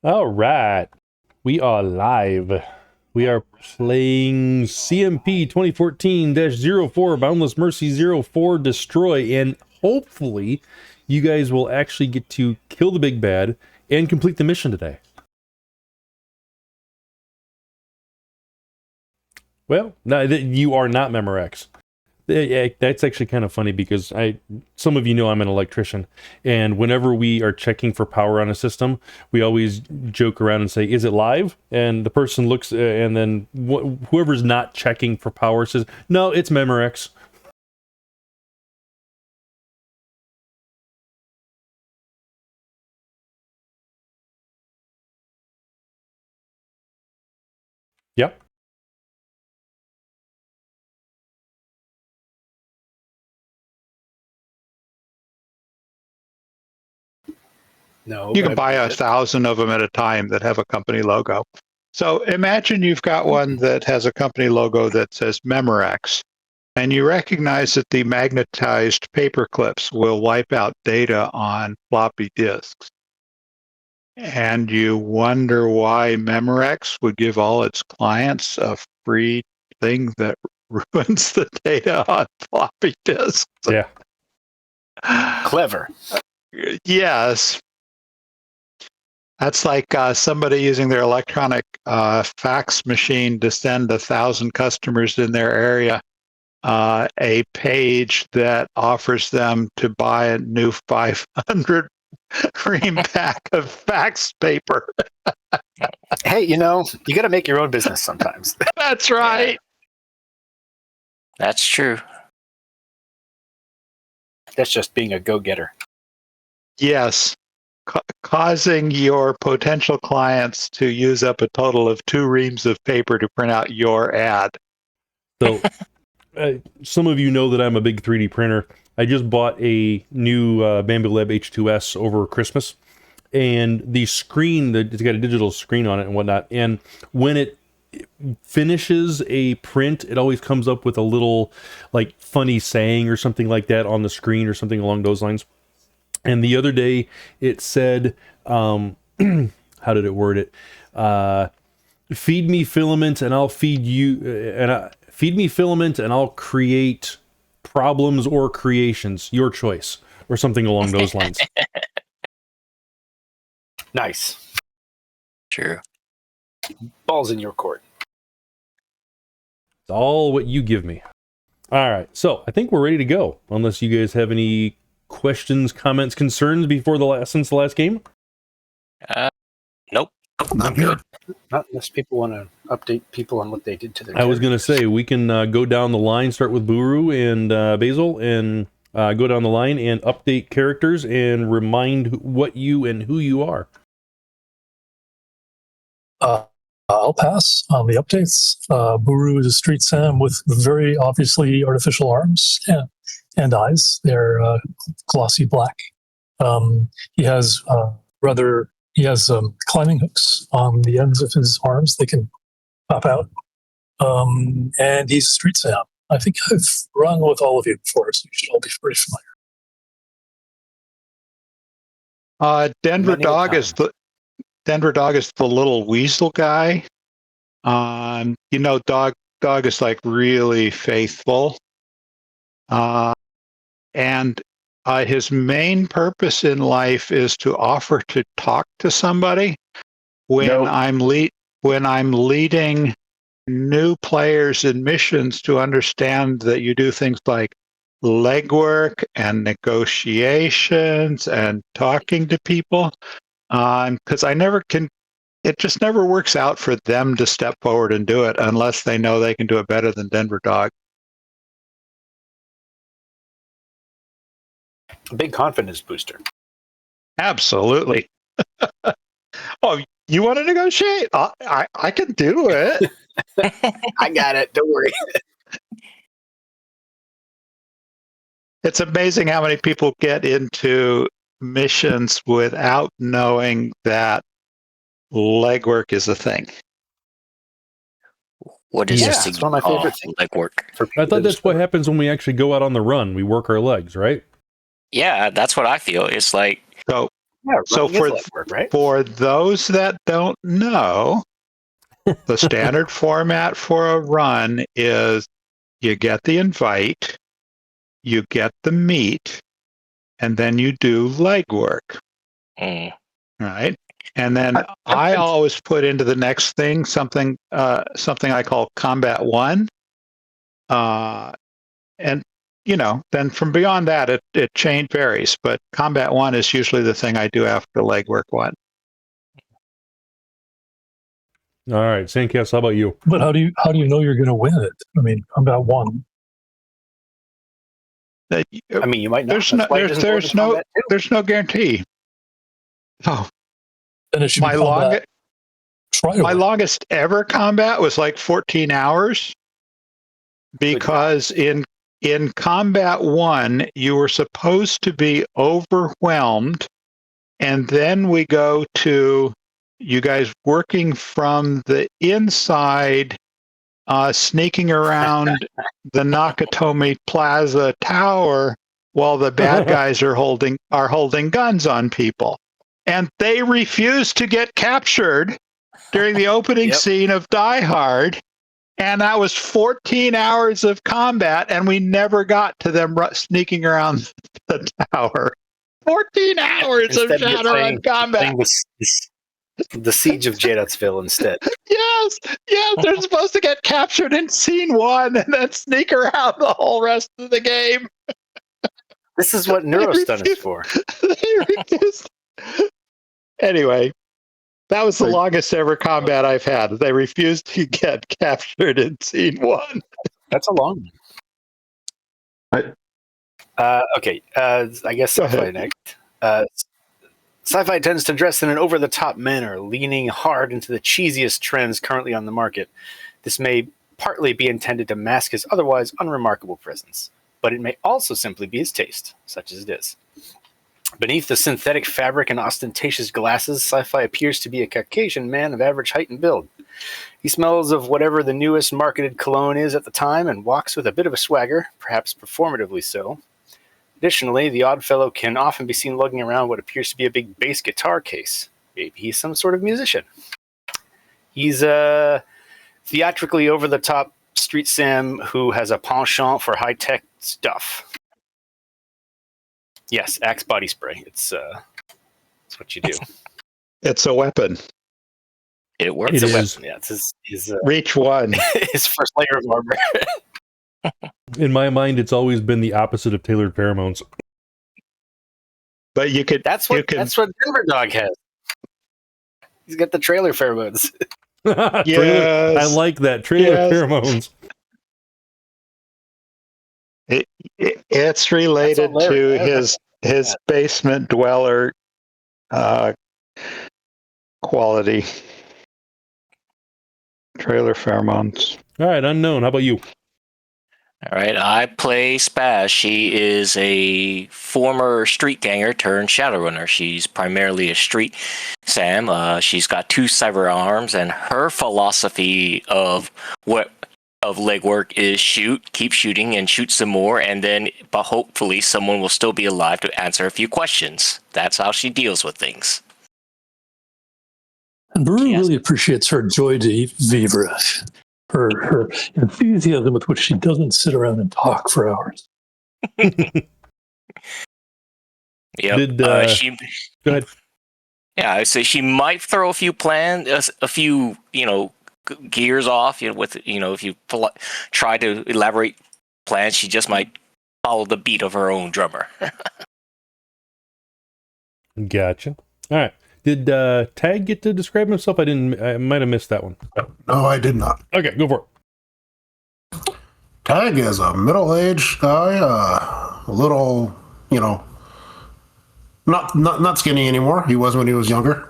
All right, we are live. We are playing CMP 2014-04 Boundless Mercy 04 Destroy, and hopefully you guys will actually get to kill the big bad and complete the mission today. Well, no, you are not Memorex. Yeah, that's actually kind of funny because some of you know I'm an electrician, and whenever we are checking for power on a system, we always joke around and say, "Is it live?" And the person looks, and then whoever's not checking for power says, "No, it's Memorex." Yep. No, you can buy 1,000 of them at a time that have a company logo. So imagine you've got one that has a company logo that says Memorex, and you recognize that the magnetized paper clips will wipe out data on floppy disks. And you wonder why Memorex would give all its clients a free thing that ruins the data on floppy disks. Yeah. Clever. Yes. That's like somebody using their electronic fax machine to send 1,000 customers in their area a page that offers them to buy a new 500 ream pack of fax paper. Hey, you got to make your own business sometimes. That's right. Yeah. That's true. That's just being a go-getter. Yes. Causing your potential clients to use up a total of 2 reams of paper to print out your ad. So, some of you know that I'm a big 3D printer. I just bought a new Bambu Lab H2S over Christmas, and the screen, it's got a digital screen on it and whatnot, and when it finishes a print, it always comes up with a little like funny saying or something like that on the screen or something along those lines. And the other day it said, how did it word it? Feed me filament and I'll feed you, feed me filament and I'll create problems or creations, your choice, or something along those lines. Nice. True. Ball's in your court. It's all what you give me. All right, so I think we're ready to go, unless you guys have any questions, comments, concerns before since the last game? Nope. I'm good. Not unless people want to update people on what they did to their I was going to say, we can go down the line, start with Buruu and Basil, and go down the line and update characters and remind what you and who you are. I'll pass on the updates. Buruu is a street Sam with very obviously artificial arms and eyes. They're glossy black. He has climbing hooks on the ends of his arms. They can pop out. And he's a street Sam. I think I've run with all of you before, so you should all be pretty familiar. Denver Dog is the little weasel guy. Dog is like really faithful. And his main purpose in life is to offer to talk to somebody when I'm leading new players in missions to understand that you do things like legwork and negotiations and talking to people. Because it just never works out for them to step forward and do it unless they know they can do it better than Denver Dog. A big confidence booster. Absolutely. Oh, you want to negotiate? I can do it. I got it. Don't worry. It's amazing how many people get into missions without knowing that legwork is a thing. What is this? It's one of my favorite things. Legwork. I thought that's what happens when we actually go out on the run. We work our legs, right? Yeah, that's what I feel. It's like So Yeah, So running is legwork, right? for those that don't know, the standard format for a run is you get the invite, you get the meet, and then you do legwork, right? And then I always put into the next thing something I call Combat 1. And then from beyond that, it varies. But Combat 1 is usually the thing I do after legwork 1. All right, Sandcast, how about you? But how do you know you're going to win it? I mean, Combat 1. I mean, you might not. There's no guarantee. Oh, And it should my be combat. my longest ever combat was like 14 hours, because in Combat 1 you were supposed to be overwhelmed, and then we go to you guys working from the inside, sneaking around the Nakatomi Plaza Tower while the bad guys are holding guns on people. And they refused to get captured during the opening scene of Die Hard. And that was 14 hours of combat, and we never got to them sneaking around the tower. 14 hours of Shadowrun combat. The Siege of Jadottsville instead. Yes, they're supposed to get captured in scene 1 and then sneak around the whole rest of the game. This is what Neurostun is for. They refused. Anyway, that was the longest ever combat I've had. They refused to get captured in scene 1. That's a long one. Okay, I guess Sci-fi next. Sci-fi tends to dress in an over-the-top manner, leaning hard into the cheesiest trends currently on the market. This may partly be intended to mask his otherwise unremarkable presence, but it may also simply be his taste, such as it is. Beneath the synthetic fabric and ostentatious glasses, Sci-fi appears to be a Caucasian man of average height and build. He smells of whatever the newest marketed cologne is at the time and walks with a bit of a swagger, perhaps performatively so. Additionally, the odd fellow can often be seen lugging around what appears to be a big bass guitar case. Maybe he's some sort of musician. He's a theatrically over-the-top street Sam who has a penchant for high-tech stuff. Yes, Axe body spray. It's what you do. It's a weapon. It works. It It's a is. weapon. Yeah, it's his Reach 1. his first layer of armor. In my mind, it's always been the opposite of tailored pheromones. But you could. That's what Denver Dog has. He's got the trailer pheromones. Trailer, I like that. Trailer pheromones. It's related to his basement dweller quality. Trailer pheromones. All right, unknown. How about you? All right, I play Spazz. She is a former street ganger turned Shadowrunner. She's primarily a street Sam. She's got 2 cyber arms, and her philosophy of legwork is shoot, keep shooting, and shoot some more, and then, but hopefully, someone will still be alive to answer a few questions. That's how she deals with things. And Buruu really appreciates her joy de vivre, her enthusiasm with which she doesn't sit around and talk for hours. Yep. Go ahead. Yeah, I say she might throw a few gears off. If you try to elaborate plans, she just might follow the beat of her own drummer. Gotcha. All right. Did Tag get to describe himself? I might have missed that one. No, I did not. Okay, go for it. Tag is a middle-aged guy, a little, not skinny anymore. He was when he was younger.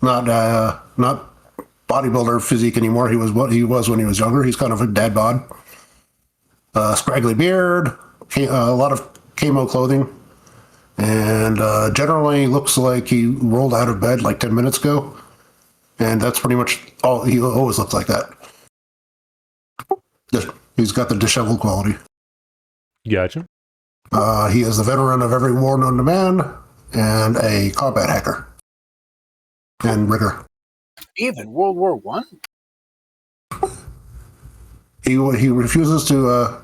Not bodybuilder physique anymore. He was what he was when he was younger. He's kind of a dad bod. Scraggly beard, a lot of camo clothing, and generally looks like he rolled out of bed like 10 minutes ago. And that's pretty much all. He always looks like that. He's got the disheveled quality. Gotcha. He is the veteran of every war known to man, and a combat hacker. And rigger. Even World War One. He refuses to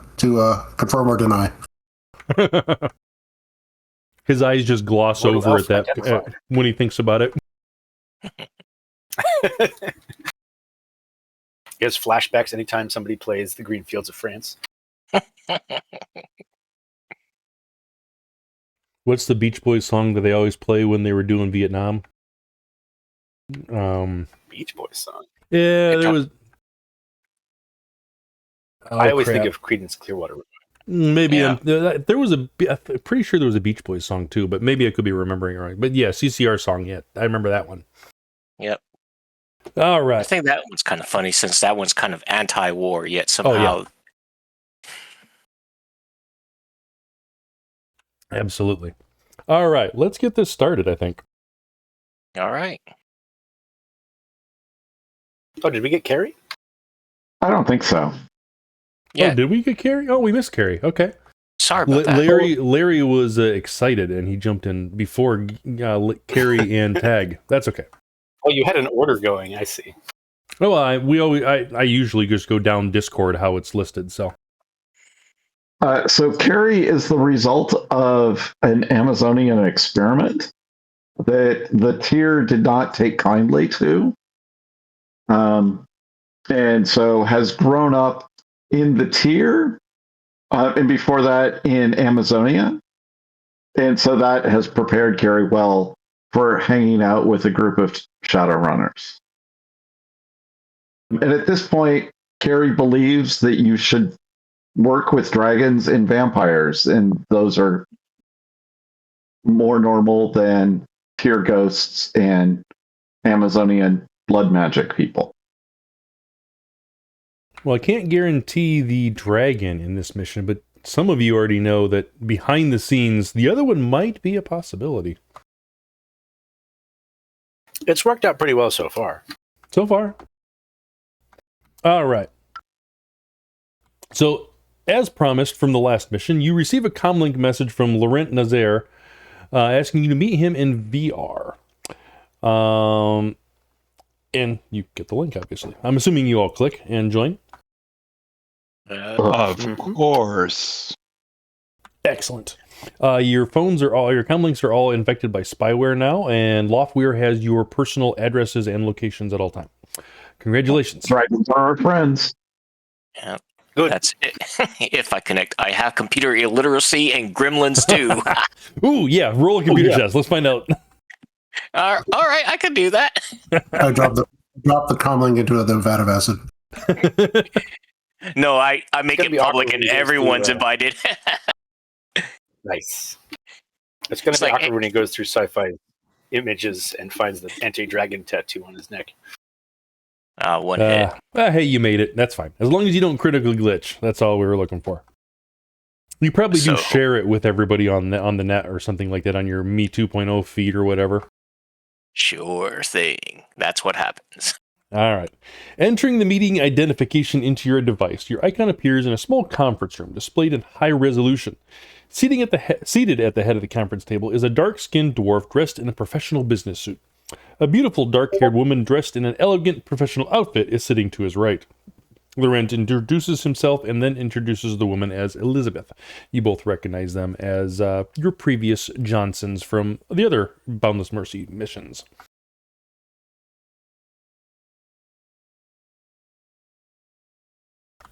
confirm or deny. His eyes just gloss What over else at that identified? when he thinks about it. He has flashbacks anytime somebody plays the Green Fields of France. What's the Beach Boys song that they always play when they were doing Vietnam? Beach Boys song. Yeah, there was. I always think of Creedence Clearwater. Maybe Yeah. there was I'm pretty sure there was a Beach Boys song too, but maybe I could be remembering it right. But yeah, CCR song. Yeah, I remember that one. Yep. All I right. think that one's kind of funny since that one's kind of anti-war, yet somehow. Absolutely. All right, let's get this started. I think. All right. Oh, did we get Cary? I don't think so. Yeah. Oh, did we get Cary? Oh, we missed Cary. Okay. Sorry about that. Larry was excited and he jumped in before Cary and Tag. That's okay. Oh, you had an order going. I see. Well, I usually just go down Discord how it's listed. So So Cary is the result of an Amazonian experiment that the tier did not take kindly to. And so has grown up in the tier, and before that in Amazonia. And so that has prepared Cary well for hanging out with a group of Shadowrunners. And at this point, Cary believes that you should work with dragons and vampires, and those are more normal than tier ghosts and Amazonian blood magic people. well, I can't guarantee the dragon in this mission, but some of you already know that behind the scenes, the other one might be a possibility. It's worked out pretty well so far. So far. All right. So, as promised from the last mission, you receive a comlink message from Laurent Nazaire asking you to meet him in VR. And you get the link, obviously. I'm assuming you all click and join. Of course. Excellent. Your comlinks are all infected by spyware now, and Loftware has your personal addresses and locations at all time. Congratulations. Dragons are our friends. Yeah. Good. That's it. If I connect, I have computer illiteracy and gremlins too. Ooh, yeah. Roll a computer test. Let's find out. All right, I can do that. I dropped the comlink into the vat of acid. No, I make gonna it be public awkward and when he goes everyone's through, invited. Nice. It's going It's to be like- awkward when he goes through sci-fi images and finds the anti-dragon tattoo on his neck. One hit. Hey, you made it. That's fine. As long as you don't critically glitch. That's all we were looking for. You probably do So- share it with everybody on the net or something like that on your Me 2.0 feed or whatever. Sure thing. That's what happens. All right. Entering the meeting identification into your device, your icon appears in a small conference room displayed in high resolution. Seated at the head of the conference table is a dark-skinned dwarf dressed in a professional business suit. A beautiful dark-haired woman dressed in an elegant professional outfit is sitting to his right. Laurent introduces himself and then introduces the woman as Elizabeth. You both recognize them as your previous Johnsons from the other Boundless Mercy missions.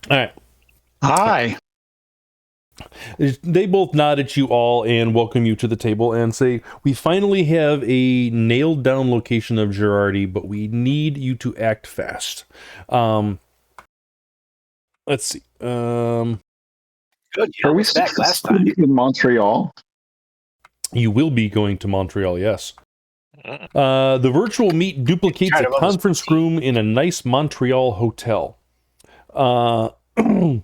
All right. Hi. They both nod at you all and welcome you to the table and say, we finally have a nailed down location of Girardi, but we need you to act fast. Let's see. Good. You Are we was back last time. in Montreal? You will be going to Montreal, yes. The virtual meet duplicates Try a to love this conference team. room in a nice Montreal hotel. Let's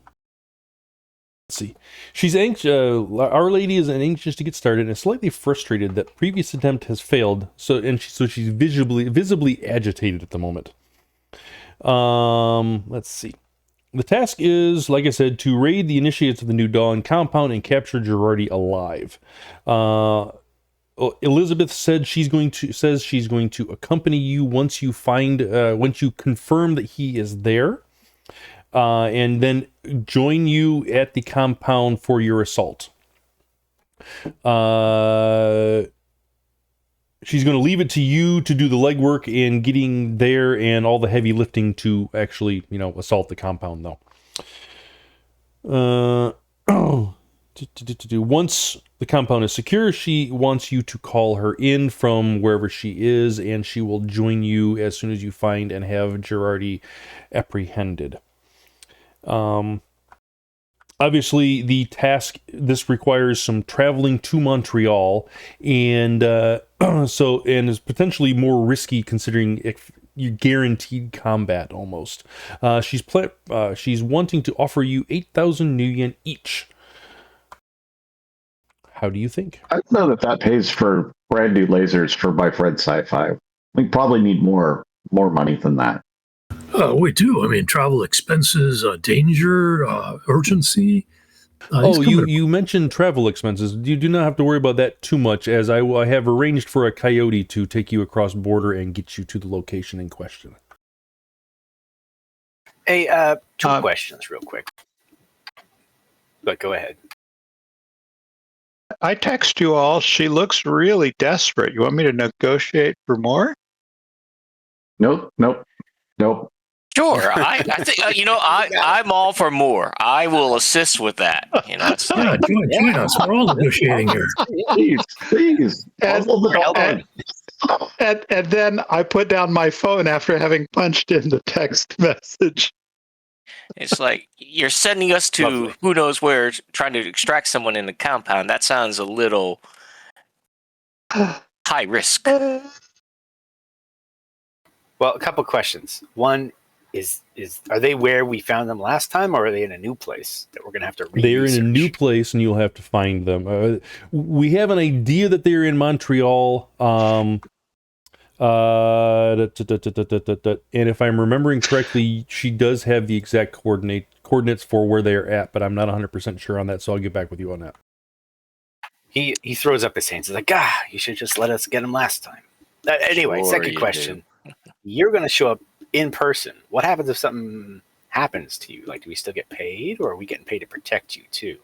see. She's anxious. Our Lady is anxious to get started and is slightly frustrated that previous attempt has failed. So she's visibly agitated at the moment. Let's see. The task is, like I said, to raid the initiates of the New Dawn compound and capture Girardi alive. Elizabeth says she's going to accompany you once you confirm that he is there, and then join you at the compound for your assault. She's going to leave it to you to do the legwork in getting there and all the heavy lifting to actually, assault the compound, though. Once the compound is secure, she wants you to call her in from wherever she is, and she will join you as soon as you find and have Girardi apprehended. Obviously, the task, this requires some traveling to Montreal, and is potentially more risky considering if you guaranteed combat almost. She's wanting to offer you 8,000 new yen each. How do you think? I don't know that pays for brand new lasers for my friend Sci-fi. We probably need more money than that. We do. I mean, travel expenses, danger, urgency. You mentioned travel expenses. You do not have to worry about that too much, as I have arranged for a coyote to take you across border and get you to the location in question. Hey, two questions real quick. But go ahead. I text you all. She looks really desperate. You want me to negotiate for more? Nope. Sure, I think I'm all for more. I will assist with that. Join us. We're all negotiating here. Please. And then I put down my phone after having punched in the text message. It's like you're sending us to who knows where, trying to extract someone in the compound. That sounds a little high risk. Well, a couple questions. One is are they where we found them last time, or are they in a new place that we're going to have to research? They're in a new place, and you'll have to find them. We have an idea that they're in Montreal. And if I'm remembering correctly, she does have the exact coordinates for where they're at, but I'm not 100% sure on that, so I'll get back with you on that. He throws up his hands. He's like, you should just let us get him last time. Anyway, Sure, second question. You're going to show up in person. What happens if something happens to you? Like, do we still get paid, or are we getting paid to protect you too?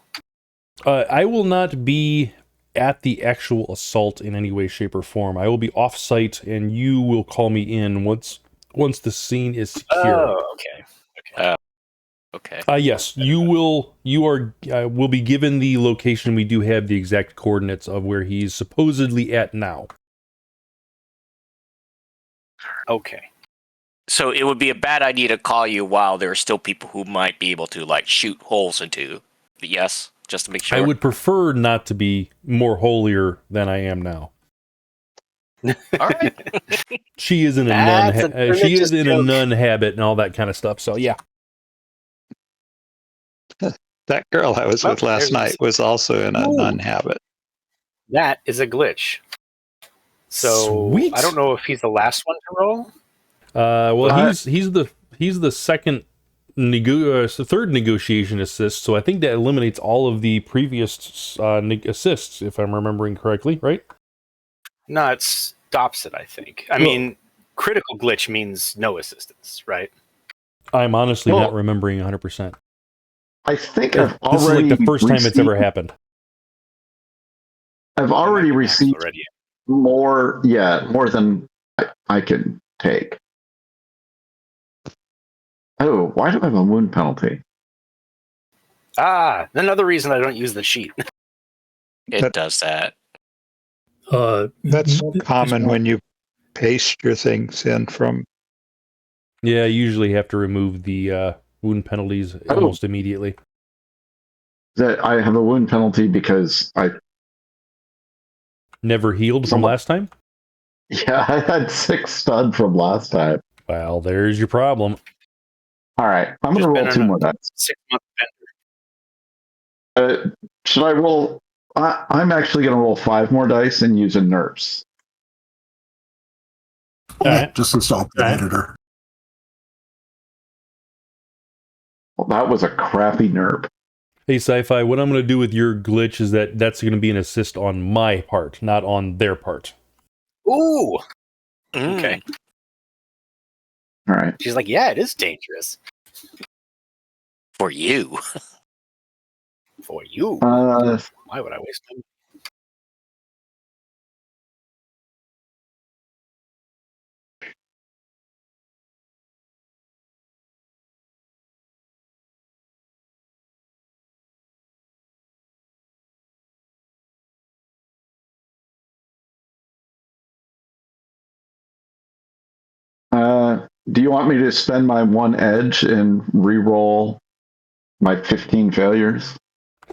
I will not be at the actual assault in any way, shape, or form. I will be off-site, and you will call me in once the scene is secure. Oh, okay. Okay. Yes, you will. You will be given the location. We do have the exact coordinates of where he's supposedly at now. Okay. So it would be a bad idea to call you while there are still people who might be able to shoot holes into. Yes, just to make sure. I would prefer not to be more holier than I am now. All right. She is in a nun habit and all that kind of stuff. So yeah. That girl I was with last night was also in a nun habit. That is a glitch. So Sweet. I don't know if he's the last one to roll. He's the second third negotiation assist, so I think that eliminates all of the previous assists, if I'm remembering correctly, right? No, it stops it, I think. I mean, critical glitch means no assistance, right? I'm honestly not remembering 100%. I think this is like the first time it's ever happened. I've already received more than I can take. Oh, why do I have a wound penalty? Another reason I don't use the sheet. It does that. That's common when you paste your things in from... Yeah, I usually have to remove the wound penalties almost immediately. That I have a wound penalty because I... Never healed from last time? Yeah, I had 6 stun from last time. Well, there's your problem. All right, I'm going to roll 2 more dice. 6-month bender. Should I roll? I'm actually going to roll 5 more dice and use a nurse. Yeah, just install the editor. Well, that was a crappy nerf. Hey, Sci-Fi, what I'm going to do with your glitch is that's going to be an assist on my part, not on their part. Ooh. Okay. All right. She's like, yeah, it is dangerous. For you. For you. Why would I waste time? Do you want me to spend my one edge and re-roll my 15 failures?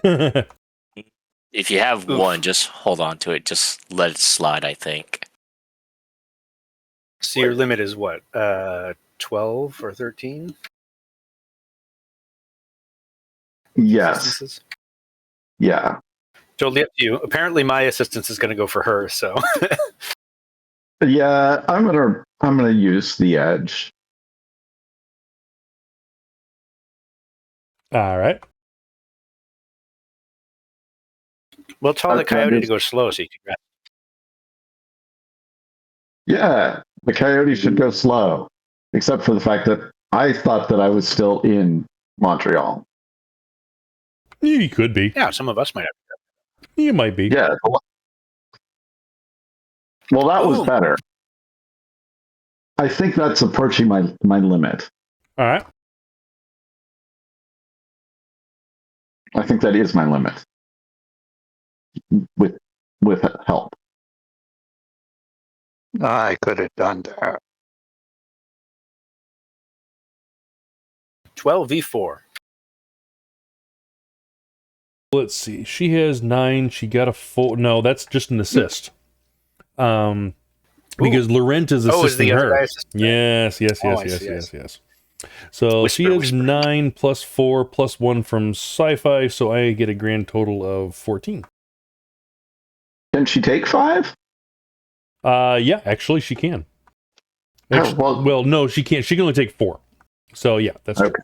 If you have Oof. one, just hold on to it. Just let it slide, I think. So your limit is what? 12 or 13? Yes. Assistances? Yeah. Totally up to you. Apparently my assistance is going to go for her, so. Yeah, I'm gonna use the edge. All right. We'll tell the Okay, coyote to go slow so you can grab. Yeah, the coyote should go slow, except for the fact that I thought that I was still in Montreal. You could be. Yeah, some of us might have. You might be. Yeah. Well, that was Boom. better. I think that's approaching my limit. All right. I think that is my limit. With help. I could have done that. 12v4. Let's see. She has 9. She got a full. No, that's just an assist. Because Laurent is assisting is the other her. guy assisting? Yes. Oh, I see, I see. So Whisper, she has whisper. 9 plus 4 plus 1 from Sci-Fi, so I get a grand total of 14. Can she take 5? Yeah, actually she can. Oh, Well, no, she can't. She can only take 4. So yeah, that's Okay. true.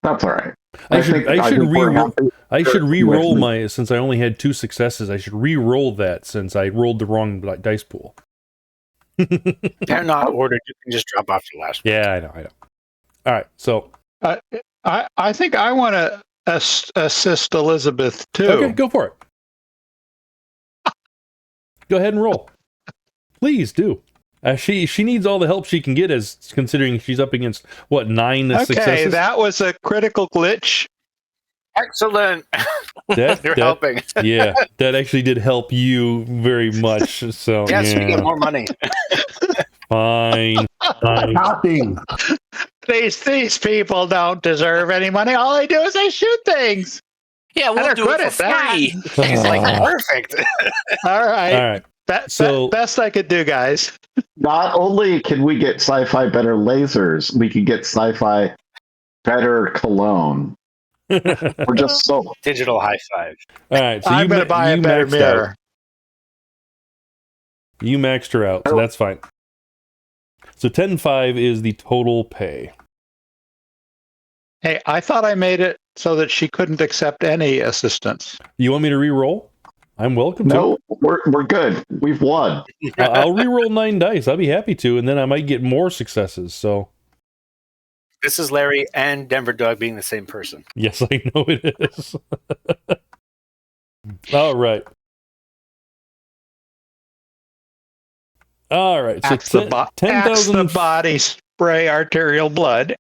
That's all right. I should re-roll with- my, since I only had 2 successes, I should re-roll that since I rolled the wrong dice pool. They're not ordered. You can just drop off the last one. Yeah, I know. All right, so I think I want to assist Elizabeth too. okay, go for it. Go ahead and roll. Please do. She needs all the help she can get, as considering she's up against what 9 Okay, successes. that was a critical glitch. Excellent. That- You're that- helping. Yeah, that actually did help you very much. So Yes, we yeah, get more money. fine. Nothing. These people don't deserve any money. All I do is I shoot things. Yeah, we'll Better do quit it it, for that. free. He's like, perfect. All right. All right. So- Best I could do, guys. Not only can we get Sci-Fi better lasers, we can get Sci-Fi better cologne. We're just so Digital high five. All right, so I'm going to buy a better maxed mirror. out. You maxed her out, so that's fine. So 10.5 is the total pay. Hey, I thought I made it so that she couldn't accept any assistance. You want me to re-roll? I'm welcome to. no, we're good. We've won. I'll re-roll 9 dice. I'll be happy to, and then I might get more successes. So This is Larry and Denver Dog being the same person. yes, I know it is. All right. All right. So Axe the 10,000 body, spray arterial blood.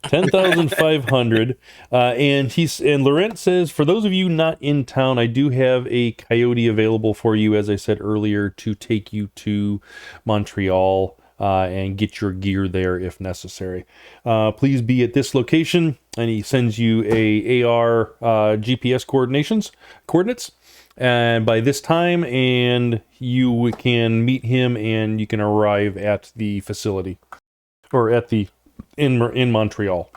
10,500. And Laurent says, for those of you not in town, I do have a coyote available for you, as I said earlier, to take you to Montreal and get your gear there if necessary. Please be at this location, and he sends you a AR GPS coordinates. And by this time, and you can meet him, and you can arrive at the facility or at the in Montreal.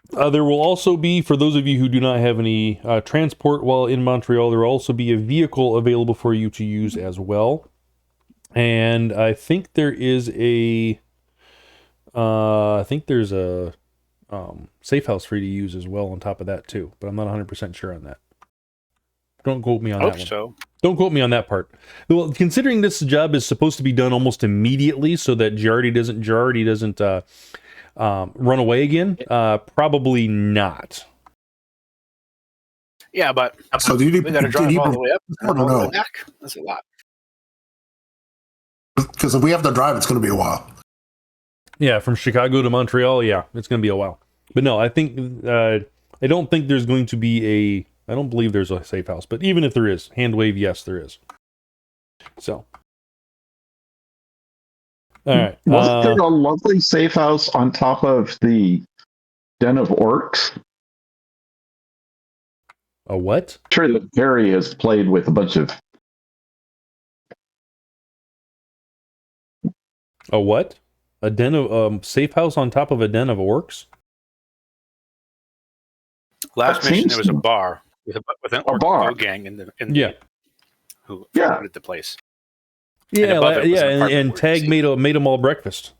There will also be, for those of you who do not have any transport while in Montreal, there will also be a vehicle available for you to use as well. And I think there is a safe house for you to use as well on top of that too, but I'm not 100% sure on that. Don't quote me on that one. So. Don't quote me on that part. Well, considering this job is supposed to be done almost immediately so that Jardy doesn't run away again, probably not. Yeah, but So do you we got to drive all the way up and all the way back. That's a lot. Because if we have to drive, it's going to be a while. Yeah, from Chicago to Montreal, yeah, it's going to be a while. But no, I think I don't think there's going to be I don't believe there's a safe house. But even if there is, hand wave, yes, there is. So, all right. Wasn't there a lovely safe house on top of the Den of Orcs? A what? I'm sure that Cary has played with a bunch of. A what? A den of safe house on top of a den of orcs? Last That mission, seems there was a to- bar with an A orc bar. gang in the Yeah. who Yeah. founded the place. Yeah, above it was an and apartment Tag where made them all breakfast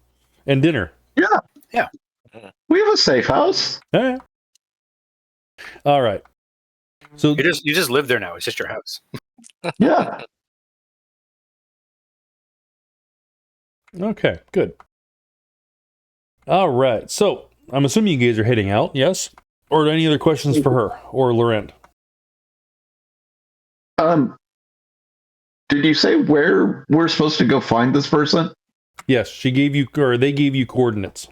and dinner. Yeah. We have a safe house. All right. So You just live there now. It's just your house. Yeah. okay, good. All right. So I'm assuming you guys are heading out, yes? Or any other questions for her or Laurent? Did you say where we're supposed to go find this person? Yes, she gave you, or they gave you coordinates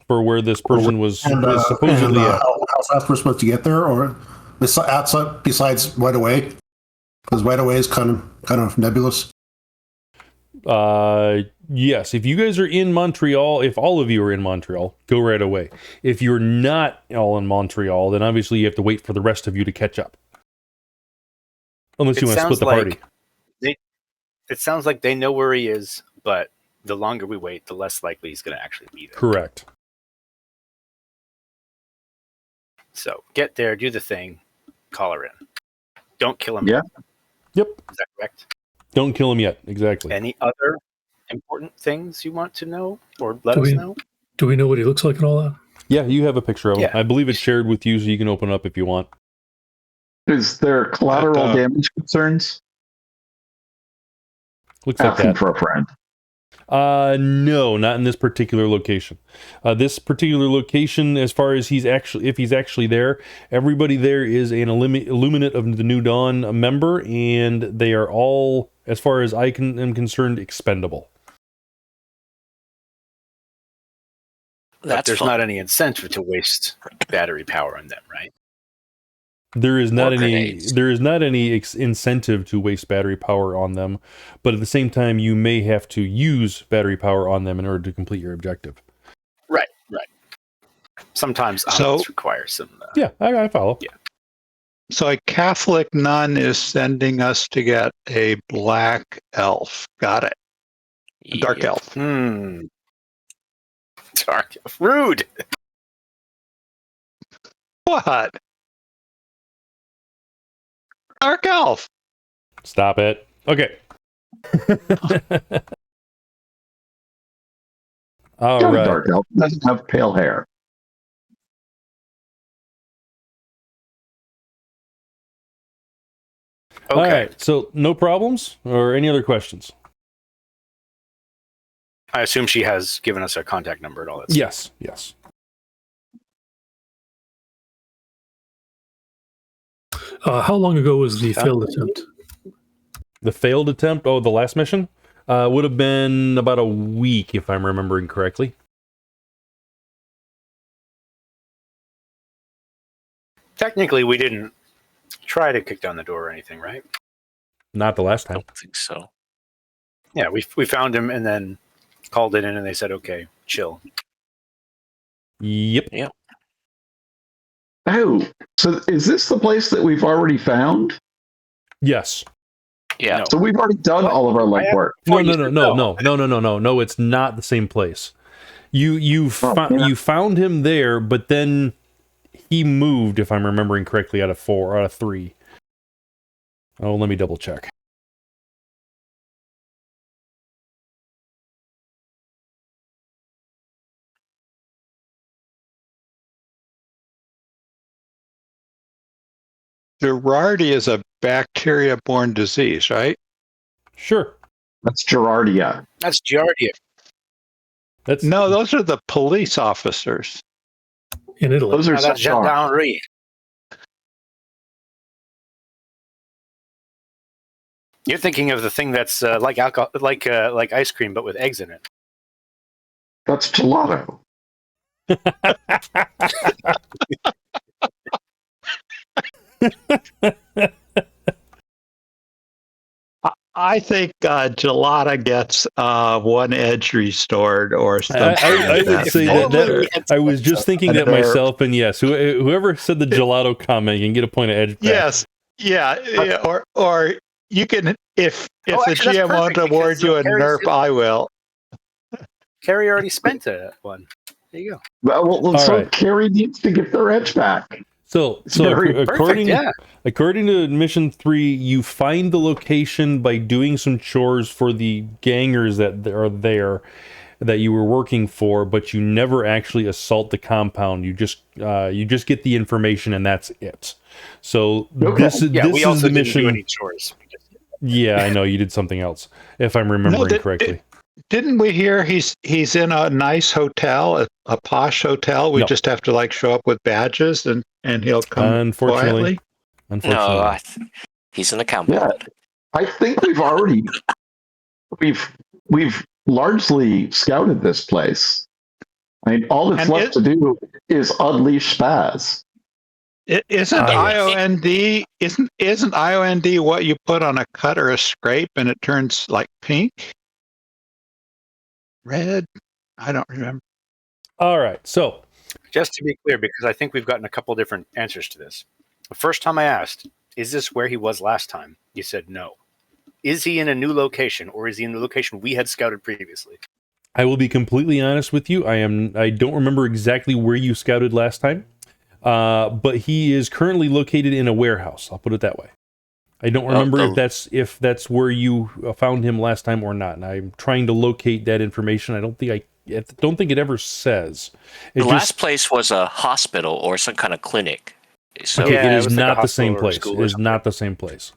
for where this person was supposedly and, at. how fast we're supposed to get there, or besides right away, because right away is kind of nebulous. Yes, if you guys are in Montreal, if all of you are in Montreal, go right away. If you're not all in Montreal, then obviously you have to wait for the rest of you to catch up. Unless you want to split the party. It sounds like they know where he is, but the longer we wait, the less likely he's going to actually be there. Correct. So get there, do the thing, call her in. Don't kill him. Yeah. Yep. Is that correct? Don't kill him yet. Exactly. Any other important things you want to know or let us know? Do we know what he looks like and all that? Yeah, you have a picture of him. Yeah. I believe it's shared with you, so you can open it up if you want. Is there collateral damage concerns? Looks like Asking that. for a friend. No, not in this particular location. This particular location, as far as if he's actually there, everybody there is an Illuminate of the New Dawn member, and they are all, as far as I am concerned, expendable. But there's not any incentive to waste battery power on them, right? There is not Or any. grenades. There is not any incentive to waste battery power on them, but at the same time, you may have to use battery power on them in order to complete your objective. Right. Sometimes this requires some. Yeah, I follow. Yeah. So a Catholic nun is sending us to get a black elf. Got it. A dark Yep. elf. Dark. Rude. What? Dark elf. Stop it. Okay. All Got a right. dark elf. Doesn't have pale hair. Okay. All right. So no problems or any other questions? I assume she has given us her contact number and all that. Yes. Yes. How long ago was the failed attempt? The failed attempt. Oh, the last mission would have been about a week, if I'm remembering correctly. Technically, we didn't try to kick down the door or anything, right? Not the last I time. don't think so. Yeah, we found him and then called it in, and they said, "Okay, chill." Yep. Oh, so is this the place that we've already found? Yes. Yeah. No. So we've already done all of our legwork. No. It's not the same place. You found him there, but then he moved, if I'm remembering correctly, out of 3. Oh, let me double check. Girardi is a bacteria-borne disease, right? Sure. That's Girardia. That's Giardia. That's No, those are the police officers. In Italy. Those are No, that's Centaur. Gendarmerie. You're thinking of the thing that's like alcohol, like ice cream, but with eggs in it. That's gelato. I think Gelada gets one edge restored or something. I like would say Only that it's I was just thinking that There- myself, and yes, whoever said the gelato comment can get a point of edge back. Yes, yeah, or you can if Oh, the actually, that's GM won't perfect, award because, you a Cary's- nerf, I will. Cary already spent one. There you go. Well, so right. Cary needs to get their edge back. So very according Perfect, yeah. according to mission 3, you find the location by doing some chores for the gangers that are there that you were working for, but you never actually assault the compound. You just get the information and that's it. So Okay. this Yeah, we is also the didn't mission. do any chores. Yeah, I know you did something else, if I'm remembering correctly. Didn't we hear he's in a nice hotel, a posh hotel? We No. just have to like show up with badges and he'll come Unfortunately. quietly. No, he's an accountant. Yeah, I think we've largely scouted this place. I mean, all that's And left to do is unleash Spazz. Isn't IOND isn't IOND what you put on a cut or a scrape and it turns like pink? Red? I don't remember. All right, so Just to be clear, because I think we've gotten a couple different answers to this. The first time I asked, is this where he was last time? You said no. Is he in a new location, or is he in the location we had scouted previously? I will be completely honest with you. I don't remember exactly where you scouted last time, but he is currently located in a warehouse. I'll put it that way. I don't remember if that's where you found him last time or not. And I'm trying to locate that information. I don't think it ever says. The last place was a hospital or some kind of clinic. So, Okay, Yeah, it it is was like a not the hospital same or a place. school It or is not the same place.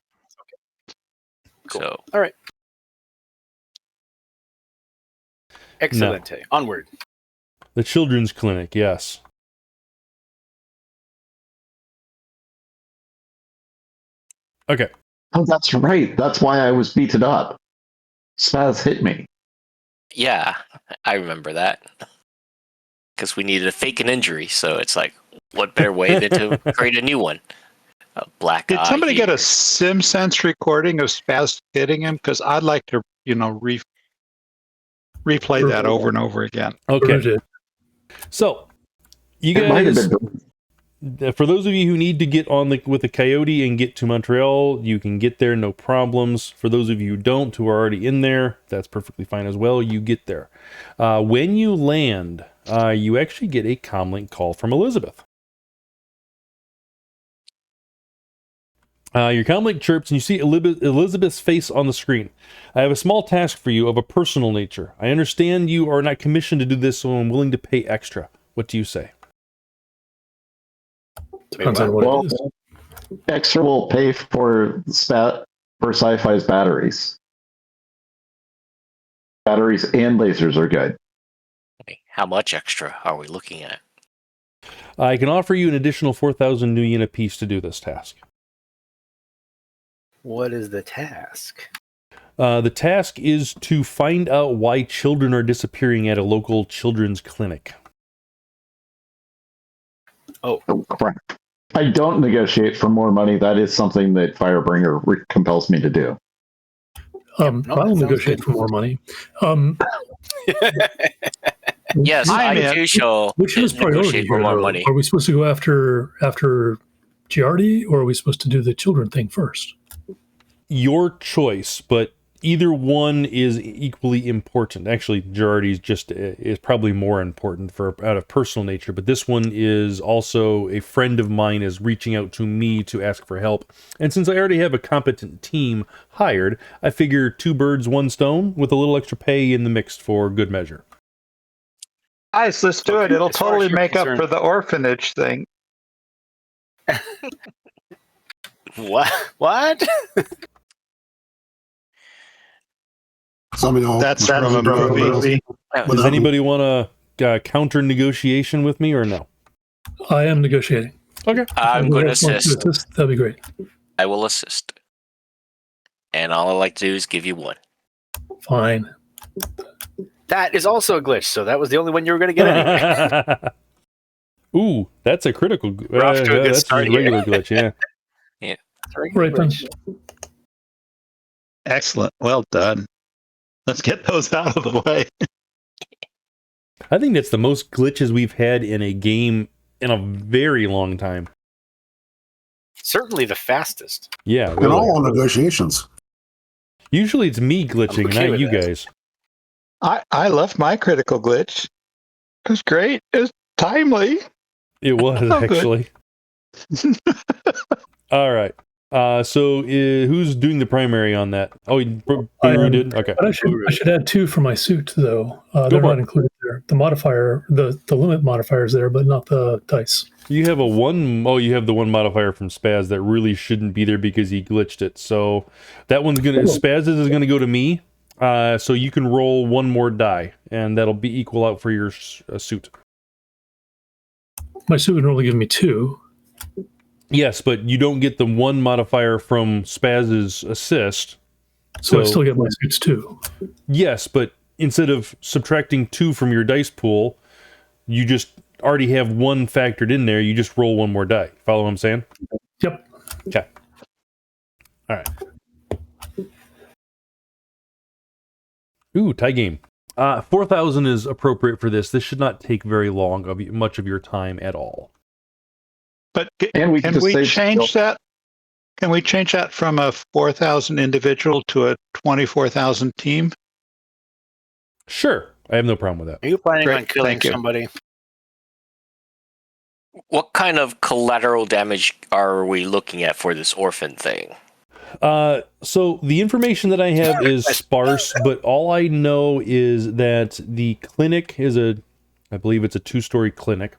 Cool. so All right. Excellente. Onward. The children's clinic, yes. Okay. Oh, that's right. That's why I was beaten up. Spazz hit me. yeah, I remember that. Because we needed to fake an injury, so it's like, what better way than to create a new one? A black Did eye somebody get a here. SimSense recording of Spazz hitting him? Because I'd like to, replay that over and over again. Okay. So, you It might have guys, been. for those of you who need to get on with the Coyote and get to Montreal, you can get there, no problems. For those of you who don't, who are already in there, that's perfectly fine as well. You get there. When you land, you actually get a comlink call from Elizabeth. Your comlink chirps and you see Elizabeth's face on the screen. I have a small task for you of a personal nature. I understand you are not commissioned to do this, so I'm willing to pay extra. What do you say? Depends on what Well, it is. extra will pay for Sci-Fi's batteries. Batteries and lasers are good. How much extra are we looking at? I can offer you an additional 4,000 new yen apiece to do this task. What is the task? The task is to find out why children are disappearing at a local children's clinic. Oh, crap. I don't negotiate for more money. That is something that Firebringer compels me to do. no, that I'll sounds negotiate good. for more money. Yes, I'm I in. do shall Which is priority negotiate for here, more though? money. Are we supposed to go after Giardi, or are we supposed to do the children thing first? Your choice, but either one is equally important. Actually, Girardi's is probably more important out of personal nature, but this one is also a friend of mine is reaching out to me to ask for help. And since I already have a competent team hired, I figure 2 birds, 1 stone with a little extra pay in the mix for good measure. Guys, let's do it. It'll As far as totally you're make up concerned- for the orphanage thing. What? What? That's from a movie. Does anybody want to counter negotiation with me or no? I am negotiating. I'm going to assist. That'd be great. I will assist. And all I like to do is give you one. Fine. That is also a glitch, so that was the only one you were going to get anyway. Ooh, that's a critical. We're off to a good that's start a regular glitch, yeah. Right then. Excellent. Well done. Let's get those out of the way. I think that's the most glitches we've had in a game in a very long time. Certainly the fastest. Yeah, And all on negotiations. Usually it's me glitching, I'm okay not with you that. guys. I love my critical glitch. It was great. It was timely. It was Oh, good. actually. All right. So who's doing the primary on that? Oh, Buruu did. Okay. But I should add 2 for my suit though. They're for not it. included there. The modifier, the limit modifier is there, but not the dice. You have you have the one modifier from Spazz that really shouldn't be there because he glitched it. So that one's gonna Spazz is gonna go to me. So you can roll one more die, and that'll be equal out for your suit. My suit would only give me 2. Yes, but you don't get the one modifier from Spazz's assist. So I still get my suits too. Yes, but instead of subtracting 2 from your dice pool, you just already have 1 factored in there. You just roll one more die. Follow what I'm saying? Yep. Okay. All right. Ooh, tie game. 4,000 is appropriate for this. This should not take very long of much of your time at all. But And we can just we save change skill. that? Can we change that from a 4,000 individual to a 24,000 team? Sure, I have no problem with that. Are you planning Great, on killing thank you. somebody? What kind of collateral damage are we looking at for this orphan thing? So the information that I have is sparse, but all I know is that the clinic is I believe it's a 2-story clinic,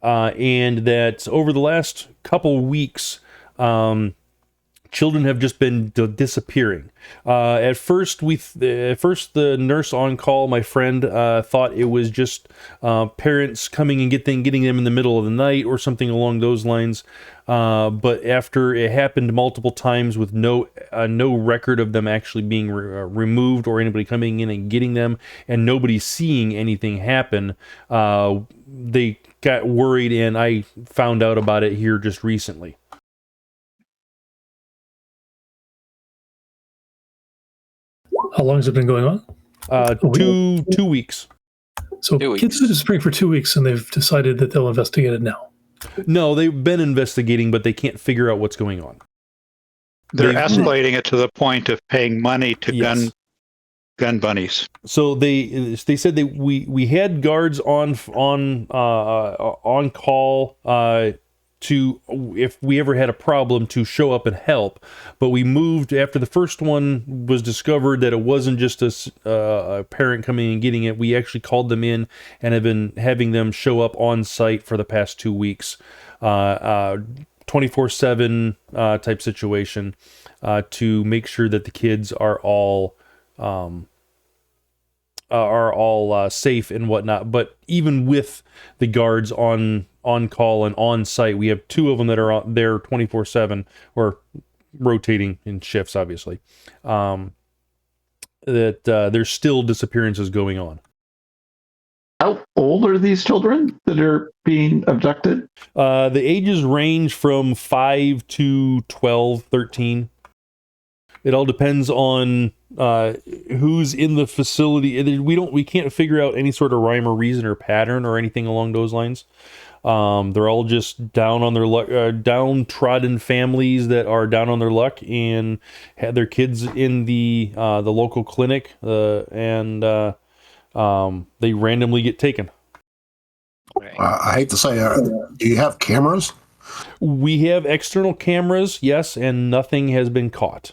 and that over the last couple weeks, children have just been disappearing. At first, the nurse on call, my friend, thought it was just parents coming and getting them in the middle of the night or something along those lines. But after it happened multiple times with no record of them actually being removed or anybody coming in and getting them, and nobody seeing anything happen, they got worried, and I found out about it here just recently. How long has it been going on? 2 weeks. So 2 kids weeks. are spring for 2 weeks, and they've decided that they'll investigate it now. No, they've been investigating, but they can't figure out what's going on. They're They've- escalating it to the point of paying money to Yes. gun bunnies. So they said that we had guards on call to, if we ever had a problem, to show up and help, but we moved after the first one was discovered that it wasn't just a parent coming and getting it. We actually called them in and have been having them show up on site for the past 2 weeks, 24/7 type situation, to make sure that the kids are all safe and whatnot. But even with the guards on call and on site, we have 2 of them that are out there 24/7 or rotating in shifts, obviously. There's still disappearances going on. How old are these children that are being abducted? The ages range from 5 to 12, 13. It all depends on who's in the facility. We can't figure out any sort of rhyme or reason or pattern or anything along those lines. They're all just down on their luck, downtrodden families that are down on their luck and had their kids in the local clinic, and they randomly get taken. I hate to say, do you have cameras? We have external cameras, yes, and nothing has been caught.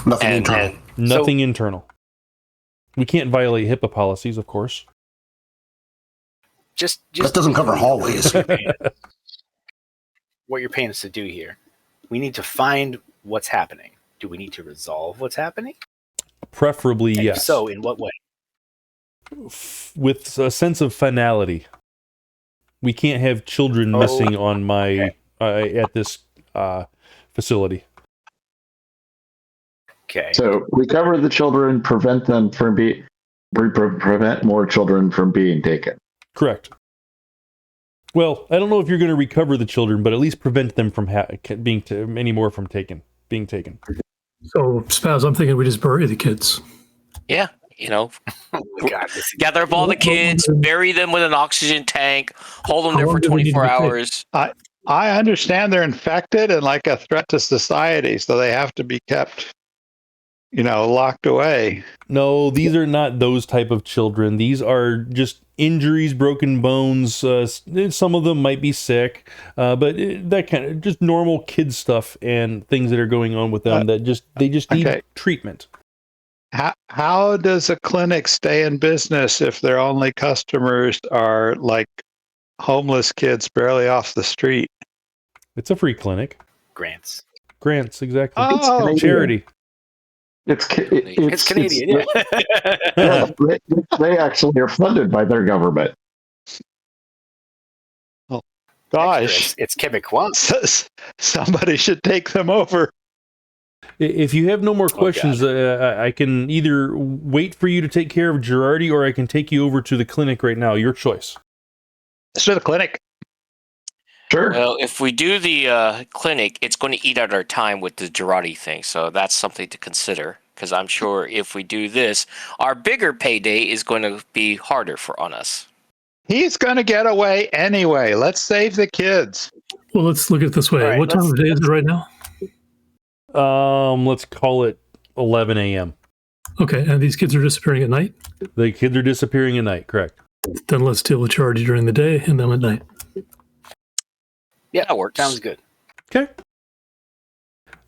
Nothing And- internal. and- Nothing internal. We can't violate HIPAA policies, of course. Just That doesn't cover hallways. what you're paying us to do here. We need to find what's happening. Do we need to resolve what's happening? Preferably, And yes. if so, in what way? With a sense of finality. We can't have children messing on my at this facility. Okay. So recover the children, prevent them from prevent more children from being taken. Correct. Well, I don't know if you're going to recover the children, but at least prevent them from being being taken. So, Spazz, I'm thinking we just bury the kids. Yeah, Oh my God, gather up all the kids, bury them with an oxygen tank, hold them there for 24 hours. I understand they're infected and like a threat to society, so they have to be kept, locked away. No, these are not those type of children. These are just injuries, broken bones. Some of them might be sick, but that kind of just normal kid stuff and things that are going on with them they just need treatment. How does a clinic stay in business if their only customers are like homeless kids barely off the street? It's a free clinic. Grants, exactly. Oh, charity. It's Canadian. Yeah, they actually are funded by their government. Oh, gosh. It's Quebecois. Somebody should take them over. If you have no more questions, I can either wait for you to take care of Girardi or I can take you over to the clinic right now. Your choice. Let's do the clinic. Sure. Well, if we do the clinic, it's going to eat out our time with the Girardi thing. So that's something to consider. Because I'm sure if we do this, our bigger payday is going to be harder on us. He's going to get away anyway. Let's save the kids. Well, let's look at it this way. Right, what time of day is it right now? Let's call it 11 a.m. Okay, and these kids are disappearing at night? The kids are disappearing at night, correct. Then let's deal with Charge during the day and them at night. Yeah, that works. Sounds good. Okay.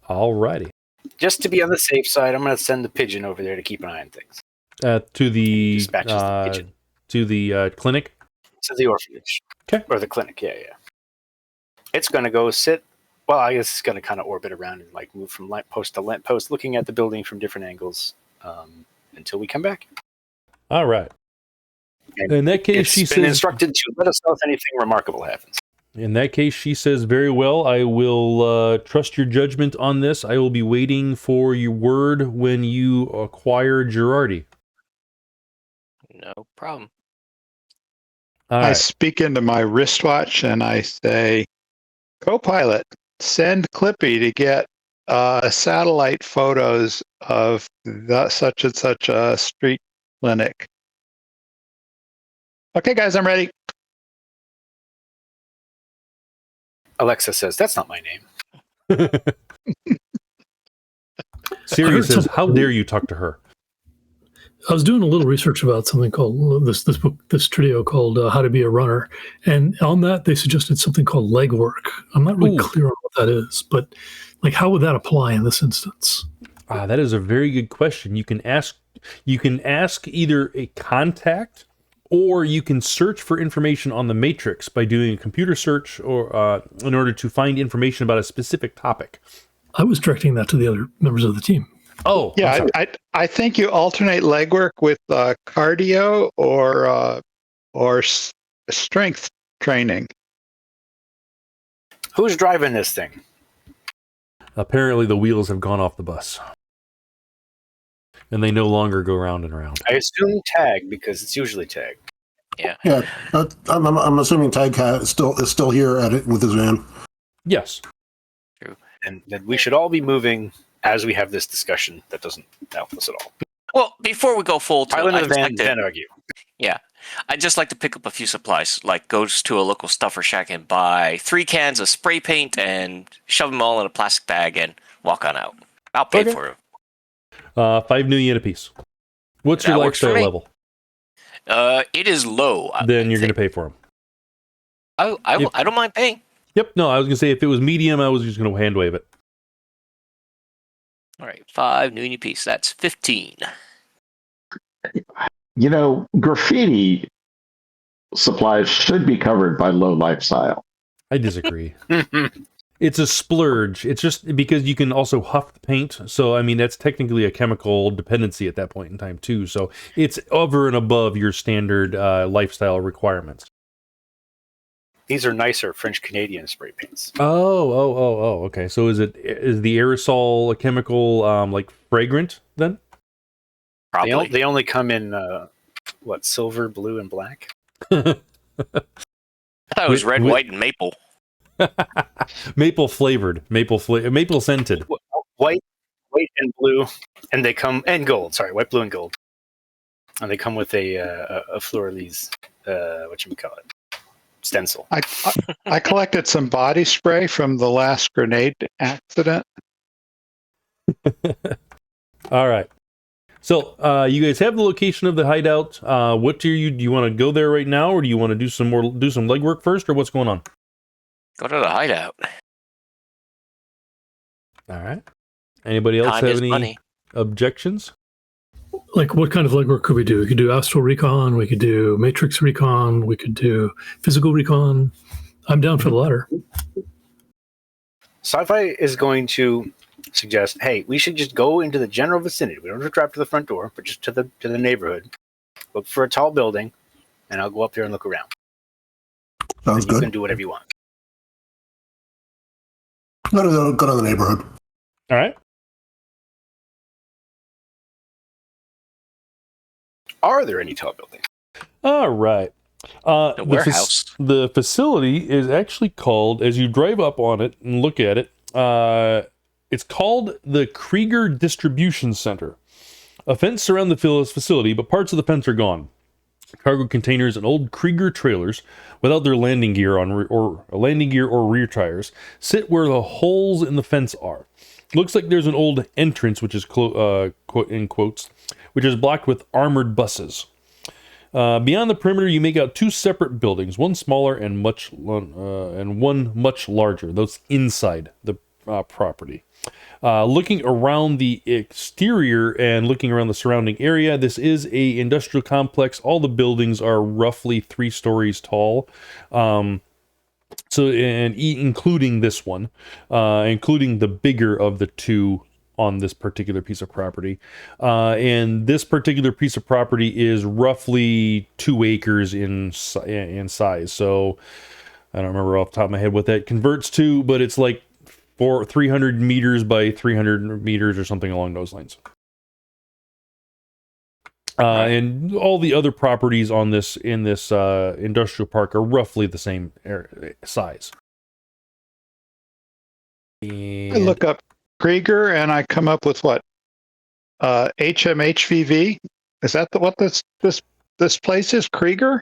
Alrighty. Just to be on the safe side, I'm going to send the pigeon over there to keep an eye on things. To the Dispatches the pigeon. To the clinic. To the orphanage. Okay. Or the clinic. Yeah. It's going to go sit. Well, I guess it's going to kind of orbit around and like move from lamppost to lamppost, looking at the building from different angles until we come back. All right. And in that case, it's she been says, instructed to let us know if anything remarkable happens. In that case, she says, very well, I will trust your judgment on this. I will be waiting for your word when you acquire Girardi. No problem. I speak into my wristwatch and I say, Copilot, send Clippy to get satellite photos of such and such a street clinic. Okay, guys, I'm ready. Alexa says, that's not my name. Siri says, how dare you talk to her? I was doing a little research about something called this trio called How to Be a Runner. And on that, they suggested something called legwork. I'm not really clear on what that is, but like, how would that apply in this instance? That is a very good question. You can ask either a contact or you can search for information on the matrix by doing a computer search or in order to find information about a specific topic. I was directing that to the other members of the team. Oh, yeah. I think you alternate legwork with cardio or strength training. Who's driving this thing? Apparently, the wheels have gone off the bus, and they no longer go round and round. I assume Tag because it's usually Tag. Yeah. I'm assuming Tag is still here at it with his van. Yes. True. And then we should all be moving as we have this discussion. That doesn't help us at all. Well, before we go full tilt, I'd then argue. Yeah. I'd just like to pick up a few supplies, like go to a local stuffer shack and buy 3 cans of spray paint and shove them all in a plastic bag and walk on out. I'll pay for it. 5 new yen apiece. What's your lifestyle level? It is low. Then you're going to pay for them. I don't mind paying. Yep. No, I was going to say if it was medium, I was just going to hand wave it. All right, 5 new yen apiece. That's 15. Graffiti supplies should be covered by low lifestyle. I disagree. It's a splurge. It's just because you can also huff the paint. So, I mean, that's technically a chemical dependency at that point in time, too. So, it's over and above your standard lifestyle requirements. These are nicer French Canadian spray paints. Oh. Okay. So, is the aerosol a chemical like fragrant then? Probably. They only come in silver, blue, and black. I thought it was red, white, and maple. Maple flavored, maple scented. White and blue, and they come and gold. Sorry, white, blue, and gold, and they come with a fleur-de-lis, whatchamacallit, stencil. I collected some body spray from the last grenade accident. All right. So you guys have the location of the hideout. What do you want to go there right now, or do you want to do some legwork first, or what's going on? Go to the hideout. All right. Anybody else Time have is any money. objections? Like, what kind of legwork could we do? We could do astral recon. We could do matrix recon. We could do physical recon. I'm down for the latter. Sci-fi is going to suggest, hey, we should just go into the general vicinity. We don't have to drive to the front door, but just to the neighborhood. Look for a tall building, and I'll go up there and look around. Sounds You can good. do whatever you want. Go to the neighborhood. All right. Are there any tall buildings? All right. The warehouse. The facility is actually called, as you drive up on it and look at it, it's called the Krieger Distribution Center. A fence surrounds the facility, but parts of the fence are gone. Cargo containers and old Krieger trailers, without their landing gear or rear tires, sit where the holes in the fence are. Looks like there's an old entrance, which is quote in quotes, which is blocked with armored buses. Beyond the perimeter, you make out two separate buildings, one smaller and one much larger. Those inside the property. Looking around the exterior and looking around the surrounding area, this is a industrial complex. All the buildings are roughly 3 stories tall. Including this one, including the bigger of the two on this particular piece of property. And this particular piece of property is roughly 2 acres in size. So I don't remember off the top of my head what that converts to, but it's like 300 meters by 300 meters or something along those lines. And all the other properties in this industrial park are roughly the same size. And I look up Krieger and I come up with what? HMHVV? Is that what this place is? Krieger?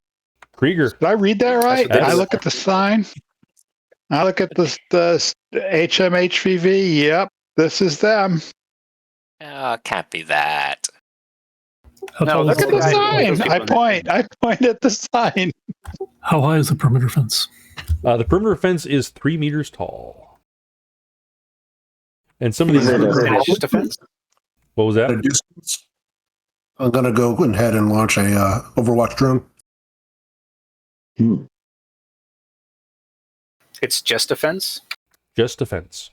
Krieger. Did I read that right? That's- I look at the sign. I look at the HMHVV. Yep, this is them. Can't be that. How No, tall Look is at the Right. sign. Those I people- point at the sign. How high is the perimeter fence? The perimeter fence is 3 meters tall. And some of these... Is it a- And it's just a fence. What was that? At a distance. I'm gonna go ahead and launch a Overwatch drone. It's just a fence. Just a fence.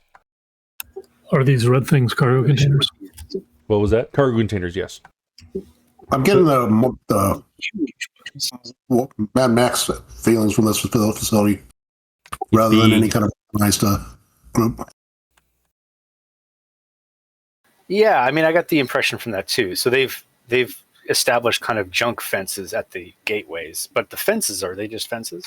Are these red things cargo containers? What was that? Cargo containers, yes. I'm getting the Mad Max feelings from this facility, rather than any kind of organized group. Yeah, I mean, I got the impression from that too. So they've established kind of junk fences at the gateways, but the fences, are they just fences?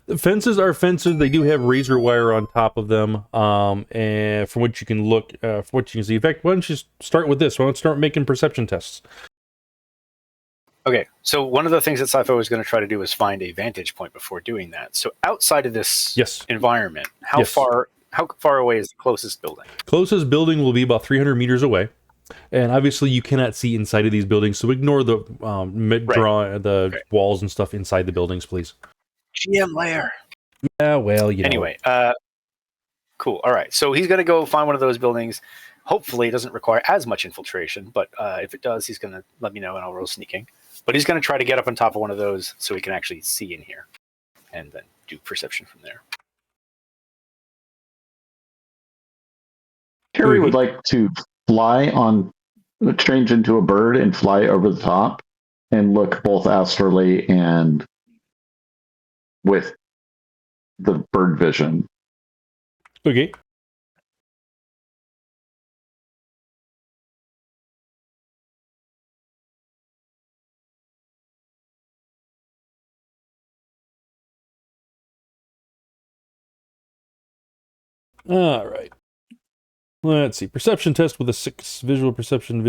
The fences are fences. They do have razor wire on top of them. And from what you can from what you can see. In fact, why don't you start with this? Why don't you start making perception tests? Okay, so one of the things that Sci-Fi was going to try to do was find a vantage point before doing that. So outside of this Yes. environment, how Yes. far away is the closest building? Closest building will be about 300 meters away. And obviously you cannot see inside of these buildings, so ignore the walls and stuff inside the buildings, please. GM layer. Yeah, well, you know. Anyway, cool. All right, so he's going to go find one of those buildings. Hopefully it doesn't require as much infiltration, but if it does, he's going to let me know and I'll roll sneaking. But he's going to try to get up on top of one of those so he can actually see in here and then do perception from there. Cary would like to change into a bird and fly over the top and look both astrally and with the bird vision. Okay. All right. Let's see. Perception test with a 6. Visual perception,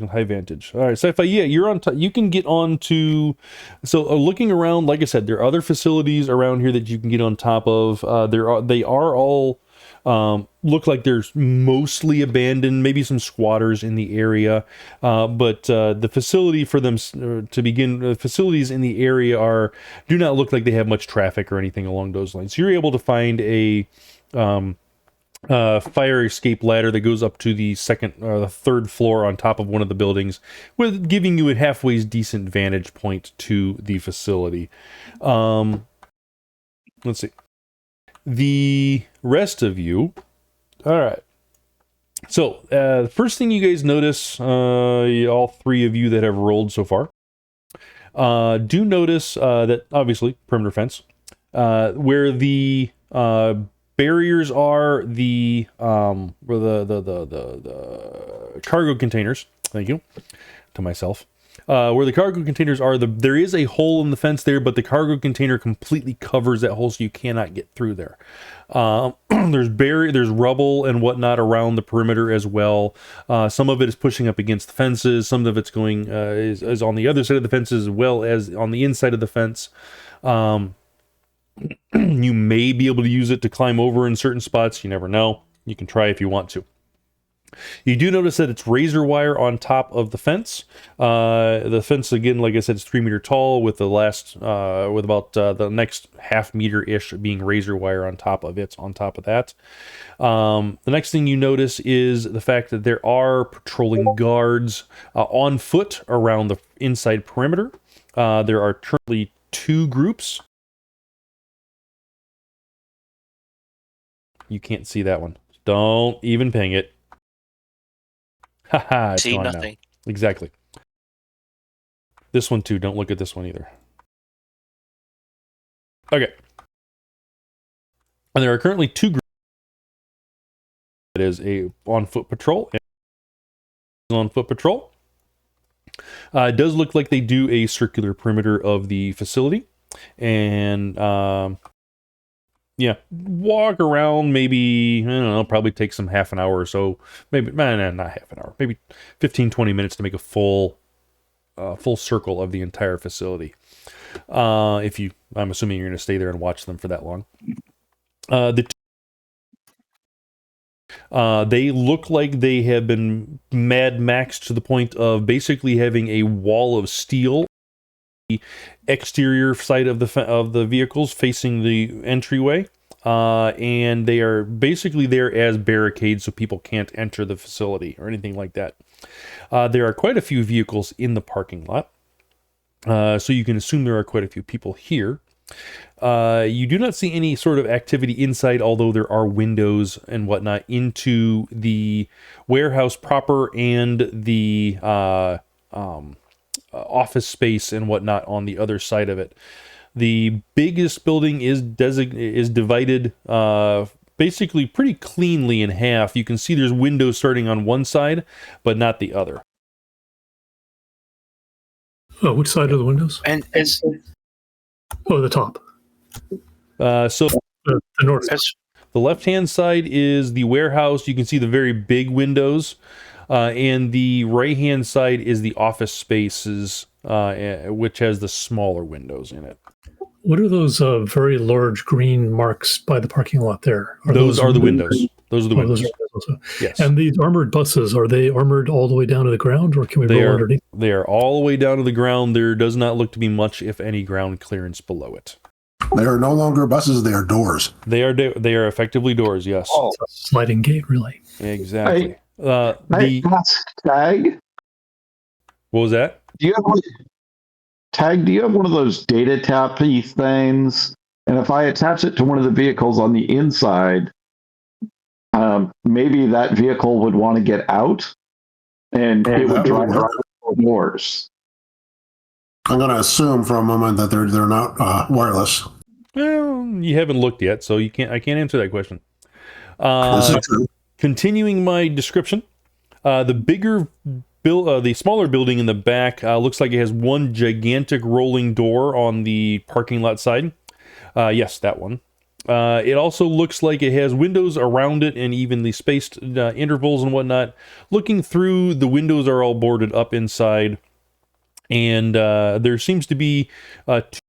high vantage. All right, Sci-Fi. Yeah, you're on. You can get on to. So looking around, like I said, there are other facilities around here that you can get on top of. They are all look like there's mostly abandoned. Maybe some squatters in the area, but the facility for them to begin. The facilities in the area do not look like they have much traffic or anything along those lines. So you're able to find a. Fire escape ladder that goes up to the third floor on top of one of the buildings, with giving you a halfway decent vantage point to the facility. Let's see. The rest of you. All right. So, the first thing you guys notice, all three of you that have rolled so far, do notice that obviously perimeter fence, where the barriers are, the cargo containers. Thank you to myself. Where the cargo containers are, there is a hole in the fence there, but the cargo container completely covers that hole, so you cannot get through there. There's rubble and whatnot around the perimeter as well. Some of it is pushing up against the fences. Some of it's going is on the other side of the fences as well as on the inside of the fence. You may be able to use it to climb over in certain spots. You never know. You can try if you want to. You do notice that it's razor wire on top of the fence. The fence, again, like I said, is 3 meter tall, with the next half meter-ish being razor wire on top of it. On top of that, the next thing you notice is the fact that there are patrolling guards on foot around the inside perimeter. There are currently 2 groups. You can't see that one. Don't even ping it. Haha, see nothing. Now. Exactly. This one too. Don't look at this one either. Okay. And there are currently 2 groups. It is a on foot patrol. On foot patrol. It does look like they do a circular perimeter of the facility, and yeah, walk around, maybe, I don't know, probably take some half an hour or so, maybe, not half an hour, maybe 15-20 minutes to make a full circle of the entire facility. I'm assuming you're going to stay there and watch them for that long. They look like they have been Mad Maxed to the point of basically having a wall of steel exterior side of the vehicles facing the entryway, and they are basically there as barricades so people can't enter the facility or anything like that. There are quite a few vehicles in the parking lot, so you can assume there are quite a few people here. You do not see any sort of activity inside, although there are windows and whatnot into the warehouse proper and the office space and whatnot on the other side of it. The biggest building is divided basically pretty cleanly in half. You can see there's windows starting on one side, but not the other. Oh, which side are the windows? And it's the top. So The north. the left-hand side is the warehouse. You can see the very big windows. And the right-hand side is the office spaces, which has the smaller windows in it. What are those very large green marks by the parking lot there? Those are the windows. Those are the windows. Yes. And these armored buses, are they armored all the way down to the ground, or can we roll underneath? They are all the way down to the ground. There does not look to be much, if any, ground clearance below it. They are no longer buses, they are doors. They are effectively doors, yes. Oh. Sliding gate, really. Exactly. Tag? What was that? Do you have one of those data tappy things? And if I attach it to one of the vehicles on the inside, maybe that vehicle would want to get out, and it would drive around the doors. I'm going to assume for a moment that they're not wireless. Well, you haven't looked yet, so I can't answer that question. This is true. Continuing my description, the smaller building in the back looks like it has one gigantic rolling door on the parking lot side. Yes, that one. It also looks like it has windows around it and evenly spaced intervals and whatnot. Looking through, the windows are all boarded up inside. And there seems to be two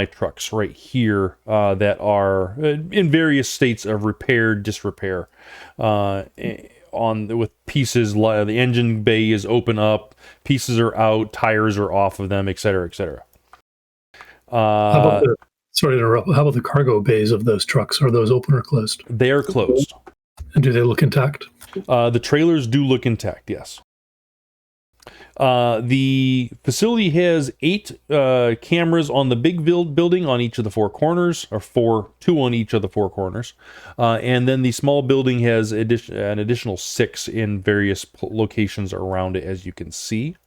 trucks right here that are in various states of repair, disrepair. With pieces, the engine bay is open up, pieces are out, tires are off of them, etc., etc. Sorry to interrupt. How about the cargo bays of those trucks? Are those open or closed? They are closed. And do they look intact? The trailers do look intact, yes. The facility has 8 cameras on the big building on each of the 4 corners, or 2 on each of the 4 corners. And then the small building has an additional 6 in various locations around it, as you can see.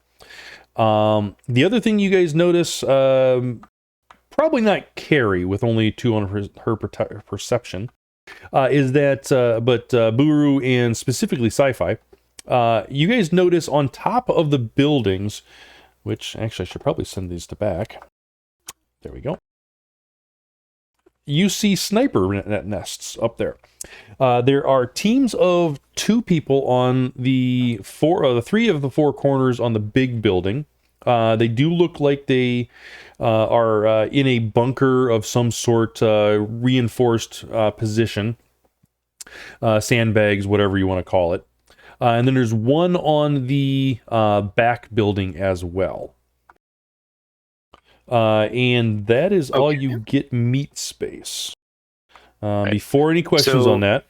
The other thing you guys notice, probably not Cary with only 2 on her perception, is that, but Buruu and specifically Sci-fi, you guys notice on top of the buildings, which actually I should probably send these to back. There we go. You see sniper nests up there. There are teams of 2 people on the 3 of the 4 corners on the big building. They do look like they are in a bunker of some sort, reinforced position, sandbags, whatever you want to call it. And then there's one on the back building as well. And that is all you get meat space. Before any questions on that,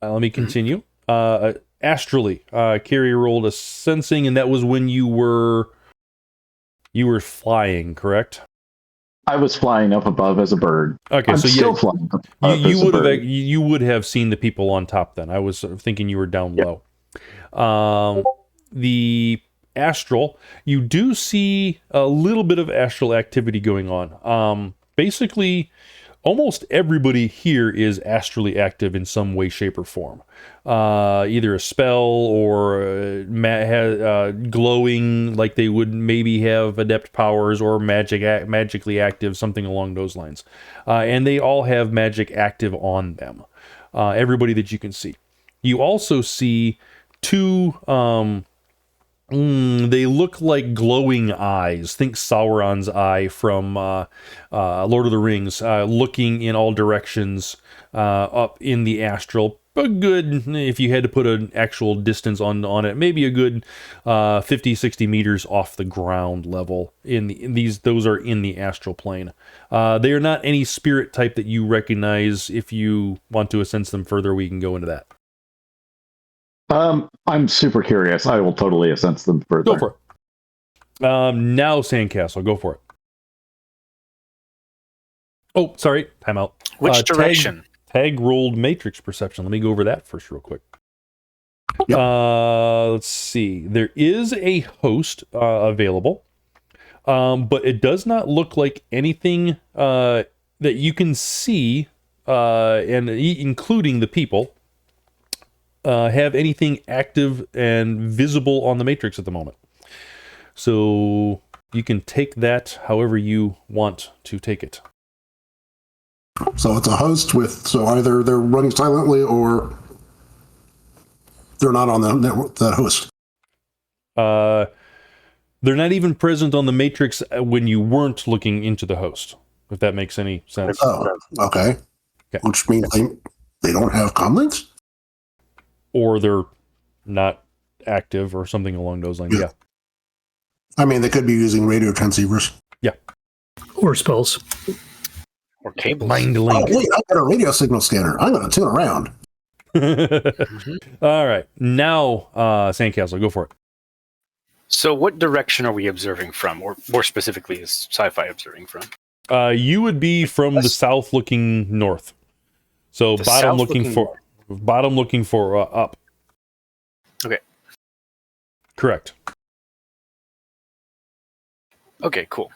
let me continue. Astrally, Cary rolled a sensing, and that was when you were flying, correct? I was flying up above as a bird. Okay, I'm so still flying up as a bird. You would have seen the people on top then. I was thinking you were down low. The astral, you do see a little bit of astral activity going on. Basically, almost everybody here is astrally active in some way, shape, or form. Either a spell or glowing, like they would maybe have adept powers, or magically active, something along those lines. And they all have magic active on them. Everybody that you can see. You also see 2... they look like glowing eyes. Think Sauron's eye from Lord of the Rings, looking in all directions up in the astral. A good, if you had to put an actual distance on it, maybe a good 50, 60 meters off the ground level. Those are in the astral plane. They are not any spirit type that you recognize. If you want to sense them further, we can go into that. I'm super curious. I will totally sense them further. Go for it. Now, Sandcastle, go for it. Oh, sorry. Time out. Which direction? Tag rolled matrix perception. Let me go over that first real quick. Yep. Let's see. There is a host available, but it does not look like anything that you can see, and including the people, have anything active and visible on the matrix at the moment. So you can take that however you want to take it. So it's a host so either they're running silently or they're not on that host. They're not even present on the matrix when you weren't looking into the host, if that makes any sense. Oh, okay. Which means they don't have comlinks? Or they're not active or something along those lines. Yeah. I mean, they could be using radio transceivers. Yeah. Or spells. Or cables. Mind link. Oh, wait, I got a radio signal scanner. I'm going to tune around. All right. Now, Sandcastle, go for it. So what direction are we observing from? Or more specifically, is Sci-fi observing from? You would be from the south looking north. So The bottom south looking for... north. Bottom looking for up. Okay. Correct. Okay, cool.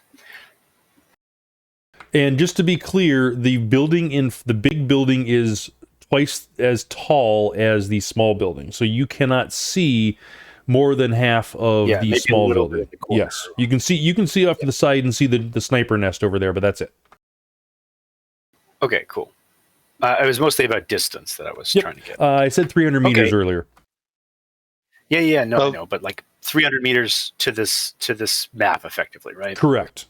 And just to be clear, the big building is twice as tall as the small building, so you cannot see more than half of the maybe small a little building. bit at the corner. Yes, you can see off to the side and see the sniper nest over there, but that's it. Okay, cool. It was mostly about distance that I was trying to get. I said 300 meters earlier. Yeah, I know, but like 300 meters to this map, effectively, right? Correct.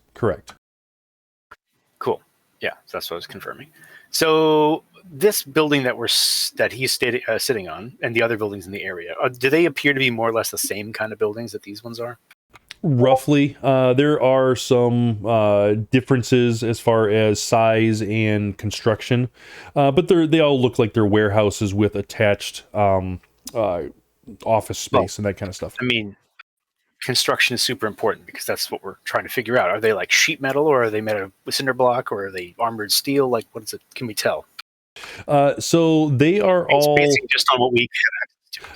Cool. Yeah, that's what I was confirming. So this building that he's sitting on, and the other buildings in the area, do they appear to be more or less the same kind of buildings that these ones are? Roughly, there are some differences as far as size and construction, but they all look like they're warehouses with attached office space and that kind of stuff. I mean, construction is super important because that's what we're trying to figure out. Are they like sheet metal, or are they made of cinder block, or are they armored steel? Like, what is it? Can we tell? So they are all basing just on what we have.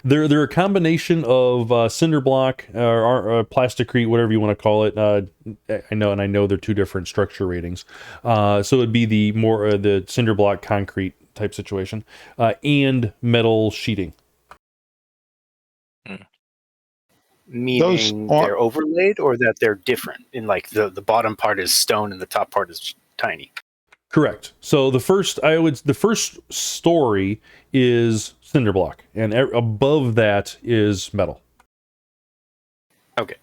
They're a combination of cinder block or plasticrete, whatever you want to call it. I know they're two different structure ratings. So it'd be the more the cinder block concrete type situation, and metal sheeting. Meaning they're overlaid, or that they're different in like the bottom part is stone and the top part is tiny. Correct. So the first story is cinder block, and above that is metal. Okay.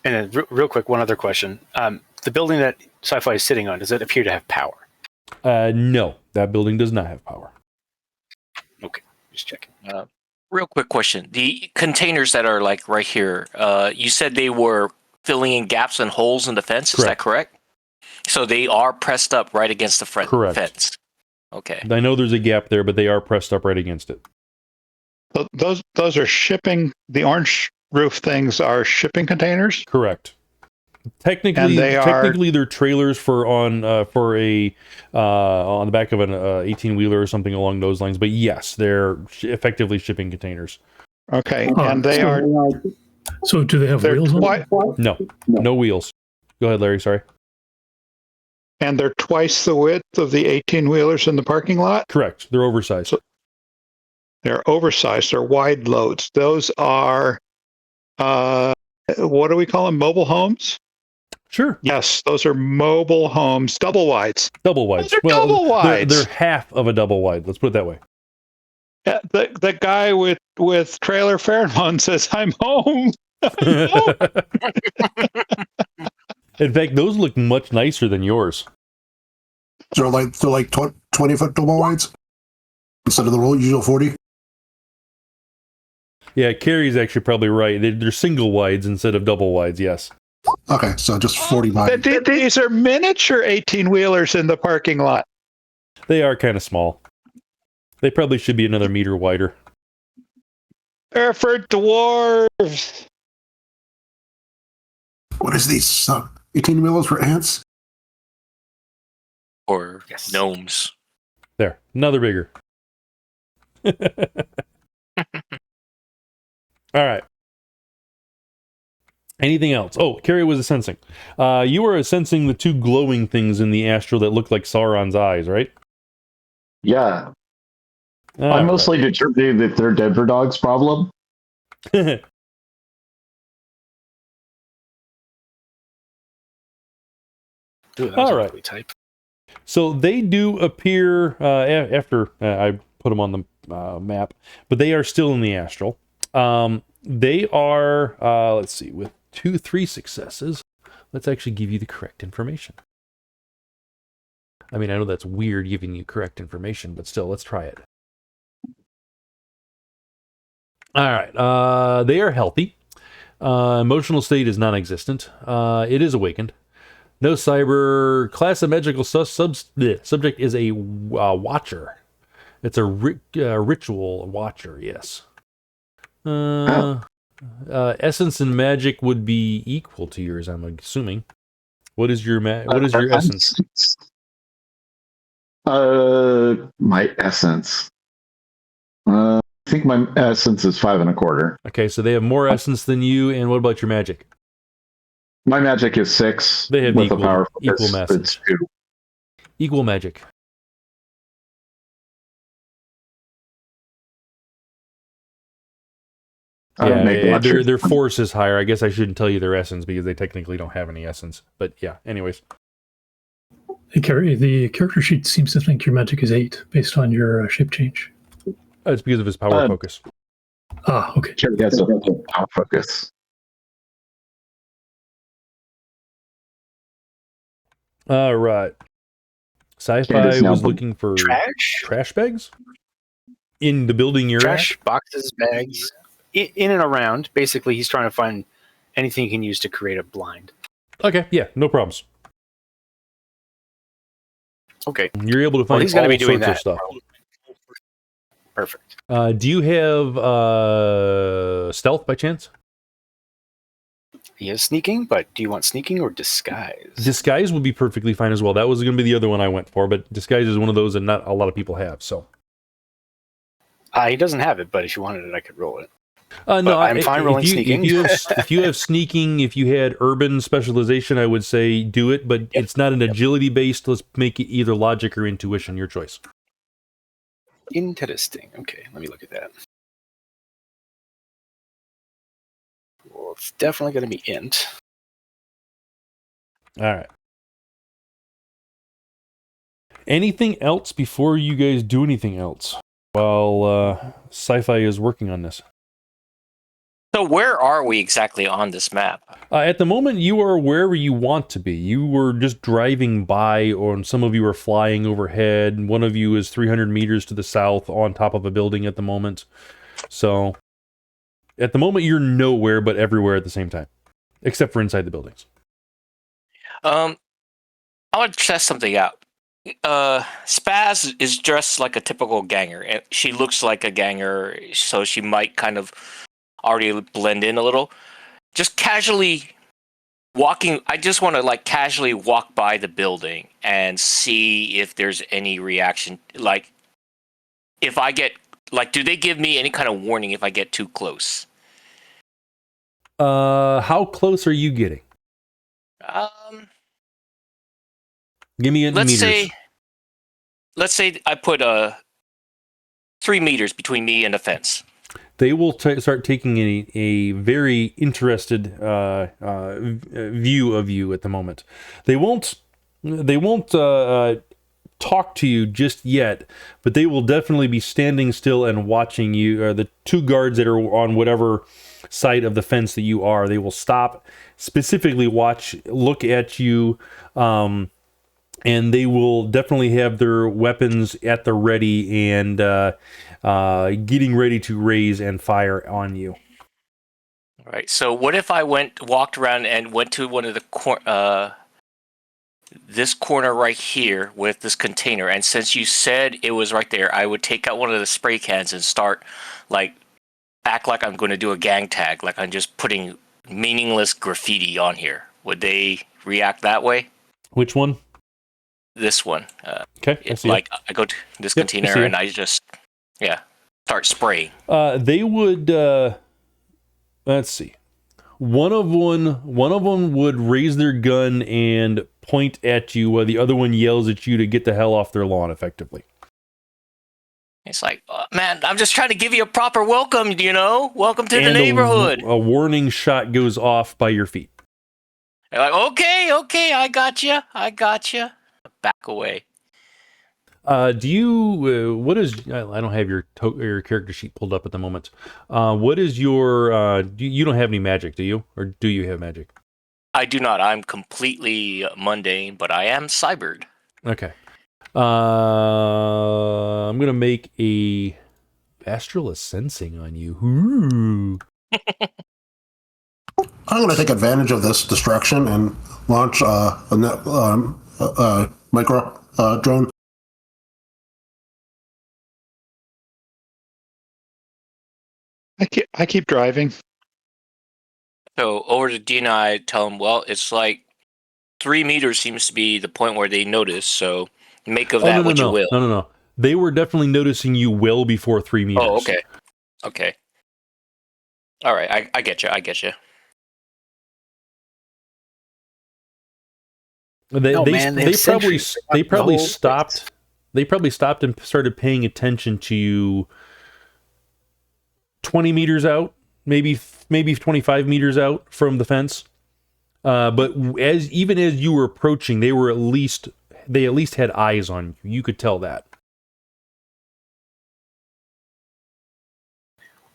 And then real quick, one other question. The building that Sci-Fi is sitting on, does it appear to have power? No, that building does not have power. Okay, just checking. Real quick question. The containers that are like right here, you said they were filling in gaps and holes in the fence. Is that correct? So they are pressed up right against the fence. Okay. I know there's a gap there, but they are pressed up right against it. Those are shipping. The orange roof things are shipping containers. Correct. Technically, they're trailers for on the back of an 18-wheeler or something along those lines. But yes, they're effectively shipping containers. Okay, and they are. So do they have wheels on them? No wheels. Go ahead, Larry. Sorry. And they're twice the width of the 18-wheelers in the parking lot? Correct. They're oversized. So they're oversized. They're wide loads. Those are, what do we call them? Mobile homes? Sure. Yes, those are mobile homes. Double wides. Double wides. Those are double wides. They're half of a double wide. Let's put it that way. Yeah, the guy with trailer pheromone says, I'm home. In fact, those look much nicer than yours. So like 20-foot double wides instead of the usual 40. Yeah, Cary's actually probably right. They're single wides instead of double wides. Yes. Okay, so just 40 wide. These are miniature 18-wheelers in the parking lot. They are kind of small. They probably should be another meter wider. They're for dwarves. What is these? 18-wheelers for ants? Or gnomes. There, another bigger. All right. Anything else? Oh, Cary was sensing. You were sensing the two glowing things in the astral that looked like Sauron's eyes, right? Yeah. I mostly determined that they're Denver Dog's problem. Ooh, all right. Type. So they do appear after I put them on the map, but they are still in the astral. They are, let's see, with 3 successes. Let's actually give you the correct information. I mean, I know that's weird giving you correct information, but still, let's try it. All right. They are healthy. Emotional state is non-existent. It is awakened. No cyber. Class of magical subject is a watcher. It's a ritual watcher, yes. Essence and magic would be equal to yours, I'm assuming. What is your essence? My essence. I think my essence is 5 1/4. Okay, so they have more essence than you, and what about your magic? My magic is 6. They have with equal- a power equal focus, message. It's 2. Equal magic. I don't make much. Their force is higher. I guess I shouldn't tell you their essence because they technically don't have any essence. But yeah, anyways. Hey, Cary, the character sheet seems to think your magic is 8 based on your shape change. It's because of his power focus. Ah, okay. He has a power focus. All right. Sci-fi Candace now was looking for trash bags in the building you're Trash, boxes, bags, in and around. Basically, he's trying to find anything he can use to create a blind. at. Okay, yeah, no problems. Okay. You're able to Well, find he's going to all be doing sorts that. of stuff. Perfect. Do you have stealth by chance? He is sneaking, but do you want sneaking or disguise? Disguise would be perfectly fine as well. That was going to be the other one I went for, but disguise is one of those that not a lot of people have. So He doesn't have it, but if you wanted it, I could roll it. no, I'm fine rolling sneaking. If you have sneaking, if you had urban specialization, I would say do it. But it's not an agility based. Let's make it either logic or intuition. Your choice. Interesting. Okay, let me look at that. Well, it's definitely going to be int. All right. Anything else before you guys do anything else while Sci-Fi is working on this? So where are we exactly on this map? At the moment, you are wherever you want to be. You were just driving by, or some of you are flying overhead. One of you is 300 meters to the south on top of a building at the moment. So, at the moment, you're nowhere but everywhere at the same time, except for inside the buildings. I want to test something out. Spazz is dressed like a typical ganger, and she looks like a ganger, so she might kind of already blend in a little. Just casually walking, I just want to like casually walk by the building and see if there's any reaction. Like, if I get, like, do they give me any kind of warning if I get too close? How close are you getting? Give me in meters. Let's say I put 3 meters between me and the fence. They will start taking a very interested view of you at the moment. They won't talk to you just yet, but they will definitely be standing still and watching you. The 2 guards that are on whatever side of the fence that you are, they will stop, specifically look at you, and they will definitely have their weapons at the ready and getting ready to raise and fire on you. All right. So what if I walked around and went to one of the this corner right here with this container, and since you said it was right there, I would take out one of the spray cans and start act like I'm going to do a gang tag, like I'm just putting meaningless graffiti on here. Would they react that way? Which one? This one. Okay. I go to this container and I just start spraying. They would. Let's see. One of them would raise their gun and point at you, while the other one yells at you to get the hell off their lawn. Effectively. It's like, man, I'm just trying to give you a proper welcome. Welcome to the neighborhood. A warning shot goes off by your feet. They're like, okay, I got you. Back away. Do you? What is? I don't have your character sheet pulled up at the moment. What is your? You don't have any magic, do you? Or do you have magic? I do not. I'm completely mundane, but I am cybered. Okay. I'm gonna make a astral sensing on you. Ooh. I'm going to take advantage of this distraction and launch a micro drone. I keep driving. So over to Dina, I tell them, well, it's like 3 meters seems to be the point where they notice. So Make of that what you will. No. They were definitely noticing you well before 3 meters. Oh, okay. Okay. All right, I get you. They probably stopped. Place. They probably stopped and started paying attention to you 20 meters out, maybe 25 meters out from the fence. But even as you were approaching, they at least had eyes on you. You could tell that.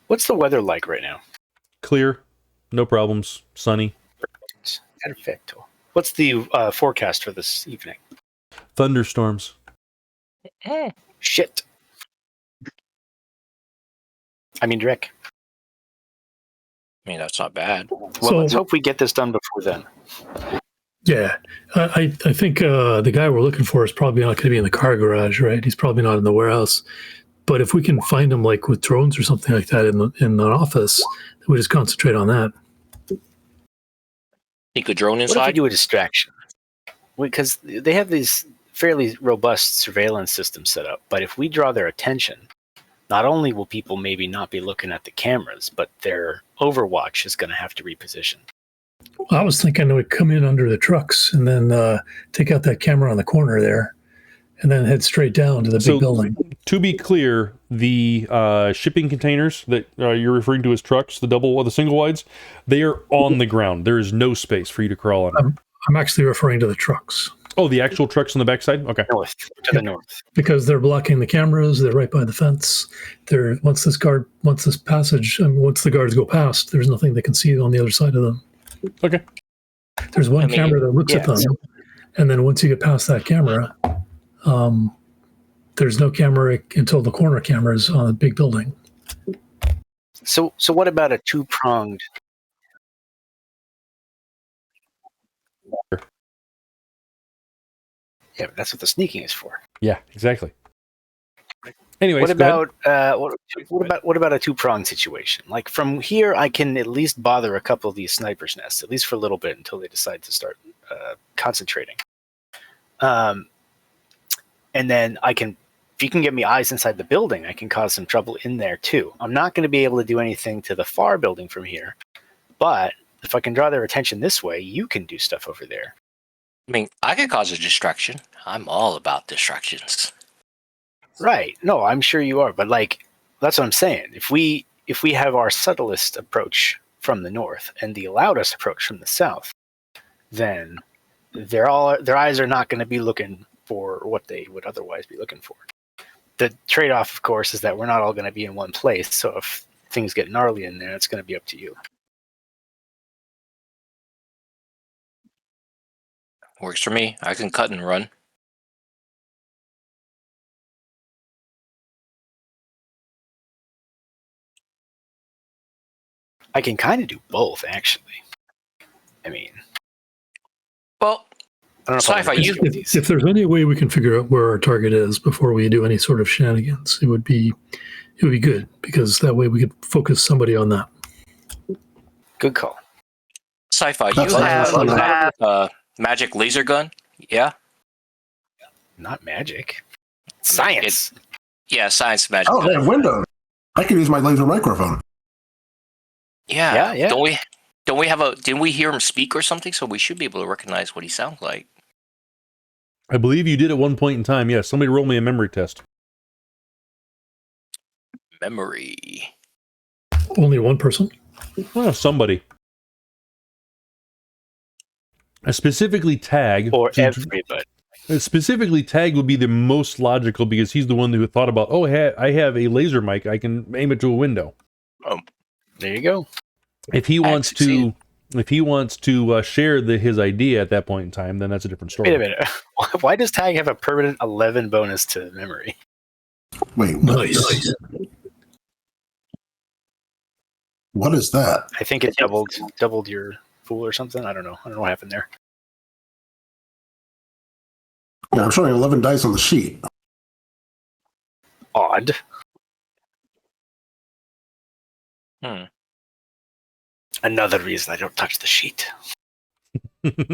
What's the weather like right now? Clear, no problems, sunny. Perfecto. What's the forecast for this evening? Thunderstorms. Shit. I mean, Rick. I mean, that's not bad. Well, let's hope we get this done before then. Yeah, I think the guy we're looking for is probably not going to be in the car garage, right? He's probably not in the warehouse. But if we can find him like with drones or something like that in an office, we just concentrate on that. Think a drone inside? What if we do a distraction? Because they have these fairly robust surveillance systems set up, but if we draw their attention, not only will people maybe not be looking at the cameras, but their overwatch is going to have to reposition. I was thinking we'd come in under the trucks and then take out that camera on the corner there and then head straight down to the big building. To be clear, the shipping containers that you're referring to as trucks, the single wides, they are on the ground. There is no space for you to crawl on. I'm actually referring to the trucks. Oh, the actual trucks on the backside? Okay. The north. Because they're blocking the cameras, they're right by the fence. Once the guards go past, there's nothing they can see on the other side of them. Okay. There's one camera that looks at them, and then once you get past that camera, there's no camera until the corner cameras on a big building. So what about a two-pronged? Yeah, but that's what the sneaking is for. Yeah, exactly. Anyways, what about a two-pronged situation? Like from here, I can at least bother a couple of these snipers' nests, at least for a little bit until they decide to start concentrating. And then if you can get me eyes inside the building, I can cause some trouble in there too. I'm not going to be able to do anything to the far building from here, but if I can draw their attention this way, you can do stuff over there. I mean, I could cause a distraction. I'm all about distractions. Right. No, I'm sure you are. But that's what I'm saying. If we have our subtlest approach from the north and the loudest approach from the south, then their eyes are not going to be looking for what they would otherwise be looking for. The trade-off, of course, is that we're not all going to be in one place. So if things get gnarly in there, it's going to be up to you. Works for me. I can cut and run. I can kind of do both, actually. I mean, well, I don't know Sci-fi, if there's any way we can figure out where our target is before we do any sort of shenanigans, it would be good, because that way we could focus somebody on that. Good call. Sci-fi, you have a magic laser gun? Yeah? Not magic. Science. Science magic. Oh, they have windows. I can use my laser microphone. Yeah. Didn't we hear him speak or something? So we should be able to recognize what he sounds like. I believe you did at one point in time. Yes. Somebody roll me a memory test. Memory. Only one person? Oh, somebody. Specifically Tag. Or everybody. Specifically Tag would be the most logical, because he's the one who thought about, I have a laser mic. I can aim it to a window. Oh, there you go. If he wants to share his idea at that point in time, then that's a different story. Wait a minute. Why does Tag have a permanent 11 bonus to memory? Wait, Nice. What is that? I think it doubled your fool or something. I don't know what happened there. Yeah, I'm showing 11 dice on the sheet. Odd. Another reason I don't touch the sheet. Because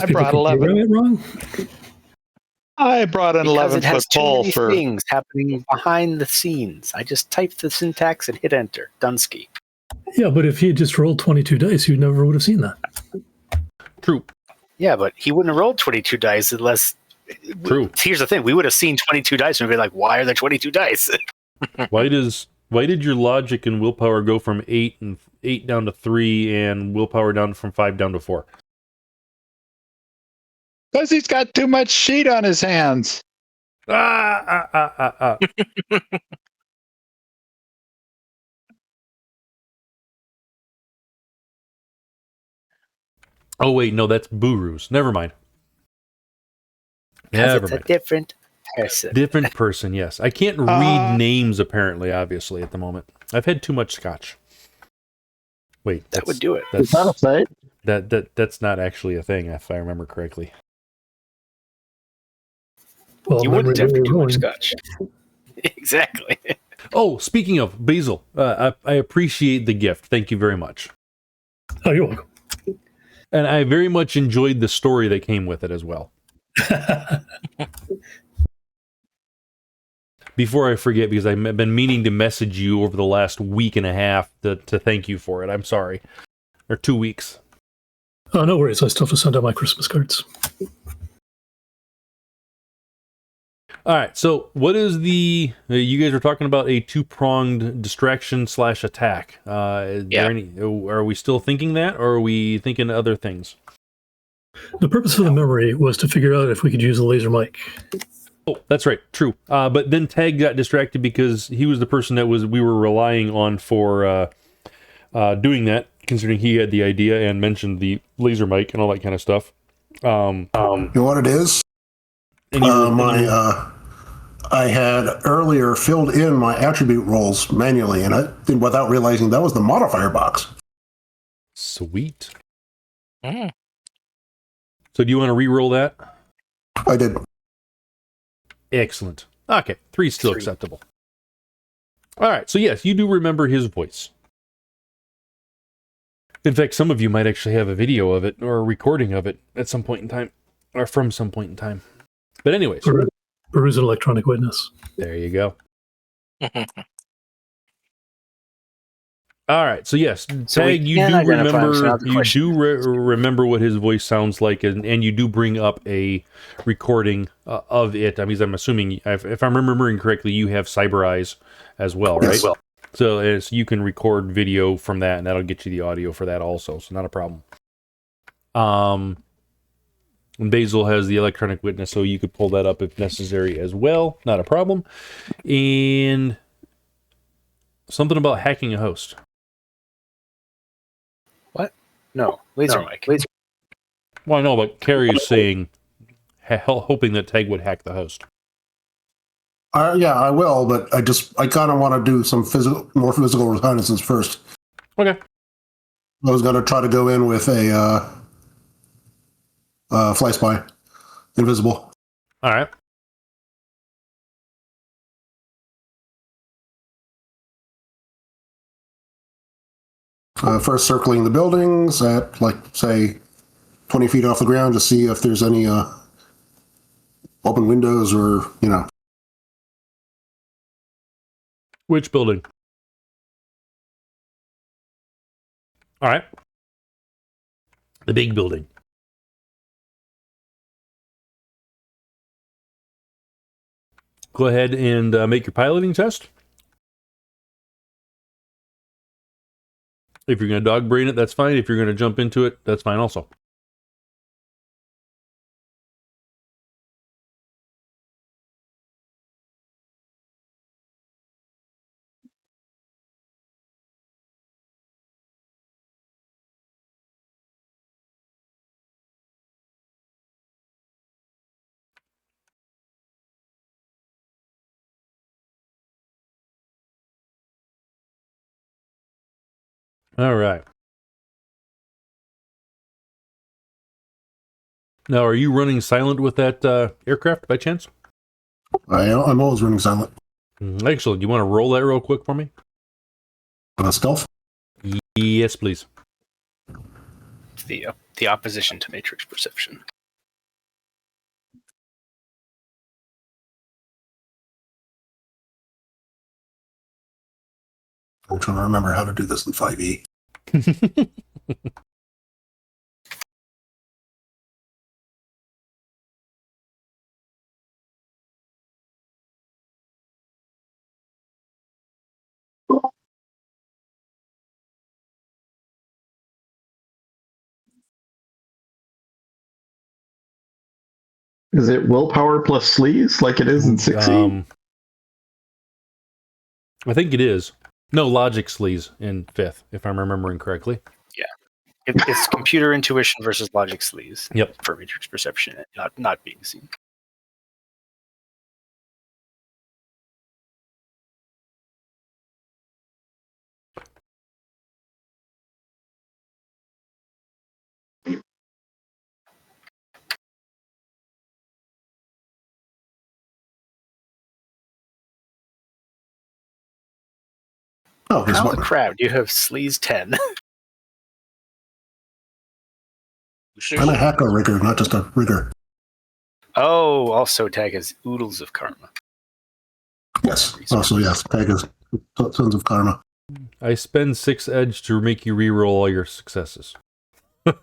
I people brought can 11. program it wrong? I brought an Because it 11-foot has too pole many for. things happening behind the scenes. I just typed the syntax and hit enter. Dunsky. Yeah, but if he had just rolled 22 dice, you never would have seen that. True. Yeah, but he wouldn't have rolled 22 dice unless. True. Here's the thing: we would have seen 22 dice and we'd be like, "Why are there 22 dice?" Why did your logic and willpower go from 8 down to 3 and willpower down from 5 down to 4? Because he's got too much sheet on his hands. Ah. Oh wait, no, that's Buruu's. Never mind. Because it's a different person. Different person, yes. I can't read names apparently, obviously, at the moment. I've had too much scotch. Wait, That would do it. Is that a thing? That's not actually a thing, if I remember correctly. Well, You wouldn't memory have too much ruined. scotch. Exactly. Oh, speaking of Basil, I appreciate the gift. Thank you very much. Oh, you're welcome. And I very much enjoyed the story that came with it as well. Before I forget, because I've been meaning to message you over the last week and a half to thank you for it. I'm sorry. Or 2 weeks. Oh, no worries. I still have to send out my Christmas cards. All right, so what is the... you guys were talking about a two-pronged distraction/attack. Are we still thinking that, or are we thinking other things? The purpose of the memory was to figure out if we could use a laser mic. Oh, that's right, true. But then Tag got distracted because he was the person that we were relying on for doing that, considering he had the idea and mentioned the laser mic and all that kind of stuff. You know what it is? I had earlier filled in my attribute rolls manually, and I did without realizing that was the modifier box. Sweet. So do you want to re-roll that? I did. Excellent. Okay, 3 is still acceptable. All right, so yes, you do remember his voice. In fact, some of you might actually have a video of it or a recording of it at some point in time, or from some point in time. But anyways. Buruu's an electronic witness. There you go. All right, so yes, So Tag, we you can do identify him, so now remember. the You question do remember what his voice sounds like, and you do bring up a recording of it. I mean, I'm assuming, if I'm remembering correctly, you have Cyber Eyes as well, right? Yes. So as you can record video from that, and that'll get you the audio for that also. So not a problem. And Basil has the electronic witness, so you could pull that up if necessary as well. Not a problem. And something about hacking a host. What? No. Laser mic. Well, I know, but Cary is saying, hoping that Tag would hack the host. Yeah, I will, but I kind of want to do some more physical reconnaissance first. Okay. I was going to try to go in with a fly spy, invisible. All right. First circling the buildings at, like, say, 20 feet off the ground to see if there's any open windows or, Which building? All right. The big building. Go ahead and make your piloting test. If you're going to dog brain it, that's fine. If you're going to jump into it, that's fine also. All right. Now, are you running silent with that aircraft by chance? I'm always running silent. Excellent. You want to roll that real quick for me? Stealth? Yes, please. It's the opposition to matrix perception. I'm trying to remember how to do this in 5e. Is it willpower plus sleaze like it is in 6e? I think it is. No, logic sleaze in 5th, if I'm remembering correctly. It's computer intuition versus logic sleaze. Yep. For matrix perception and not being seen. Oh, guess How the what? crap do you have sleaze 10? I'm a hacker rigger, not just a rigger. Oh, also tag as oodles of karma. Yes. Also, yes. Tag is Sons of Karma. I spend 6 edge to make you reroll all your successes. I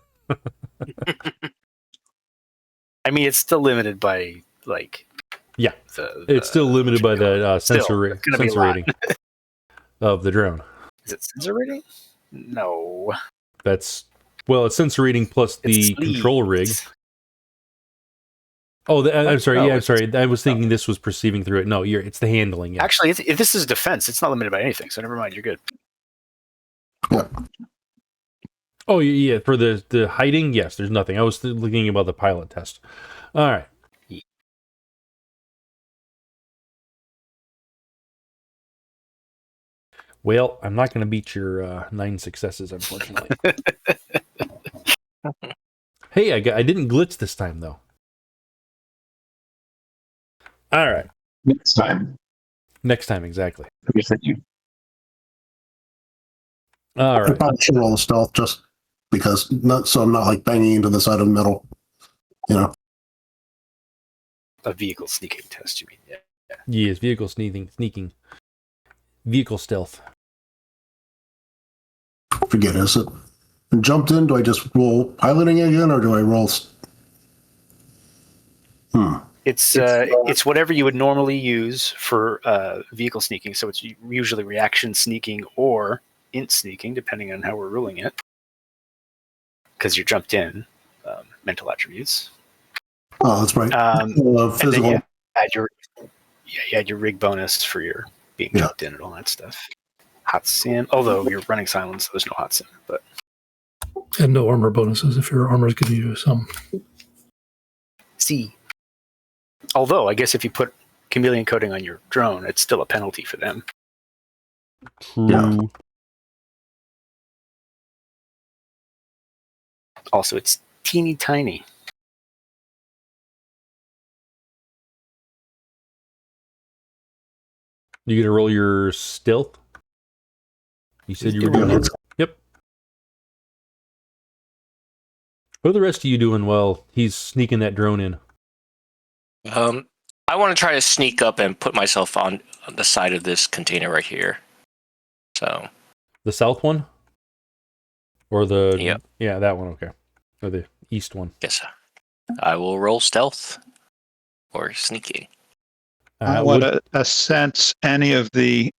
mean, it's still limited by, like... Yeah. It's still limited by the sensor rating of the drone. Is it sensor rating? No. That's... Well, it's sensor rating plus the control rig. Oh, I'm sorry. No, I'm sorry. I was thinking this was perceiving through it. No, it's the handling. Yeah. Actually, if this is defense, it's not limited by anything, so never mind, you're good. Yeah. Oh, yeah. For the hiding, yes, there's nothing. I was thinking about the pilot test. All right. Well, I'm not going to beat your 9 successes, unfortunately. Hey, I didn't glitch this time, though. All right. Next time. Next time, exactly. You. All I right. probably should roll a stealth just because, so I'm not like banging into the side of the metal. You know. A vehicle sneaking test, you mean? Yeah. Yes, vehicle sneaking. Vehicle stealth. Forget, is it jumped in? Do I just roll piloting again, or do I roll? It's whatever you would normally use for vehicle sneaking. So it's usually reaction sneaking or int sneaking, depending on how we're ruling it. Because you're jumped in, mental attributes. Oh, that's right. Physical. And then you add your rig bonus for your being jumped in and all that stuff. Hot sim, although you're running silence, so there's no hot sim. But and no armor bonuses if your armor is going to use some. See. Although, I guess if you put chameleon coating on your drone, it's still a penalty for them. True. Yeah. Also, it's teeny tiny. You gonna roll your stealth? You said you were doing that? Yep. What are the rest of you doing while he's sneaking that drone in? I want to try to sneak up and put myself on the side of this container right here. So The south one? Or the... Yep. Yeah, that one, okay. Or the east one. yes, I will roll stealth or sneaking. I want to sense any of the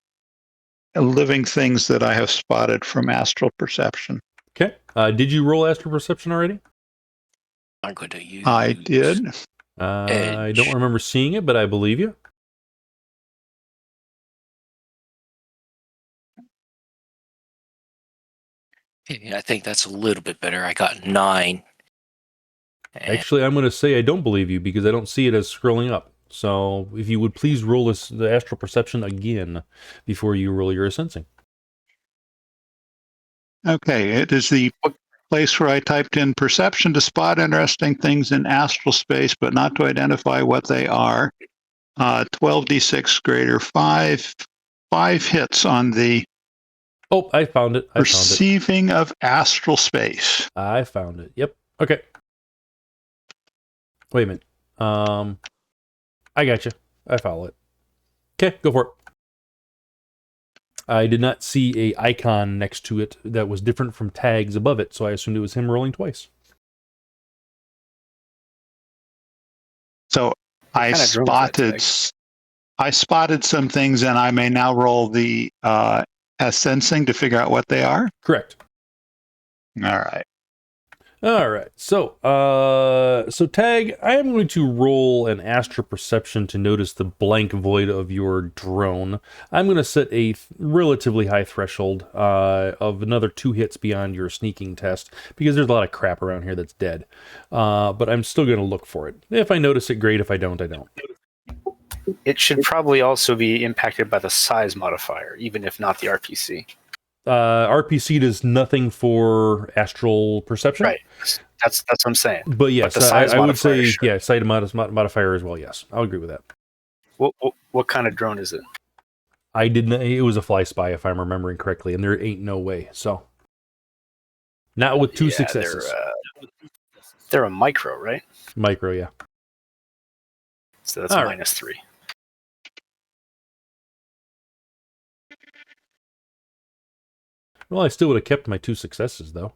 living things that I have spotted from astral perception. Okay. Did you roll astral perception already? I'm going to use... I did. I don't remember seeing it, but I believe you. I think that's a little bit better. I got 9. Actually, I'm going to say I don't believe you because I don't see it as scrolling up. So if you would please roll the astral perception again before you roll your sensing. Okay, it is the place where I typed in perception to spot interesting things in astral space, but not to identify what they are. 12d6 greater 5 hits on the Oh, I found it. perceiving of astral space. I found it. Yep. Okay. Wait a minute. I got you. I follow it. Okay, go for it. I did not see a icon next to it that was different from tags above it, so I assumed it was him rolling twice. So I kind of drone was that spotted some things, and I may now roll the as sensing to figure out what they are. Correct. All right. All right. So, Tag, I am going to roll an astral perception to notice the blank void of your drone. I'm going to set a relatively high threshold of another 2 hits beyond your sneaking test, because there's a lot of crap around here that's dead. But I'm still going to look for it. If I notice it, great. If I don't, I don't. It should probably also be impacted by the size modifier, even if not the RPC. RPC does nothing for astral perception. Right. That's what I'm saying. But yes, But the size I would say, modifier, yeah, size modifier as well, yes. I'll agree with that. What kind of drone is it? I didn't. It was a fly spy, if I'm remembering correctly, and there ain't no way. So, not with 2 successes. They're a micro, right? Micro, yeah. So that's All -3. Well, I still would have kept my 2 successes, though.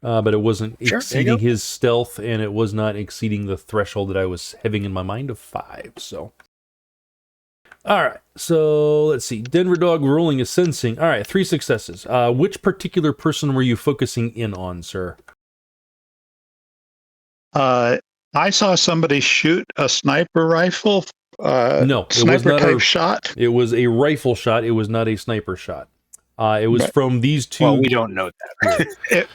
But it wasn't exceeding his stealth, and it was not exceeding the threshold that I was having in my mind of 5. So, all right. So let's see. Denver Dog rolling a sensing. All right, 3 successes. Which particular person were you focusing in on, sir? I saw somebody shoot a sniper rifle. No, it sniper was not type shot. It was a rifle shot. It was not a sniper shot. It was from these 2. Well, we don't know that.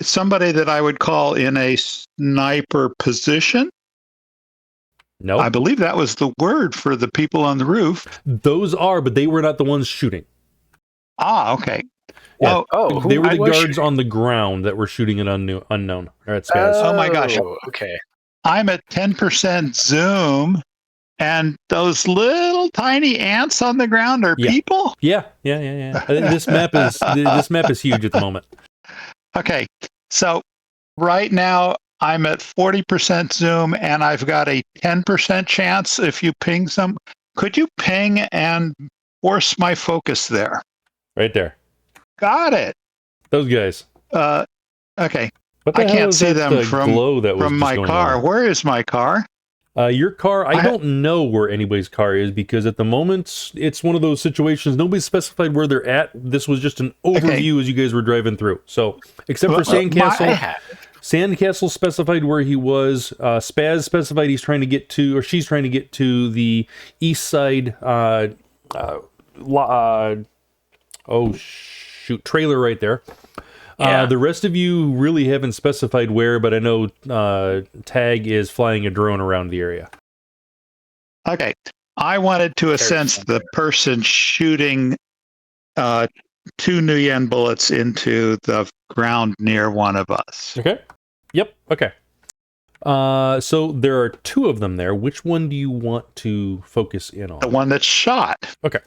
Somebody that I would call in a sniper position. No, I believe that was the word for the people on the roof. Those are, but they were not the ones shooting. Ah, okay. Yeah. They were the guards shooting? on the ground that were shooting an unknown. Or at Spazz. Oh my gosh. Okay. I'm at 10% zoom, and those little tiny ants on the ground are people? Yeah. This map is huge at the moment. Okay, so right now I'm at 40% zoom, and I've got a 10% chance if you ping some. Could you ping and force my focus there? Right there. Got it. Those guys. Okay. What the I hell can't is see that, them from glow that was just my going car. on? Where is my car? Your car, I don't know where anybody's car is, because at the moment, it's one of those situations, nobody specified where they're at. This was just an overview as you guys were driving through. So, except for Sandcastle, Sandcastle specified where he was. Spazz specified he's trying to get to, or she's trying to get to the east side, trailer right there. Yeah. The rest of you really haven't specified where, but I know Tag is flying a drone around the area. Okay. I wanted to sense the person shooting 2 Nguyen bullets into the ground near one of us. Okay. Yep. Okay. So there are 2 of them there. Which one do you want to focus in on? The one that's shot. Okay.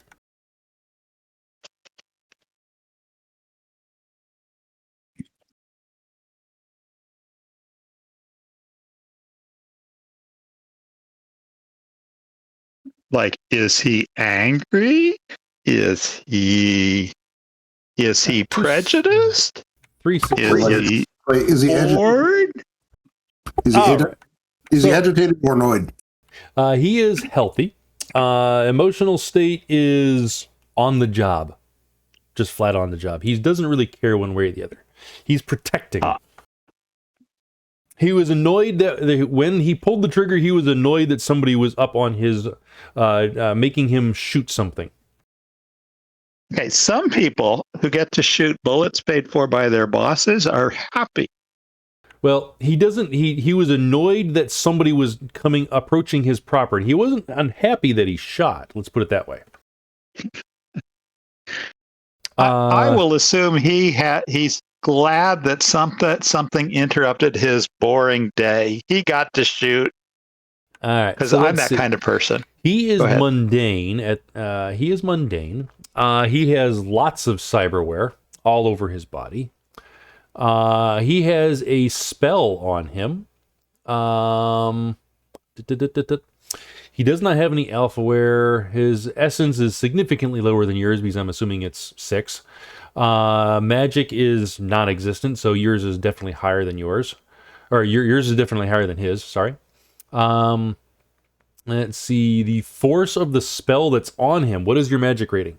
Like, is he angry? Is he prejudiced? 3 successes. Is he bored? Is he agitated or annoyed? He is healthy. Emotional state is on the job. Just flat on the job. He doesn't really care one way or the other. He's protecting. He was annoyed that when he pulled the trigger, he was annoyed that somebody was up on his, making him shoot something. Okay, some people who get to shoot bullets paid for by their bosses are happy. Well, he doesn't. He was annoyed that somebody was approaching his property. He wasn't unhappy that he shot. Let's put it that way. I will assume he's glad that something interrupted his boring day. He got to shoot. All right, because I'm that kind of person. He is mundane. He is mundane. He has lots of cyberware all over his body. He has a spell on him. He does not have any alphaware. His essence is significantly lower than yours because I'm assuming it's 6. Magic is non-existent, so yours is definitely higher than yours. Or yours is definitely higher than his, sorry. Let's see, the force of the spell that's on him. What is your magic rating?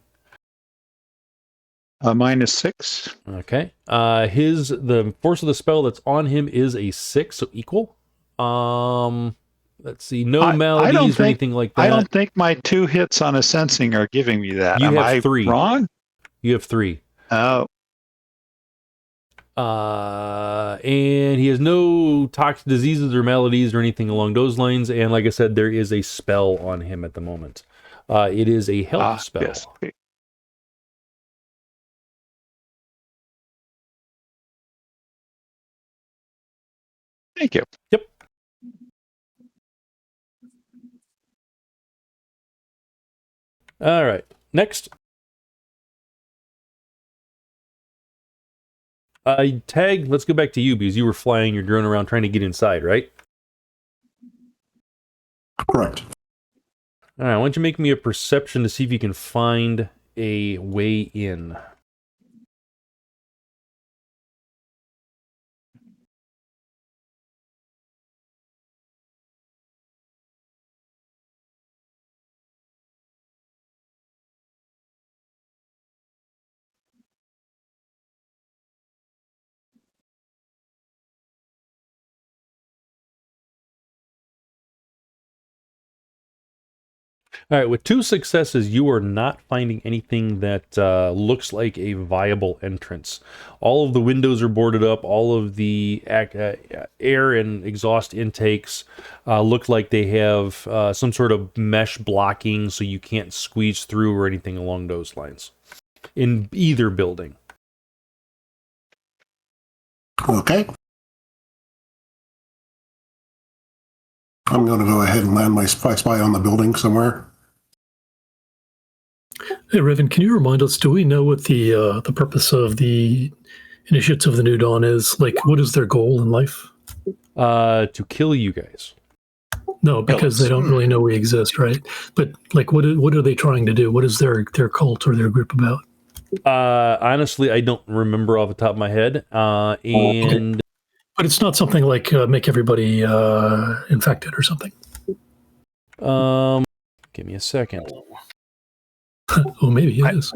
-6. Okay. The force of the spell that's on him is a 6, so equal. Let's see, no maladies or anything like that. I don't think my 2 hits on a sensing are giving me that. You Am have I 3. wrong? You have 3. Oh. And he has no toxic diseases or maladies or anything along those lines. And like I said, there is a spell on him at the moment. It is a health spell. Yes. Thank you. Yep. All right. Next. Tag, let's go back to you because you were flying your drone around trying to get inside, right? Correct. All right. Why don't you make me a perception to see if you can find a way in? All right, with 2 successes, you are not finding anything that looks like a viable entrance. All of the windows are boarded up. All of the air and exhaust intakes look like they have some sort of mesh blocking so you can't squeeze through or anything along those lines in either building. Okay. I'm going to go ahead and land my spy on the building somewhere. Hey, Raven, can you remind us, do we know what the purpose of the initiates of the New Dawn is? Like, what is their goal in life? To kill you guys. No, because they don't really know we exist, right? But, like, what are they trying to do? What is their cult or their group about? Honestly, I don't remember off the top of my head. And... But it's not something like make everybody infected or something. Give me a second. Oh, maybe it is.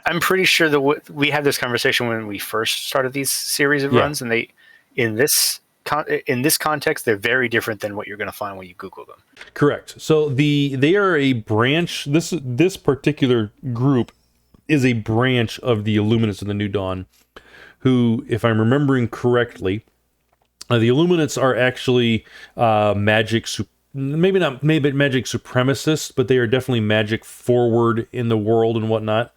I'm pretty sure that we had this conversation when we first started these series of runs, and they, in this context, they're very different than what you're going to find when you Google them. Correct. So they are a branch. This particular group is a branch of the Illuminates of the New Dawn, who, if I'm remembering correctly, the Illuminates are actually maybe not magic supremacists, but they are definitely magic forward in the world and whatnot.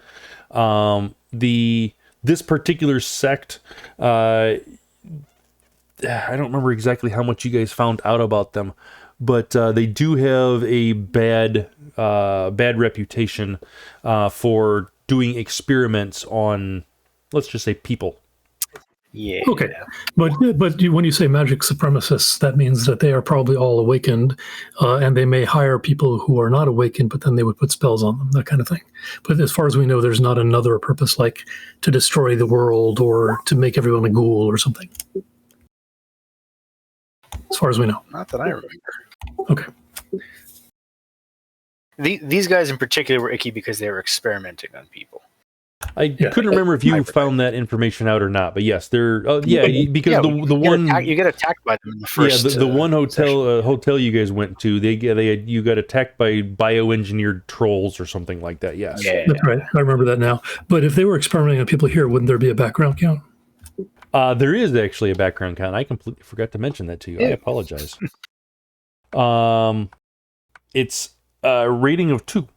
This particular sect, I don't remember exactly how much you guys found out about them, but they do have a bad reputation for doing experiments on, let's just say, people. Yeah. Okay, but when you say magic supremacists, that means that they are probably all awakened, and they may hire people who are not awakened, but then they would put spells on them, that kind of thing. But as far as we know, there's not another purpose like to destroy the world or to make everyone a ghoul or something. As far as we know. Not that I remember. Okay. These guys in particular were icky because they were experimenting on people. I couldn't remember if you found that information out or not, but yes, they're because the one you get attacked by them in the first. The one hotel you guys went to, you got attacked by bioengineered trolls or something like that. Yes, that's right. I remember that now. But if they were experimenting on people here, wouldn't there be a background count? There is actually a background count. I completely forgot to mention that to you. I apologize. It's a rating of 2.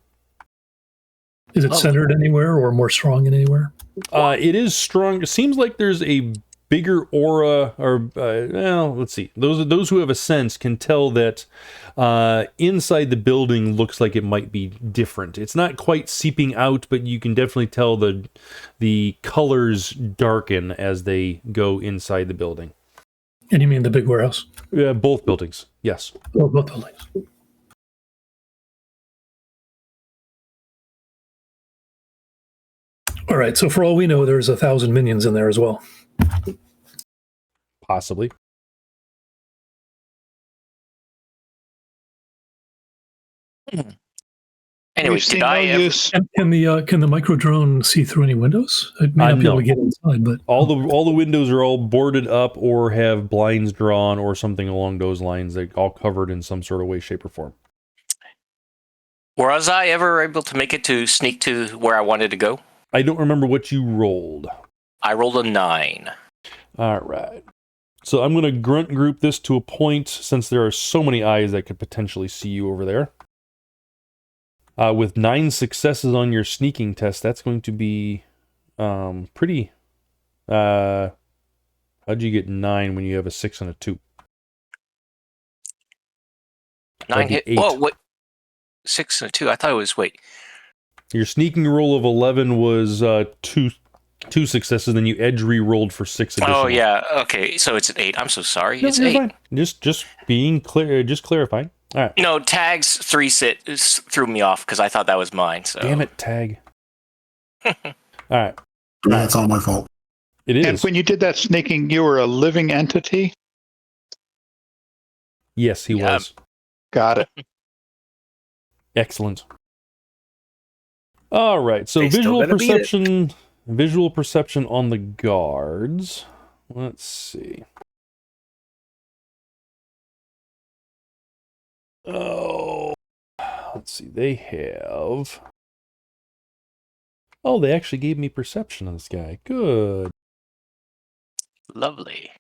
Is it centered anywhere or more strong in anywhere? It is strong. It seems like there's a bigger aura, or let's see. Those who have a sense can tell that inside the building looks like it might be different. It's not quite seeping out, but you can definitely tell the colors darken as they go inside the building. And you mean the big warehouse? Both buildings, yes. Oh, both buildings. All right. So for all we know, there's 1,000 minions in there as well. Possibly. Anyway, We've seen did I no ever... use. Can the micro drone see through any windows? It may not be able No. to get inside, but All the windows are all boarded up or have blinds drawn or something along those lines. They're all covered in some sort of way, shape, or form. Was I ever able to make it to sneak to where I wanted to go? I don't remember what you rolled. I rolled a 9. All right. So I'm going to grunt group this to a point since there are so many eyes that could potentially see you over there. With 9 successes on your sneaking test, that's going to be pretty... how'd you get 9 when you have a 6 and a 2? 9 hit. 8. Oh, wait. 6 and a 2. I thought it was, wait. Your sneaking roll of 11 was 2 successes, then you edge re-rolled for 6 additional. Oh, yeah. Okay, so it's an 8. I'm so sorry. No, it's you're 8. fine. Just being clear, just clarifying. All right. No, tags 3 threw me off because I thought that was mine. So. Damn it, tag. All right. Yeah, it's all my fault. It is. And when you did that sneaking, you were a living entity? Yes, he Yeah. was. Got it. Excellent. All right. So They still visual gotta beat it. perception. Visual perception on the guards. Let's see. Oh, let's see. They have. Oh, they actually gave me perception on this guy. Good. Lovely.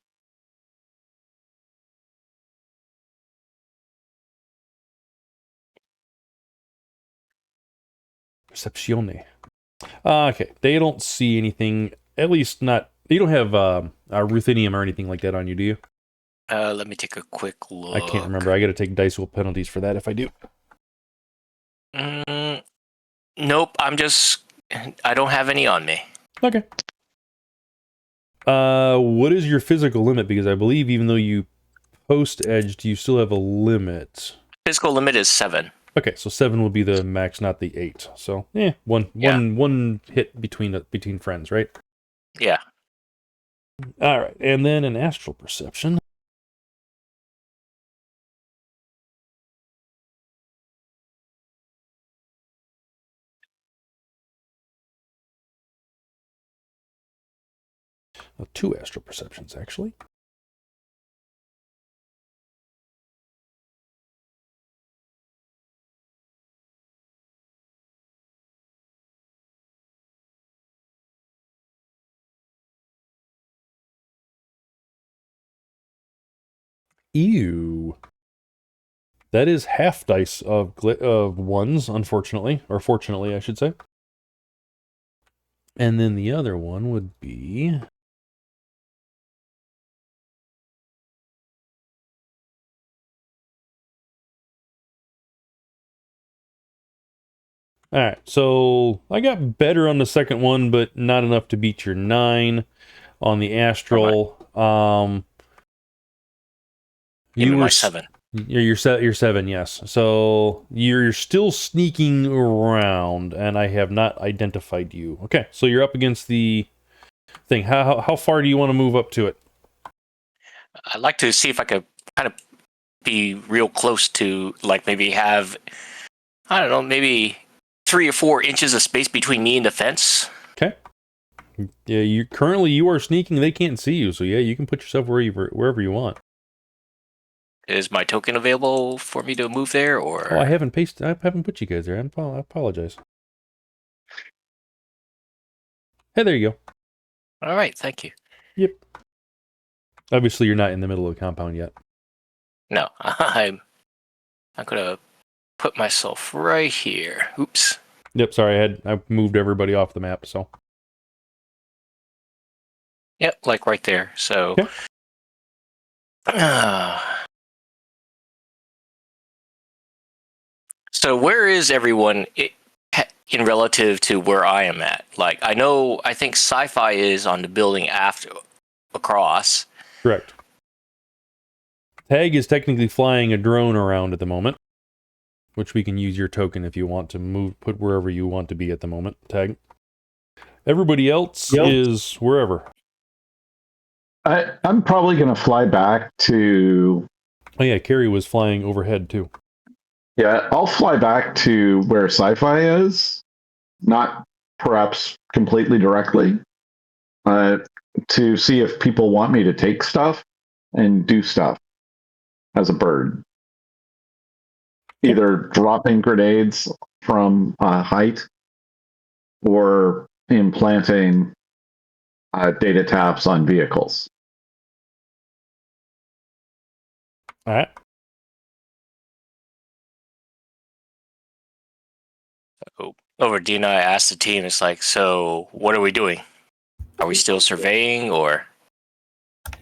Perceptione. Okay, they don't see anything. At least not. You don't have ruthenium or anything like that on you, do you? Let me take a quick look. I can't remember. I got to take dice roll penalties for that if I do. Nope. I don't have any on me. Okay. What is your physical limit? Because I believe even though you post-edged, you still have a limit. Physical limit is 7. Okay, so 7 will be the max, not the 8. So, one hit between friends, right? Yeah. All right, and then an astral perception. Oh, 2 astral perceptions, actually. Ew. That is half dice of ones, unfortunately. Or fortunately, I should say. And then the other one would be... Alright, so I got better on the second one, but not enough to beat your 9 on the astral. You were 7. You're 7, yes. So you're still sneaking around, and I have not identified you. Okay, so you're up against the thing. How far do you want to move up to it? I'd like to see if I could kind of be real close to, like, maybe have, I don't know, maybe 3 or 4 inches of space between me and the fence. Okay. Yeah, you are sneaking. They can't see you, so yeah, you can put yourself wherever you want. Is my token available for me to move there, or? Oh, I haven't put you guys there. I apologize. Hey, there you go. All right, thank you. Yep. Obviously, you're not in the middle of the compound yet. No, I'm gonna put myself right here. Oops. Yep. Sorry, I moved everybody off the map. So. Yep, like right there. So. Okay. So where is everyone in relative to where I am at? Like, I think Sci-fi is on the building across. Correct. Tag is technically flying a drone around at the moment, which we can use your token if you want to put wherever you want to be at the moment, Tag. Everybody else is wherever. I'm probably going to fly back to. Oh yeah, Cary was flying overhead too. Yeah, I'll fly back to where Sci-fi is, not perhaps completely directly, to see if people want me to take stuff and do stuff as a bird. Either dropping grenades from height or implanting data taps on vehicles. All right. Over Dina, I asked the team, it's like, so what are we doing? Are we still surveying or?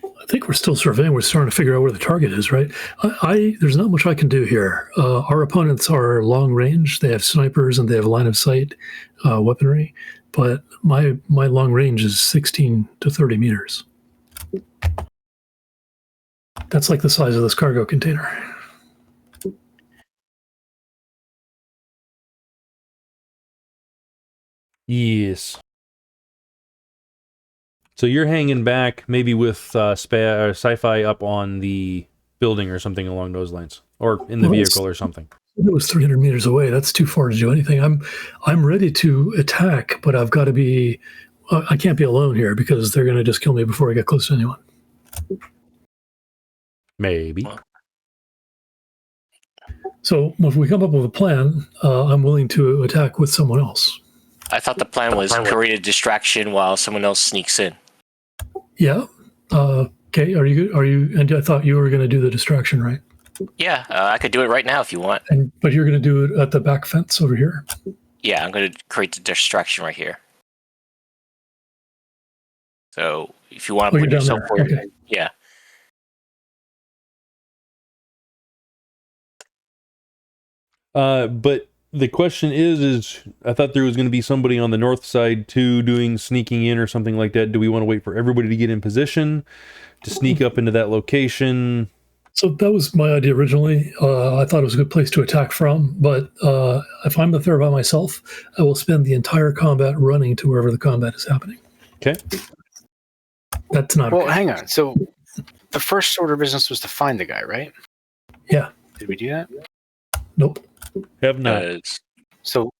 I think we're still surveying. We're starting to figure out where the target is, right? There's not much I can do here. Our opponents are long range. They have snipers and they have line of sight weaponry. But my long range is 16 to 30 meters. That's like the size of this cargo container. Yes. So you're hanging back, maybe with Sci-fi up on the building or something along those lines, or in the vehicle or something. It was 300 meters away. That's too far to do anything. I'm ready to attack, but I've got to be. I can't be alone here because they're going to just kill me before I get close to anyone. Maybe. So if we come up with a plan, I'm willing to attack with someone else. I thought the plan was create a distraction while someone else sneaks in. Yeah. Okay. Are you? And I thought you were going to do the distraction, right? Yeah, I could do it right now if you want. But you're going to do it at the back fence over here. Yeah, I'm going to create the distraction right here. So if you want to put yourself forward, okay. Yeah. But the question is I thought there was going to be somebody on the north side too doing sneaking in or something like that. Do we want to wait for everybody to get in position to sneak up into that location? So that was my idea originally. I thought it was a good place to attack from, but if I'm there by myself, I will spend the entire combat running to wherever the combat is happening. Okay. That's not well, okay. Hang on. So the first order of business was to find the guy, right? Yeah. Did we do that? Nope. Have not. So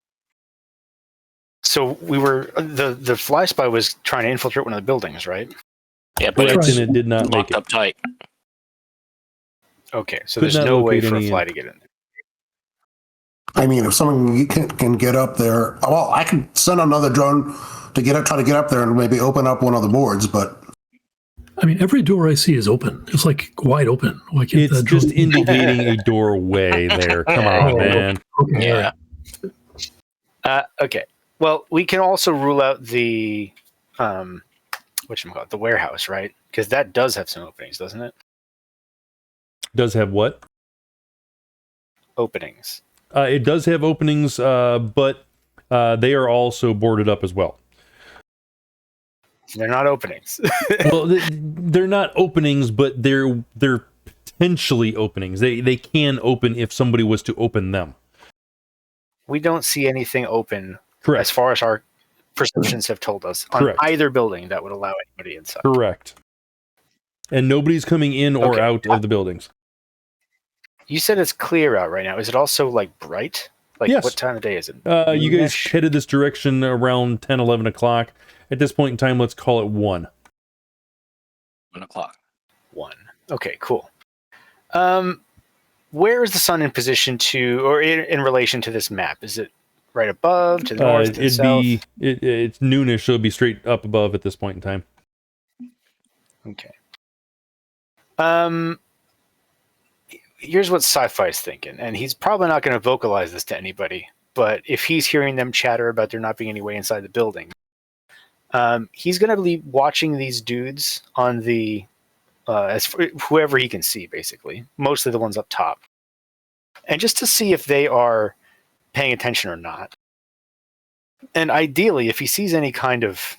we were the fly spy was trying to infiltrate one of the buildings, right? Yeah, but it did not make it up tight. Okay, so there's no way for a fly to get in there. I mean, if someone can get up there, well, I can send another drone to try to get up there and maybe open up one of the boards, but I mean, every door I see is open. It's like wide open. Why can't it's just indicating a doorway there. Come on, man. Okay. Yeah. Okay. Well, we can also rule out the whatchamacallit, the warehouse, right? Because that does have some openings, doesn't it? Does have what? Openings. It does have openings, but they are also boarded up as well. They're not openings. Well, they're not openings, but they're potentially openings. They can open if somebody was to open them. We don't see anything open. Correct. As far as our perceptions have told us on Correct. either building that would allow anybody inside. Correct. And nobody's coming in or out of the buildings. You said it's clear out right now. Is it also like bright? Like yes. What time of day is it? You guys headed this direction around 10, 11 o'clock. At this point in time, let's call it 1. 1 o'clock. 1. Okay, cool. Where is the sun in position to, or in relation to this map? Is it right above, to the north, to the south? It's noonish, so it'd be straight up above at this point in time. Okay. Here's what Sci-Fi's thinking, and he's probably not going to vocalize this to anybody, but if he's hearing them chatter about there not being any way inside the building, he's going to be watching these dudes on the whoever he can see, basically, mostly the ones up top, and just to see if they are paying attention or not. And ideally, if he sees any kind of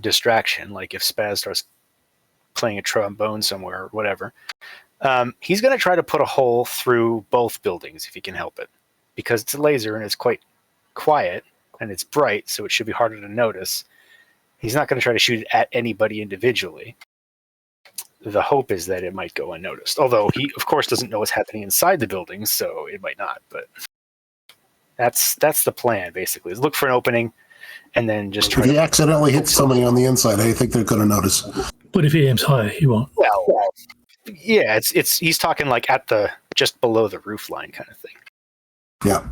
distraction, like if Spazz starts playing a trombone somewhere or whatever, he's going to try to put a hole through both buildings if he can help it, because it's a laser and it's quite quiet, and it's bright, so it should be harder to notice. He's not going to try to shoot it at anybody individually. The hope is that it might go unnoticed. Although he, of course, doesn't know what's happening inside the building, so it might not. But that's the plan, basically, is look for an opening and then just try If he accidentally hits somebody on the inside, I think they're going to notice. But if he aims high, he won't. Well, yeah, it's he's talking like at the just below the roof line kind of thing. Yeah.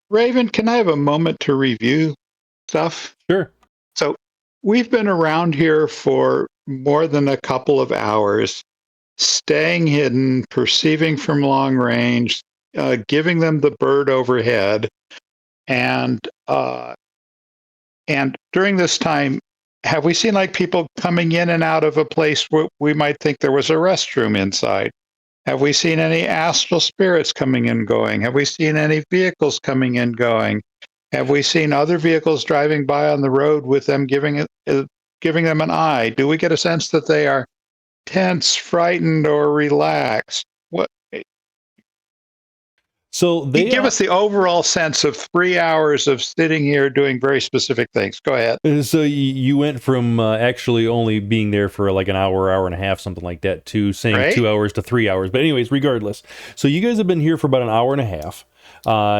Raven, can I have a moment to review stuff? Sure. So we've been around here for more than a couple of hours, staying hidden, perceiving from long range, giving them the bird overhead, and during this time, have we seen like people coming in and out of a place where we might think there was a restroom inside? Have we seen any astral spirits coming and going? Have we seen any vehicles coming and going? Have we seen other vehicles driving by on the road with them giving them an eye? Do we get a sense that they are tense, frightened, or relaxed? What? So they Give us the overall sense of 3 hours of sitting here doing very specific things. Go ahead. So you went from actually only being there for like an hour, hour and a half, something like that, to saying Right. 2 hours to 3 hours. But anyways, regardless. So you guys have been here for about an hour and a half,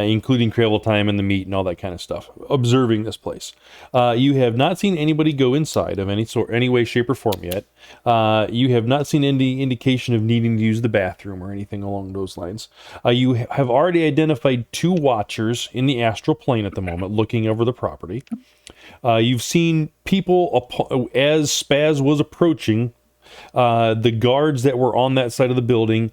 including travel time and the meet and all that kind of stuff, observing this place. You have not seen anybody go inside of any way, shape, or form yet. You have not seen any indication of needing to use the bathroom or anything along those lines. You have already identified 2 watchers in the astral plane at the moment, looking over the property. You've seen people, as Spazz was approaching, the guards that were on that side of the building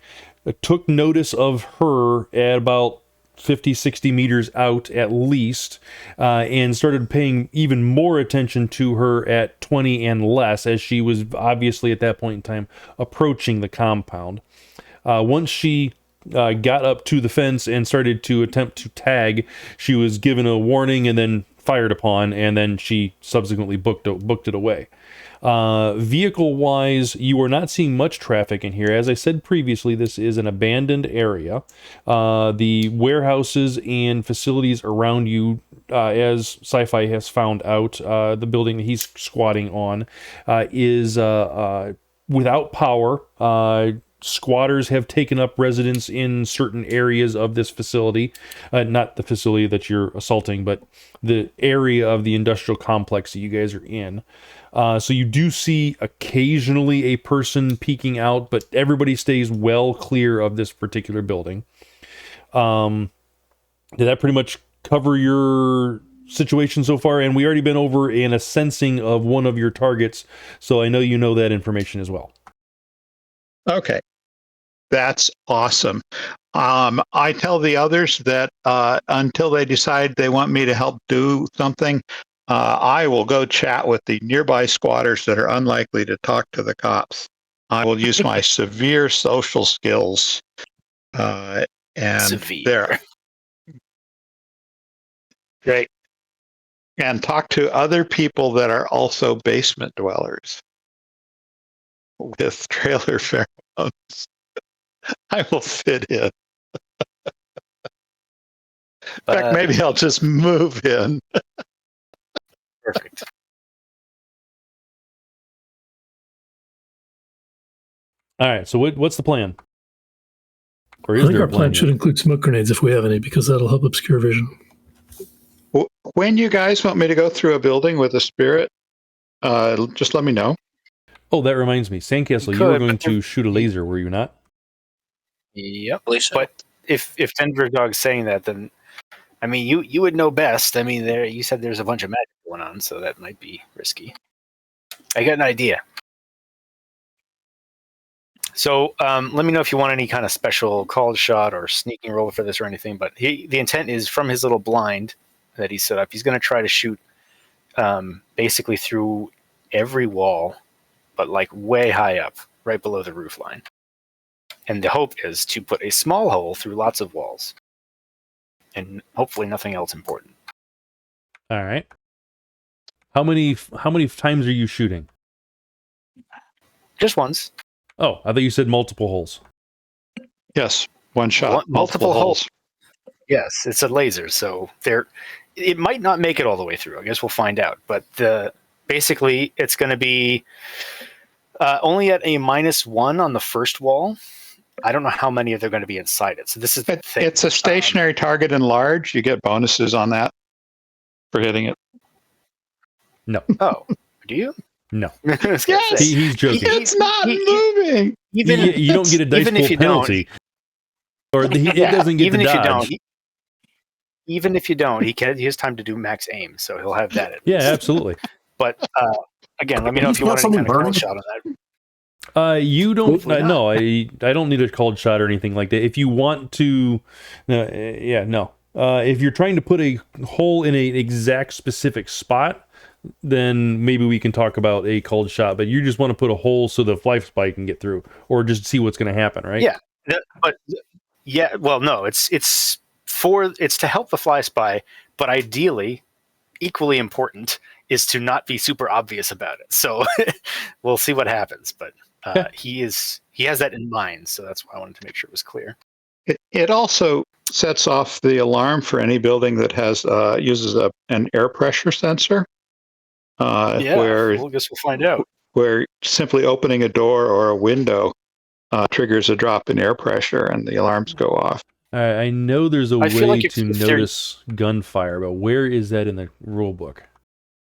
took notice of her at about 50, 60 meters out at least, and started paying even more attention to her at 20 and less, as she was obviously at that point in time approaching the compound. Once she got up to the fence and started to attempt to tag, she was given a warning and then fired upon, and then she subsequently booked it away. Vehicle-wise, you are not seeing much traffic in here. As I said previously, this is an abandoned area. The warehouses and facilities around you, as Sci-fi has found out, the building that he's squatting on, is without power. Squatters have taken up residence in certain areas of this facility. Not the facility that you're assaulting, but the area of the industrial complex that you guys are in. So you do see occasionally a person peeking out, but everybody stays well clear of this particular building. Did that pretty much cover your situation so far? And we already been over in a sensing of one of your targets, so I know you know that information as well. Okay. That's awesome. I tell the others that until they decide they want me to help do something, I will go chat with the nearby squatters that are unlikely to talk to the cops. I will use my severe social skills. And Severe. there. Great. And talk to other people that are also basement dwellers with trailer pheromones. I will fit in. In fact, maybe I'll just move in. Perfect. All right, so what's the plan? Or I is think there our a plan plan should yet? include smoke grenades if we have any, because that'll help obscure vision. When you guys want me to go through a building with a spirit, just let me know. Oh, that reminds me. Sandcastle, you Could, were going but to shoot a laser, were you not? Yep. Believe so. But if Denver Dog's saying that, then I mean you would know best. I mean, you said there's a bunch of magic going on, so that might be risky. I got an idea. So let me know if you want any kind of special called shot or sneaking roll for this or anything. But the intent is from his little blind that he set up. He's going to try to shoot basically through every wall, but like way high up, right below the roof line. And the hope is to put a small hole through lots of walls. And hopefully nothing else important. All right. How many times are you shooting? Just once. Oh, I thought you said multiple holes. Yes, one shot, Multiple multiple holes. Yes, it's a laser, so it might not make it all the way through. I guess we'll find out. But basically, it's going to be only at a -1 on the first wall. I don't know how many they're going to be inside it. So this is the thing. It's a stationary target in large. You get bonuses on that for hitting it. No. Oh, do you? No. Yes! He's joking. It's not moving. Even you don't get a dice even pool if you penalty. Or it doesn't get even to if dodge. you don't, even if you don't, he has time to do max aim, so he'll have that. Yeah, absolutely. But again, let me know if you want any kind of cold shot on that. You don't. Hopefully not. No, I don't need a cold shot or anything like that. If you want to, no. If you're trying to put a hole in an exact specific spot, then maybe we can talk about a cold shot. But you just want to put a hole so the fly spy can get through, or just see what's going to happen, right? Yeah, well, no, it's to help the fly spy, but ideally, equally important is to not be super obvious about it. So we'll see what happens. But he has that in mind, so that's why I wanted to make sure it was clear. It also sets off the alarm for any building that has uses an air pressure sensor. Where I guess we'll find out. Where simply opening a door or a window triggers a drop in air pressure and the alarms go off. I know there's a way like to notice gunfire, but where is that in the rule book?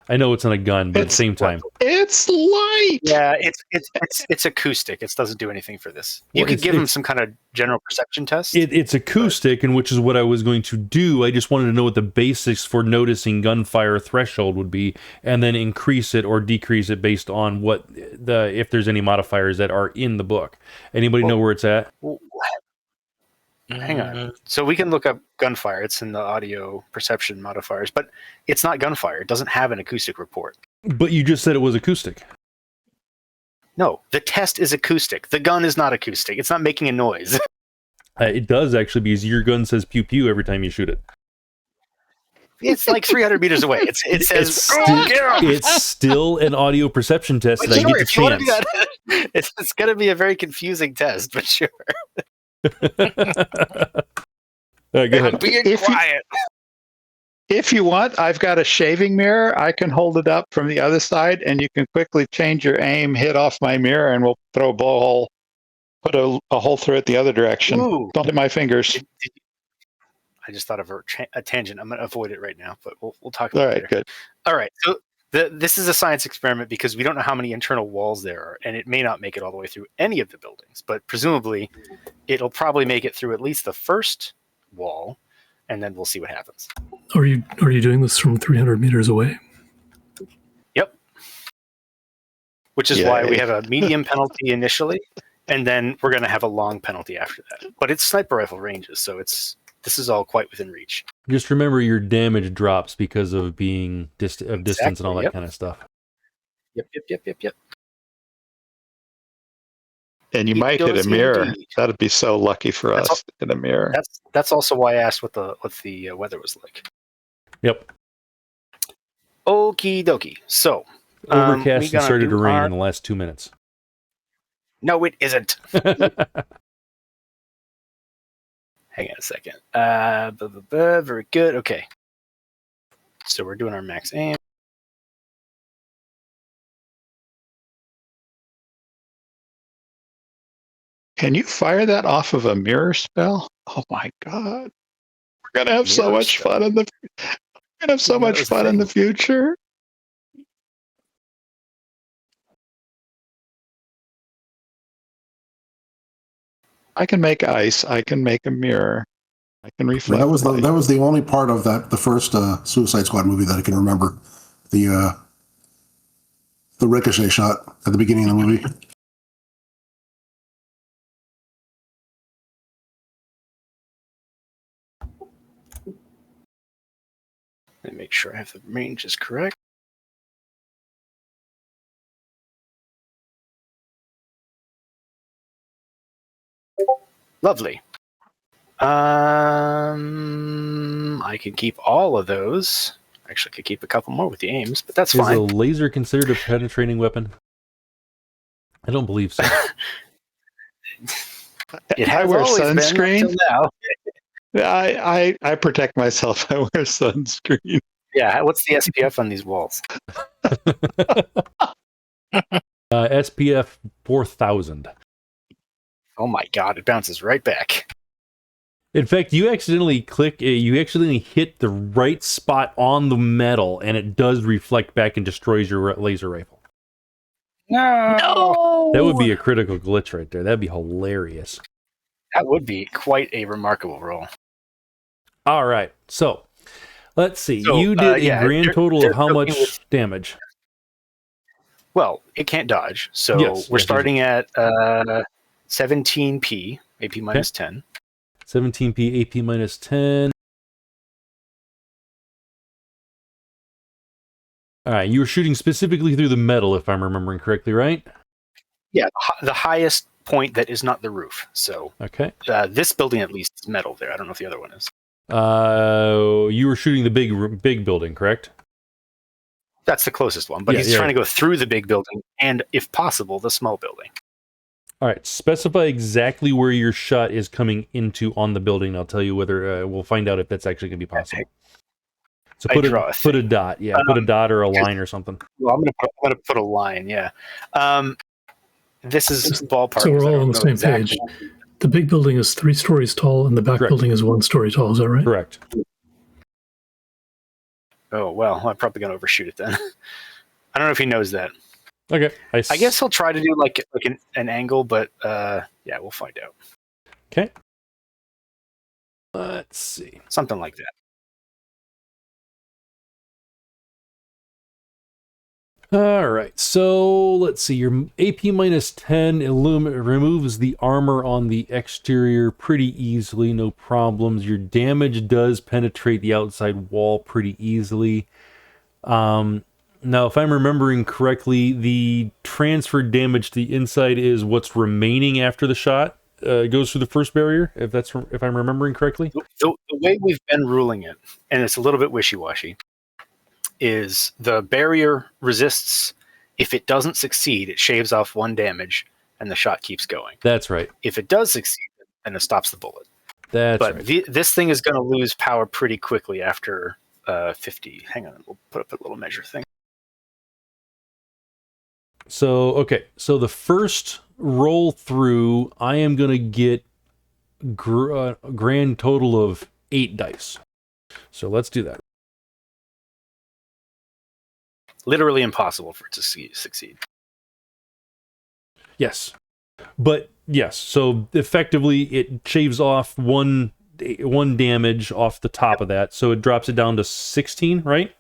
I know it's on a gun, but at the same time, it's light. Yeah, it's acoustic. It doesn't do anything for this. You could give him some kind of general perception test. It's acoustic, and which is what I was going to do. I just wanted to know what the basics for noticing gunfire threshold would be, and then increase it or decrease it based on what if there's any modifiers that are in the book. Anybody know where it's at? Hang on. So we can look up gunfire. It's in the audio perception modifiers, but it's not gunfire. It doesn't have an acoustic report. But you just said it was acoustic. No, the test is acoustic. The gun is not acoustic. It's not making a noise. It does actually, because your gun says pew pew every time you shoot it. It's like 300 meters away. It says it's still an audio perception test that I get to chance. It's going to be a very confusing test, but sure. Go ahead. Being quiet. If you want, I've got a shaving mirror. I can hold it up from the other side, and you can quickly change your aim, hit off my mirror, and we'll throw a blowhole, put a hole through it the other direction. Ooh. Don't hit my fingers. I just thought of a tangent. I'm going to avoid it right now, but we'll talk about it later. Good. All right, so this is a science experiment because we don't know how many internal walls there are, and it may not make it all the way through any of the buildings, but presumably it'll probably make it through at least the first wall, and then we'll see what happens. Are you doing this from 300 meters away? Yep. Which is why we have a medium penalty initially, and then we're going to have a long penalty after that. But it's sniper rifle ranges, so this is all quite within reach. Just remember your damage drops because of being distance and all that kind of stuff. Yep. And you might hit a mirror. That'd be so lucky for us to hit a mirror. That's also why I asked what the weather was like. Yep. Okie dokie. So overcast and started to rain in the last 2 minutes. No, it isn't. Hang on a second. Very good. Okay. So we're doing our max aim. Can you fire that off of a mirror spell? Oh my god. We're going to have so much fun in the future. I can make ice. I can make a mirror. I can reflect. That was the only part of the first Suicide Squad movie that I can remember. The ricochet shot at the beginning of the movie. Let me make sure I have the ranges correct. Lovely. I can keep all of those. Actually, I could keep a couple more with the aims, but that's fine. Is a laser considered a penetrating weapon? I don't believe so. It has always been until now. I protect myself. I wear sunscreen. Yeah, what's the SPF on these walls? SPF 4000. Oh my god, it bounces right back. In fact, you accidentally hit the right spot on the metal, and it does reflect back and destroys your laser rifle. No! That would be a critical glitch right there. That'd be hilarious. That would be quite a remarkable roll. All right, so let's see. So, you did a grand total of how much damage? Well, it can't dodge, so Yes, we're yes, starting at 17p, AP minus 10. 17p, AP minus 10. All right, you were shooting specifically through the metal, if I'm remembering correctly, right? Yeah, the highest point that is not the roof. So Okay. this building at least is metal there. I don't know if the other one is. You were shooting the big building, correct? That's the closest one, but he's trying to go through the big building and, if possible, the small building. All right, specify exactly where your shot is coming into on the building. I'll tell you whether we'll find out if that's actually going to be possible. So put a dot, put a dot or a line or something. Well, I'm gonna put a line, yeah. This is ballpark. So we're all on the same page. The big building is 3 stories tall, and the back building is 1 story tall. Is that right? Correct. Oh well, I'm probably gonna overshoot it then. I don't know if he knows that. Okay. I guess he'll try to do like an angle, but yeah, we'll find out. Okay. Let's see. Something like that. All right, so let's see. Your AP minus 10 removes the armor on the exterior pretty easily, no problems. Your damage does penetrate the outside wall pretty easily. Now, if I'm remembering correctly, the transferred damage to the inside is what's remaining after the shot goes through the first barrier, if I'm remembering correctly. The way we've been ruling it, and it's a little bit wishy-washy, is the barrier resists. If it doesn't succeed, it shaves off 1 damage, and the shot keeps going. That's right. If it does succeed, then it stops the bullet. But right. This thing is going to lose power pretty quickly after 50. Hang on, we'll put up a little measure thing. So, okay. So the first roll through, I am going to get a grand total of 8 dice. So let's do that. Literally impossible for it to succeed. Yes. But yes, so effectively it shaves off one damage off the top of that. So it drops it down to 16, right?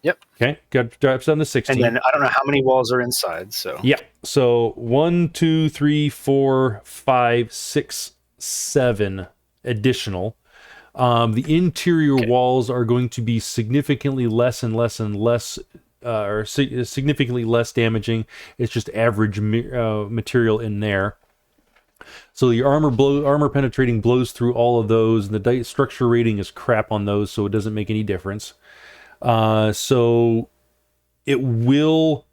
Yep. Okay, drops down to 16. And then I don't know how many walls are inside, so. Yeah. So 1, 2, 3, 4, 5, 6, 7 additional. The interior walls are going to be significantly less and less and less, or significantly less damaging. It's just average material in there. So the armor penetrating blows through all of those. And the structure rating is crap on those, so it doesn't make any difference. So it will.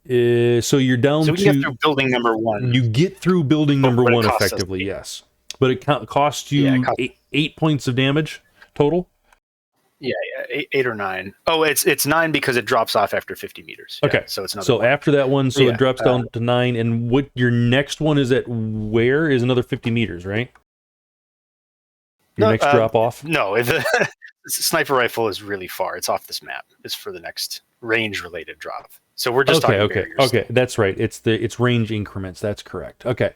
So you're down so we get through building number 1. You get through building number 1 effectively, yes. But it costs you 8 points of damage total? Yeah, 8 or 9. Oh, it's 9 because it drops off after 50 meters. Okay. Yeah, so it's so after that one, it drops down to 9. And what your next one is at where is another 50 meters, right? Your next drop off? No, the sniper rifle is really far. It's off this map. It's for the next range-related drop. So we're just talking barriers. Okay, that's right. It's range increments. That's correct. Okay.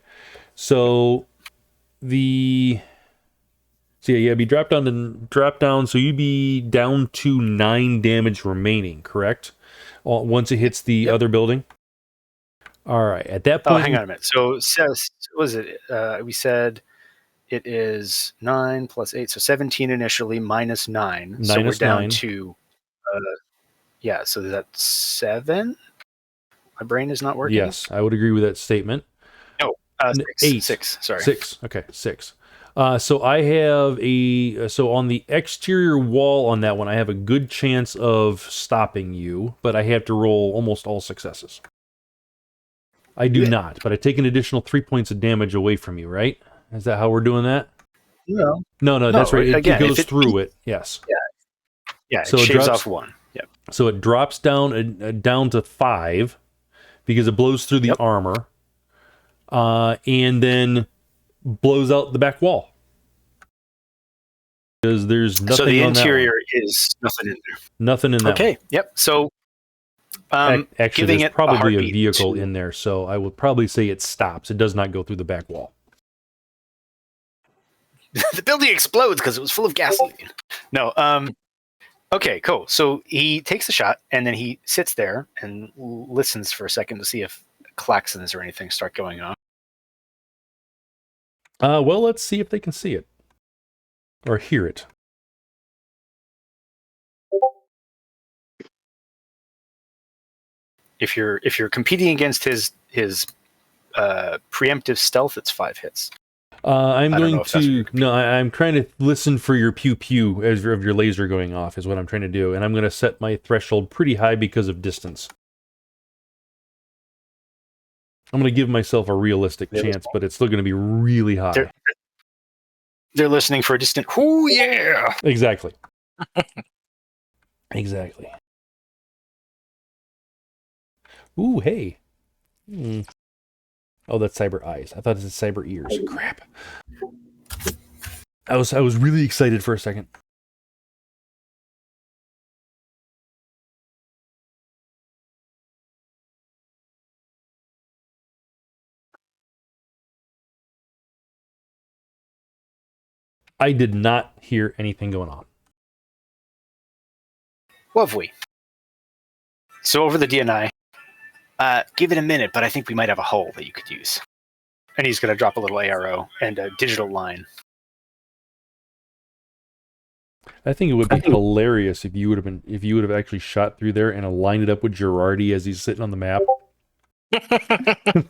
So be drop down, so you'd be down to 9 damage remaining, correct? Once it hits the other building. All right, at that point. Oh, hang on a minute. So was it? We said it is 9 plus 8, so 17 initially minus 9. So we're down 9. to so that's 7. My brain is not working. Yes, I would agree with that statement. No, 6. Sorry, 6. Okay, 6. So I have on the exterior wall on that one, I have a good chance of stopping you, but I have to roll almost all successes. I do not, but I take an additional 3 points of damage away from you, right? Is that how we're doing that? No. No, that's right. It Again, goes if through it. Yes. Yeah, So it it shaves drops- off 1. Yep. So it drops down down to 5 because it blows through the Yep. armor, and then blows out the back wall. Because there's nothing So the on that interior one. is nothing in there. Nothing in that Okay, yep. So one. Actually, giving there's it a probably a heartbeat vehicle to- in there, so I would probably say it stops. It does not go through the back wall. the building explodes because it was full of gasoline. No, okay, cool. So he takes the shot and then he sits there and listens for a second to see if klaxons or anything start going on. Well, let's see if they can see it or hear it. If you're competing against his preemptive stealth, it's 5 hits. I'm I don't know going if that's what to you're no. I'm trying to listen for your pew pew as of your laser going off is what I'm trying to do, and I'm going to set my threshold pretty high because of distance. I'm going to give myself a realistic chance, but it's still going to be really high. They're listening for a distant. Ooh yeah! Exactly. Exactly. Ooh, hey. Oh, that's cyber eyes. I thought it was cyber ears. Crap. I was really excited for a second. I did not hear anything going on. Lovely. So over the DNI, give it a minute, but I think we might have a hole that you could use. And he's going to drop a little ARO and a digital line. I think it would be hilarious if you would have actually shot through there and aligned it up with Girardi as he's sitting on the map. That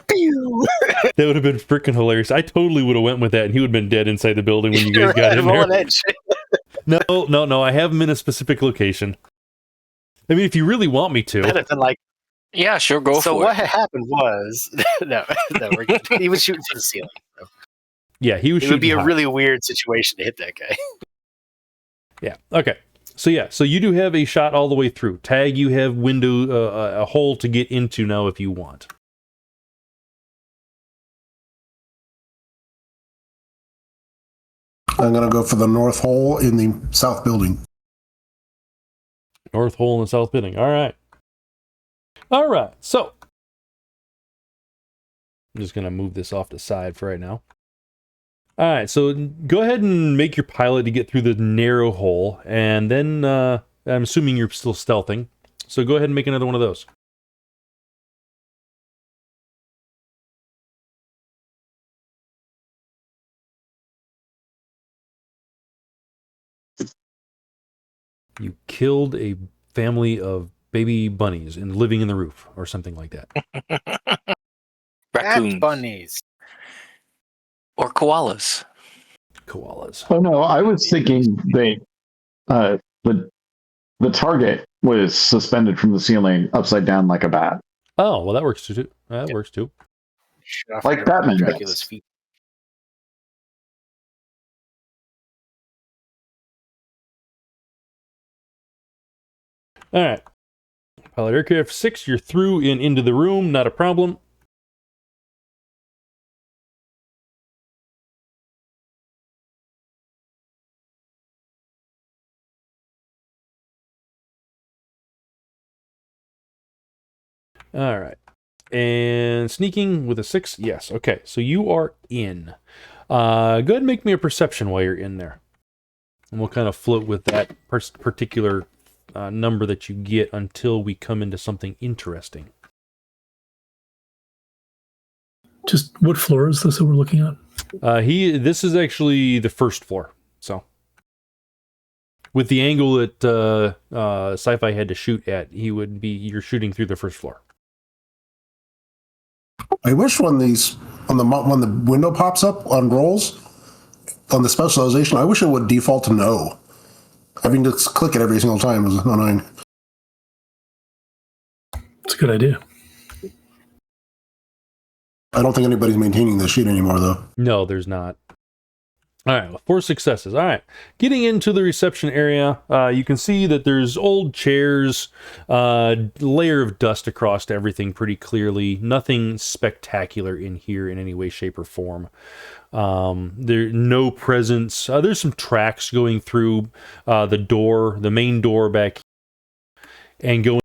would have been freaking hilarious. I totally would have went with that, and he would have been dead inside the building when you guys got in there. No. I have him in a specific location. I mean, if you really want me to. That'd have been like, Yeah, sure, go so for what it. had happened was no, we're good. He was shooting for the ceiling. So Yeah, he was it shooting would be a high. really weird situation to hit that guy. Yeah. Okay. So you do have a shot all the way through. Tag, you have window a hole to get into now if you want. I'm going to go for the north hole in the south building. North hole in the south building. All right. So I'm just gonna move this off the side for right now. All right. So go ahead and make your pilot to get through the narrow hole, and then I'm assuming you're still stealthing. So go ahead and make another one of those. You killed a family of baby bunnies and living in the roof or something like that. Raccoons. Rat bunnies. Or koalas. Koalas. Oh no, I was thinking the target was suspended from the ceiling upside down like a bat. Oh, well, that works too. That works too. Shot off Like Dracula's Batman does. Dracula's feet. All right. Pilot aircraft 6, you're through and into the room. Not a problem. All right. And sneaking with a 6. Yes. Okay. So you are in. Go ahead and make me a perception while you're in there. And we'll kind of float with that particular number that you get until we come into something interesting. Just what floor is this that we're looking at? This is actually the first floor. So with the angle that Sci-Fi had to shoot at, you're shooting through the first floor. I wish when the window pops up on rolls on the specialization, I wish it would default to no. Having to click it every single time is annoying. It's a good idea. I don't think anybody's maintaining this sheet anymore, though. No, there's not. All right, well, 4 successes. All right, getting into the reception area, you can see that there's old chairs, layer of dust across everything pretty clearly. Nothing spectacular in here in any way, shape, or form. There no presence. There's some tracks going through the main door back here, and going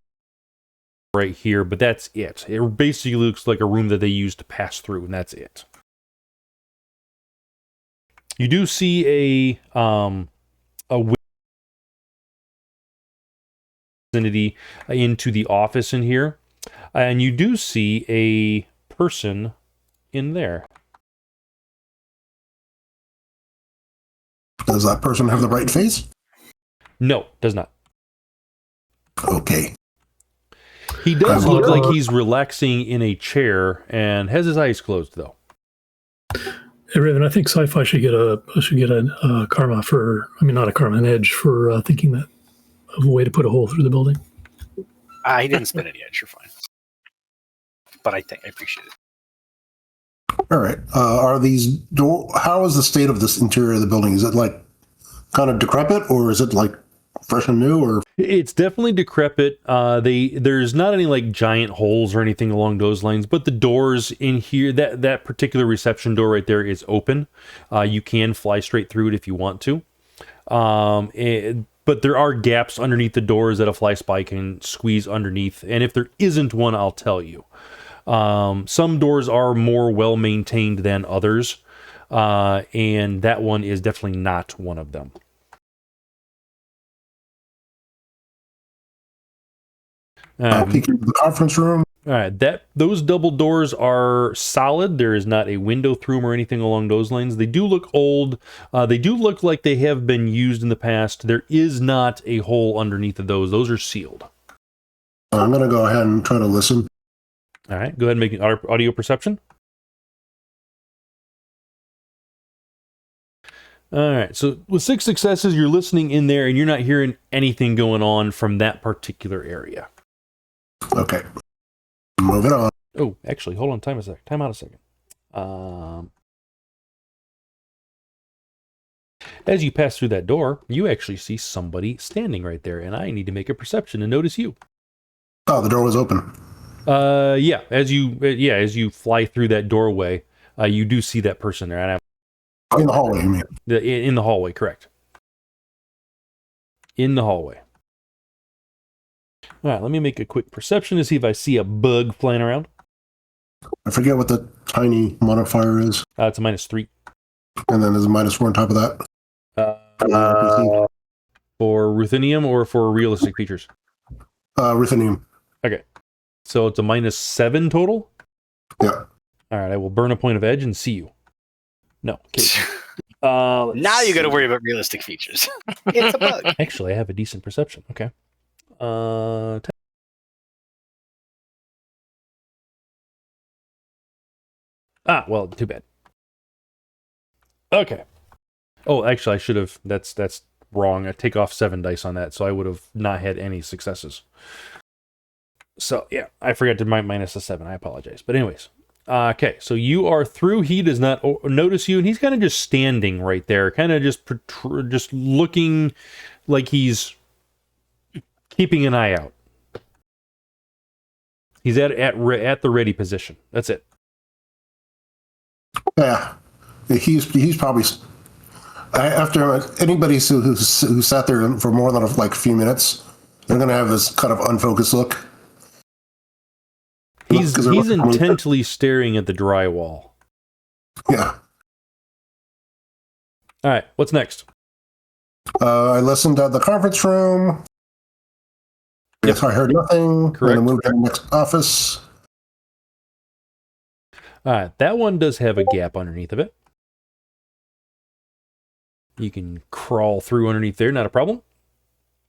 right here, but that's it. It basically looks like a room that they used to pass through, and that's it. You do see a vicinity into the office in here, and you do see a person in there. Does that person have the right face? No, does not. Okay. He does look like he's relaxing in a chair and has his eyes closed, though. Hey, Raven, I think Sci-fi should get a karma for, I mean, not a karma, an edge for thinking that of a way to put a hole through the building. He didn't spin any edge. You're fine. But I appreciate it. All right. Are these how is the state of this interior of the building? Is it like kind of decrepit, or is it like fresh and new? Or it's definitely decrepit. There's not any like giant holes or anything along those lines, but the doors in here, that particular reception door right there is open. You can fly straight through it if you want to. But there are gaps underneath the doors that a fly spy can squeeze underneath. And if there isn't one, I'll tell you. Some doors are more well maintained than others, and that one is definitely not one of them. peeking into the conference room. All right, those double doors are solid. There is not a window through them or anything along those lines. They do look old. They do look like they have been used in the past. There is not a hole underneath of those. Those are sealed. I'm going to go ahead and try to listen. All right, go ahead and make an audio perception. All right, so with 6 successes, you're listening in there and you're not hearing anything going on from that particular area. Okay. Moving on. Oh, actually, hold on. Time out a second. As you pass through that door, you actually see somebody standing right there, and I need to make a perception to notice you. Oh, the door was open. Yeah. As you fly through that doorway, you do see that person there. And In the hallway, you mean? in the hallway, correct. In the hallway. All right, let me make a quick perception to see if I see a bug flying around. I forget what the tiny modifier is. It's a -3. And then there's a -4 on top of that. For ruthenium or for realistic features? Ruthenium. Okay. So it's a -7 total? Yeah. All right, I will burn a point of edge and see you. No. Okay. Now you got to worry about realistic features. It's a bug. Actually, I have a decent perception. Okay. Well, too bad. Okay. Oh, actually, I should have. That's wrong. I take off 7 dice on that, so I would have not had any successes. So yeah, I forgot to minus a 7. I apologize. But anyways, okay. So you are through. He does not notice you, and he's kind of just standing right there, kind of just looking like he's keeping an eye out. He's at the ready position. That's it. Yeah. He's probably... After anybody who sat there for more than a few minutes, they're going to have this kind of unfocused look. He's intently staring at the drywall. Yeah. All right, what's next? I listened at the conference room. Yes, I heard nothing. Correct. I'm going to move to the next office. All right, that one does have a gap underneath of it. You can crawl through underneath there, not a problem.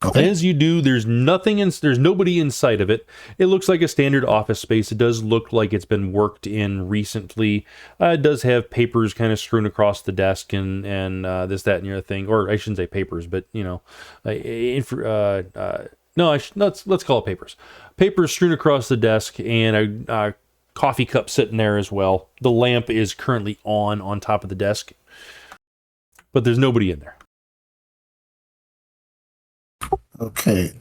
Okay. As you do, there's nobody inside of it. It looks like a standard office space. It does look like it's been worked in recently. It does have papers kind of strewn across the desk and this, that, and the other thing. Or I shouldn't say papers, but let's call it papers. Papers strewn across the desk and a coffee cup sitting there as well. The lamp is currently on top of the desk. but there's nobody in there. Okay.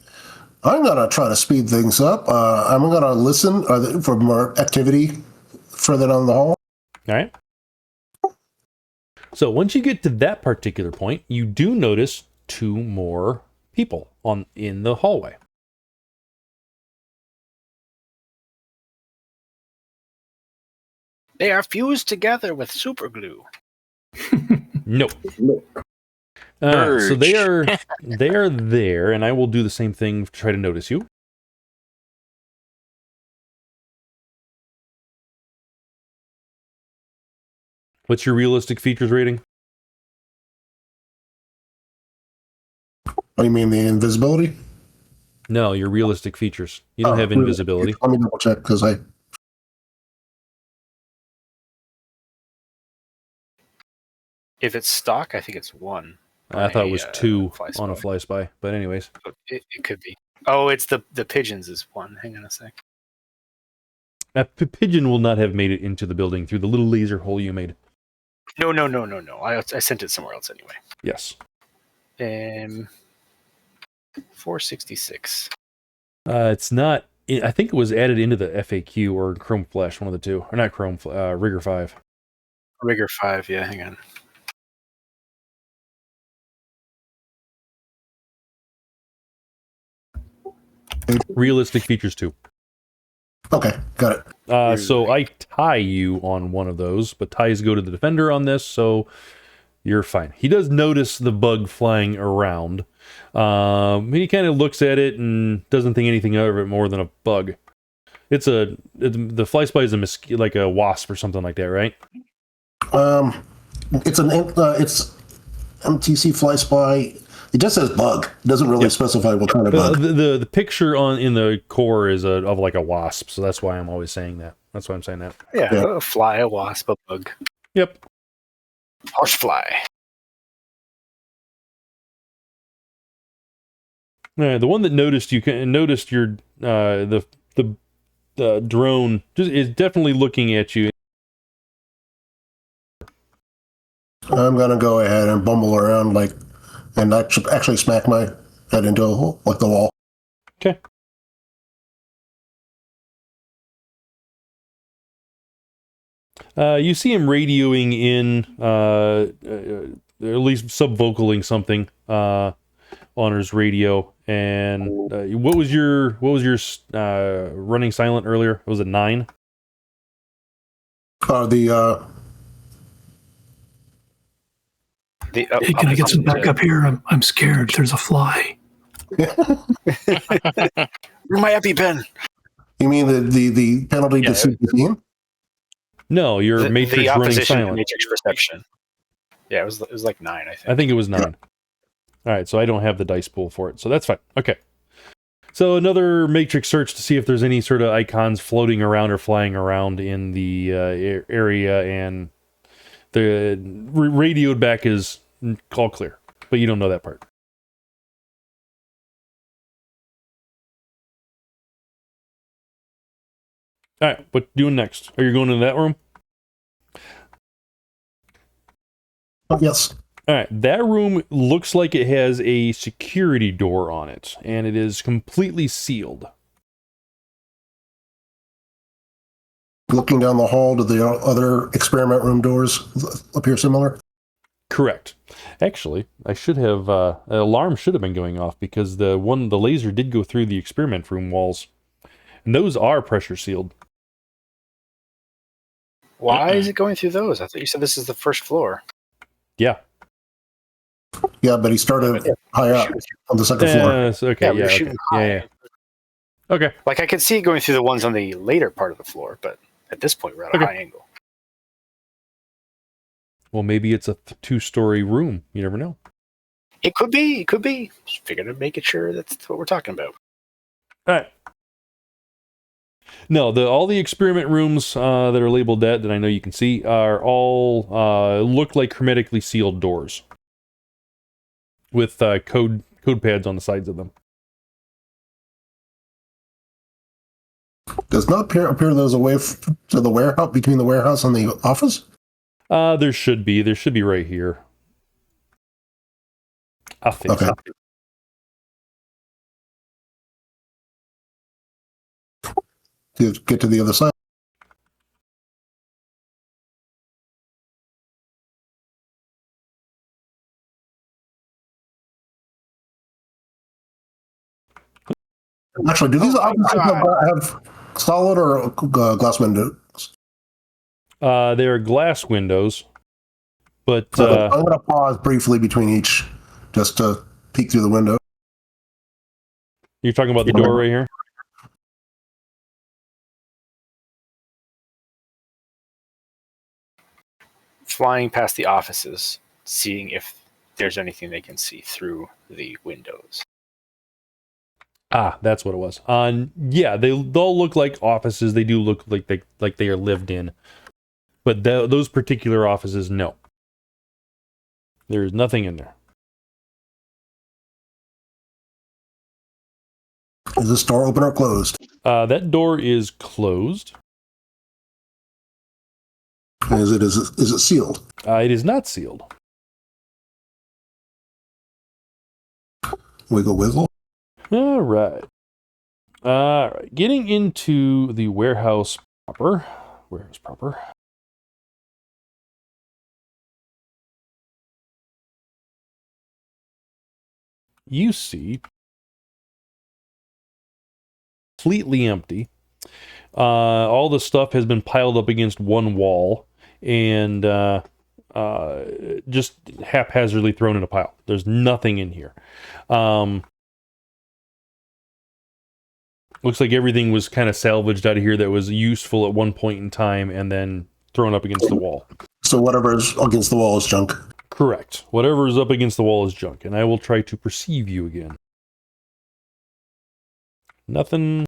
I'm going to try to speed things up. I'm going to listen for more activity further down the hall. All right. So once you get to that particular point, you do notice 2 more people in the hallway. They are fused together with super glue. Nope. So they are there, and I will do the same thing to try to notice you. What's your realistic features rating? What do you mean, the invisibility? No, your realistic features. You don't have invisibility. Let me double check because If it's stock, I think it's 1. I thought it was 2 on a fly spy, but anyways. It could be. Oh, it's the pigeons is 1. Hang on a sec. A pigeon will not have made it into the building through the little laser hole you made. No. I sent it somewhere else anyway. Yes. 466. It's not. I think it was added into the FAQ or Chrome Flash, one of the two, or not Chrome. Rigger 5. Rigger 5. Yeah, hang on. Realistic features 2. okay, got it. So I tie you on one of those, but ties go to the defender on this, so you're fine. He does notice the bug flying around. He kind of looks at it and doesn't think anything of it more than a bug. The fly spy is a mosquito, like a wasp or something like that, right? It's MTC fly spy. It just says bug. It doesn't really specify what kind of bug. The picture in the core is of like a wasp, so that's why I'm always saying that. That's why I'm saying that. Yeah, a fly, a wasp, a bug. Yep. Horsefly. The one that noticed your the drone is definitely looking at you. I'm gonna go ahead and bumble around and actually smack my head into the wall. Okay. You see him radioing in, at least subvocaling something on his radio. And what was your running silent earlier? Was it 9? Hey, can I get some backup here? I'm scared. There's a fly. Where's my EpiPen? You mean the penalty to superhuman? No, your matrix the running opposition silent. Matrix perception. Yeah, it was like 9, I think. I think it was 9. All right, so I don't have the dice pool for it, so that's fine. Okay. So another matrix search to see if there's any sort of icons floating around or flying around in the area, and the radioed back is all clear, but you don't know that part. All right, what doing next? Are you going into that room? Yes. All right, that room looks like it has a security door on it, and it is completely sealed. Looking down the hall, do the other experiment room doors appear similar? Correct. Actually, I should have an alarm should have been going off because the laser did go through the experiment room walls, and those are pressure sealed. Why is it going through those? I thought you said this is the first floor. Yeah. Yeah, but he started high up on the second floor. Okay. Yeah, Okay. Yeah. Okay. Like I could see it going through the ones on the later part of the floor, but at this point we're at a high angle. Well, maybe it's a 2-story room. You never know. It could be. It could be. Just figured to make it sure that's what we're talking about. All right. No, all the experiment rooms that are labeled that I know you can see are all look like hermetically sealed doors with code pads on the sides of them. Does not appear there's a way to the warehouse, between the warehouse and the office? There should be right here. I'll fix Okay. it. Get to the other side. Actually, do these offices have solid or glass windows? They are glass windows, but I'm going to pause briefly between each just to peek through the window. you're talking about the door right here? Flying past the offices, seeing if there's anything they can see through the windows. Ah, that's what it was. Yeah, they'll look like offices. They do look like they are lived in, but those particular offices, no. There's nothing in there. Is this door open or closed? That door is closed. Is it sealed? It is not sealed. Wiggle wiggle. All right. Getting into the warehouse proper. You see completely empty. All the stuff has been piled up against one wall and just haphazardly thrown in a pile. There's nothing in here. Looks like everything was kind of salvaged out of here that was useful at one point in time and then thrown up against the wall. So whatever's against the wall is junk. Correct. Whatever is up against the wall is junk, and I will try to perceive you again. Nothing.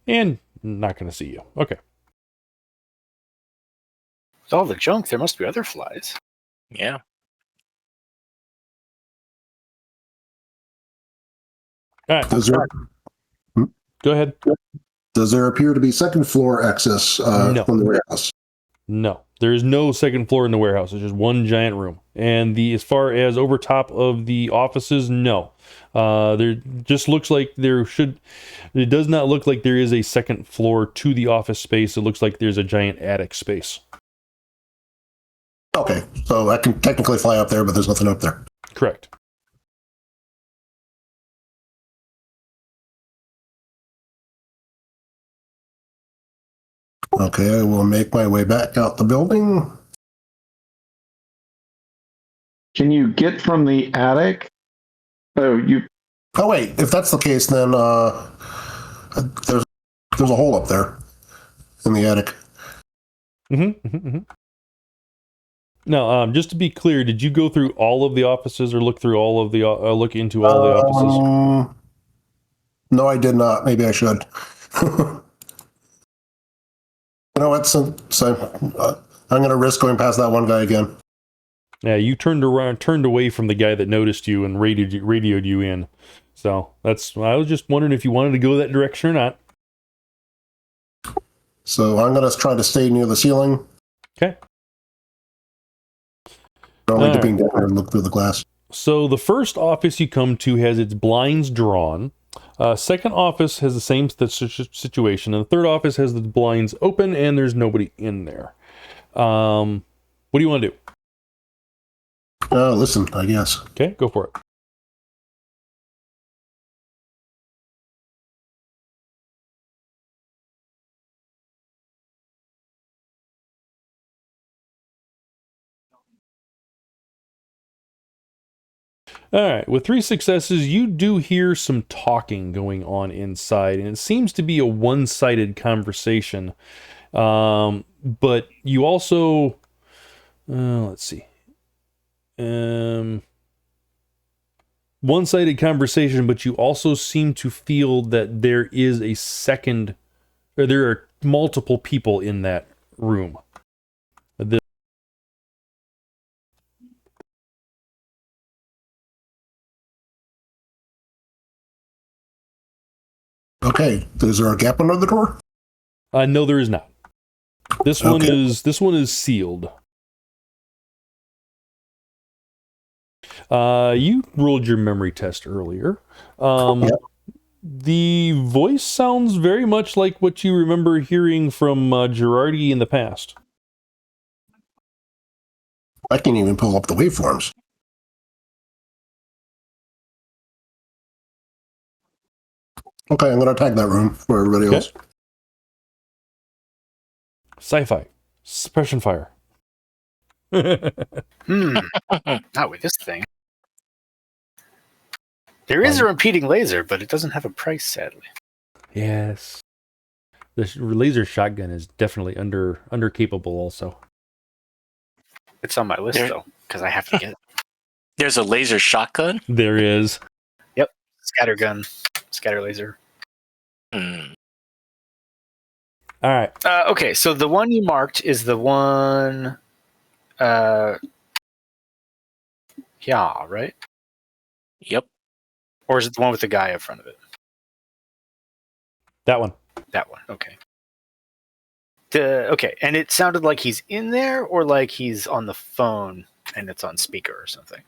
And not going to see you. Okay. With all the junk, there must be other flies. Yeah. All right. Go ahead. Does there appear to be second floor access No. from the warehouse? No. There is no second floor in the warehouse. It's just one giant room. And as far as over top of the offices, no. There just looks like it does not look like there is a second floor to the office space. It looks like there's a giant attic space. Okay, so I can technically fly up there, but there's nothing up there. Correct. Okay, I will make my way back out the building. Can you get from the attic? Oh, wait, if that's the case, then there's a hole up there in the attic. Now, just to be clear, did you go through all of the offices or look through all of the look into all the offices? No, I did not. Maybe I should. You know what? So I'm going to risk going past that one guy again. Yeah, you turned away from the guy that noticed you and radioed you in. So I was just wondering if you wanted to go that direction or not. So I'm going to try to stay near the ceiling. Okay. Only dipping down and look through the glass. So the first office you come to has its blinds drawn. Second office has the same situation, and the third office has the blinds open and there's nobody in there. What do you want to do? Listen, I guess. Okay, go for it. All right, with 3 successes, you do hear some talking going on inside, and it seems to be a one-sided conversation. But you also, let's see, one-sided conversation, but you also seem to feel that there is there are multiple people in that room. Okay, is there a gap under the door? No, there is not. This one is sealed. You rolled your memory test earlier. The voice sounds very much like what you remember hearing from Girardi in the past. I can't even pull up the waveforms. Okay, I'm going to tag that room for everybody else. Sci-fi. Suppression fire. Not with this thing. There is a repeating laser, but it doesn't have a price, sadly. Yes. The laser shotgun is definitely under capable also. It's on my list, though, because I have to get it. There's a laser shotgun? There is. Yep. Scatter gun. Scatter laser. All right. Okay, so the one you marked is the one... yeah, right? Yep. Or is it the one with the guy up front of it? That one. That one, okay. Okay, and it sounded like he's in there or like he's on the phone and it's on speaker or something?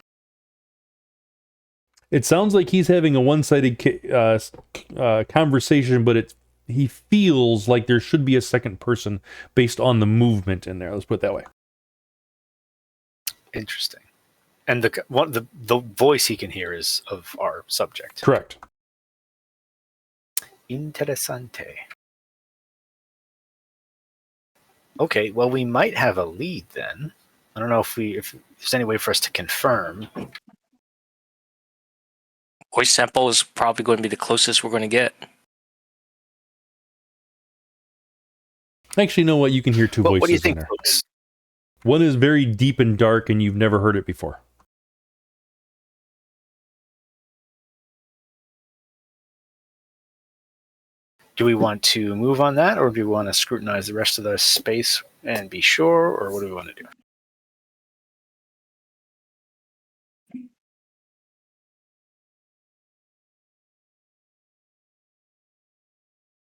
It sounds like he's having a one-sided conversation, but he feels like there should be a second person based on the movement in there. Let's put it that way. Interesting. And the voice he can hear is of our subject. Correct. Interessante. Okay, well, we might have a lead then. I don't know if there's any way for us to confirm. Voice sample is probably going to be the closest we're going to get. Actually, you know what? You can hear two voices what do you think, in there. folks? One is very deep and dark, and you've never heard it before. Do we want to move on that, or do we want to scrutinize the rest of the space and be sure, or what do we want to do?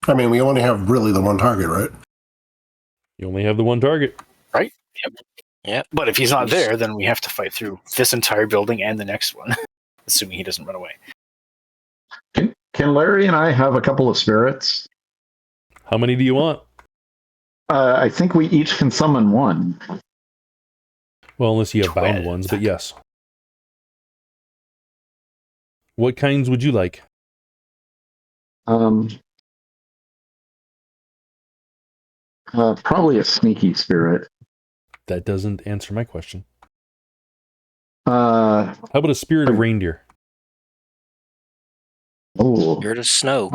I mean, we only have really the one target, right? You only have the one target. Right? Yep. But if he's not there, then we have to fight through this entire building and the next one, assuming he doesn't run away. Can Larry and I have a couple of spirits? How many do you want? I think we each can summon one. Well, unless you have bound ones, but yes. What kinds would you like? Probably a sneaky spirit. That doesn't answer my question. How How about a spirit of reindeer? Oh, Spirit of snow.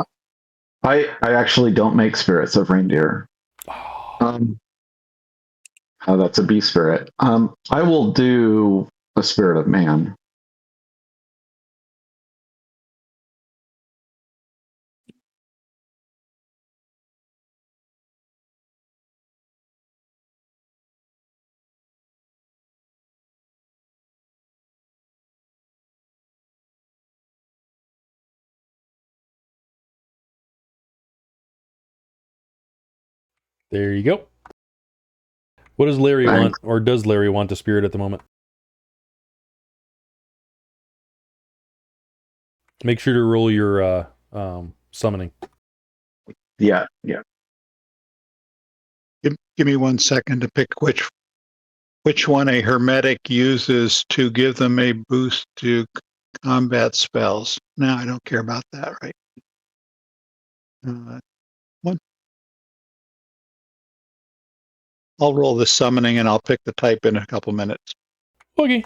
I actually don't make spirits of reindeer. That's a bee spirit. I will do a spirit of man. There you go. What does Larry Thanks. want, or does Larry want a spirit at the moment? Make sure to roll your summoning. Yeah. Give me 1 second to pick which one a hermetic uses to give them a boost to combat spells. No, I don't care about that, right? One. I'll roll the summoning and I'll pick the type in a couple minutes. Okay.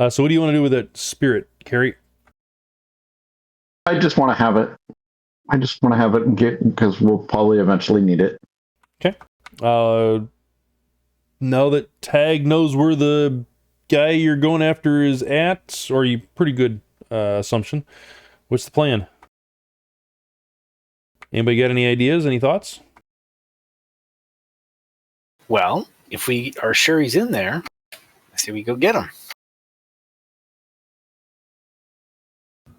So what do you want to do with that spirit, Cary? I just want to have it. And get, because we'll probably eventually need it. Okay. Now that Tag knows where the guy you're going after is at, or you pretty good assumption, what's the plan? Anybody got any ideas, any thoughts? Well, if we are sure he's in there, I say we go get him.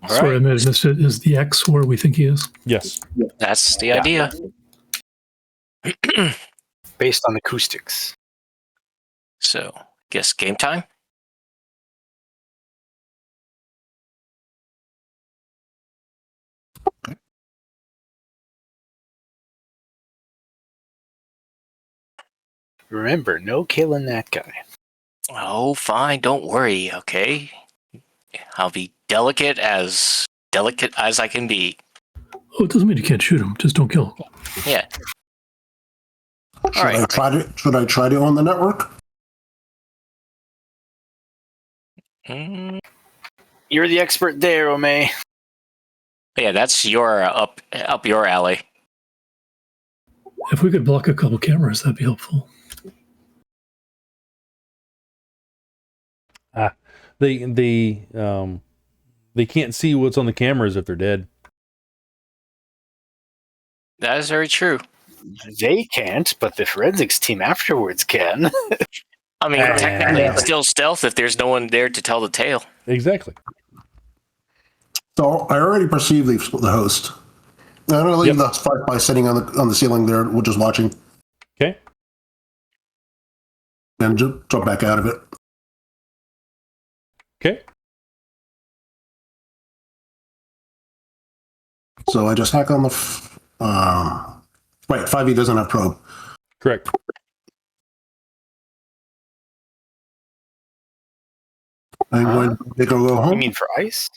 All Sorry, I right. may have missed it. Is the X where we think he is? Yes. That's the Yeah. idea. Based on acoustics. So, guess game time? Remember, no killing that guy. Oh, fine. Don't worry, okay? I'll be delicate as I can be. Oh, it doesn't mean you can't shoot him. Just don't kill him. Yeah. Should I try to own the network? Mm, You're the expert there, Omei. yeah, that's your up your alley. If we could block a couple cameras, that'd be helpful. They can't see what's on the cameras if they're dead. That is very true. They can't, but the forensics team afterwards can. I mean, technically, it's still stealth if there's no one there to tell the tale. Exactly. So I already perceive the host. I'm going to leave the Sci-fi sitting on the ceiling there, just watching. Okay. And jump back out of it. Okay. So I just hack on the... right, 5e doesn't have probe. Correct. I'm going to go home. You mean for ice?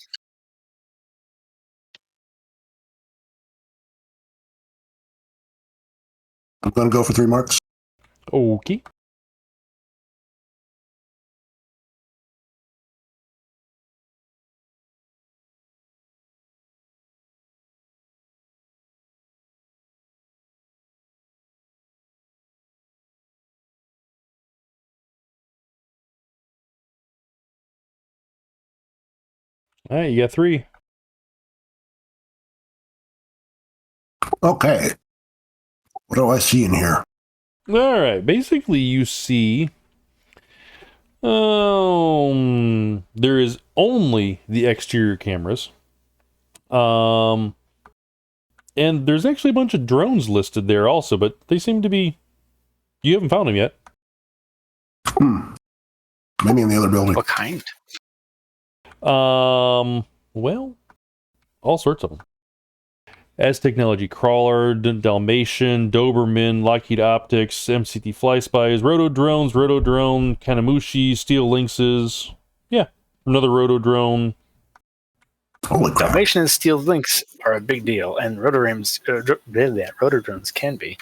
I'm going to go for 3 marks. Okay. All right, you got 3. Okay. What do I see in here? All right. Basically, you see, there is only the exterior cameras, and there's actually a bunch of drones listed there also, but they seem to be. You haven't found them yet. Maybe in the other building. What kind? Well, all sorts of them. As Technology Crawler, Dalmatian, Doberman, Lockheed Optics, MCT Fly Spies, Roto-Drones, Roto-Drone, Kanamushi, Steel Lynxes. Yeah, another Roto-Drone. Holy crap. Dalmatian and steel links are a big deal, and Roto-Drones can be.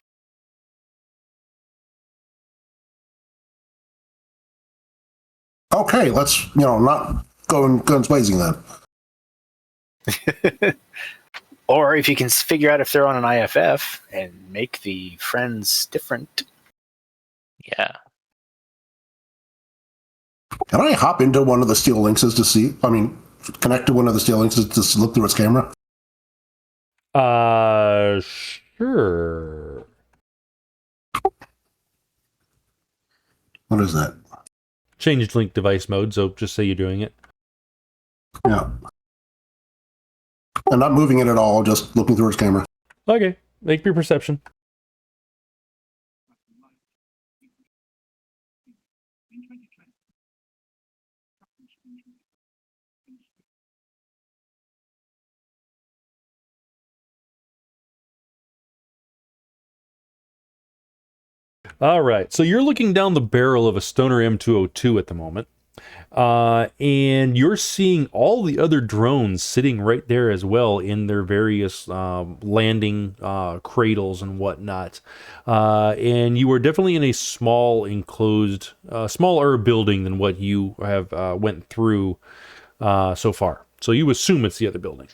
Okay, let's, not go guns blazing then. Or if you can figure out if they're on an IFF and make the friends different. Yeah. Can I hop into one of the steel lynxes to see? Connect to one of the steel lynxes to look through its camera? Sure. What is that? Changed link device mode, so just say you're doing it. Yeah. I'm not moving it at all, just looking through its camera. Okay, make your perception. All right, so you're looking down the barrel of a Stoner M202 at the moment, and you're seeing all the other drones sitting right there as well in their various landing cradles and whatnot. And you are definitely in a small enclosed, smaller building than what you have went through so far. So you assume it's the other building.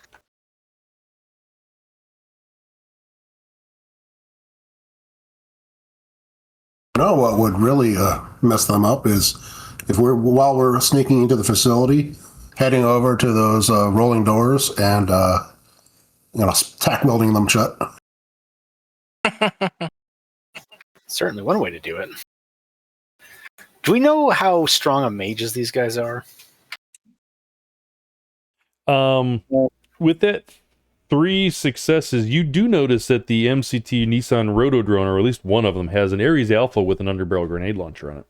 No, what would really mess them up is if while we're sneaking into the facility, heading over to those rolling doors and tack welding them shut. certainly one way to do it. Do we know how strong a mages these guys are? With that 3 successes, you do notice that the MCT Nissan Rotodrone, or at least one of them, has an Ares Alpha with an underbarrel grenade launcher on it.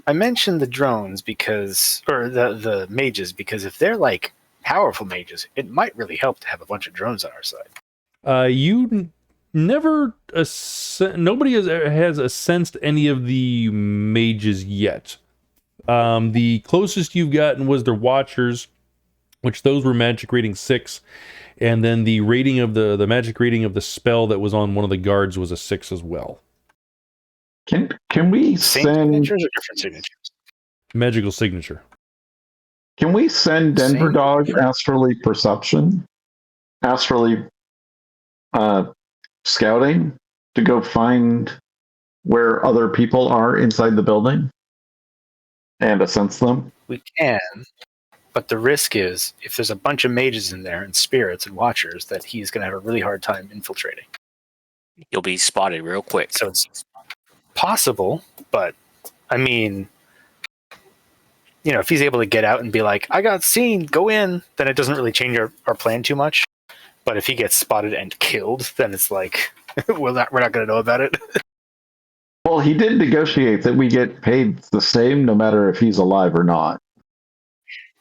I mentioned the drones because, or the mages, because if they're like powerful mages, it might really help to have a bunch of drones on our side. Never nobody has sensed any of the mages yet. The closest you've gotten was their Watchers, which those were magic rating 6, and then the rating of the magic rating of the spell that was on one of the guards was a 6 as well. Can we Same send signatures or different signatures? Magical signature. Can we send Denver Same. Dog astrally perception, astrally scouting to go find where other people are inside the building and sense them? We can, but the risk is if there's a bunch of mages in there and spirits and watchers, that he's going to have a really hard time infiltrating. You'll be spotted real quick. So it's possible, but I mean, you know, if he's able to get out and be like, I got seen, go in, then it doesn't really change our plan too much. But if he gets spotted and killed, then it's like, we're not going to know about it. Well, he did negotiate that we get paid the same no matter if he's alive or not.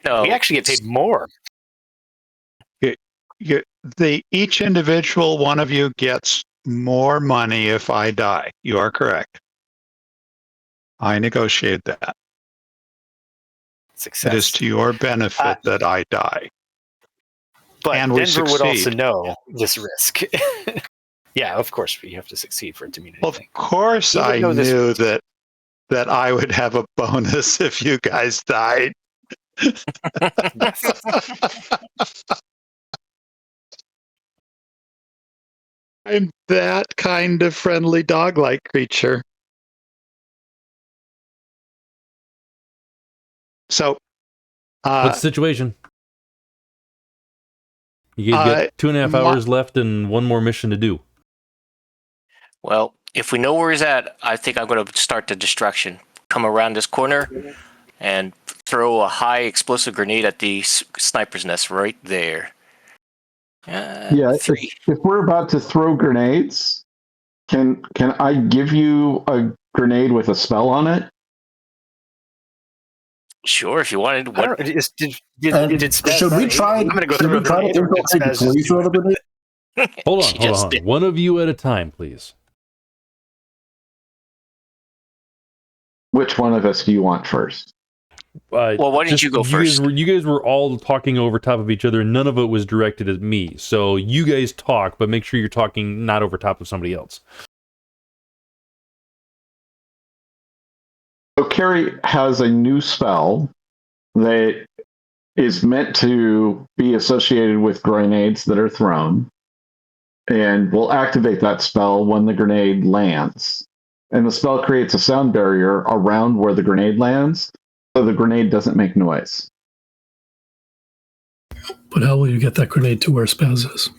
No, We actually get paid more. Each individual one of you gets more money if I die. You are correct. I negotiated that. Success. It is to your benefit that I die. But and we Denver would also succeed. know this risk. Yeah, of course, you have to succeed for it to mean anything. Well, of course, You would I know this knew risk. that I would have a bonus if you guys died. I'm that kind of friendly dog-like creature. So, What's the situation? You get 2.5 hours left and one more mission to do. well, if we know where he's at, I think I'm going to start the distraction. Come around this corner and throw a high explosive grenade at the sniper's nest right there. Yeah, 3. if we're about to throw grenades, can I give you a grenade with a spell on it? Sure, if you wanted. I don't know, did Spazz should we say, try? I'm going to go Should through we a try to grenade, or did infiltrate the Spazz just police do with a it? grenade? Hold She on. just did. One of you at a time, please. Which one of us do you want first? Well, why didn't you go first? You guys were all talking over top of each other, and none of it was directed at me. So you guys talk, but make sure you're talking not over top of somebody else. So Cary has a new spell that is meant to be associated with grenades that are thrown, and will activate that spell when the grenade lands. And the spell creates a sound barrier around where the grenade lands, so the grenade doesn't make noise. But how will you get that grenade to where Spazz is?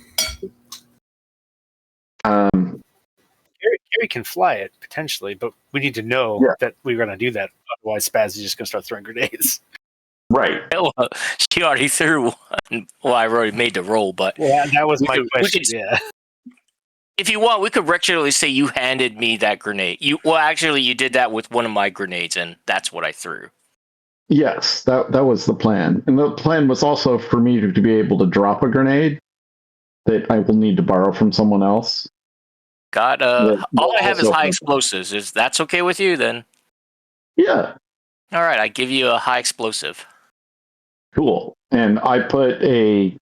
Cary can fly it, potentially, but we need to know that we're going to do that. Otherwise, Spazz is just going to start throwing grenades. Right. Well, she already threw one. Well, I already made the roll, but Yeah, that was my could- we question. could- Yeah. if you want, we could regularly say you handed me that grenade. Actually, you did that with one of my grenades, and that's what I threw. Yes, that was the plan. And the plan was also for me to be able to drop a grenade that I will need to borrow from someone else. Got That- all I have is also- high explosives. If that's okay with you, then Yeah, all right. I give you a high explosive. cool. And I put a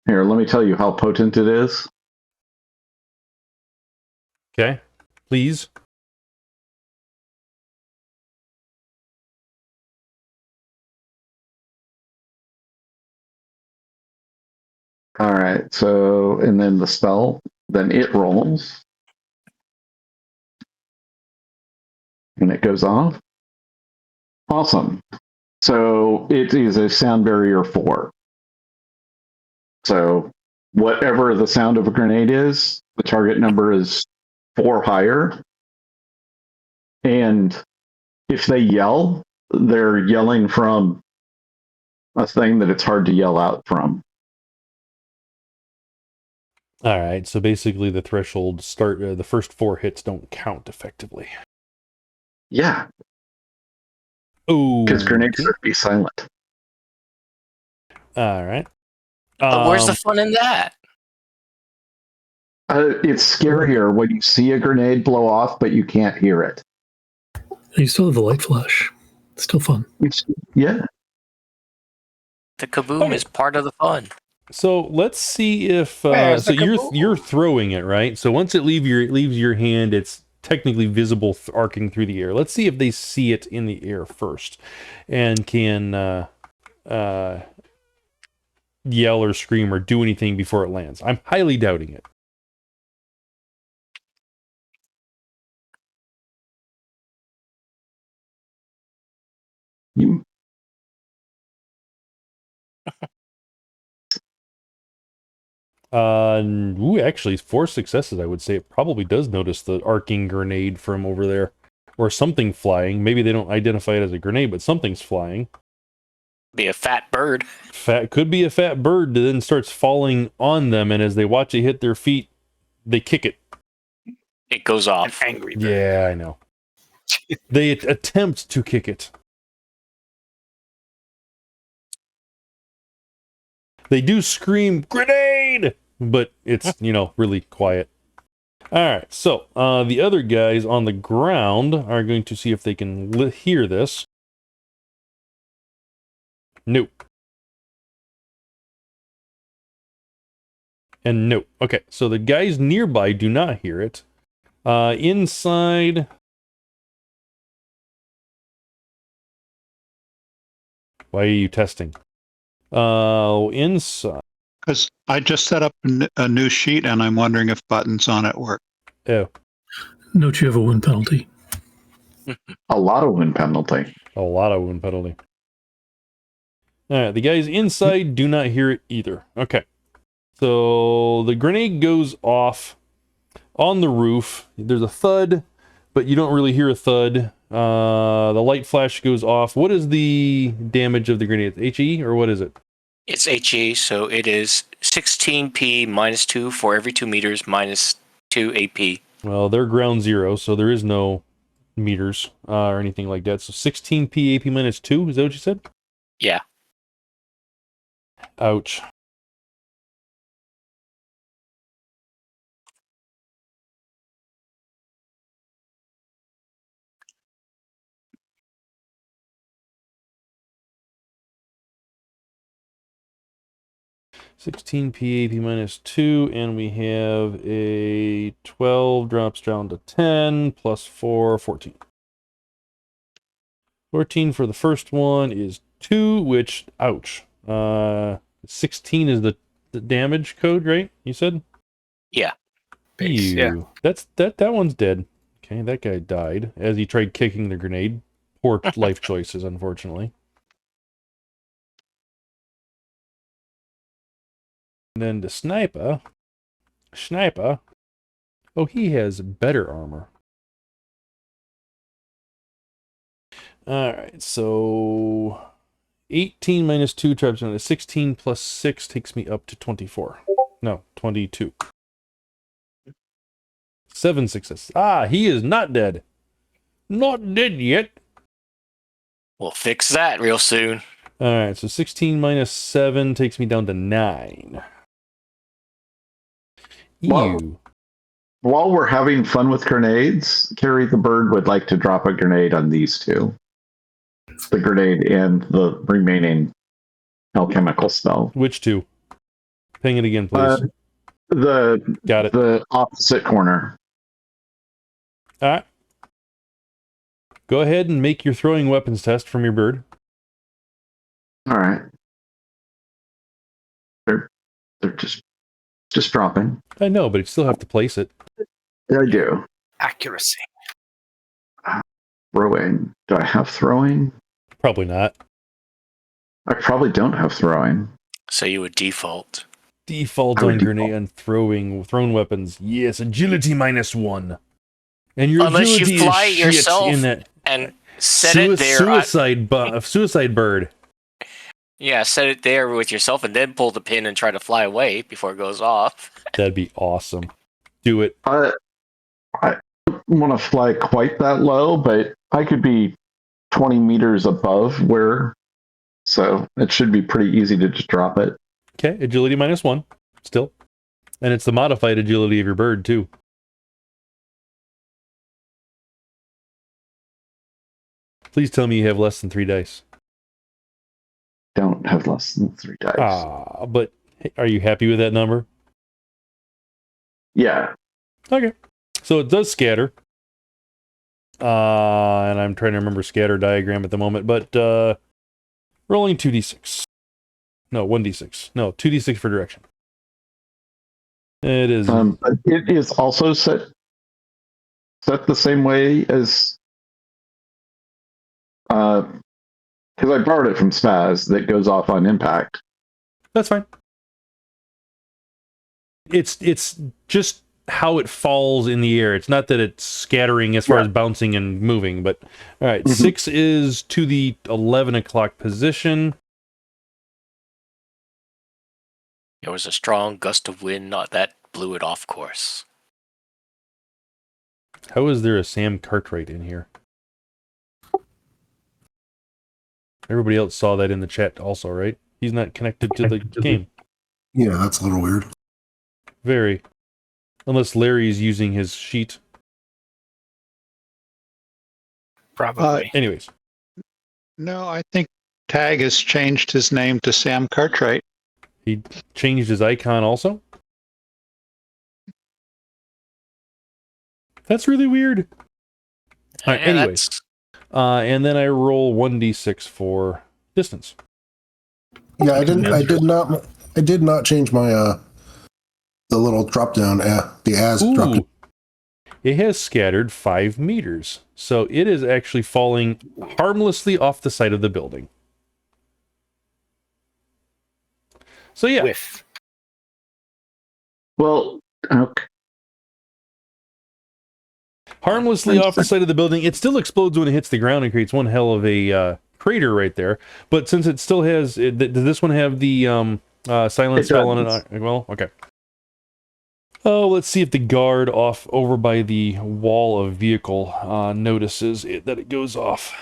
Here, let me tell you how potent it is. Okay, please. All right, so, and then the spell, then it rolls. And it goes off. Awesome. So it is a sound barrier 4. So whatever the sound of a grenade is, the target number is 4 higher. And if they yell, they're yelling from a thing that it's hard to yell out from. All right, so basically the threshold start, the first 4 hits don't count effectively. Yeah, Oh, because grenades should be silent. All right. But where's the fun in that? It's scarier when you see a grenade blow off, but you can't hear it. You still have the light flash. It's still fun. Yeah. The kaboom is part of the fun. So let's see if Where's so the you're throwing it, right? So once it leaves your hand, it's technically visible arcing through the air. Let's see if they see it in the air first and can yell or scream or do anything before it lands. I'm highly doubting it. You, Actually, 4 successes, I would say. It probably does notice the arcing grenade from over there. Or something flying. Maybe they don't identify it as a grenade, but something's flying. Be a fat bird. Could be a fat bird that then starts falling on them, and as they watch it hit their feet, they kick it. It goes off. An angry bird. Yeah, I know. They attempt to kick it. They do scream, "Grenade!" But it's, really quiet. Alright, so the other guys on the ground are going to see if they can hear this. Nope. And nope. Okay, so the guys nearby do not hear it. Inside... Why are you testing? Inside... Because I just set up a new sheet and I'm wondering if buttons on it work. Oh. Note you have a wound penalty. a lot of wind penalty. A lot of wound penalty. Alright, the guys inside do not hear it either. Okay. So the grenade goes off on the roof. There's a thud, but you don't really hear a thud. The light flash goes off. What is the damage of the grenade? HE or what is it? It's HE, so it is 16p minus 2 for every 2 meters minus 2 AP. Well, they're ground zero, so there is no meters or anything like that. So 16p AP minus 2, is that what you said? Yeah. Ouch. $16p AP minus 2, and we have a 12 drops down to 10, plus 4, 14. 14 for the first one is 2, which, ouch. 16 is the damage code, right? You said? Yeah. Base, yeah. That one's dead. Okay, that guy died as he tried kicking the grenade. Poor life choices, unfortunately. And then the sniper. Oh, he has better armor. Alright, so 18 minus 2 traps down to 16 plus 6 takes me up to 24. No, 22. 7 successes. Ah, he is not dead. Not dead yet. We'll fix that real soon. Alright, so 16 minus 7 takes me down to 9. Ew. While we're having fun with grenades, Cary the bird would like to drop a grenade on these two. The grenade and the remaining alchemical spell. Which two? Ping it again, please. Got it. The opposite corner. All right. Go ahead and make your throwing weapons test from your bird. All right. They're just dropping. I know, but you still have to place it. Yeah, I do. Accuracy. Throwing. Do I have throwing? Probably not. I probably don't have throwing. So you would default. Default I would on grenade on thrown weapons. Yes, agility -1. And your Unless agility you fly is it shit yourself in that and set it there. Suicide bird. Yeah, set it there with yourself and then pull the pin and try to fly away before it goes off. That'd be awesome. Do it. I don't want to fly quite that low, but I could be 20 meters above where, so it should be pretty easy to just drop it. Okay, agility -1 still. And it's the modified agility of your bird, too. Please tell me you have less than 3 dice. Don't have less than 3 dice. But are you happy with that number? Yeah. Okay. So it does scatter. And I'm trying to remember scatter diagram at the moment, but rolling 2d6. No, 1d6. No, 2d6 for direction. It is. It is also set the same way as because I borrowed it from Spazz that goes off on impact. That's fine. It's just how it falls in the air. It's not that it's scattering as far as bouncing and moving, but all right. 6 is to the 11 o'clock position. There was a strong gust of wind that blew it off course. How is there a Sam Cartwright in here? Everybody else saw that in the chat also, right? He's not connected to the game. Yeah, that's a little weird. Very. Unless Larry's using his sheet. Probably. Anyways. No, I think Tag has changed his name to Sam Cartwright. He changed his icon also? That's really weird. All right, anyways. And then I roll 1d6 for distance. Yeah, I did not change my the little drop down the as drop down. It has scattered 5 meters. So it is actually falling harmlessly off the side of the building. So yeah. Well, okay. Harmlessly off the side of the building. It still explodes when it hits the ground and creates one hell of a crater right there. But since it still has... does this one have the silent spell on it? Well, okay. Oh, let's see if the guard over by the wall of vehicle notices that it goes off.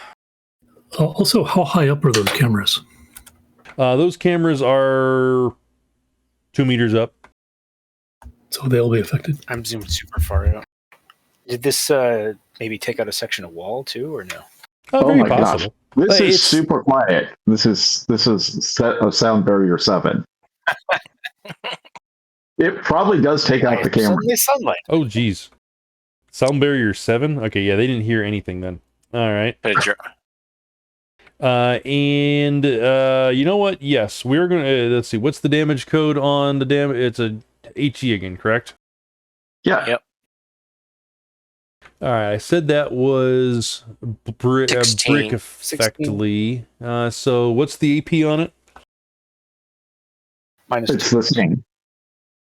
Also, how high up are those cameras? Those cameras are 2 meters up. So they'll be affected. I'm zoomed super far out. Did this maybe take out a section of wall too, or no? Oh my possible. Gosh. This is super quiet. This is set of sound barrier 7. It probably does take out the camera. Sunlight. Oh, geez. Sound barrier 7? Okay, yeah, they didn't hear anything then. All right. And you know what? Yes, we're going to... let's see. What's the damage code on the damage? It's a HE again, correct? Yeah. Yep. All right, I said that was brick 16. effectively. So what's the AP on it? It's the same.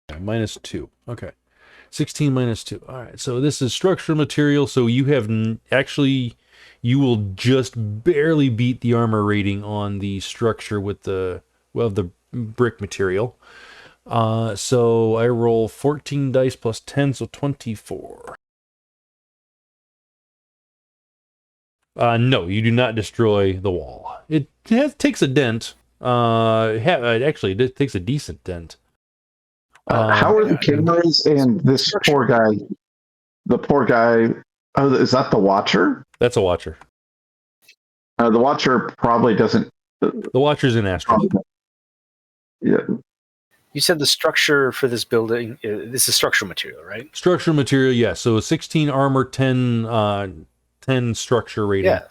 -2. Okay. 16 -2. All right. So this is structural material. So you have actually, you will just barely beat the armor rating on the structure with the brick material. So I roll 14 dice plus 10, so 24. No, you do not destroy the wall. It takes a dent. Actually, it takes a decent dent. How are the cameras and this poor guy? The poor guy. Oh, is that the Watcher? That's a Watcher. The Watcher probably doesn't. The Watcher's in Astral. Yeah. You said the structure for this building. This is structural material, right? Structural material, yes. So a 16 armor, 10 structure rating. Yeah.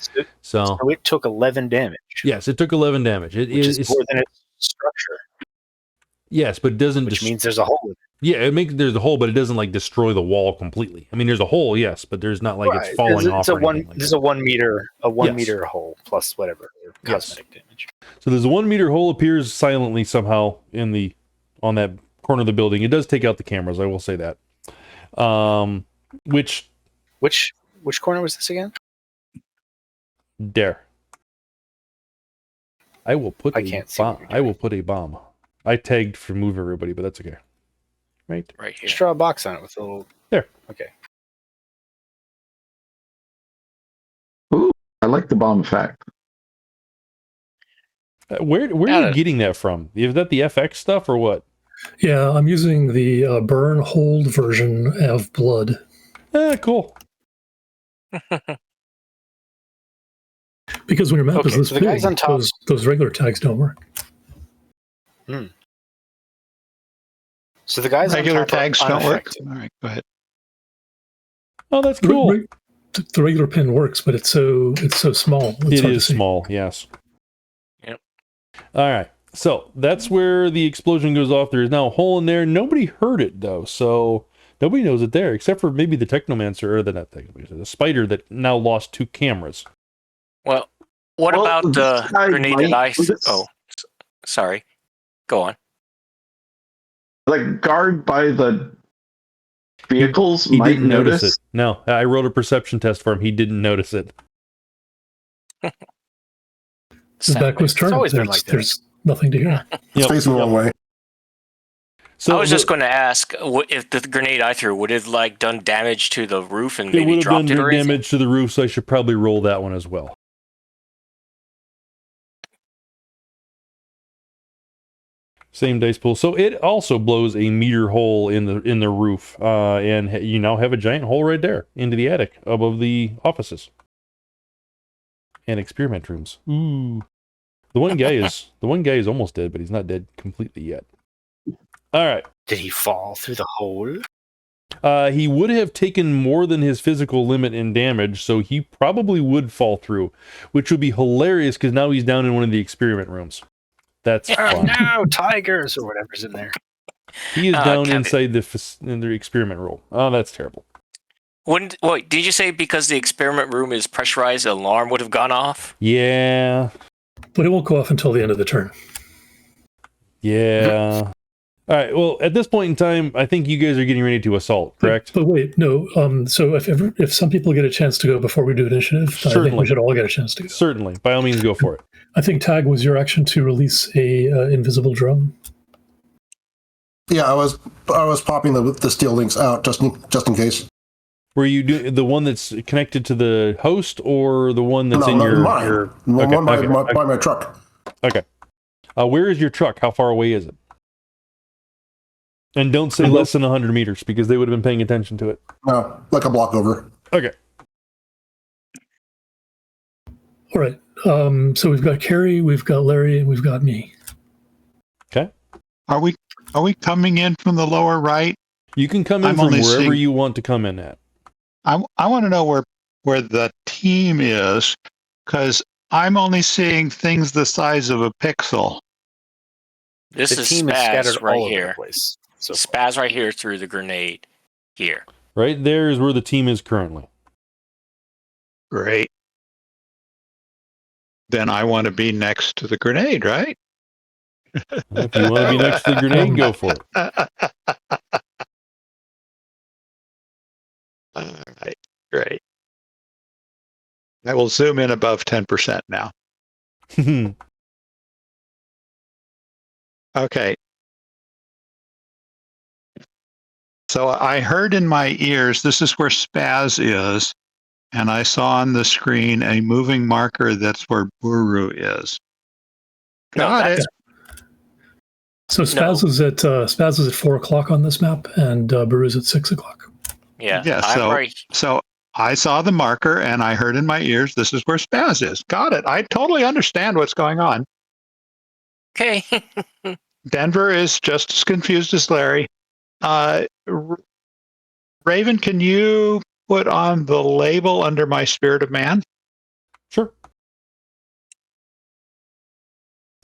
So it took 11 damage. yes, it took 11 damage. Which is more than its structure. Yes, but it doesn't. Which means there's a hole in it. Yeah, there's a hole, but it doesn't like destroy the wall completely. I mean, there's a hole, yes, but there's not like it's falling off. There's a 1 meter hole plus whatever cosmetic damage. So there's a 1 meter hole appears silently somehow on that corner of the building. It does take out the cameras, I will say that. Which corner was this again? There. I will put I can't see bomb. I will put a bomb. I tagged for move everybody, but that's okay. Right here. Just draw a box on it with a little. There. Okay. Ooh, I like the bomb effect. Where are you getting that from? Is that the FX stuff or what? Yeah, I'm using the burn hold version of Blood. Cool. Because when your map is this so big, on top, those regular tags don't work. So the guys regular on top tags don't work. All right, go ahead. Oh, that's cool. The regular pin works, but it's so small. It is small, yes. Yep. All right. So that's where the explosion goes off. There is now a hole in there. Nobody heard it though, so nobody knows it there, except for maybe the Technomancer or the spider that now lost 2 cameras. Well, what about the grenade that I... Oh, sorry. Go on. The guard by the vehicles he might didn't notice notice it. No, I wrote a perception test for him. He didn't notice it. His back was turned. There's nothing to hear. It's facing the wrong way. So I was just going to ask, if the grenade I threw, would it like done damage to the roof and maybe dropped it or anything? Damage to the roof, so I should probably roll that one as well. Same dice pool. So it also blows a meter hole in the roof, and you now have a giant hole right there into the attic above the offices and experiment rooms. Ooh, the one guy is almost dead, but he's not dead completely yet. All right. Did he fall through the hole? He would have taken more than his physical limit in damage, so he probably would fall through, which would be hilarious because now he's down in one of the experiment rooms. That's fun. No, tigers or whatever's in there. He is down inside the experiment room. Oh, that's terrible. Wait, did you say because the experiment room is pressurized, the alarm would have gone off? Yeah. But it won't go off until the end of the turn. Yeah. All right. Well, at this point in time, I think you guys are getting ready to assault, correct? But wait, no. So if some people get a chance to go before we do initiative, I think we should all get a chance to go. Certainly. By all means, go for it. I think Tag was your action to release a invisible drone. Yeah, I was popping the steel links out just in case. Were you doing the one that's connected to the host or the one that's in your one by my truck? Okay. Where is your truck? How far away is it? And don't say less than 100 meters because they would have been paying attention to it. No, like a block over. Okay. All right. So we've got Cary, we've got Larry, and we've got me. Okay. Are we coming in from the lower right? You can come in from wherever you want to come in at. I want to know where the team is, because I'm only seeing things the size of a pixel. This is Spazz right here. So Spazz right here through the grenade here. Right there is where the team is currently. Great. Then I want to be next to the grenade, right? If you want to be next to the grenade, go for it. All right, great. I will zoom in above 10% now. Okay. So I heard in my ears, this is where Spazz is, and I saw on the screen a moving marker that's where Buruu is. Got it. So Spazz is at 4:00 on this map, and Buruu's at 6:00. Yeah. So I saw the marker, and I heard in my ears, this is where Spazz is. Got it. I totally understand what's going on. Okay. Denver is just as confused as Larry. Raven, can you put on the label under my Spirit of Man? Sure.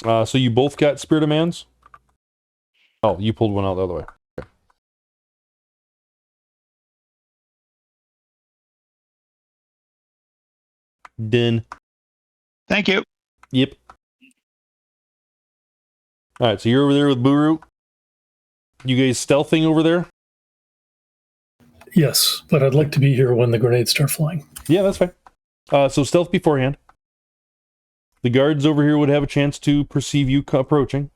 So you both got Spirit of Mans? Oh, you pulled one out the other way. Okay. Done. Thank you. Yep. All right, so you're over there with Buruu. You guys stealthing over there? Yes, but I'd like to be here when the grenades start flying. Yeah, that's fine. So stealth beforehand. The guards over here would have a chance to perceive you approaching.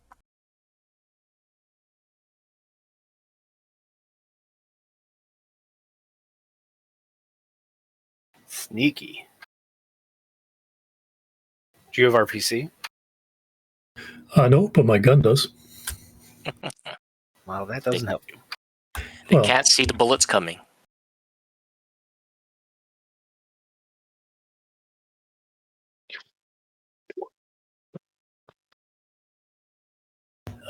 Sneaky. Do you have RPC? No, but my gun does. Well, that doesn't help you. They Well- can't see the bullets coming.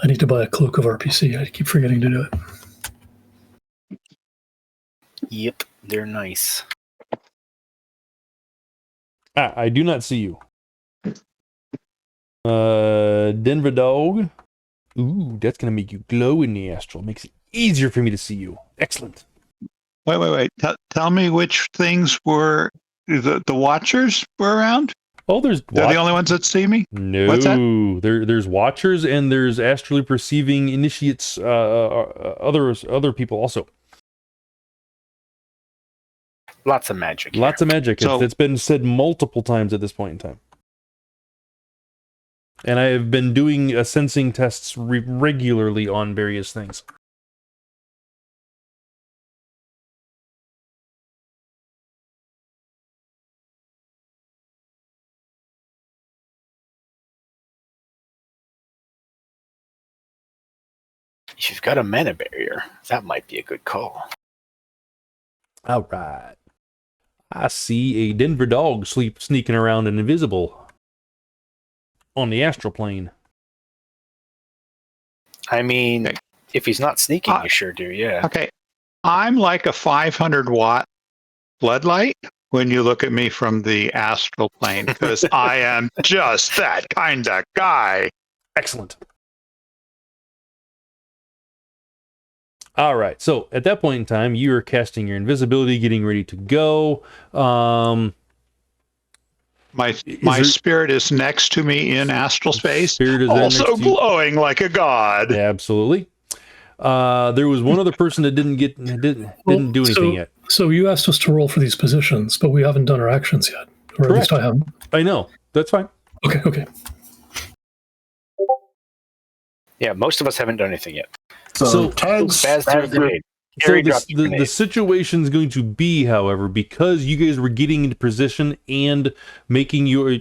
I need to buy a cloak of RPC. I keep forgetting to do it. Yep, they're nice. I do not see you. Denver Dog. Ooh, that's going to make you glow in the astral. Makes it easier for me to see you. Excellent. Wait. Tell me which things were the Watchers were around? Oh, there's... They're the only ones that see me? No, What's that? there's Watchers and there's astrally perceiving initiates, other people also. Lots of magic. Lots of magic. So- It's been said multiple times at this point in time. And I have been doing sensing tests regularly on various things. If you've got a mana barrier, that might be a good call. All right. I see a Denver Dog sneaking around and invisible on the astral plane. I mean, Okay. if he's not sneaking, you sure do, yeah. Okay. I'm like a 500 watt floodlight when you look at me from the astral plane because I am just that kind of guy. Excellent. All right. So at that point in time, you are casting your invisibility, getting ready to go. My there- spirit is next to me in astral space, Spirit is there also next to you. glowing like a god. Absolutely. There was one other person that didn't do anything yet. So you asked us to roll for these positions, but we haven't done our actions yet. Or at least Correct. I haven't. I know. That's fine. Okay. Yeah, most of us haven't done anything yet. So- tags. Spazz threw a grenade. So Cary dropped a the grenade. situation is going to be, however, because you guys were getting into position and making your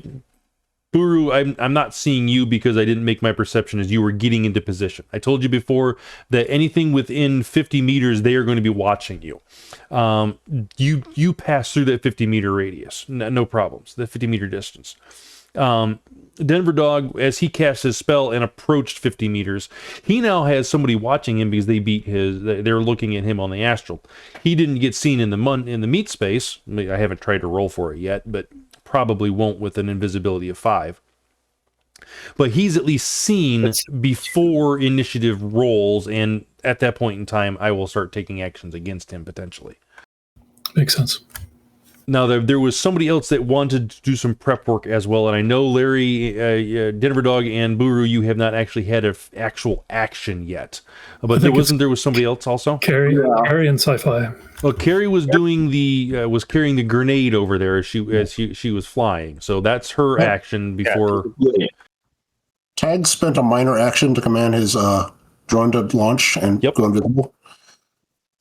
Buruu, I'm not seeing you because I didn't make my perception as you were getting into position. I told you before that anything within 50 meters, they are going to be watching you. You pass through that 50 meter radius, no problems. The 50 meter distance. Denver Dog, as he cast his spell and approached 50 meters, he now has somebody watching him because they're looking at him on the astral. He didn't get seen in the meat space. I haven't tried to roll for it yet, but probably won't with an invisibility of 5. But he's at least seen before initiative rolls, and at that point in time, I will start taking actions against him potentially. Makes sense. Now, there was somebody else that wanted to do some prep work as well, and I know Larry, Denver Dog, and Buruu, you have not actually had an actual action yet. But there was somebody else also. Cary and Sci-fi. Well, Cary was doing was carrying the grenade over there as she was flying, so that's her action before. Tag spent a minor action to command his drone to launch and go invisible.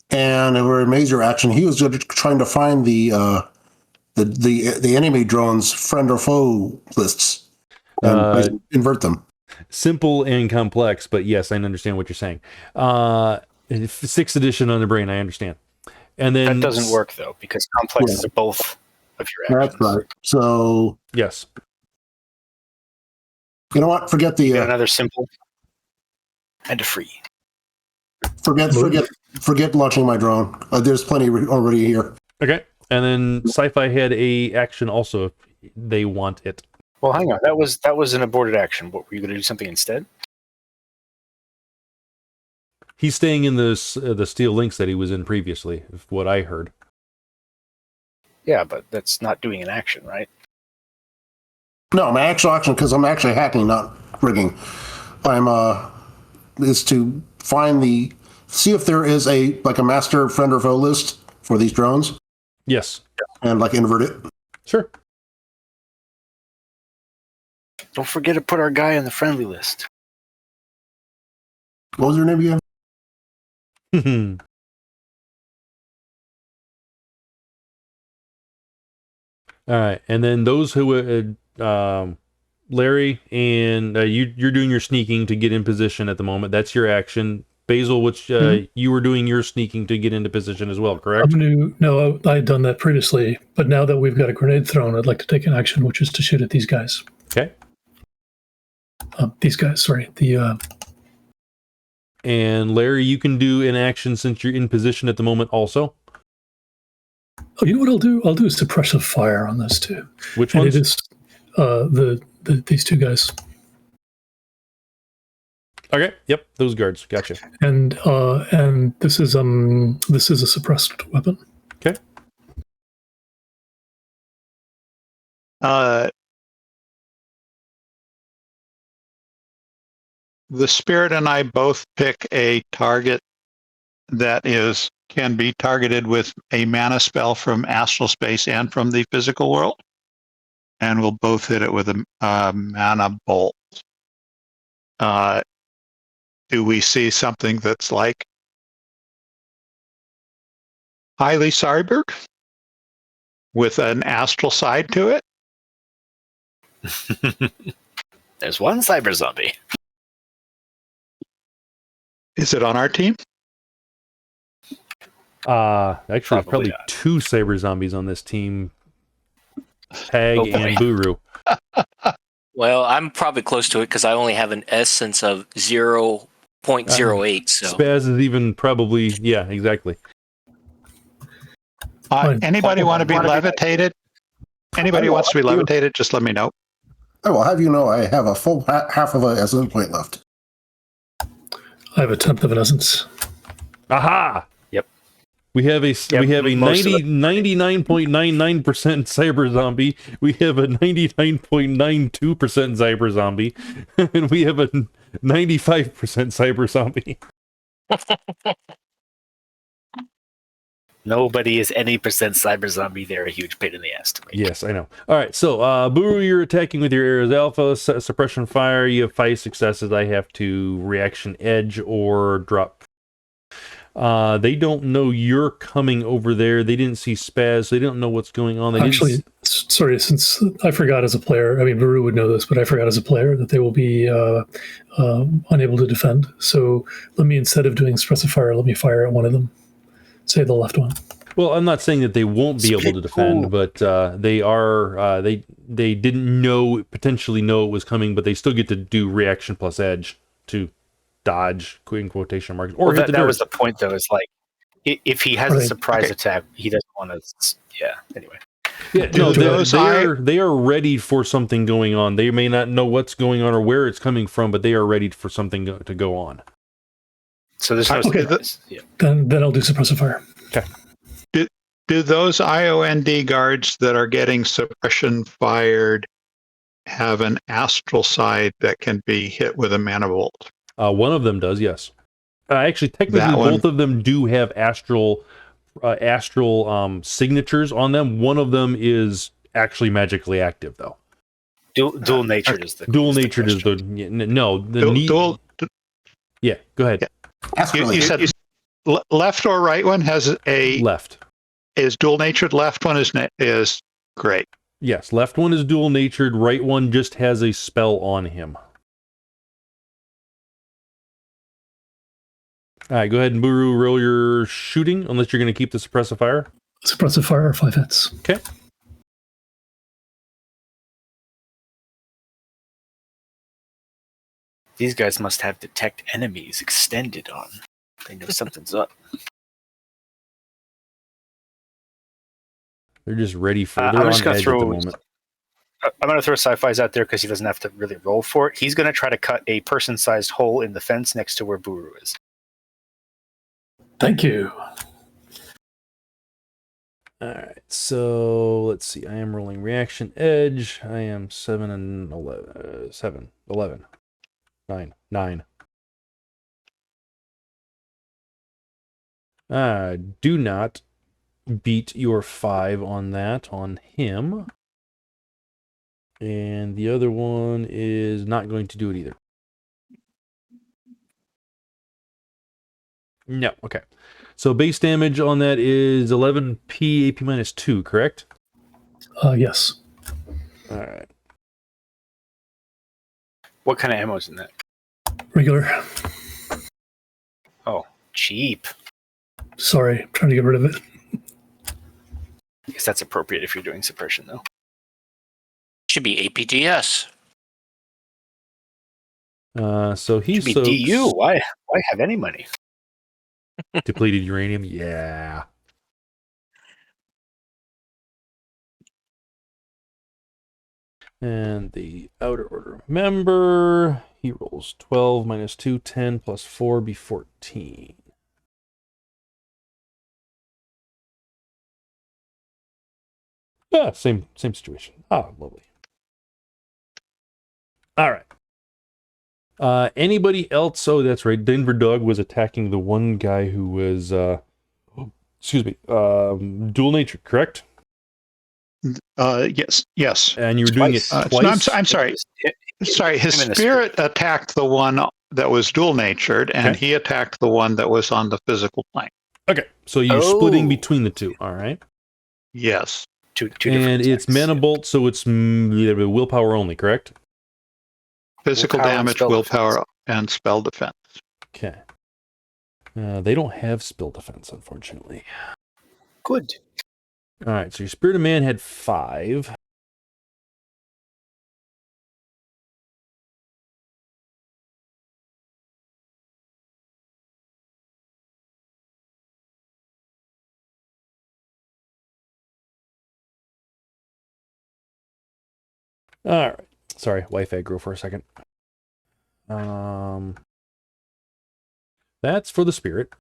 And a very major action, he was just trying to find the enemy drone's friend or foe lists and invert them. Simple and complex, but yes, I understand what you're saying. 6th edition on the brain, I understand. And then That doesn't work, though, because complexes are both of your actions. That's right. So, yes. you know what? Forget the... You got another simple? and a free. Forget launching my drone. There's plenty already here. Okay. And then Sci-Fi had a action also if they want it. Well, hang on. That was an aborted action. What, were you going to do something instead? He's staying in the steel links that he was in previously, if what I heard. Yeah, but that's not doing an action, right? No, my actual action, because I'm actually hacking, not rigging. Is to see if there is a master friend or foe list for these drones. Yes. And invert it. Sure. Don't forget to put our guy on the friendly list. What was your name again? All right, and then those who Larry and you're doing your sneaking to get in position at the moment. That's your action. Basil, which you were doing your sneaking to get into position as well, correct? No, I had done that previously, but now that we've got a grenade thrown, I'd like to take an action, which is to shoot at these guys. Okay. These guys, sorry. And Larry, you can do an action since you're in position at the moment also. Oh, you know what I'll do? I'll do a suppressive fire on those two. Which ones? It is these two guys. Okay. Yep. Those guards. Gotcha. And this is a suppressed weapon. Okay. The spirit and I both pick a target that can be targeted with a mana spell from astral space and from the physical world, and we'll both hit it with a mana bolt. Do we see something that's highly cyber with an astral side to it? There's one cyber zombie. Is it on our team? Actually, probably two cyber zombies on this team. Tag and Buruu. Well, I'm probably close to it because I only have an essence of 0.08. So Spazz is even probably, yeah, exactly. Anybody want to be levitated? Anybody wants to be levitated? Just let me know. I will have you know I have a full half of a essence point left. I have a tenth of an essence. Aha! Yep. We have a 99.99% cyber zombie. We have a 99.92% cyber zombie, and we have a 95% cyber zombie. Nobody is any percent cyber zombie. They're a huge pain in the ass to make. Yes, I know. All right, so Buruu, you're attacking with your arrows alpha, suppression fire. You have 5 successes. I have to reaction edge or drop. They don't know you're coming over there. They didn't see Spazz. They don't know what's going on. Sorry, since I forgot as a player, I mean, Buruu would know this, but I forgot as a player that they will be unable to defend. So let me, instead of doing suppressive fire, let me fire at one of them. Say the left one. Well, I'm not saying that they won't be able to defend, but they are. They didn't potentially know it was coming, but they still get to do reaction plus edge to dodge, in quotation marks, or hit the dirt. That was the point, though. Is if he has a surprise attack, he doesn't want to. Yeah. Anyway. Yeah. No, they are ready for something going on. They may not know what's going on or where it's coming from, but they are ready for something to go on. So there's no surprise. Yeah. Then I'll do suppressive fire. Okay. Do those IOND guards that are getting suppression fired have an astral side that can be hit with a mana bolt? One of them does, yes. Actually, technically, both of them do have astral signatures on them. One of them is actually magically active, though. Dual natured is the dual natured is the dual. Yeah, go ahead. You said left or right one has a left. Is dual natured. Left one is great. Yes, left one is dual natured. Right one just has a spell on him. All right, go ahead and Buruu, roll your shooting, unless you're going to keep the suppressive fire. Suppressive fire, 5 hits. Okay. These guys must have detect enemies extended on. They know something's up. They're just ready for. I'm They're just on gonna edge throw. at the moment. I'm going to throw Sci-Fi's out there because he doesn't have to really roll for it. He's going to try to cut a person-sized hole in the fence next to where Buruu is. Thank you. All right, so let's see. I am rolling reaction edge. I am 7 and 11. 7, 11. 9. 9. Do not beat your 5 on that on him. And the other one is not going to do it either. No, okay. So base damage on that is 11 P AP minus 2, correct? Yes. All right. What kind of ammo is in that? Regular. Oh, cheap. Sorry, I'm trying to get rid of it. I guess that's appropriate if you're doing suppression, though. Should be APGS. So he's Should be DU. Why have any money? depleted uranium. Yeah. And the outer order member, he rolls 12 minus 2, 10 plus 4 be 14. Ah, same situation. Ah, lovely. All right. Anybody else? Oh, that's right. Denver Dog was attacking the one guy who was, dual natured, correct? Yes. And you were doing it Twice. twice? No, I'm sorry. Sorry, his Him in the spirit attacked the one that was dual natured, and Okay. he attacked the one that was on the physical plane. Okay, so you're splitting between the two. All right. Yes. Two different And it's attacks. mana bolt, so it's willpower only, correct? Physical Willpower and damage, spell willpower, defense. and spell defense. Okay. They don't have spell defense, unfortunately. Good. All right, so your Spirit of Man had 5. All right. Sorry, Wi-Fi grew for a second. That's for the Spirit.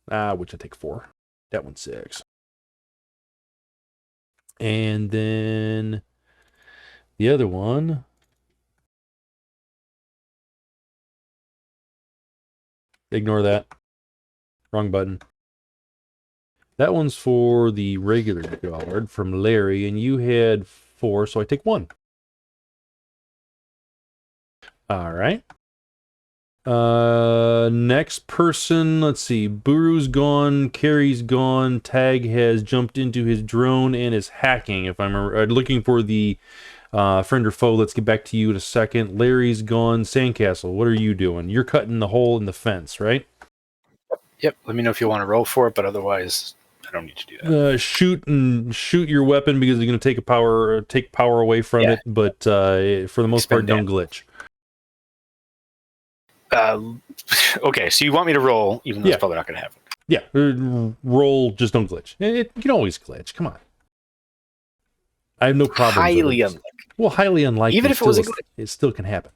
Which I take 4. That one's 6. And then the other one. Ignore that. Wrong button. That one's for the regular guard from Larry, and you had 4, so I take 1. All right. Next person, let's see. Buru's gone, Cary's gone, Tag has jumped into his drone and is hacking, if I'm looking for the friend or foe. Let's get back to you in a second. Larry's gone. Sandcastle, what are you doing? You're cutting the hole in the fence, right? Yep. Let me know if you want to roll for it, but otherwise, I don't need to do that. Shoot your weapon because you're going to take power away from it, but for the most part, don't glitch. Okay, so you want me to roll, even though it's probably not going to happen. Yeah, roll, just don't glitch. You can always glitch. Come on. I have no problem. Highly unlikely. Well, highly unlikely. Even if it was a glitch. It still can happen.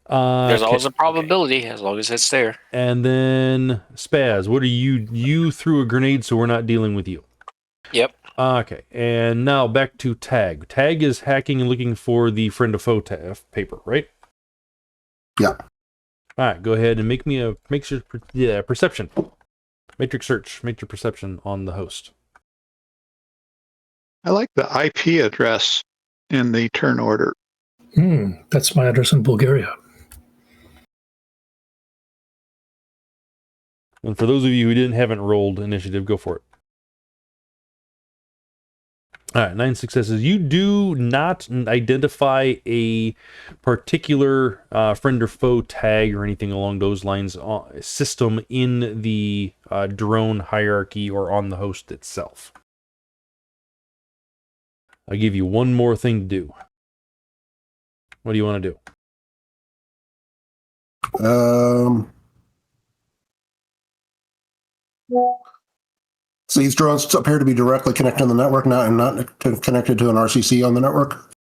There's always a probability as long as it's there. And then Spazz, what are you? You threw a grenade, so we're not dealing with you. Yep. Okay, and now back to Tag. Tag is hacking and looking for the friend of foe paper, right? Yeah. All right, go ahead and make your perception. Matrix search, make your perception on the host. I like the IP address in the turn order. That's my address in Bulgaria. And for those of you who haven't rolled initiative, go for it. All right, 9 successes. You do not identify a particular friend or foe tag or anything along those lines system in the drone hierarchy or on the host itself. I'll give you one more thing to do. What do you want to do? So these drones appear to be directly connected to the network, not connected to an RCC on the network.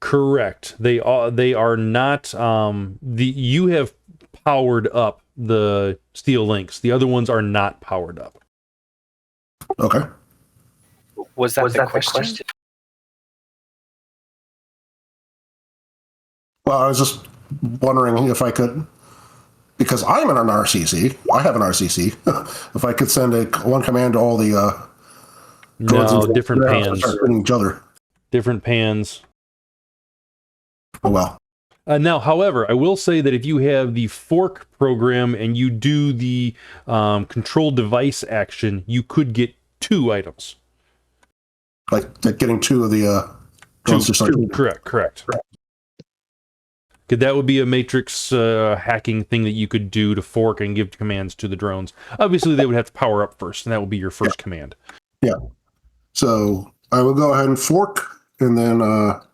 Correct. They are not. You have powered up the steel links. The other ones are not powered up. Okay. Was that the question? Well, I was just wondering if I could, because I'm in an RCC. I have an RCC. If I could send one command to all the drones No, and different pans. start hitting each other. Different pans. Oh well. Now, however, I will say that if you have the fork program and you do the control device action, you could get 2 items. Like getting 2 of the drones to start. Correct. Because that would be a matrix hacking thing that you could do to fork and give commands to the drones. Obviously, they would have to power up first, and that would be your first command. Yeah. So I will go ahead and fork and then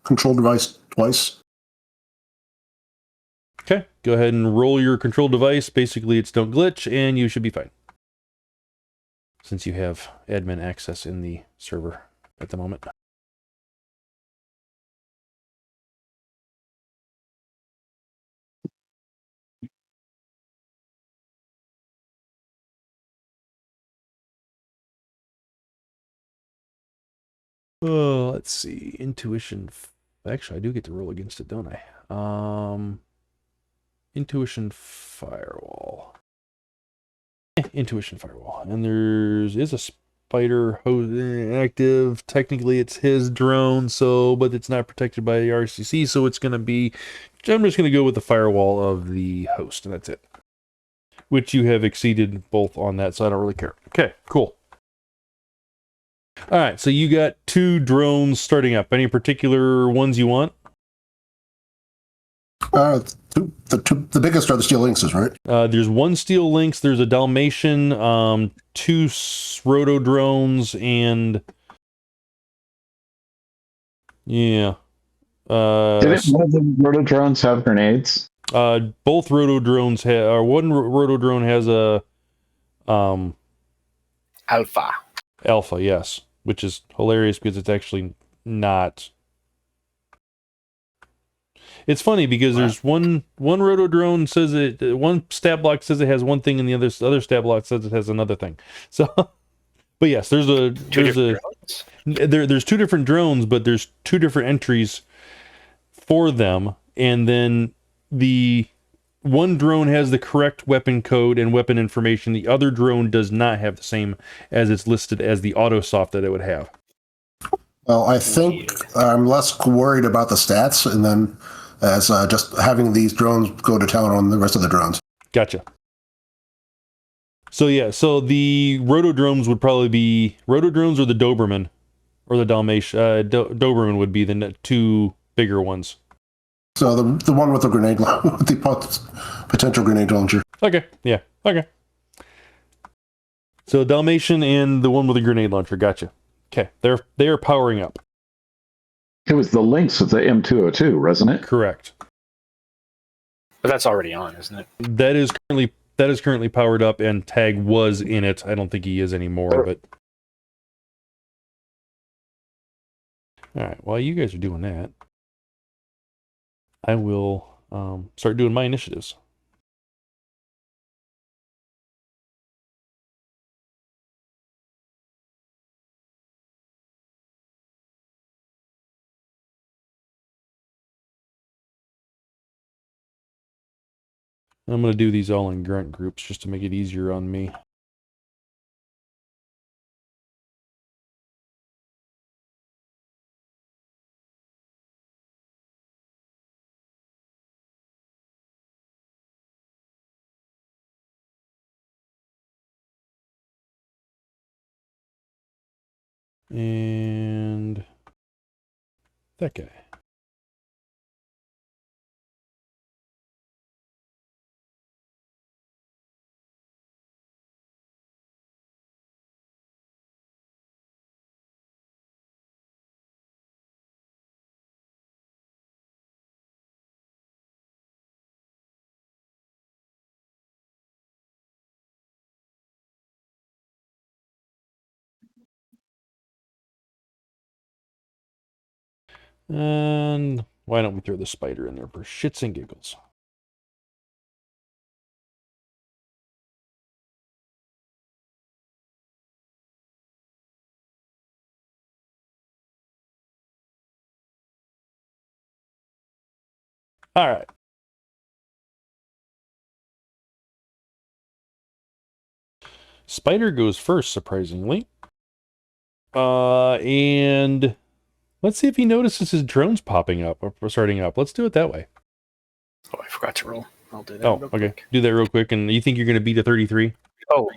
control device twice. Okay, go ahead and roll your control device. Basically, it's don't glitch, and you should be fine. Since you have admin access in the server at the moment. Let's see. Intuition. Actually, I do get to roll against it, don't I? Intuition firewall. Intuition firewall. And is a spider active. Technically, it's his drone, but it's not protected by the RCC, so it's going to be... I'm just going to go with the firewall of the host, and that's it. Which you have exceeded both on that, so I don't really care. Okay, cool. All right, so you got 2 drones starting up. Any particular ones you want? The biggest are the steel lynxes, right? There's 1 steel lynx. There's a Dalmatian, 2 roto drones, and yeah. Didn't one of the roto drones have grenades? Both roto drones have. One roto drone has a alpha, yes, which is hilarious because it's actually not. It's funny because there's one roto drone says one stat block says it has one thing and the other stat block says it has another thing. So, but yes, there's 2 different drones, but there's 2 different entries for them, and then the one drone has the correct weapon code and weapon information. The other drone does not have the same as it's listed as the autosoft that it would have. Well, I think I'm less worried about the stats, and then as just having these drones go to town on the rest of the drones. Gotcha. So yeah, so the roto drones would probably be roto drones or the Doberman or the Dalmatian. Doberman would be the 2 bigger ones. So the one with the grenade, with the potential grenade launcher. Okay, yeah, okay. So Dalmatian and the one with the grenade launcher. Gotcha. Okay, they are powering up. It was the Lynx with the M202, wasn't it? Correct. But that's already on, isn't it? That is currently powered up, and Tag was in it. I don't think he is anymore, but all right. While you guys are doing that, I will start doing my initiatives. I'm going to do these all in grunt groups just to make it easier on me. And that guy. And why don't we throw the spider in there for shits and giggles? All right. Spider goes first, surprisingly. And let's see if he notices his drones popping up or starting up. Let's do it that way. Oh, I forgot to roll. I'll do that. Oh, okay. Do that real quick. And you think you're going to beat a 33? Oh,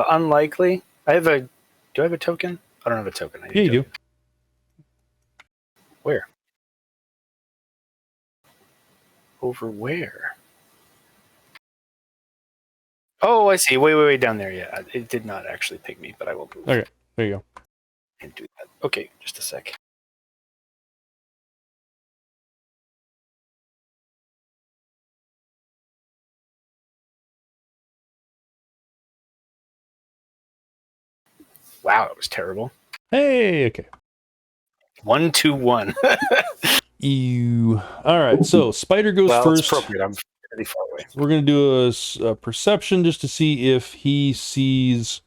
unlikely. Do I have a token? I don't have a token. Yeah, you do. Where? Over where? Oh, I see. Way down there. Yeah, it did not actually pick me, but I will move. Okay, there you go. And do that. Okay, just a sec. Wow, it was terrible. Hey, okay. 1-2-1. Ew. All right, so Spider goes first. It's appropriate. I'm pretty far away. We're going to do a perception just to see if he sees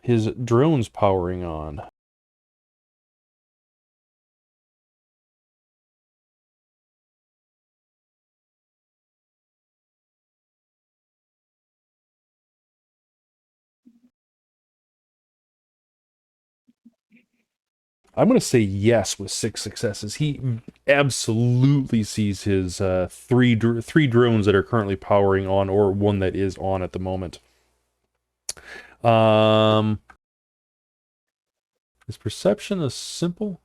his drones powering on. I'm going to say yes with 6 successes. He absolutely sees his three drones that are currently powering on, or one that is on at the moment. Is perception a simple?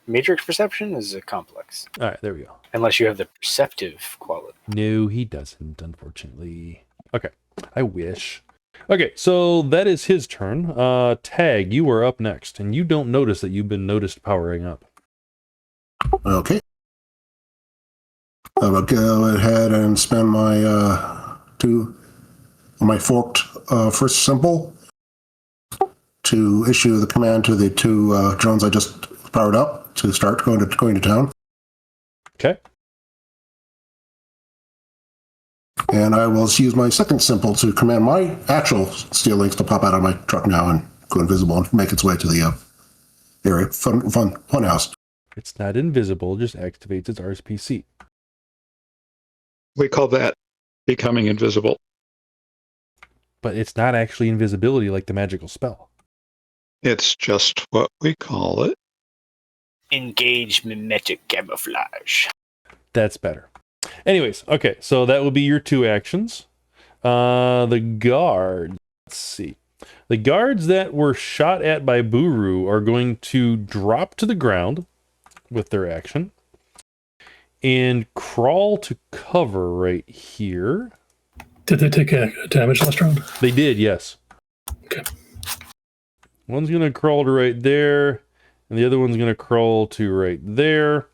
Matrix perception is a complex. All right, there we go. Unless you have the perceptive quality. No, he doesn't, unfortunately. Okay, I wish. Okay, so that is his turn. Tag, you are up next, and you don't notice that you've been noticed powering up. Okay. I will go ahead and spend my my forked first symbol to issue the command to the 2 drones I just powered up to start going to town. Okay. And I will use my second symbol to command my actual steel links to pop out of my truck now and go invisible and make its way to the area. Fun house. It's not invisible, just activates its RSPC. We call that becoming invisible. But it's not actually invisibility like the magical spell. It's just what we call it. Engage mimetic camouflage. That's better. Anyways, okay, so that will be your 2 actions. The guards, let's see. The guards that were shot at by Buruu are going to drop to the ground with their action and crawl to cover right here. Did they take a damage last round? They did, yes. Okay. One's going to crawl to right there, and the other one's going to crawl to right there.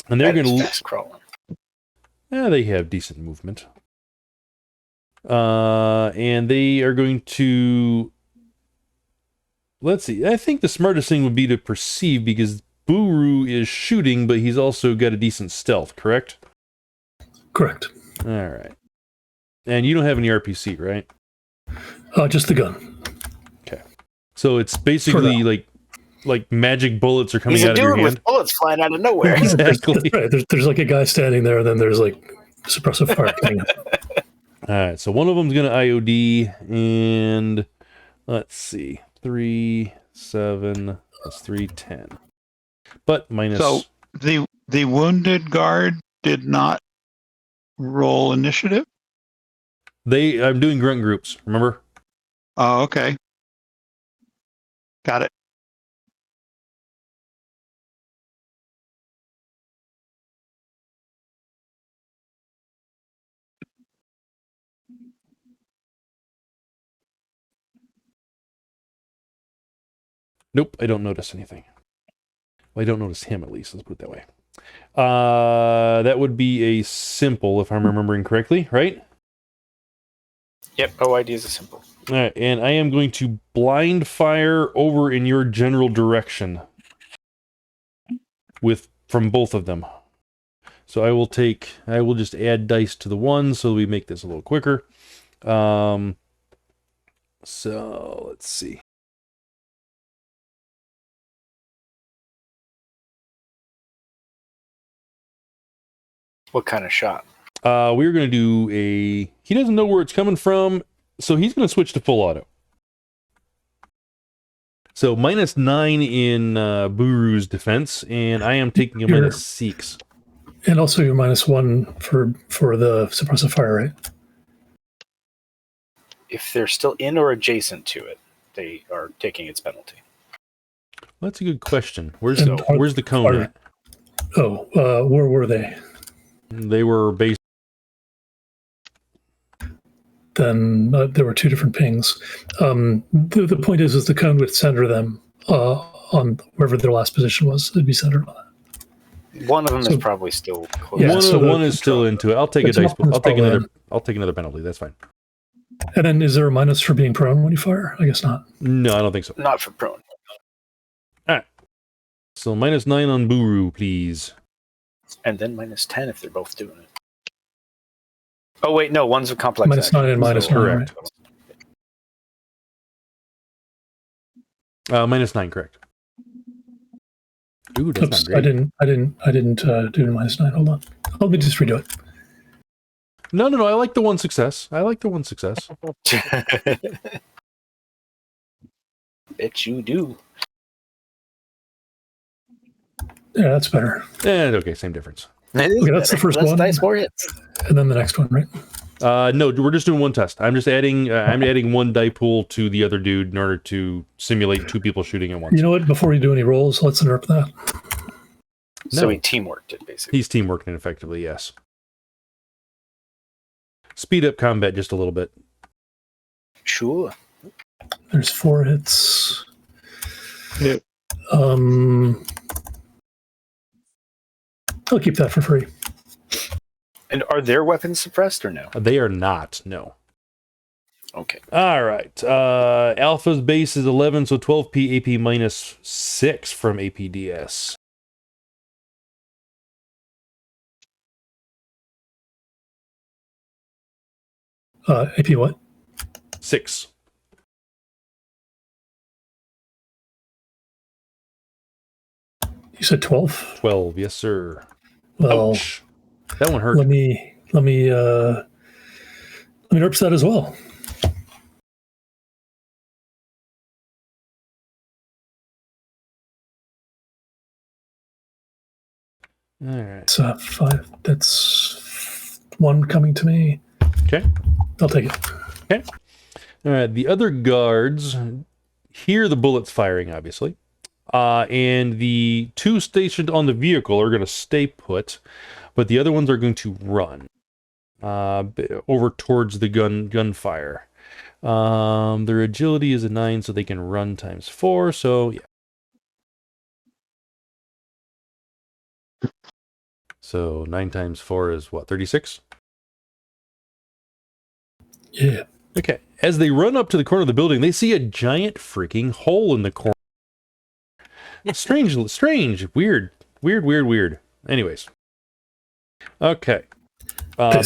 And they're going to fast crawling. Yeah, they have decent movement. And they are going to... Let's see. I think the smartest thing would be to perceive, because Buruu is shooting, but he's also got a decent stealth, correct? Correct. All right. And you don't have any RPC, right? Just the gun. Okay. So it's basically like magic bullets are coming out of your hand. He's a dude with bullets flying out of nowhere. Exactly. Right. There's like a guy standing there, and then there's like suppressive fire thing. All right. So one of them's going to IOD, and let's see. 3, 7, that's 3, 10. But minus... So the wounded guard did not roll initiative? I'm doing grunt groups, remember? Oh, okay. Got it. Nope, I don't notice anything. Well, I don't notice him, at least. Let's put it that way. That would be a simple, if I'm remembering correctly, right? Yep, OID is a symbol. All right, and I am going to blind fire over in your general direction from both of them. So I will just add dice to the one so we make this a little quicker. So let's see. What kind of shot? We're going to do he doesn't know where it's coming from, so he's going to switch to full auto. So -9 in Buru's defense, and I am taking a -6. And also you're -1 for the suppressive fire, right? If they're still in or adjacent to it, they are taking its penalty. Well, that's a good question. Where's the cone at? Where were they? They were based. Then there were two different pings. The point is the cone would center them on wherever their last position was. It'd be centered on that. One of them is probably still close. Yeah, one is still into it. I'll take a dice. I'll take another penalty. That's fine. And then is there a minus for being prone when you fire? I guess not. No, I don't think so. Not for prone. All right. So -9 on Buruu, please. And then -10 if they're both doing it. Oh wait, no, one's a complex. -9 and -9. Correct. -9, correct. Ooh, that's not great. I didn't do -9. Hold on. Let me just redo it. No. I like the one success. Bet you do. Yeah, that's better. And okay, same difference. Okay, that's the first one. Dice, more hits. And then the next one, right? No, we're just doing one test. I'm just adding. I'm adding one die pool to the other dude in order to simulate two people shooting at once. You know what? Before you do any rolls, let's interrupt that. So he teamworked it, basically. He's teamworking effectively, yes. Speed up combat just a little bit. Sure. There's 4 hits. Yep. I'll keep that for free. And are their weapons suppressed or no? They are not. No. Okay. All right. Alpha's base is 11, so 12p AP -6 from APDS. AP what? 6. You said 12? 12, yes, sir. Well, ouch. That one hurt. Let me nerf that as well. All right. So 5. That's 1 coming to me. Okay. I'll take it. Okay. All right. The other guards hear the bullets firing, obviously. And the 2 stationed on the vehicle are going to stay put, but the other ones are going to run over towards the gunfire. Their agility is a 9, so they can run times 4. So yeah. So 9 times 4 is what? 36. Yeah. Okay. As they run up to the corner of the building, they see a giant freaking hole in the corner. Strange, weird. Anyways. Okay. They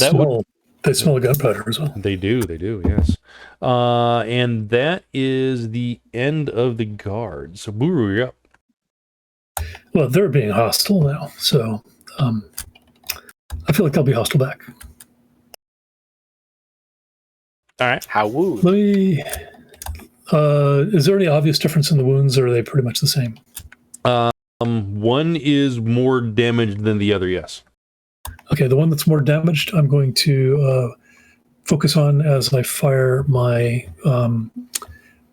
smell gunpowder as well. They do, yes. And that is the end of the guard. So Buruu, you're up. Well, they're being hostile now, so I feel like they'll be hostile back. All right. How woo. Let me. Is there any obvious difference in the wounds, or are they pretty much the same? One is more damaged than the other, yes. Okay, the one that's more damaged, I'm going to focus on as I fire my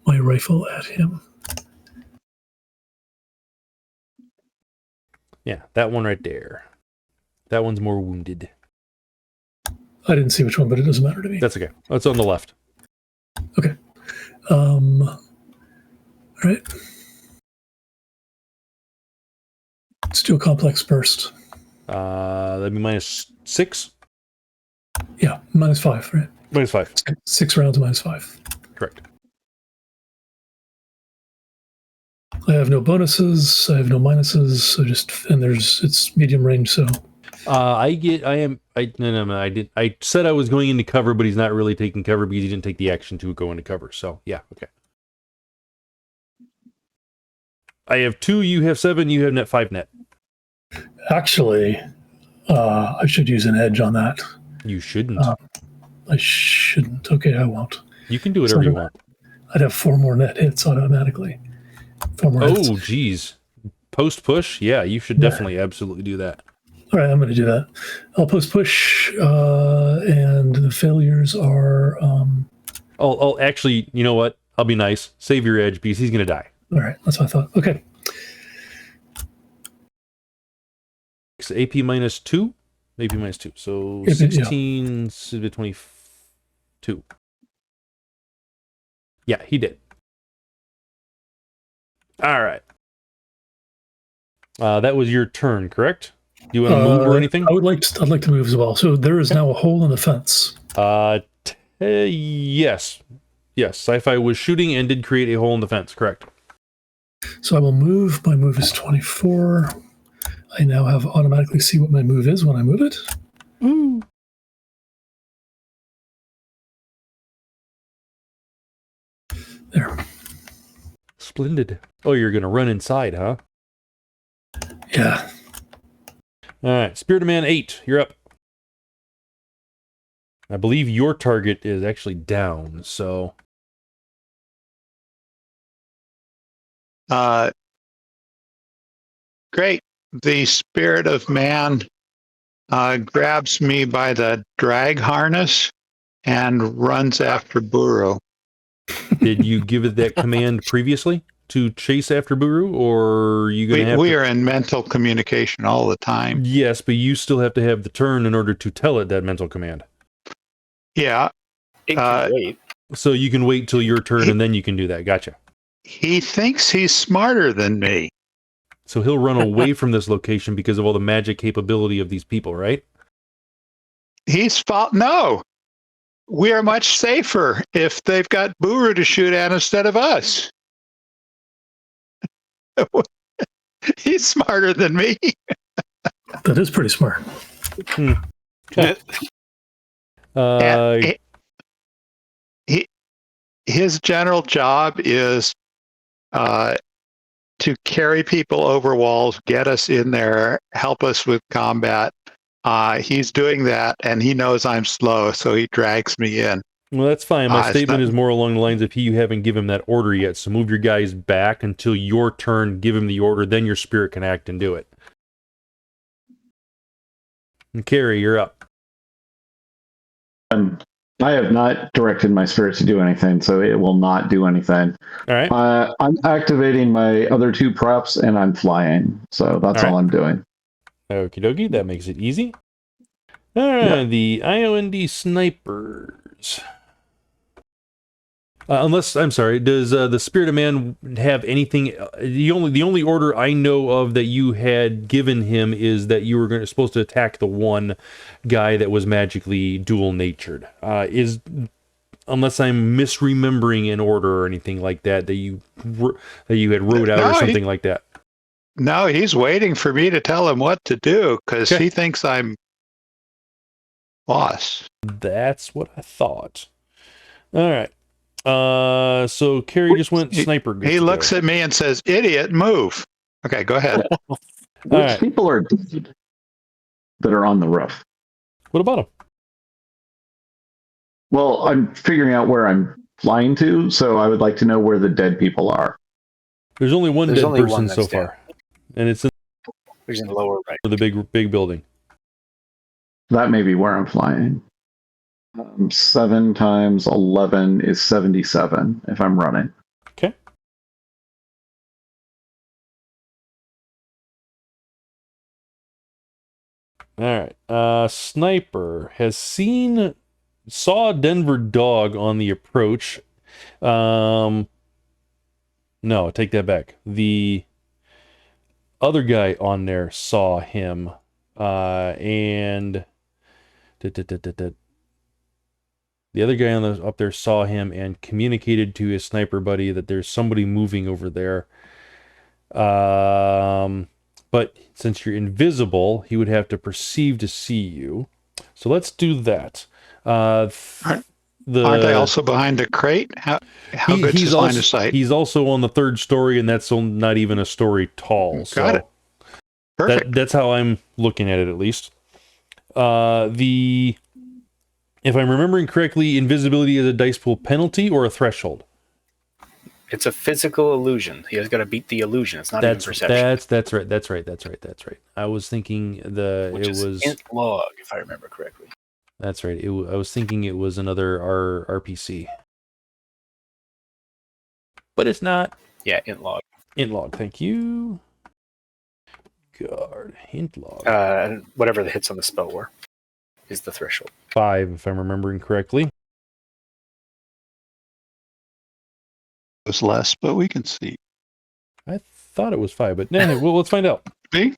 my rifle at him. Yeah, that one right there. That one's more wounded. I didn't see which one, but it doesn't matter to me. That's okay. It's on the left. Okay. All right. Let's do a complex burst. That'd be -6. Yeah, -5, right? -5. 6 rounds -5. Correct. I have no bonuses. I have no minuses. So it's medium range. So I said I was going into cover, but he's not really taking cover because he didn't take the action to go into cover. So yeah, okay. I have 2, you have 7, you have net 5 net. actually, I should use an edge on that. You shouldn't. I shouldn't. Okay, I won't. You can do whatever you want. I'd have 4 more net hits automatically. 4 more hits. Oh, geez. Post push? Yeah, you should definitely absolutely do that. All right, I'm going to do that. I'll post push, and the failures are. I'll actually, you know what? I'll be nice. Save your edge because he's going to die. All right, that's what I thought. Okay. So AP -2? AP -2. So Yeah, 16, 22. Yeah, he did. All right. That was your turn, correct? Do you want to move or anything? I'd like to move as well. So there is now a hole in the fence. Yes. Yes, Sci-fi was shooting and did create a hole in the fence, correct. So I will move. My move is 24. I now have automatically see what my move is when I move it. Ooh. There. Splendid. Oh, you're going to run inside, huh? Yeah. All right, Spirit of Man 8, you're up. I believe your target is actually down, so... Great. The Spirit of Man grabs me by the drag harness and runs after Buruu. Did you give it that command previously to chase after Buruu, or are you going to have We are in mental communication all the time. Yes, but you still have to have the turn in order to tell it that mental command. Yeah. It can wait. So you can wait till your turn and then you can do that. Gotcha. He thinks he's smarter than me. So he'll run away from this location because of all the magic capability of these people, right? No. We are much safer if they've got Buruu to shoot at instead of us. He's smarter than me. That is pretty smart. His general job is to carry people over walls, get us in there, help us with combat. He's doing that, and he knows I'm slow, so he drags me in. Well, that's fine. My statement is more along the lines of you haven't given him that order yet, so move your guys back until your turn, give him the order, then your spirit can act and do it. And Cary, you're up. I have not directed my spirit to do anything, so it will not do anything. All right. I'm activating my other 2 props, and I'm flying, so that's all I'm doing. Okie dokie, that makes it easy. The IOND snipers. Unless, I'm sorry, does the Spirit of Man have anything? The only order I know of that you had given him is that you were supposed to attack the one guy that was magically dual-natured. Unless I'm misremembering an order or anything like that you had wrote out or something like that. No, he's waiting for me to tell him what to do because he thinks I'm boss. That's what I thought. All right. So Cary just went sniper. He looks at me and says, "Idiot, move." Okay, go ahead. Which people are dead that are on the roof? What about them? Well, I'm figuring out where I'm flying to, so I would like to know where the dead people are. There's only one dead person so far, and it's in the lower right. The big building. That may be where I'm flying. 7 times 11 is 77 if I'm running. Okay. All right. Sniper saw Denver Dog on the approach. No, take that back. The other guy on there saw him, and The other guy up there saw him and communicated to his sniper buddy that there's somebody moving over there. But since you're invisible, he would have to perceive to see you. So let's do that. Aren't I also behind a crate? How good's his line of sight? He's also on the 3rd story, and that's not even a story tall. Got it. Perfect. That's how I'm looking at it, at least. If I'm remembering correctly, invisibility is a dice pool penalty or a threshold. It's a physical illusion. He has got to beat the illusion. It's not even perception. That's right. I was thinking Which is int log, if I remember correctly. That's right. I was thinking it was another RPC, but it's not. Yeah, int log. Int log. Thank you. Guard int log. And whatever the hits on the spell were is the threshold. 5, if I'm remembering correctly. It was less, but we can see. I thought it was 5, but well, let's find out. Me?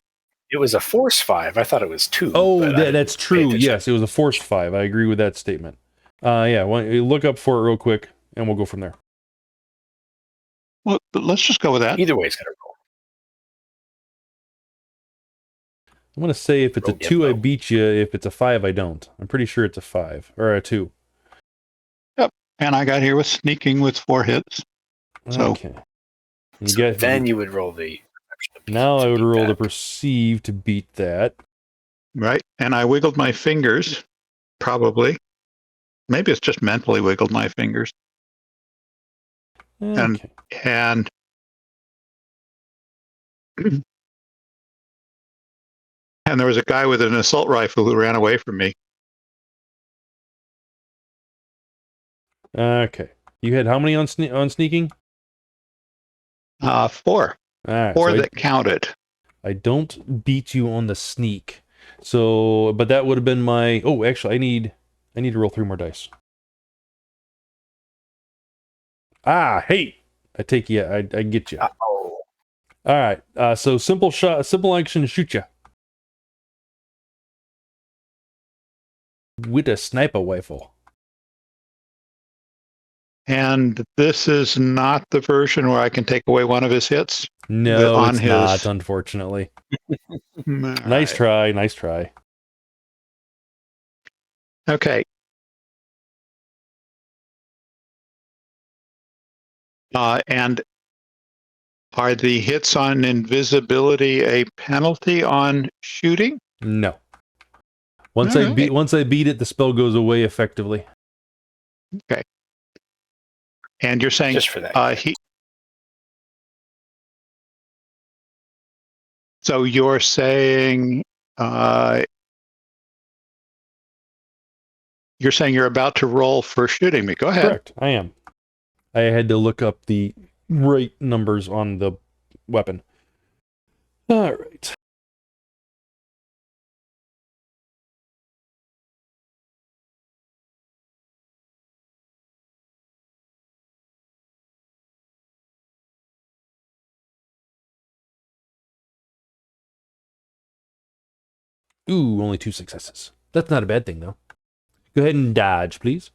It was a force 5. I thought it was 2. Oh, that's true. Yes, it was a force 5. I agree with that statement. Yeah, why don't you look up for it real quick, and we'll go from there. Well, let's just go with that. Either way, it's going to roll. I'm going to say if it's a 2, I beat you. If it's a 5, I don't. I'm pretty sure it's a 5, or a 2. Yep, and I got here with sneaking with 4 hits. So, okay. Then you would roll the... Now I would roll the perceive to beat that. Right, and I wiggled my fingers, probably. Maybe it's just mentally wiggled my fingers. Okay. And there was a guy with an assault rifle who ran away from me. Okay. You had how many on sneaking? 4. All right, 4 that counted. I don't beat you on the sneak. So, but that would have been my... Oh, actually, I need to roll 3 more dice. Hey! I take you. I get you. Uh-oh. All right. So simple shot, simple action, shoot you with a sniper rifle. And this is not the version where I can take away one of his hits? No, it's not, unfortunately. Nice try. Okay. And are the hits on invisibility a penalty on shooting? No. Once I beat it, the spell goes away effectively. Okay. And you're saying just for that. So you're saying you're about to roll for shooting me. Go ahead. Correct. I am. I had to look up the right numbers on the weapon. All right. Ooh, only 2 successes. That's not a bad thing, though. Go ahead and dodge, please.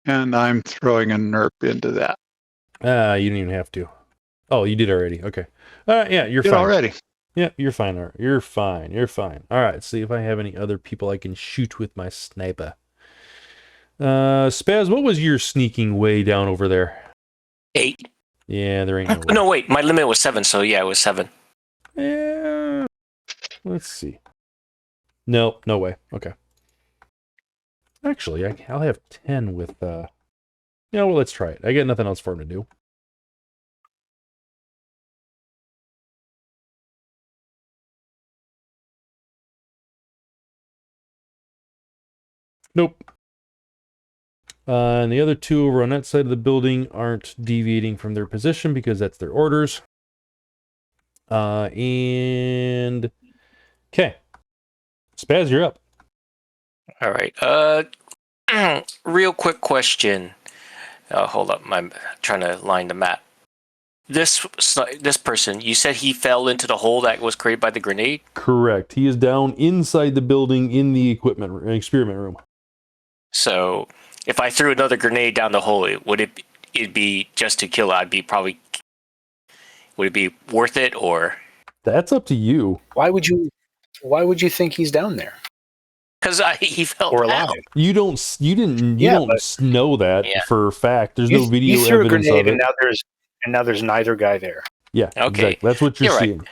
And I'm throwing a nerp into that. You didn't even have to. Oh, you did already. Okay. Yeah, you're fine. Already. Yeah, you're fine. You're fine. All right, see if I have any other people I can shoot with my sniper. Spazz, what was your sneaking way down over there? 8. Yeah, there ain't no way. No, wait, my limit was 7, so yeah, it was 7. Yeah. Let's see. Nope, no way. Okay. Actually, I'll have 10 with, well, let's try it. I got nothing else for him to do. Nope. And the other 2 over on that side of the building aren't deviating from their position because that's their orders. And... Okay. Spazz, you're up. All right. Real quick question. Hold up. I'm trying to line the map. This person, you said he fell into the hole that was created by the grenade? Correct. He is down inside the building in the experiment room. So if I threw another grenade down the hole, it'd be just to kill it? Would it be worth it, or? That's up to you. Why would you think he's down there? Because he fell Or down. alive. You don't know that for a fact. There's no video you threw evidence a grenade of it. And now there's neither guy there. Yeah, Okay. exactly. That's what you're You're right. seeing.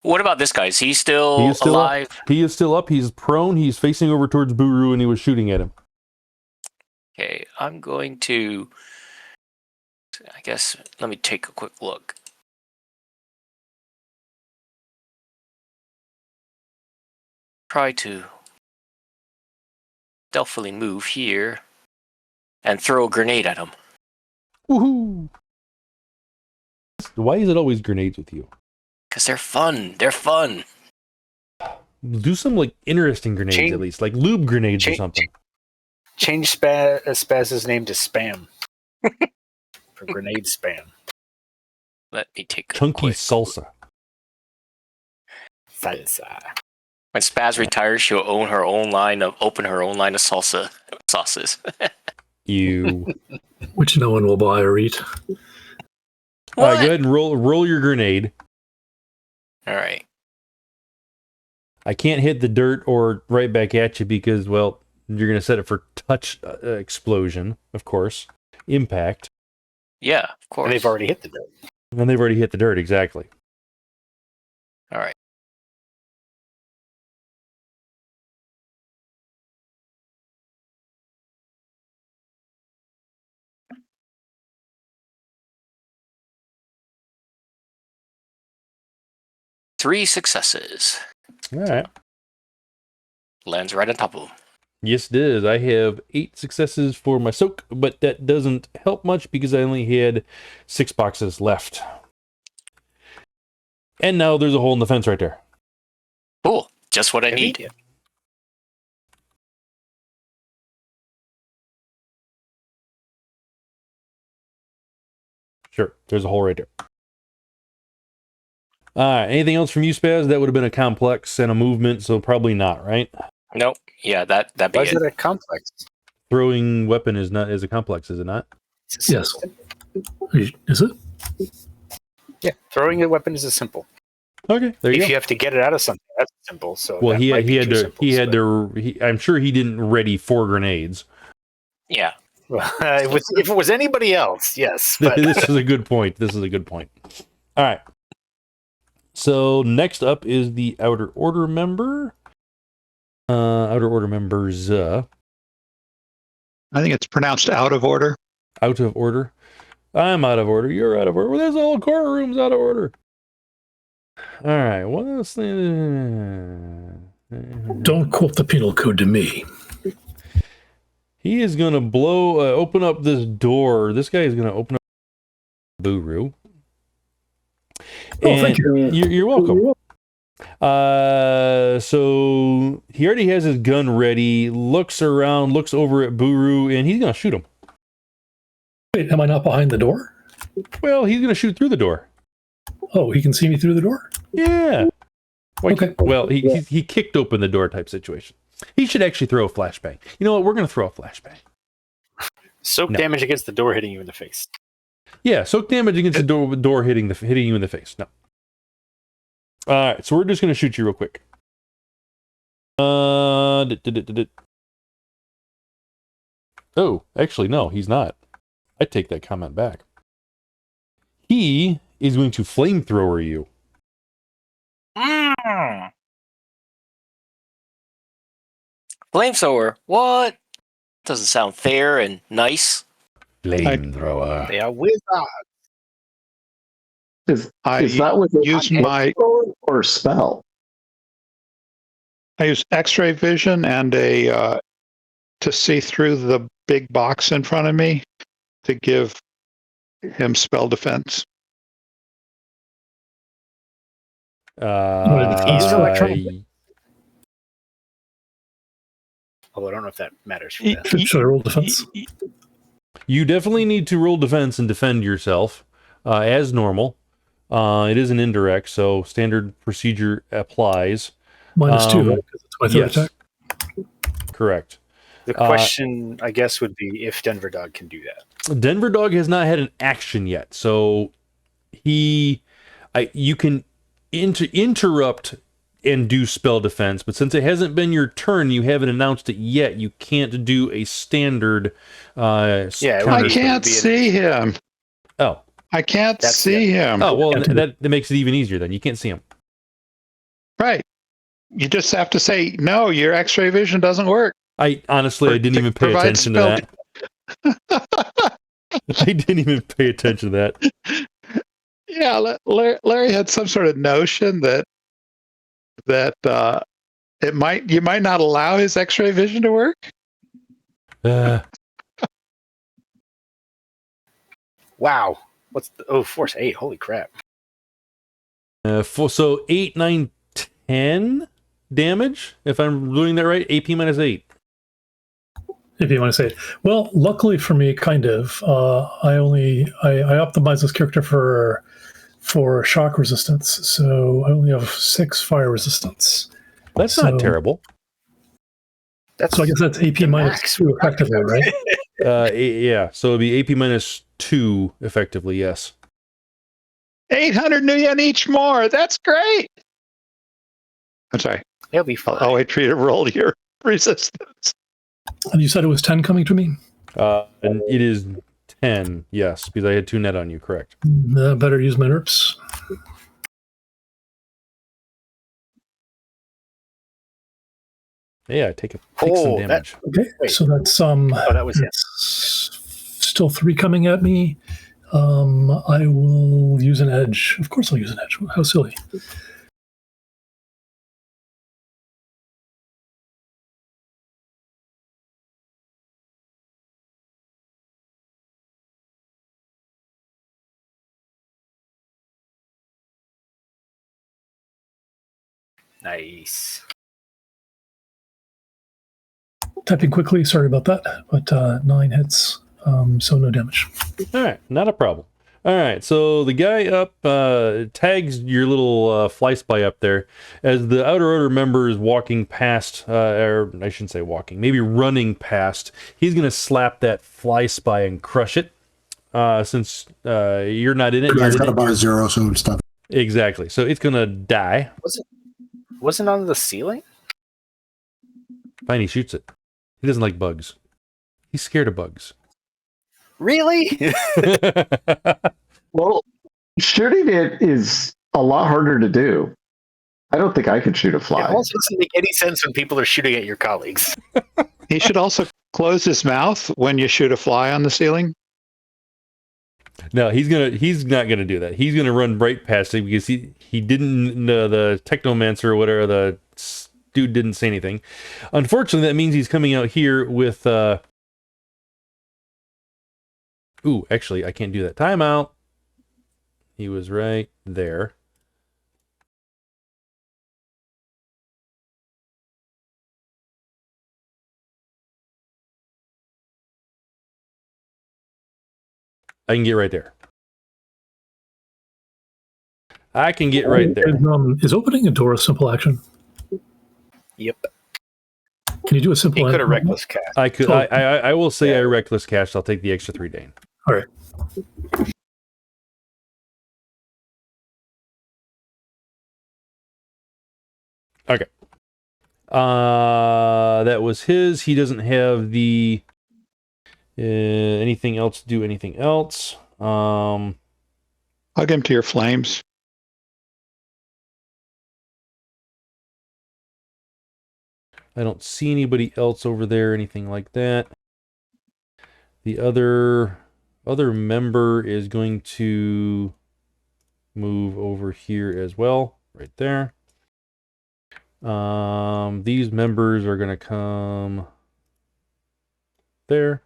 What about this guy? Is he still alive? He is still up. He's prone. He's facing over towards Buruu, and he was shooting at him. Okay, I'm going to, I guess, let me take a quick look. Try to stealthily move here and throw a grenade at him. Woohoo! Why is it always grenades with you? Because they're fun. They're fun. Do some like interesting grenades at least, like lube grenades or something. Change Spazz's name to Spam. For grenade spam. Let me take a Chunky quick salsa. Salsa. When Spazz retires, she'll open her own line of salsa sauces. You. Which no one will buy or eat. All right, go ahead and roll your grenade. All right. I can't hit the dirt or right back at you because, well, you're going to set it for touch explosion, of course. Impact. Yeah, of course. And they've already hit the dirt. And they've already hit the dirt, exactly. All right. Three successes. All right. Lands right on top of him. Yes, it is. I have 8 successes for my soak, but that doesn't help much because I only had 6 boxes left. And now there's a hole in the fence right there. Cool. Just what I need. Sure, there's a hole right there. All right, anything else from you, Spazz? That would have been a complex and a movement, so probably not, right? Nope. Yeah, that'd be Why it. is it a complex? Throwing weapon is a complex, is it not? Yes. Is it? Yeah, throwing a weapon is a simple. Okay, there you If go. you have to get it out of something, that's simple. So Well, that he might be had too to. simple, He had but- to. I'm sure he didn't ready 4 grenades. Yeah. if it was anybody else, yes. But This is a good point. All right. So next up is the Outer Order member. Outer Order members. I think it's pronounced out of order. Out of order. I'm out of order. You're out of order. Well, there's all courtrooms out of order. All right. What else? Don't quote the penal code to me. He is going to open up this door. This guy is going to open up Buruu. Oh, thank you. You're welcome. So he already has his gun ready, looks around, looks over at Buruu, and he's going to shoot him. Wait, am I not behind the door? Well, he's going to shoot through the door. Oh, he can see me through the door? Yeah. Okay. Well, he kicked open the door type situation. He should actually throw a flashbang. You know what? We're going to throw a flashbang. soak No. damage against the door hitting you in the face. Yeah, soak damage against the door hitting you in the face. No. All right, so we're just going to shoot you real quick. Oh, actually, no, he's not. I take that comment back. He is going to flamethrower you. Flamethrower. What? Doesn't sound fair and nice. Flamethrower. They are wizards. Is I that with use my or spell? I use X-ray vision and to see through the big box in front of me to give him spell defense. He's electronic. Although I don't know if that matters for Y- this. Should I roll defense? You definitely need to roll defense and defend yourself as normal. It is an indirect, so standard procedure applies. -2, right? Because it's my third Yes. attack. Correct. The question, I guess, would be if Denver Dog can do that. Denver Dog has not had an action yet, so you can interrupt and do spell defense, but since it hasn't been your turn, you haven't announced it yet, you can't do a standard Yeah, I can't see him. Oh. I can't That's see him. Oh, well, that makes it even easier then. You can't see him. Right. You just have to say, no, your X-ray vision doesn't work. I didn't even pay Provide attention to that. I didn't even pay attention to that. Yeah, Larry had some sort of notion that you might not allow his X-ray vision to work. Wow. What's the force 8? Holy crap. So 8, 9, 10 damage, if I'm doing that right. AP minus 8. If you want to say it. Well, luckily for me, kind of. I optimized this character for shock resistance, so I only have 6 fire resistance. That's not terrible. So I guess that's AP minus 2 effectively, right? Yeah, so it'd be AP minus 2 effectively, yes. 800 new yen each more. That's great. I'm sorry. He'll be fine. I'll wait for you to roll your resistance. And you said it was 10 coming to me? And it is 10, yes, because I had 2 net on you, correct. Better use my nerps. Yeah, take some damage. Okay, Wait. so that's that was it. Still 3 coming at me. I will use an edge. Of course I'll use an edge. How silly. Nice. Typing quickly, sorry about that. But 9 hits, so no damage. All right, not a problem. All right, so the guy up tags your little fly spy up there as the outer order member is walking past, or I shouldn't say walking, maybe running past. He's going to slap that fly spy and crush it since you're not in it. I've got about a 0, so stop. Exactly, so it's going to die. Wasn't on the ceiling? Fine, he shoots it. He doesn't like bugs. He's scared of bugs. Really? Well, shooting it is a lot harder to do. I don't think I could shoot a It fly. also doesn't make any sense when people are shooting at your colleagues. He should also close his mouth when you shoot a fly on the ceiling. No, he's not gonna do that. He's gonna run right past it because he didn't the technomancer or whatever, the dude didn't say anything. Unfortunately, that means he's coming out here with ooh, actually I can't do that. Timeout. He was right there. I can get right there. I can get right there. Is opening a door a simple action? Yep. Can you do a simple He could have action? reckless cast. I could. Oh. I will say I reckless cast. I'll take the extra 3 Dane. All right. Okay. That was his. He doesn't have the anything else to do anything else. Hug him to your flames. I don't see anybody else over there, anything like that. The other member is going to move over here as well, right there. These members are going to come there.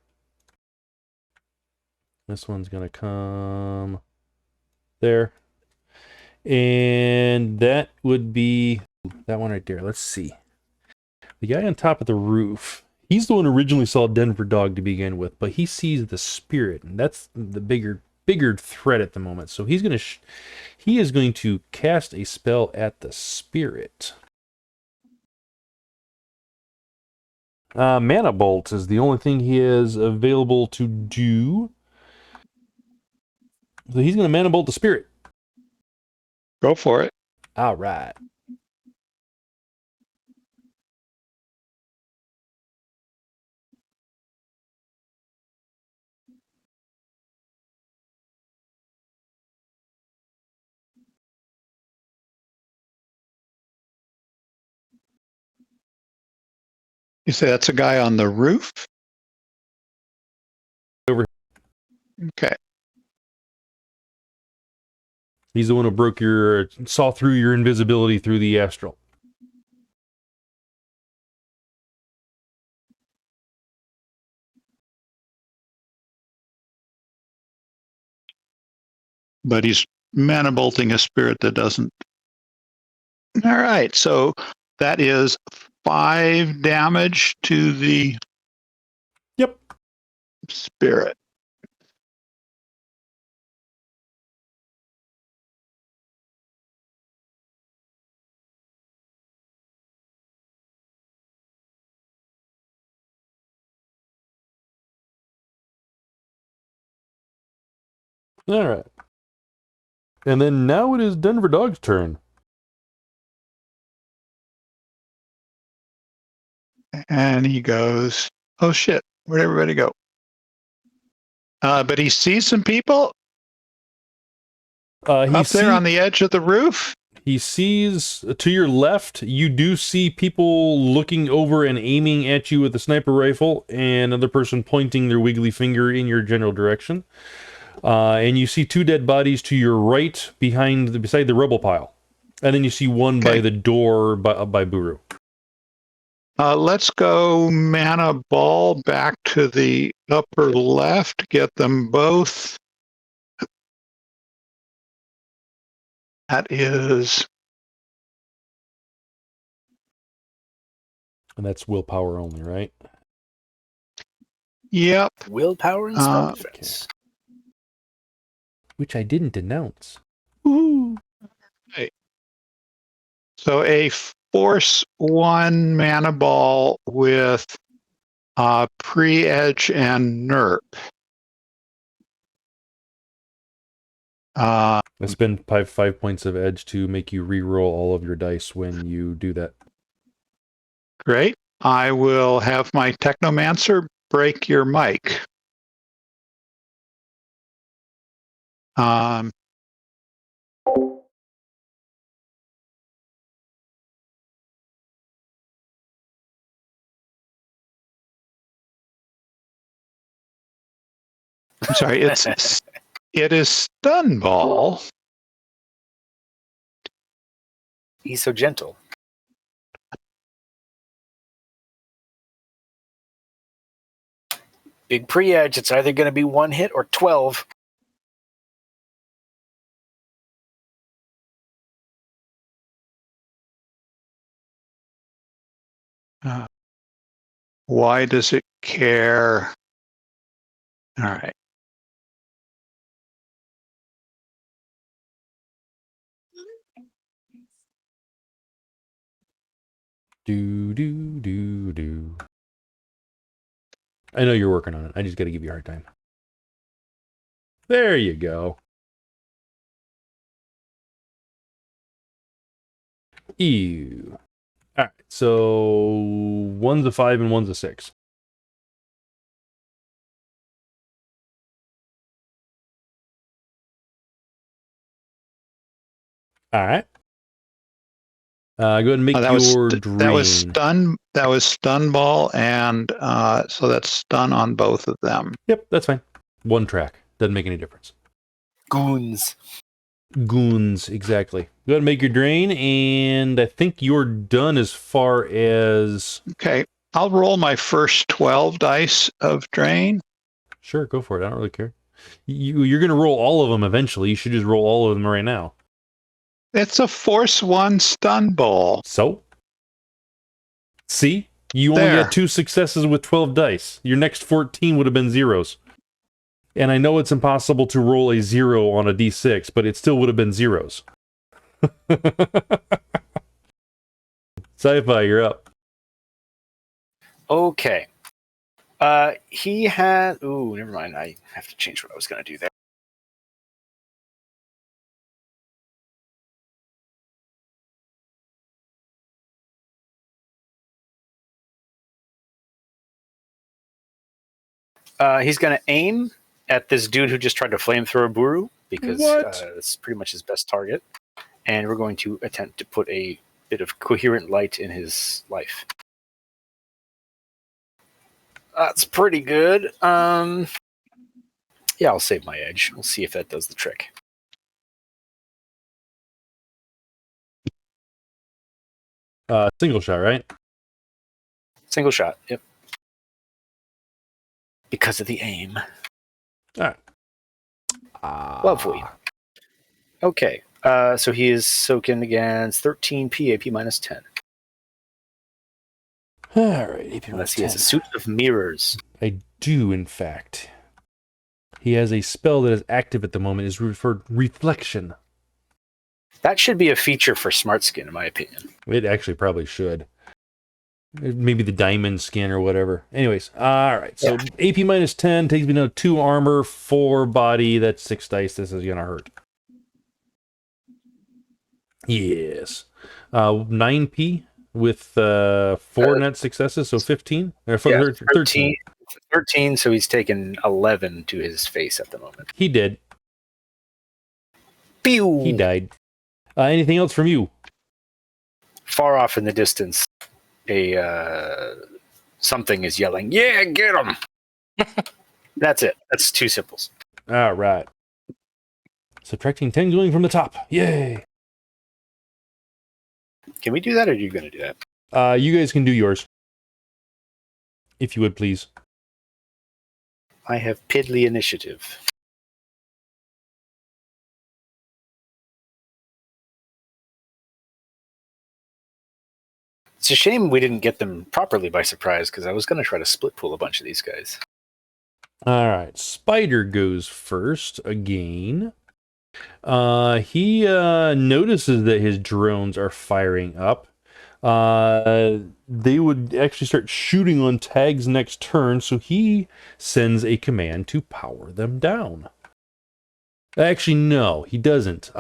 This one's going to come there. And that would be that one right there. Let's see. The guy on top of the roof He's the one who originally saw Denver Dog to begin with, but he sees the spirit, and that's the bigger threat at the moment. So he's gonna he is going to cast a spell at the spirit. Mana Bolt is the only thing he has available to do. So he's going to Mana Bolt the spirit. Go for it. All right. You say that's a guy on the roof? Over. Okay. He's the one who saw through your invisibility through the astral. But he's mana bolting a spirit that doesn't. All right. So that is 5 damage to the spirit. All right. And then now it is Denver Dog's turn. And he goes, oh shit, where'd everybody go? But he sees some people up there on the edge of the roof. He sees to your left, you do see people looking over and aiming at you with a sniper rifle, and another person pointing their wiggly finger in your general direction. And you see 2 dead bodies to your right beside the rubble pile. And then you see one by the door by Buruu. Let's go mana ball back to the upper left. Get them both. That is. And that's willpower only, right? Yep. Willpower and spell defense. Okay. Which I didn't announce. Woo! Hey. So a Force 1 mana ball with pre-edge and nerp. I spend 5 points of edge to make you re-roll all of your dice when you do that. Great. I will have my Technomancer break your mic. I'm sorry, it is stun ball. He's so gentle. Big pre-edge, it's either going to be 1 hit or 12. Why does it care? All right. Do. I know you're working on it. I just got to give you a hard time. There you go. Ew. All right. So one's a 5 and one's a 6. All right. Go ahead and make your drain. That was stun ball, and so that's stun on both of them. Yep, that's fine. 1 track. Doesn't make any difference. Goons, exactly. Go ahead and make your drain, and I think you're done as far as... Okay, I'll roll my first 12 dice of drain. Sure, go for it. I don't really care. You're going to roll all of them eventually. You should just roll all of them right now. It's a Force 1 stun ball. So? See? You only There. got 2 successes with 12 dice. Your next 14 would have been zeros. And I know it's impossible to roll a 0 on a d6, but it still would have been zeros. Sci-fi, you're up. Okay. He had. Ooh, never mind. I have to change what I was going to do there. He's going to aim at this dude who just tried to flamethrower Buruu because it's pretty much his best target. And we're going to attempt to put a bit of coherent light in his life. That's pretty good. Yeah, I'll save my edge. We'll see if that does the trick. Single shot, right? Single shot, yep. Because of the aim. All right. Lovely. Okay, so he is soaking against 13 PAP minus 10. All right, AP Unless minus he has 10. a suit of mirrors. I do, in fact. He has a spell that is active at the moment. Is for reflection. That should be a feature for Smart Skin, in my opinion. It actually probably should. Maybe the diamond skin or whatever. Anyways, all right. So AP minus 10 takes me down to 2 armor, 4 body. That's 6 dice. This is gonna hurt. Yes. 9p with 4 net successes, so 15. Or 13. 13, so he's taken 11 to his face at the moment. He did. Pew! He died. Anything else from you? Far off in the distance, something is yelling, "Yeah, get him!" That's it. That's 2 simples. All right. Subtracting 10 going from the top. Yay! Can we do that, or are you going to do that? You guys can do yours. If you would, please. I have piddly initiative. It's a shame we didn't get them properly by surprise, because I was going to try to split pool a bunch of these guys. All right. Spider goes first again. He notices that his drones are firing up. They would actually start shooting on Tag's next turn, so he sends a command to power them down. Actually, no, he doesn't.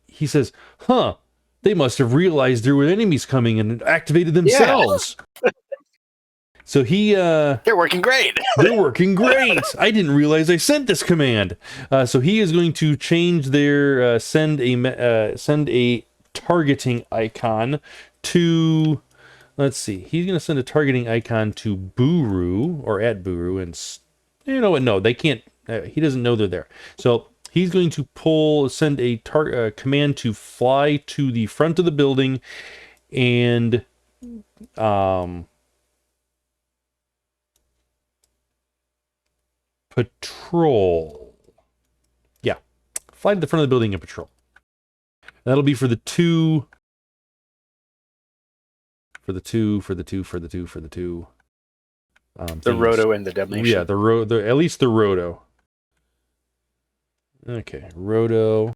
He says, they must have realized there were enemies coming and activated themselves. Yeah. So he... They're working great! They're working great! I didn't realize I sent this command. So he is going to change their... send a targeting icon to... Let's see. He's going to send a targeting icon to Buruu, or at Buruu, and... You know what? No, they can't... he doesn't know they're there. So... He's going to send a command to fly to the front of the building and patrol. Yeah, fly to the front of the building and patrol. That'll be for the two. The Roto and the Damnation. Yeah, at least the Roto. Okay, Roto.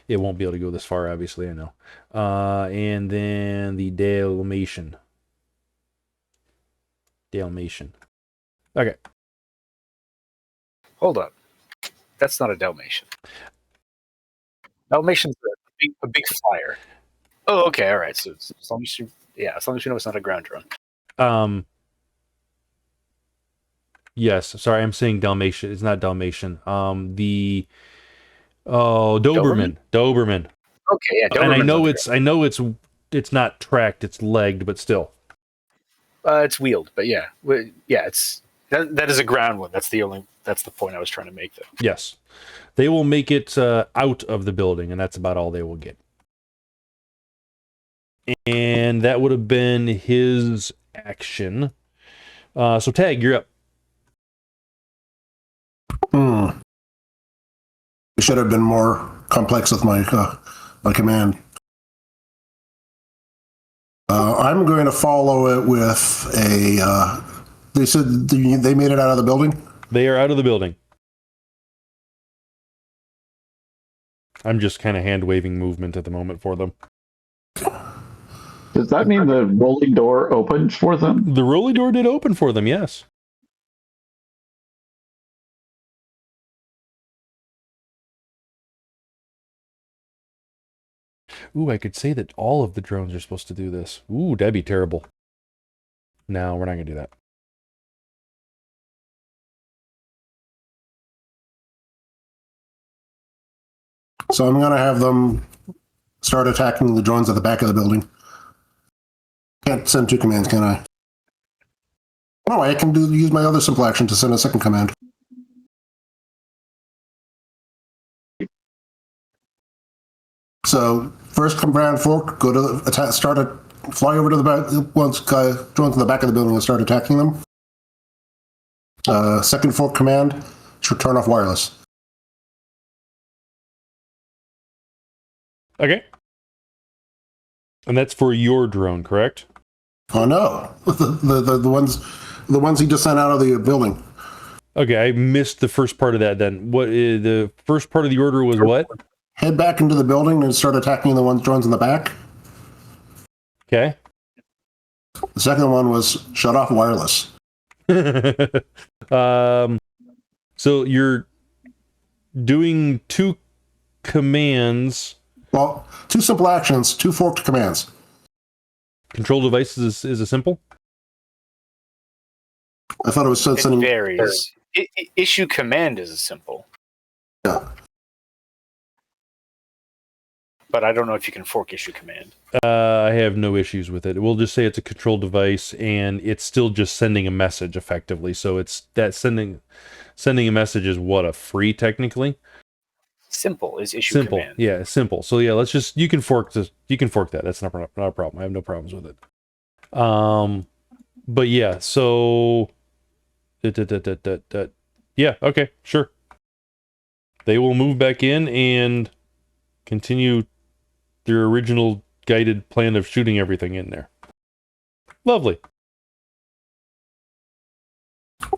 It won't be able to go this far, obviously, I know. And then the Dalmatian. Okay. Hold up. That's not a Dalmatian. Dalmatian's a big flyer. Oh, okay, all right. So as long as you know it's not a ground drone. Yes, sorry, I'm saying Dalmatian. It's not Dalmatian. Doberman. Doberman. Okay, yeah. And I know it's not tracked, it's legged, but still. It's wheeled, but yeah, it's that is a ground one. That's the point I was trying to make, though. Yes, they will make it out of the building, and that's about all they will get. And that would have been his action. So Tag, you're up. I should have been more complex with my my command. I'm going to follow it with a. They said they made it out of the building. They are out of the building. I'm just kind of hand-waving movement at the moment for them. Does that mean the rolling door opened for them? The rolling door did open for them, yes. Ooh, I could say that all of the drones are supposed to do this. Ooh, that'd be terrible. No, we're not going to do that. So I'm going to have them start attacking the drones at the back of the building. Can't send 2 commands, can I? No, I can use my other simple action to send a second command. So first command fork, go to the attack, fly over to the back. Once drones in the back of the building and start attacking them. Second fork command should turn off wireless. Okay. And that's for your drone, correct? Oh no, the ones he just sent out of the building. Okay, I missed the first part of that then. What the first part of the order was what? Head back into the building and start attacking the drones in the back. Okay. The second one was shut off wireless. So you're doing 2 commands. Well, 2 simple actions, 2 forked commands. Control devices is a simple? I thought it was sending. It varies. Issue command is a simple. Yeah. But I don't know if you can fork issue command. I have no issues with it. We'll just say it's a control device, and it's still just sending a message effectively. So it's that sending a message is what, a free technically? Simple is issue Simple, command. yeah, simple. So yeah, let's just you can fork that. That's not a problem. I have no problems with it. But yeah, so yeah, okay, sure. They will move back in and continue their original guided plan of shooting everything in there. Lovely.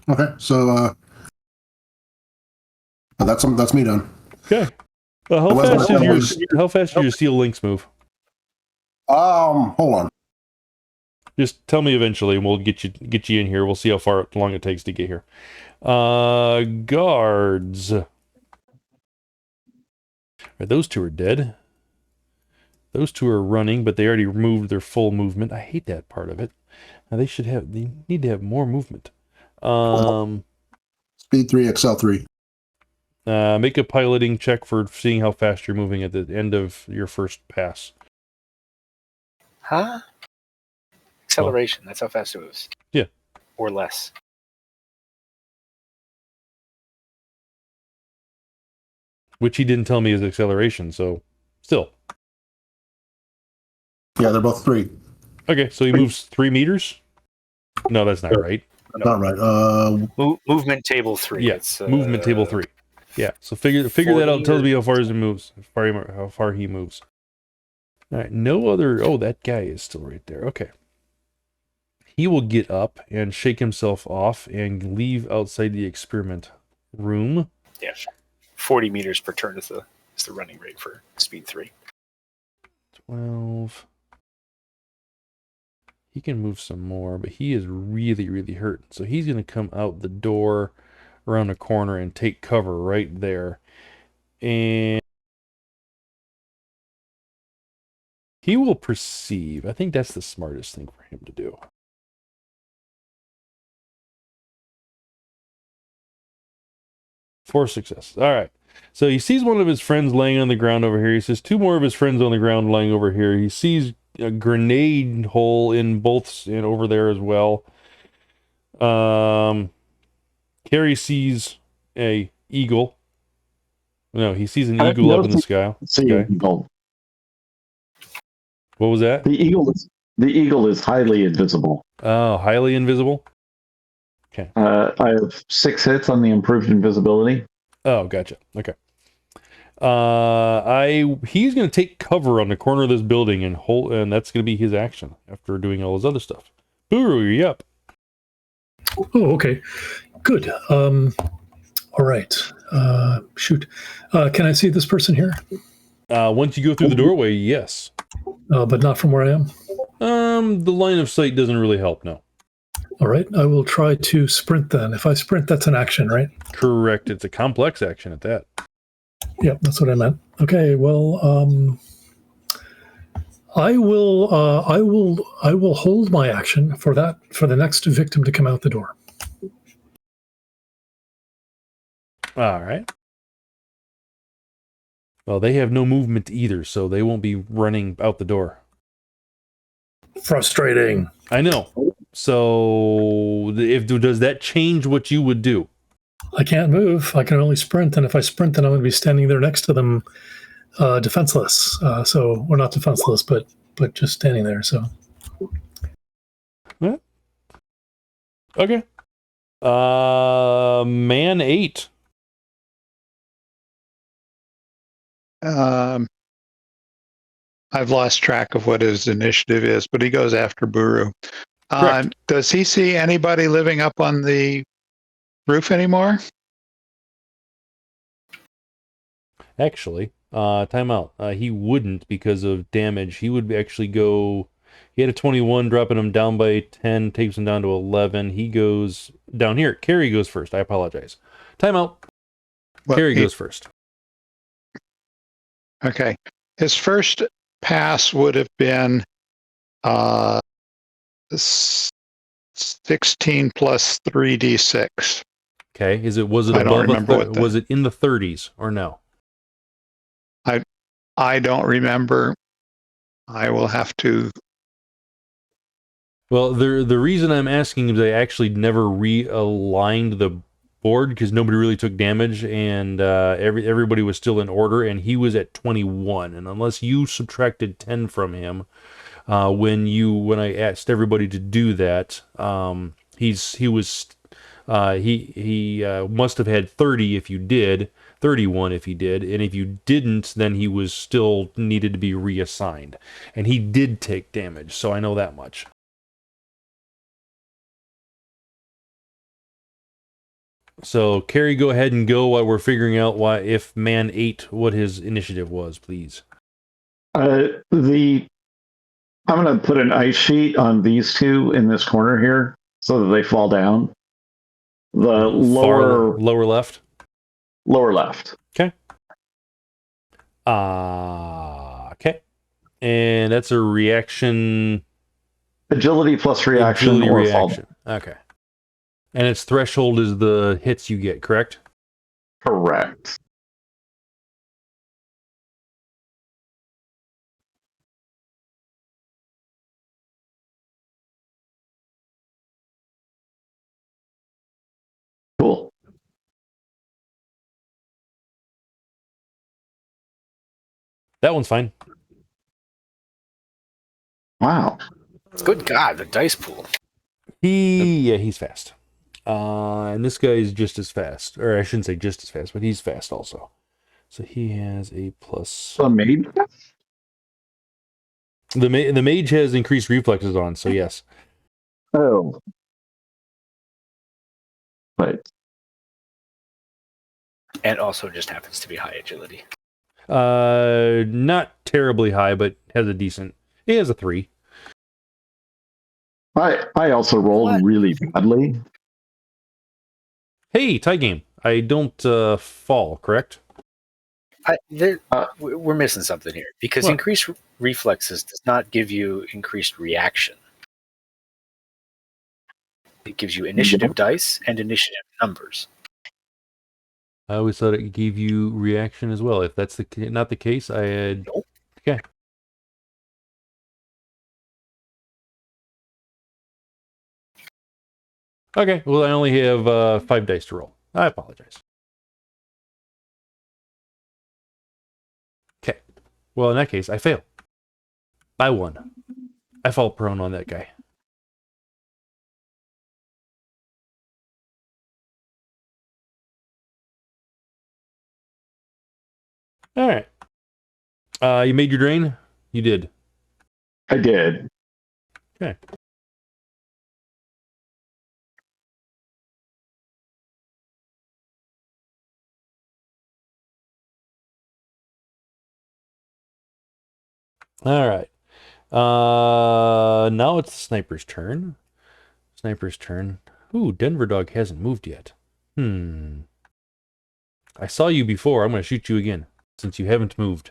Okay, so that's me done. Okay. How fast does your steel links move? Hold on. Just tell me eventually, and we'll get you in here. We'll see how long it takes to get here. Guards. Those 2 are dead. Those 2 are running, but they already removed their full movement. I hate that part of it. Now they need to have more movement. Speed 3, Excel 3. Make a piloting check for seeing how fast you're moving at the end of your first pass. Huh? Acceleration. That's how fast it moves. Yeah. Or less. Which he didn't tell me is acceleration, so still. Yeah, they're both 3. Okay, so he moves 3 meters? No, that's not right. Not right. Movement table 3. Yeah, movement table 3. Yeah, so figure that out. Tells me how far he moves. How far he moves. All right, no other. Oh, that guy is still right there. Okay. He will get up and shake himself off and leave outside the experiment room. Yeah, 40 meters per turn is the running rate for speed 3. 12. He can move some more, but he is really, really hurt. So he's going to come out the door around the corner and take cover right there. And he will perceive. I think that's the smartest thing for him to do. For success. All right. So he sees one of his friends laying on the ground over here. He sees 2 more of his friends on the ground laying over here. He sees a grenade hole in both and over there as well. Cary sees a eagle. No, he sees an eagle up in the sky. Eagle. What was that? The eagle is highly invisible. Oh, highly invisible. Okay. I have 6 hits on the improved invisibility. Oh, gotcha. Okay. He's going to take cover on the corner of this building and that's going to be his action after doing all his other stuff. Buruu, you're up. Oh, okay. Good. All right. Shoot. Can I see this person here? Once you go through the doorway, yes. But not from where I am? The line of sight doesn't really help, no. All right. I will try to sprint then. If I sprint, that's an action, right? Correct. It's a complex action at that. Yeah, that's what I meant. Okay. Well, I will hold my action for the next victim to come out the door. All right. Well, they have no movement either, so they won't be running out the door. Frustrating. I know. So, does that change what you would do? I can't move. I can only sprint, and if I sprint, then I'm going to be standing there next to them, defenseless. So we're not defenseless, but just standing there. So. Yeah. Okay. Man 8. I've lost track of what his initiative is, but he goes after Buruu. Does he see anybody living up on the roof anymore? Actually, timeout. He wouldn't because of damage. He would actually go. He had a 21, dropping him down by 10, takes him down to 11. He goes down here. Cary goes first. I apologize. Timeout. Cary goes first. Okay. His first pass would have been 16 plus 3d6. Okay. Was it I don't above remember was it in the 30s or no? I don't remember. I will have to. Well, the reason I'm asking is I actually never realigned the board because nobody really took damage, and everybody was still in order, and he was at 21. And unless you subtracted 10 from him, when I asked everybody to do that, he must have had 30 if you did, 31 if he did, and if you didn't, then he was still needed to be reassigned, and he did take damage, so I know that much. So, Cary, go ahead and go while we're figuring out if man 8, what his initiative was, please. I'm going to put an ice sheet on these two in this corner here so that they fall down. The lower left? Lower left. Okay. Okay. And that's a reaction. Agility plus reaction or reaction. Okay. And its threshold is the hits you get, correct? Correct. Cool. That one's fine. Wow. Good God, the dice pool. He's fast. And this guy is just as fast. Or I shouldn't say just as fast, but he's fast also. So he has a plus. The mage? The mage has increased reflexes on, so yes. Oh. Right. And also just happens to be high agility. Not terribly high, but has a decent. He has a 3. I also rolled really badly. Hey, tie game. I don't fall, correct? We're missing something here because increased reflexes does not give you increased reaction. It gives you initiative dice and initiative numbers. I always thought it gave you reaction as well. If that's not the case, I had... Nope. Okay. Okay, well, I only have 5 dice to roll. I apologize. Okay. Well, in that case, I fail. By 1. I fall prone on that guy. All right. You made your drain? You did. I did. Okay. All right. Now it's the sniper's turn. Sniper's turn. Ooh, Denver Dog hasn't moved yet. I saw you before. I'm going to shoot you again since you haven't moved.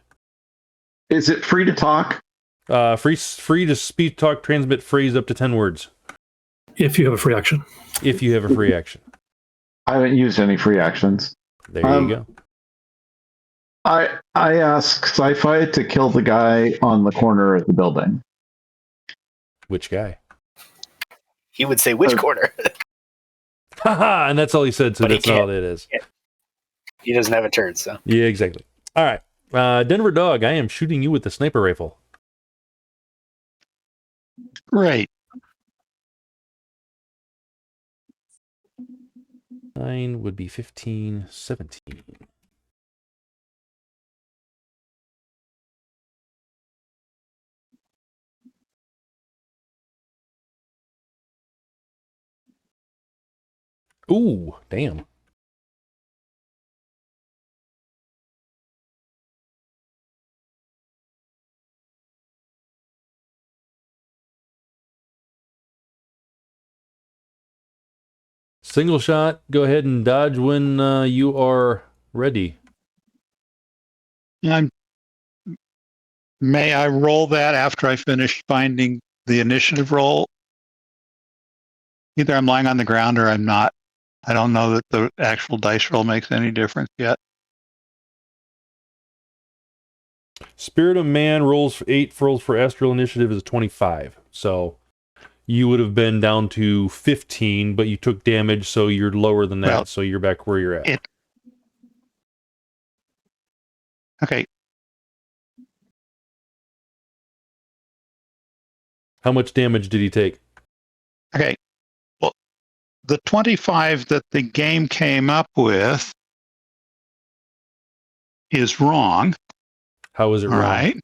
Is it free to talk? Free to speak, talk, transmit phrase up to 10 words. If you have a free action. If you have a free action. I haven't used any free actions. There you go. I asked Sci-Fi to kill the guy on the corner of the building. Which guy? He would say, which corner? Haha, and that's all he said, so But he that's all can't. it is. He doesn't have a turn, so. Yeah, exactly. All right. Denver Dog, I am shooting you with the sniper rifle. Great. 9 would be 15, 17. Ooh, damn. Single shot. Go ahead and dodge when you are ready. May I roll that after I finish finding the initiative roll? Either I'm lying on the ground or I'm not. I don't know that the actual dice roll makes any difference yet. Spirit of Man rolls for 8, rolls for Astral Initiative is 25. So you would have been down to 15, but you took damage, so you're lower than that. Well, so you're back where you're at. Okay. How much damage did he take? Okay. Well, the 25 that the game came up with is wrong. How is it wrong? Right.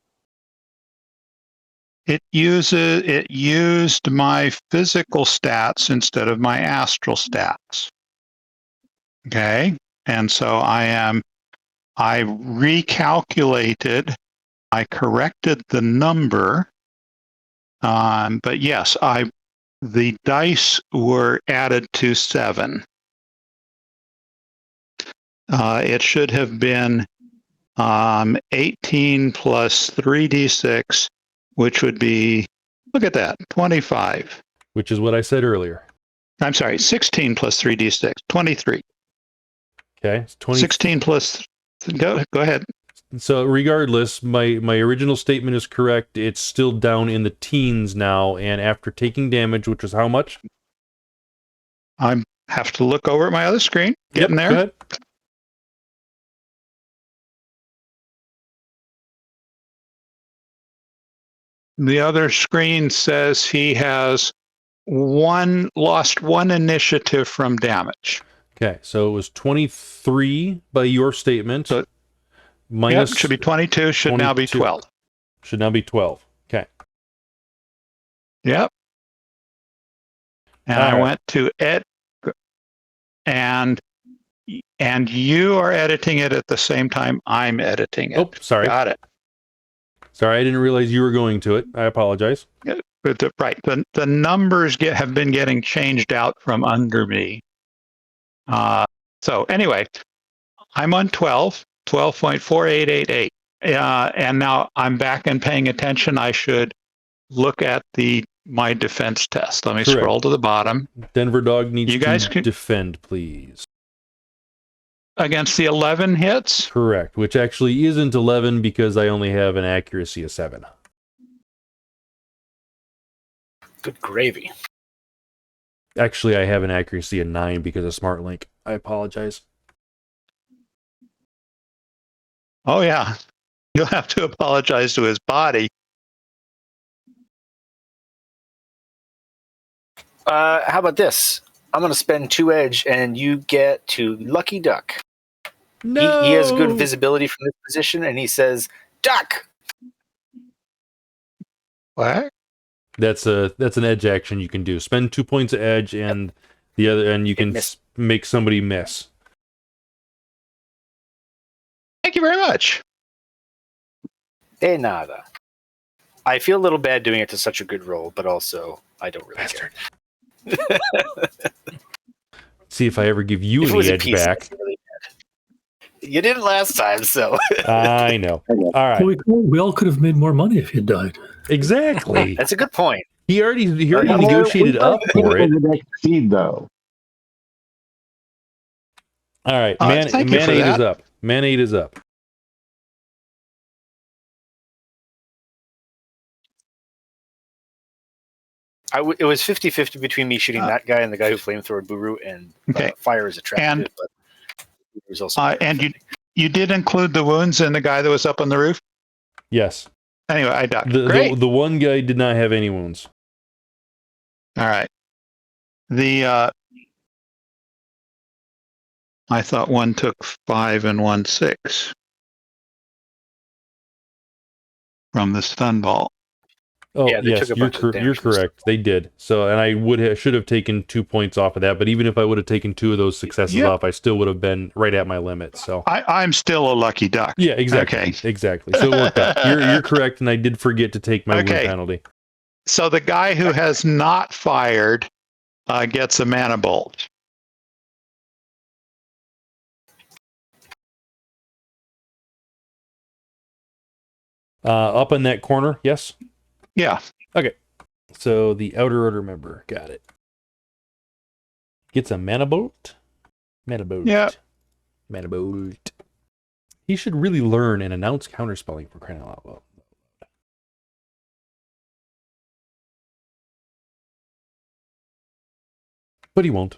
It used my physical stats instead of my astral stats. Okay. And so I recalculated, I corrected the number. But yes, the dice were added to 7. It should have been 18 plus 3d6, which would be, look at that, 25. Which is what I said earlier. I'm sorry, 16 plus 3d6, 23. Okay, it's 20. 16 plus, go ahead. So regardless, my original statement is correct. It's still down in the teens now, and after taking damage, which was how much? I have to look over at my other screen. Getting there. Go ahead. The other screen says he has lost one initiative from damage. Okay, so it was 23 by your statement. So, minus should be 22, should 22. now be 12. Should now be 12. Okay. Yep. And I went to it, and you are editing it at the same time I'm editing it. Oh, sorry. Got it. Sorry, I didn't realize you were going to it. I apologize. But the numbers have been getting changed out from under me. So anyway, I'm on 12.4888. And now I'm back and paying attention. I should look at my defense test. Let me scroll to the bottom. Denver Dog needs You guys to defend, please. Against the 11 hits? Correct, which actually isn't 11 because I only have an accuracy of 7. Good gravy. Actually, I have an accuracy of 9 because of Smart Link. I apologize. Oh, yeah. You'll have to apologize to his body. How about this? I'm going to spend 2 edge, and you get to Lucky Duck. No. He has good visibility from this position, and he says, "Duck." What? That's an edge action you can do. Spend 2 points of edge, and the other, and you can make somebody miss. Thank you very much. De nada. I feel a little bad doing it to such a good roll, but also I don't really care. See if I ever give you any edge back. Really bad. You didn't last time, so. I know. All right. We all could have made more money if you'd died. Exactly. That's a good point. He already negotiated up for it. The next seed, though. All right. Thank you for 8 that. is up. Man 8 is up. It was 50-50 between me shooting that guy and the guy who flamethrowered Buruu, and Okay. fire is attractive, but it was also And you did include the wounds in the guy that was up on the roof? Yes. Anyway, I ducked. The one guy did not have any wounds. All right. I thought one took 5 and one 6 from the stun ball. Oh, Yeah, they yes, took a bunch of you're damage from correct. They did. So, and I should have taken 2 points off of that. But even if I would have taken 2 of those successes off, I still would have been right at my limit. So, I'm still a lucky duck. yeah, exactly, Okay. exactly. So it worked out. You're correct, and I did forget to take my wound Okay. penalty. So the guy who has not fired gets a mana bolt. Up in that corner, yes. Yeah. Okay. So the outer order member got it. Gets a mana bolt. Mana bolt. Yeah. Mana bolt. He should really learn and announce counterspelling for crying out loud. But he won't.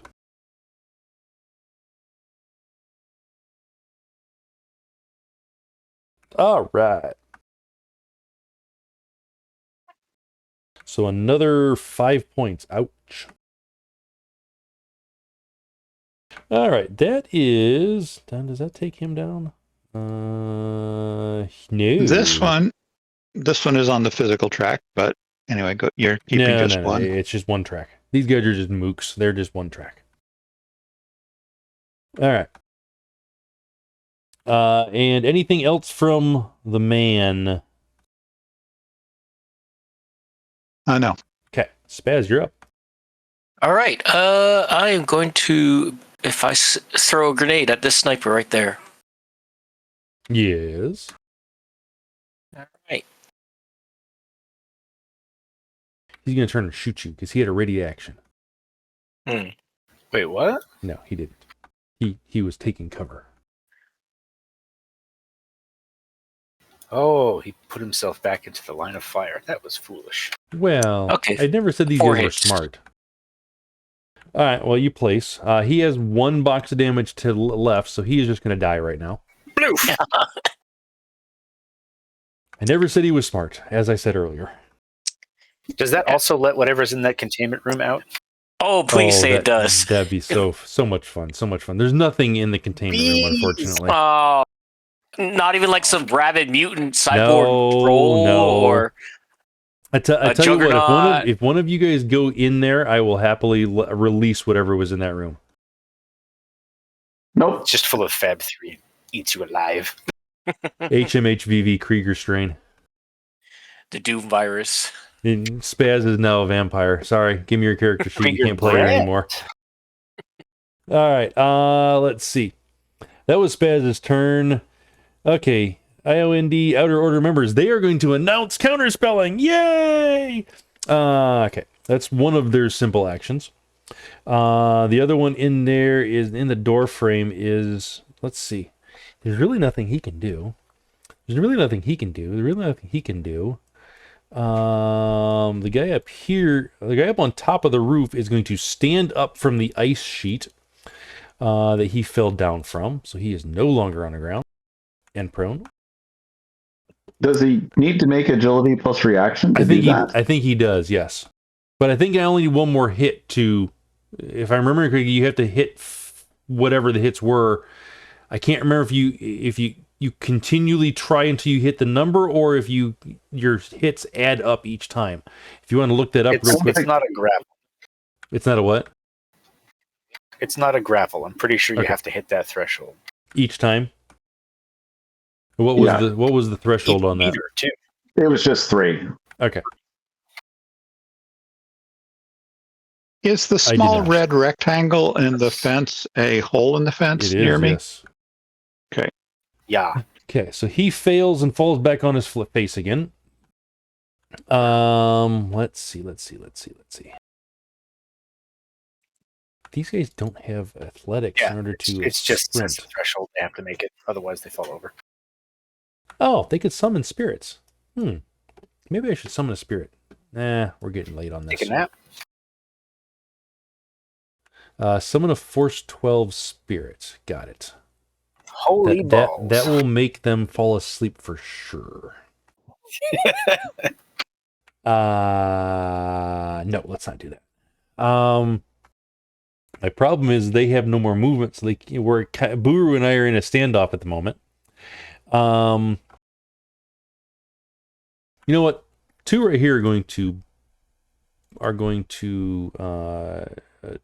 All right. So another 5 points. Ouch. All right, that is. Does that take him down? No. This one is on the physical track, but anyway, you're keeping just one. It's just one track. These guys are just mooks. They're just one track. All right. And anything else from the man? No. Okay, Spazz, you're up. All right. I am going to, if I throw a grenade at this sniper right there. Yes. All right. He's going to turn and shoot you because he had a ready action. Wait, what? No, he didn't. He was taking cover. Oh, he put himself back into the line of fire. That was foolish. Well, Okay. I never said these 4 guys were hits. smart. All right, well, you place. He has 1 box of damage to the left, so he is just going to die right now. Bloof! I never said he was smart, as I said earlier. Does that also let whatever's in that containment room out? Oh, please say it does. That'd be so much fun. So much fun. There's nothing in the containment room, unfortunately. Oh, not even like some rabid mutant cyborg roll or I tell you what, juggernaut. if one of you guys go in there, I will happily release whatever was in that room. Nope. It's just full of Fab 3 and eats you alive. HMHVV Krieger strain. the Doom virus. And Spazz is now a vampire. Sorry, give me your character sheet. You can't play her anymore. All right, let's see. That was Spazz's turn. Okay, IOND Outer Order members, they are going to announce counterspelling. Yay! Okay, that's one of their simple actions. The other one in there is in the door frame is, let's see. There's really nothing he can do. The guy up here, the guy up on top of the roof is going to stand up from the ice sheet that he fell down from. So he is no longer on the ground and prone. Does he need to make agility plus reaction to do that? I think he does, yes. But I think I only need one more hit to, if I remember correctly, you have to hit whatever the hits were I can't remember if you continually try until you hit the number, or if your hits add up each time. If you want to look that up real quick. It's not a grapple. It's not a what? It's not a grapple. I'm pretty sure you Okay. have to hit that threshold Each time. What was the threshold on that? Meter, too. It was just 3. Okay. Is the I did small not. red rectangle in the fence a hole in the fence It near is, me? yes. Yeah. Okay, so he fails and falls back on his face again. Let's see. These guys don't have athletics in order to It's just sprint. sets the threshold. They have to make it. Otherwise, they fall over. Oh, they could summon spirits. Maybe I should summon a spirit. Nah, we're getting late on this. Take a nap. Summon a Force 12 spirit. Got it. Holy balls. That will make them fall asleep for sure. No, let's not do that. My problem is they have no more movement, so Buruu and I are in a standoff at the moment. You know what? 2 right here are going to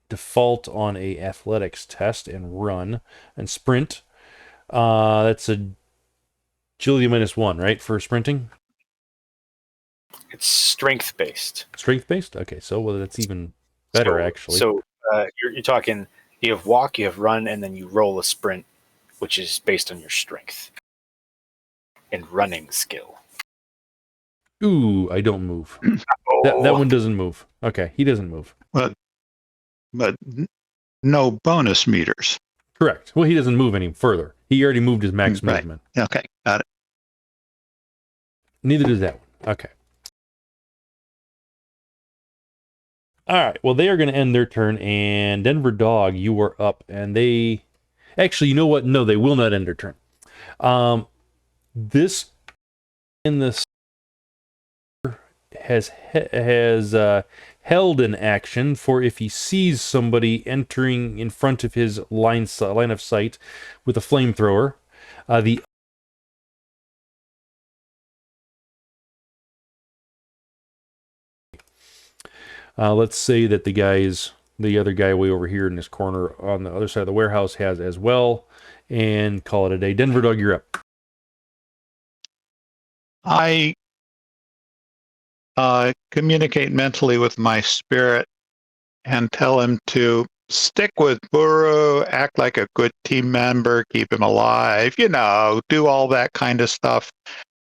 default on a athletics test and run and sprint. That's a agility -1, right, for sprinting? It's strength based. Strength based? Okay, so that's even better, actually. So you're talking, you have walk, you have run, and then you roll a sprint, which is based on your strength and running skill. Ooh, I don't move. That one doesn't move. Okay, he doesn't move. But no bonus meters. Correct. Well, he doesn't move any further. He already moved his max Right. movement. Okay, got it. Neither does that one. Okay. All right. Well, they are going to end their turn, and Denver Dog, you are up, and they... Actually, you know what? No, they will not end their turn. This in this has held an action for if he sees somebody entering in front of his line of sight with a flamethrower. Let's say that the other guy way over here in this corner on the other side of the warehouse has as well, and call it a day. Denver Dog, you're up. I communicate mentally with my spirit and tell him to stick with Buruu, act like a good team member, keep him alive, do all that kind of stuff.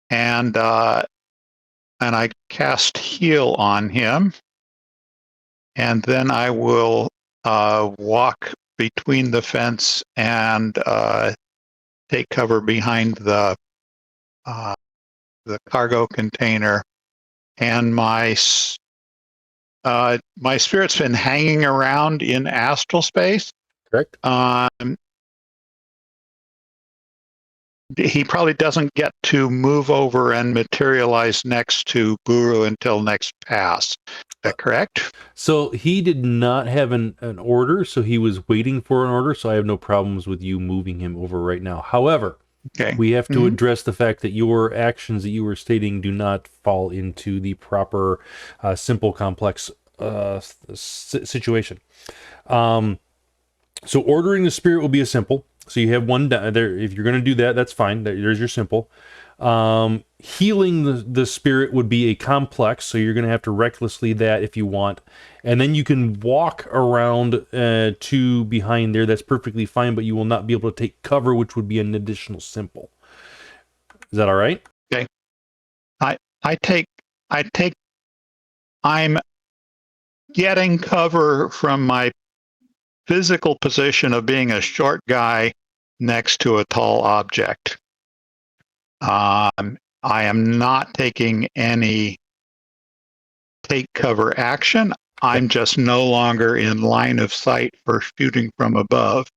And I cast heal on him. And then I will walk between the fence and take cover behind the cargo container. And my spirit's been hanging around in astral space. Correct. He probably doesn't get to move over and materialize next to Buruu until next pass. Is that correct? So he did not have an order, so he was waiting for an order, so I have no problems with you moving him over right now. However, Okay. we have to address the fact that your actions that you were stating do not fall into the proper simple complex situation. So ordering the spirit will be a simple. So you have one there. If you're going to do that, that's fine. There's your simple. Healing the spirit would be a complex, so you're going to have to recklessly that if you want. And then you can walk around to behind there. That's perfectly fine, but you will not be able to take cover, which would be an additional simple. Is that all right? Okay. I'm getting cover from my physical position of being a short guy next to a tall object. I am not taking any take cover action. I'm just no longer in line of sight for shooting from above.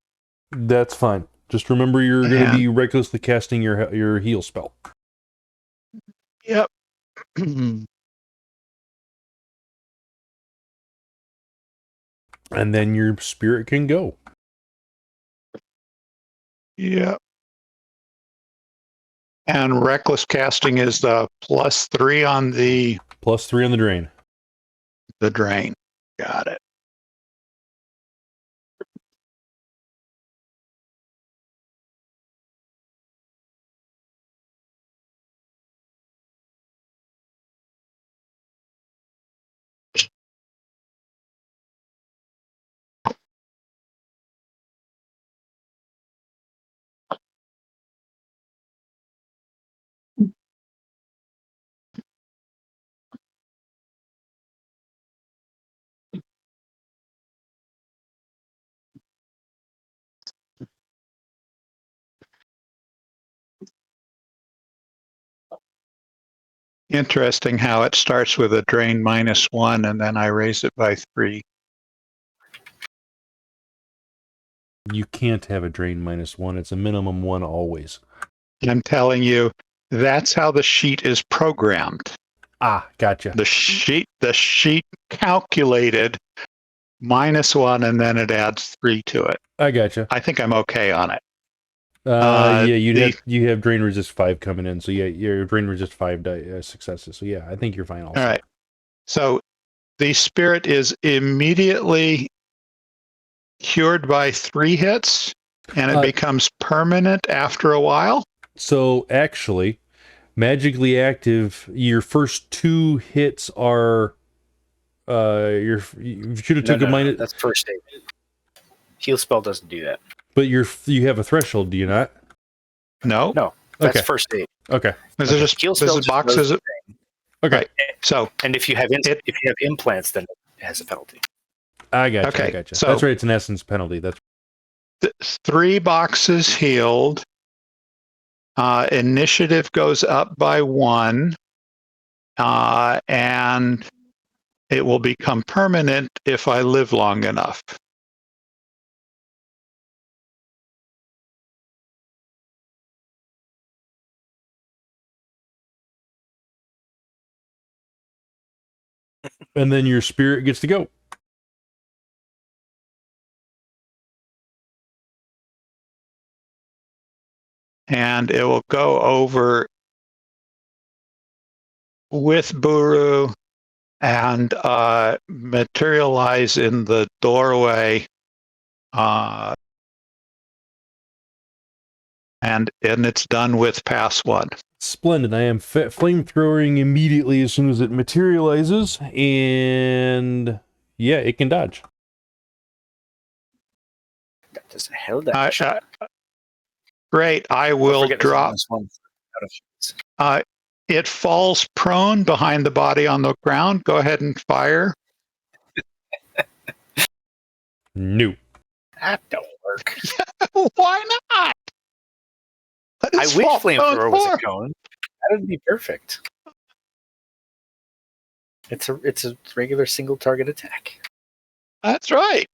That's fine. Just remember you're going to be recklessly casting your heal spell. Yep. And then your spirit can go. Yeah. And reckless casting is the +3 on the +3 on the drain. drain. Got it. Interesting how it starts with a drain -1 and then I raise it by 3. You can't have a drain -1. It's a minimum 1 always. I'm telling you, that's how the sheet is programmed. Ah, gotcha. The sheet calculated -1 and then it adds 3 to it. I gotcha. I think I'm okay on it. Yeah, you have drain resist 5 coming in, so yeah, your drain resist 5 successes. So yeah, I think you're fine. Also. All right. So the spirit is immediately cured by 3 hits, and it becomes permanent after a while. So actually, magically active, your first 2 hits are you should have took a minus. That's first aid. Heal spell doesn't do that. But you have a threshold, do you not? No. No, that's Okay. first aid. Okay. This is just Heal spell this is boxes. Okay. Right. So And if you have implants, then it has a penalty. I gotcha. Okay, I gotcha. so- That's right. It's an essence penalty. That's 3 boxes healed. Initiative goes up by 1, and it will become permanent if I live long enough. and then your spirit gets to go. And it will go over with Buruu and materialize in the doorway. And it's done with pass 1. Splendid. I am flamethrowing immediately as soon as it materializes, and yeah, it can dodge. That does a hell that shot. Great. I will drop. It falls prone behind the body on the ground. Go ahead and fire. No. That don't work. Why not? I wish flamethrower was a cone. That would be perfect. It's a regular single target attack. That's right.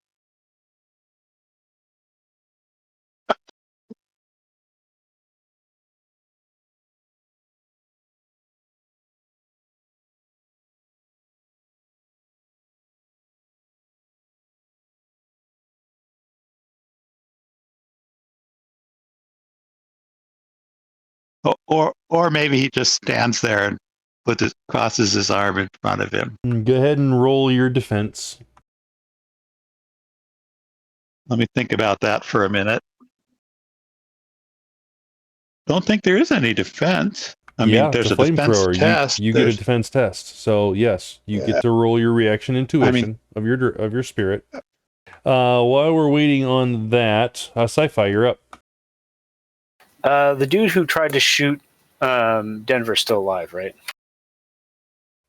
Or maybe he just stands there and crosses his arm in front of him. Go ahead and roll your defense. Let me think about that for a minute. Don't think there is any defense. I mean, there's a defense test. You get a defense test. So yes, you get to roll your reaction intuition of your spirit. While we're waiting on that, Sci-fi, you're up. The dude who tried to shoot Denver's still alive, right?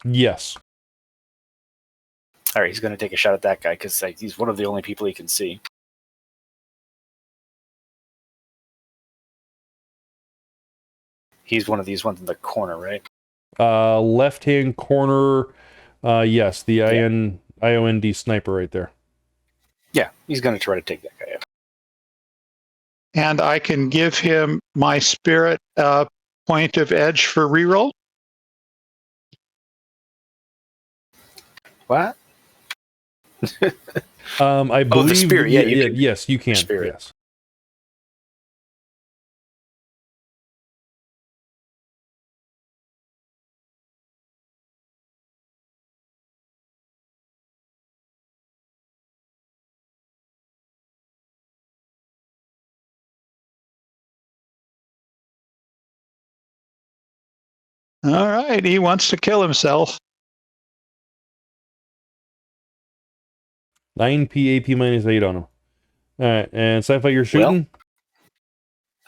Yes. All right, he's going to take a shot at that guy because he's one of the only people he can see. He's one of these ones in the corner, right? Left-hand corner. Yes, the IOND sniper right there. Yeah, he's going to try to take that guy out. And I can give him my spirit point of edge for reroll. What? I believe. the spirit. Yeah, yes, you can. Spirit. Yes. All right, he wants to kill himself. 9 PAP minus 8 on him. All right, and Sci-Fi, you're shooting?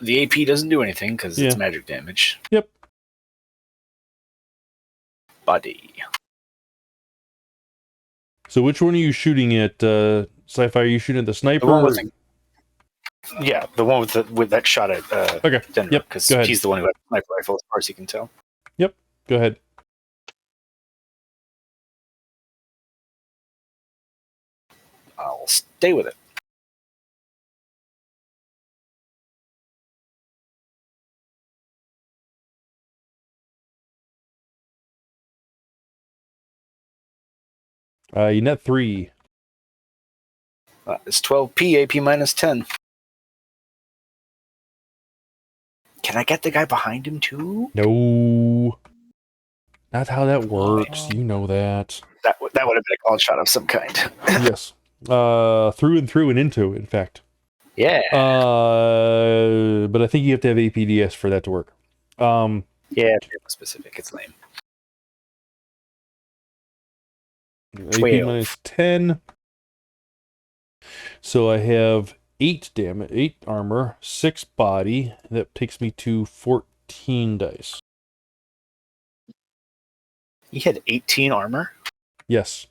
The AP doesn't do anything because Yeah. it's magic damage. Yep. Body. So which one are you shooting at, Sci-Fi? Are you shooting at the sniper? The one with the one with that shot at Okay. Denver, Yep. because Go ahead. he's the one who had the sniper rifle, as far as you can tell. Yep. Go ahead. I'll stay with it. You net 3. It's 12 PAP minus 10. Can I get the guy behind him too? No. Not how that works. You know that. That would have been a called shot of some kind. Yes. Through and through and into, in fact. Yeah. But I think you have to have APDS for that to work. Yeah, it's specific. It's lame. AP 12. minus 10. So I have 8 damage, 8 armor, 6 body. That takes me to 14 dice. He had 18 armor. Yes.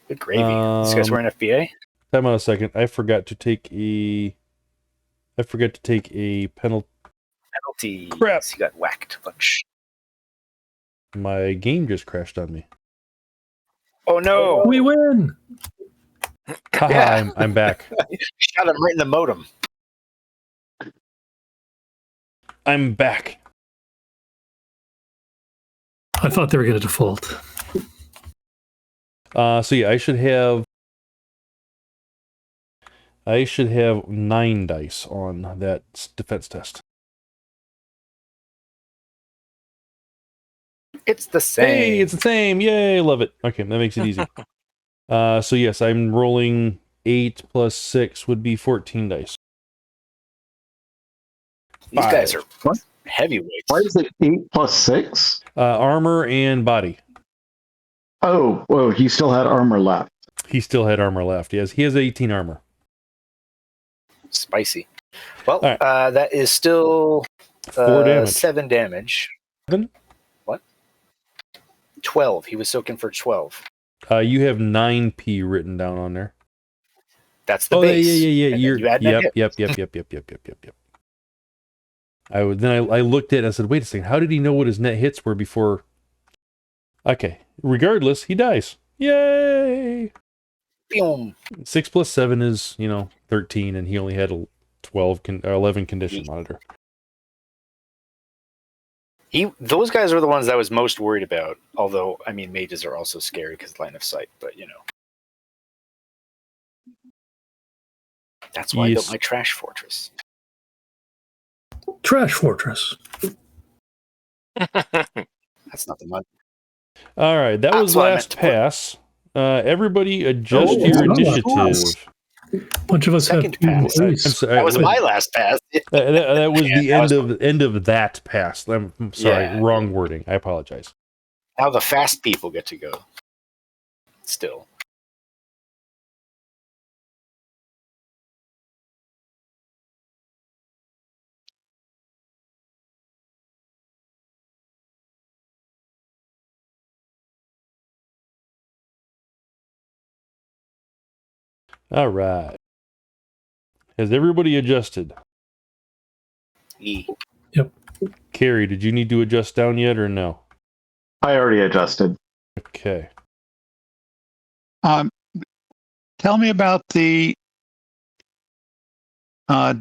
Good gravy. This guy's wearing FBA. Time out a second. I forgot to take a penalty. Penalty. Crap. He got whacked a bunch. My game just crashed on me. Oh no! We win. Haha, Yeah. I'm back. Shot him right in the modem. I'm back. I thought they were going to default. So yeah, I should have 9 dice on that defense test. It's the same. Hey, it's the same. Yay, love it. Okay, that makes it easy. So yes, I'm rolling 8 plus 6 would be 14 dice. These guys are What? heavyweights. Why is it 8 plus 6? Armor and body. Oh, whoa, he still had armor left. He still had armor left. He has 18 armor. Spicy. Well, All right. that is still 4 damage. 7 damage. 7? What? 12. He was soaking for 12. You have 9P written down on there. That's the Oh base. yeah. And then You're, you add net yep. hit. I looked at it and I said, wait a second, how did he know what his net hits were before? Okay. Regardless, he dies. Yay! Boom. 6 plus 7 is, 13, and he only had a 11 condition monitor. Those guys are the ones I was most worried about. Although, I mean, mages are also scary because line of sight. But that's why I built my trash fortress. Trash Fortress. That's not the mud. All right, that was That's what I meant last to put. pass. Everybody adjust Oh, your wow. initiative. Bunch of us have Second pass. I'm ace. sorry, That was my last pass. that was Yeah, the end of that pass. I'm sorry, Yeah. wrong wording. I apologize. Now the fast people get to go. Still. All right. Has everybody adjusted? E. Cary, did you need to adjust down yet or no? I already adjusted. Okay. Tell me about the. I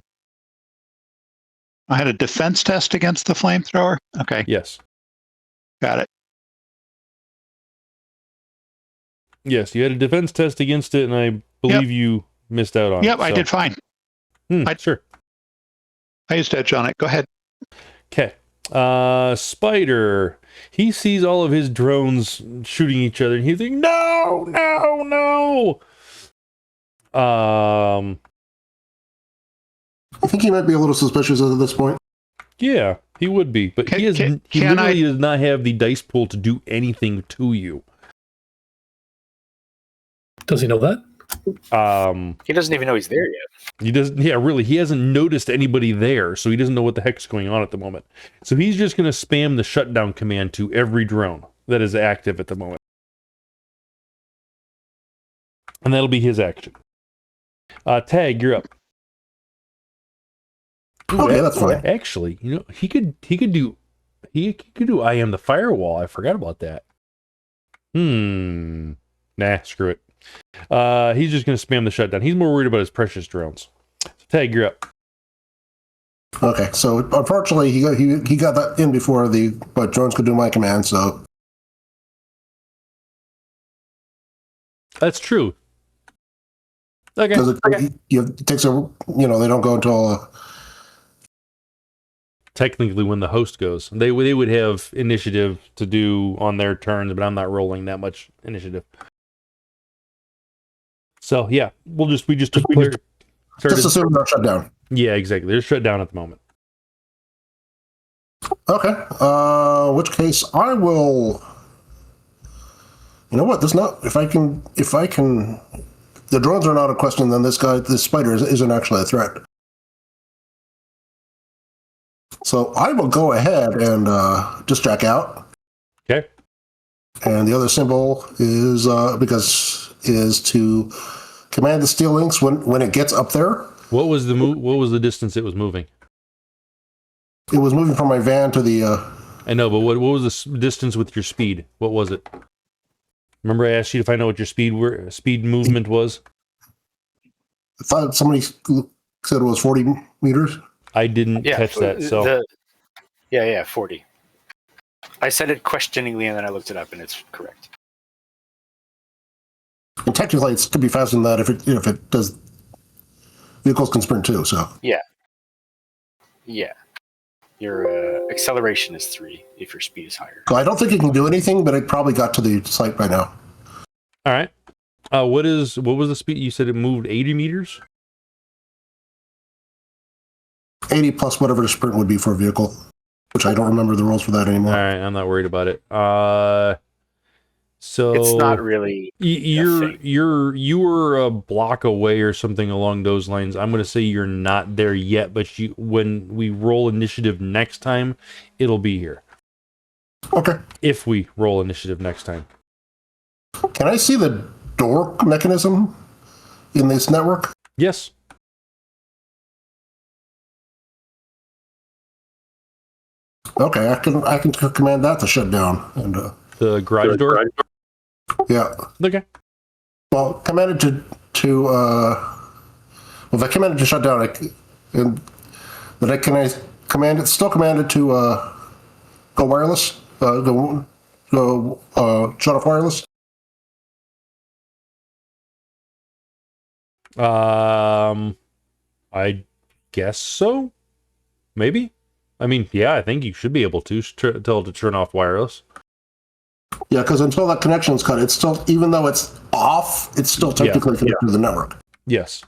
had a defense test against the flamethrower. Okay, Yes. got it. Yes, you had a defense test against it, and I believe you missed out on it. Yep, I so- did fine. Sure. I used edge on it. Go ahead. Okay. Spider. He sees all of his drones shooting each other, and he's like, no. I think he might be a little suspicious at this point. Yeah. He would be, but he literally does not have the dice pool to do anything to you. Does he know that? He doesn't even know he's there yet. He doesn't. Yeah, really, he hasn't noticed anybody there, so he doesn't know what the heck's going on at the moment. So he's just going to spam the shutdown command to every drone that is active at the moment, and that'll be his action. Tag, you're up. Okay, that's fine. Actually, you know, he could do I am the firewall. I forgot about that. Nah, screw it. He's just going to spam the shutdown. He's more worried about his precious drones. So, Tag, you're up. Okay, so unfortunately, he got that in before but drones could do my command. So that's true. Okay. Because it takes a, they don't go until. Technically, when the host goes, they would have initiative to do on their turns, but I'm not rolling that much initiative. So yeah, we just assume they're shut down. Yeah, exactly. They're shut down at the moment. Okay. Which case I will. You know what? If I can, the drones are not a question. Then this spider isn't actually a threat. So I will go ahead and just jack out. Okay. And the other symbol is to command the steel links when it gets up there. What was the distance it was moving? It was moving from my van to the. I know, but what was the distance with your speed? What was it? Remember, I asked you to find out what your speed movement was. I thought somebody said it was 40 meters. I didn't catch that. So 40. I said it questioningly, and then I looked it up, and it's correct. And technically, it could be faster than that if it does. Vehicles can sprint too. So yeah. Your acceleration is 3 if your speed is higher. So I don't think it can do anything, but it probably got to the site by now. All right. What was the speed? You said it moved 80 meters. 80 plus whatever the sprint would be for a vehicle, which I don't remember the rules for that anymore. All right, I'm not worried about it. So it's not really. You were a block away or something along those lines. I'm going to say you're not there yet, but when we roll initiative next time, it'll be here. Okay. If we roll initiative next time. Can I see the door mechanism in this network? Yes. Okay, I can command that to shut down and the garage door. Yeah. Okay. Well, commanded if I command it to shut down, I command it still commanded to go wireless, go shut off wireless. I guess so. Maybe. I mean, yeah, I think you should be able to tell it to turn off wireless. Yeah, because until that connection's cut, it's still, even though it's off, it's still technically connected to the network. Yes.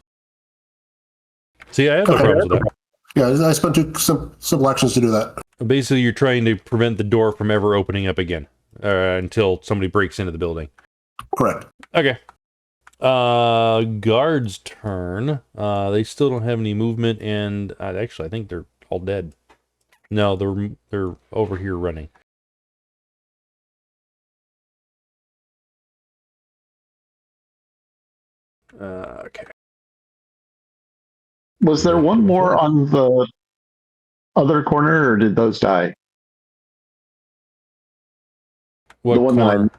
See, I have no problems with that. Yeah, I spent 2 simple actions to do that. Basically, you're trying to prevent the door from ever opening up again until somebody breaks into the building. Correct. Okay. Guard's turn. They still don't have any movement, and actually, I think they're all dead. No, they're over here running. Okay. Was there one more on the other corner, or did those die? What corner?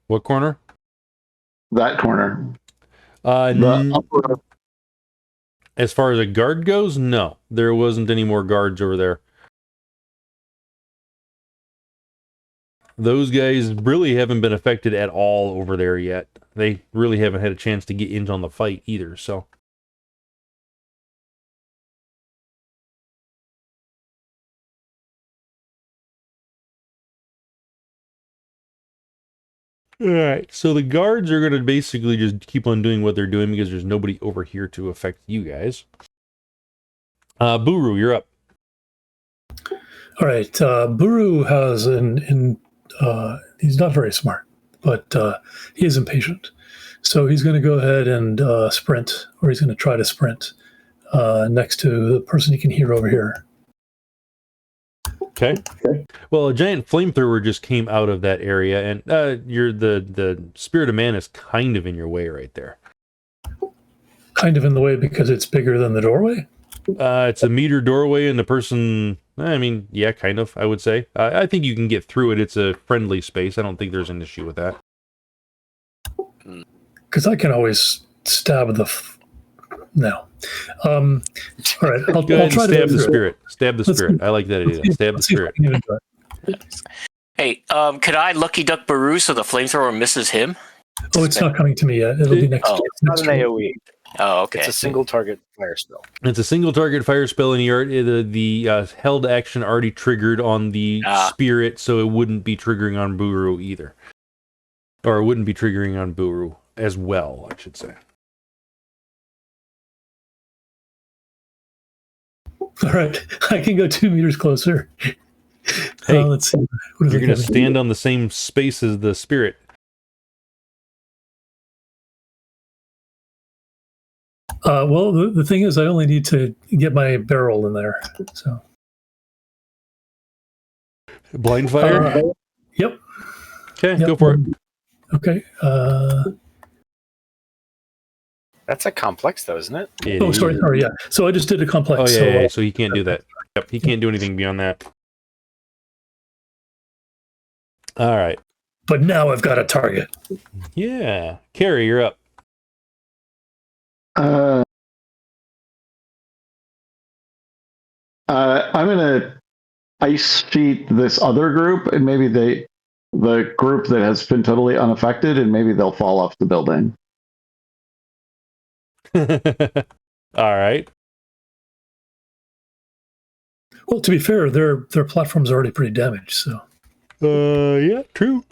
What corner? That corner. As far as a guard goes, no. There wasn't any more guards over there. Those guys really haven't been affected at all over there yet. They really haven't had a chance to get in on the fight either, so. Alright, so the guards are going to basically just keep on doing what they're doing because there's nobody over here to affect you guys. Buruu, you're up. All right. Buruu has he's not very smart, but he is impatient. So he's going to go ahead and sprint, or he's going to try to sprint next to the person he can hear over here. Okay. Well, a giant flamethrower just came out of that area, and you're the spirit of man is kind of in your way right there. Kind of in the way because it's bigger than the doorway? It's a meter doorway, and the person, I mean, yeah, kind of, I would say. I think you can get through it. It's a friendly space. I don't think there's an issue with that. Because I can always stab no. All right, I'll Go ahead try and to stab the spirit. Stab the Let's spirit. see. I like that idea. Stab the spirit. Hey, could I lucky duck Buruu so the flamethrower misses him? Oh, it's not coming to me yet. It'll be next. It's not an turn. AoE. Oh, okay. It's a single target fire spell. It's a single target fire spell, and the held action already triggered on the spirit, so it wouldn't be triggering on Buruu either. Or it wouldn't be triggering on Buruu as well, I should say. All right, I can go 2 meters closer. Hey, let's see. You're going to stand on the same space as the spirit. Well, the thing is, I only need to get my barrel in there. So Blind fire? Yep. Okay, go for it. Okay. That's a complex, though, isn't it? Sorry. Yeah. So I just did a complex. Oh, yeah, so he can't do that. Yep, he can't do anything beyond that. All right. But now I've got a target. Yeah. Cary, you're up. I'm gonna ice sheet this other group, and maybe the group that has been totally unaffected, and maybe they'll fall off the building. All right. Well, to be fair, their platform's already pretty damaged. So. Yeah, true.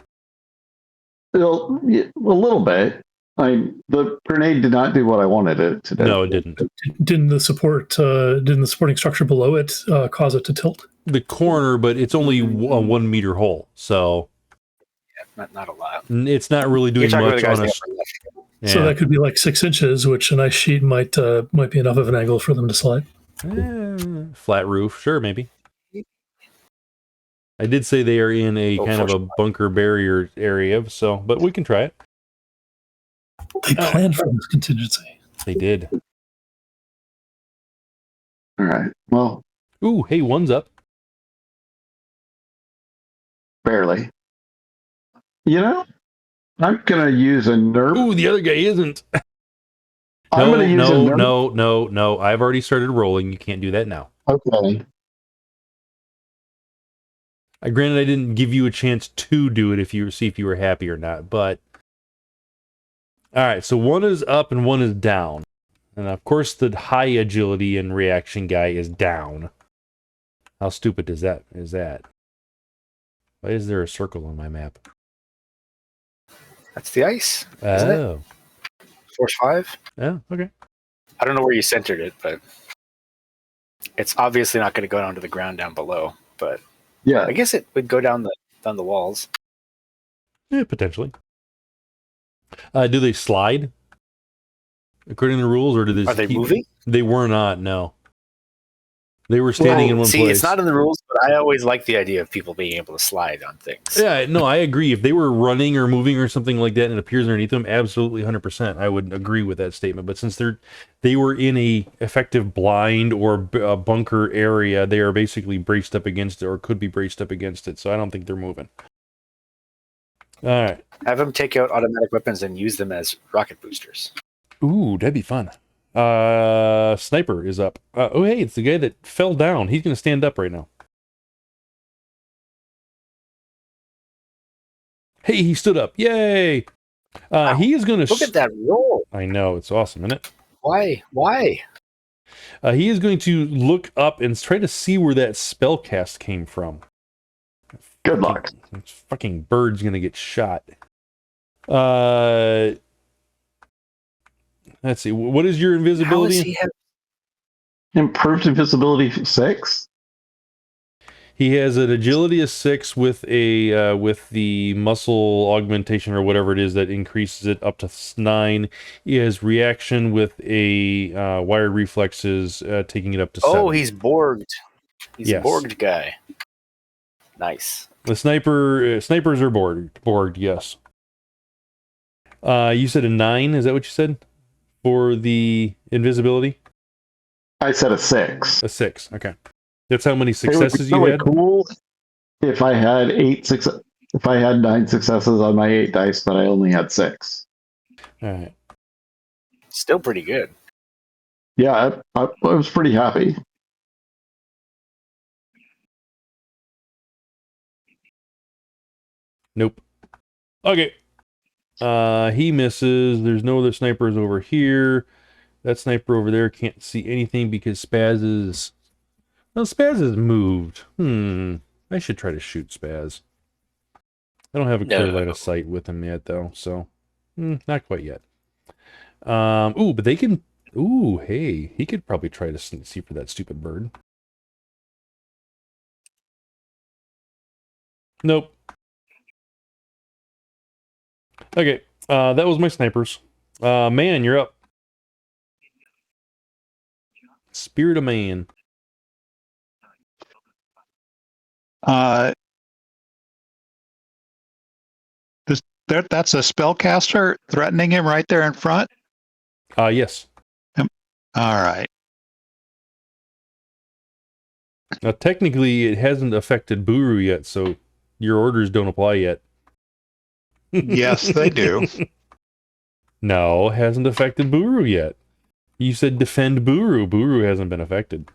Well, a little bit. The grenade did not do what I wanted it to do. No, it didn't. Didn't the supporting structure below it cause it to tilt? The corner, but it's only a 1 meter hole, so Yeah, not a lot. it's not really doing much on us. Yeah. So that could be like 6 inches, which an ice sheet might be enough of an angle for them to slide. Flat roof, sure, maybe. I did say they are in a kind of a bunker barrier area, so but we can try it. They planned for this contingency. They did. All right. Well, Ooh, hey, one's up. barely. You know, I'm gonna use a nerf. Ooh, the other guy isn't. I'm gonna use a nerf. No. I've already started rolling. You can't do that now. Okay. Granted, I didn't give you a chance to do it see if you were happy or not, but all right. So one is up and one is down, and of course the high agility and reaction guy is down. How stupid is that? Why is there a circle on my map? That's the ice, isn't it? Force 5? Oh, okay. I don't know where you centered it, but it's obviously not going to go down to the ground down below. But Yeah. I guess it would go down the walls. Yeah, potentially. Do they slide according to the rules, or do they? Are they moving? They were not. No, they were standing in one place. It's not in the rules, but I always like the idea of people being able to slide on things. Yeah, no, I agree. If they were running or moving or something like that, and it appears underneath them, absolutely 100%, I would agree with that statement. But since they were in a effective blind or a bunker area, they are basically braced up against it, or could be braced up against it. So I don't think they're moving. All right. Have them take out automatic weapons and use them as rocket boosters. Ooh, that'd be fun. Sniper is up. Oh, hey, it's the guy that fell down. He's going to stand up right now. Hey, he stood up. Yay! Wow. He is going to... Look at that roll. I know, it's awesome, isn't it? Why? He is going to look up and try to see where that spell cast came from. Good luck. This fucking bird's going to get shot. Let's see. What is your invisibility? How does he have... Improved invisibility 6? He has an agility of 6 with with the muscle augmentation or whatever it is that increases it up to 9. He has reaction with a wired reflexes, taking it up to 7. Oh, he's Borged. He's Yes. a Borged guy. Nice. The snipers are Borged, yes. You said a 9, is that what you said? For the invisibility? I said a 6. A 6, okay. That's how many It would be successes you really had? cool if I had 9 successes on my 8 dice, but I only had 6. Alright. Still pretty good. Yeah, I was pretty happy. Nope. Okay. He misses. There's no other snipers over here. That sniper over there can't see anything because Spazz is... Well, Spazz is moved. I should try to shoot Spazz. I don't have a clear line of sight with him yet, though, so... not quite yet. Ooh, but they can... Ooh, hey. He could probably try to see for that stupid bird. Nope. Okay, that was my snipers. Man, you're up. Spirit of Man. That's a spellcaster threatening him right there in front? Yes. All right. Now, technically, it hasn't affected Buruu yet, so your orders don't apply yet. Yes, they do. No, it hasn't affected Buruu yet. You said defend Buruu. Buruu hasn't been affected.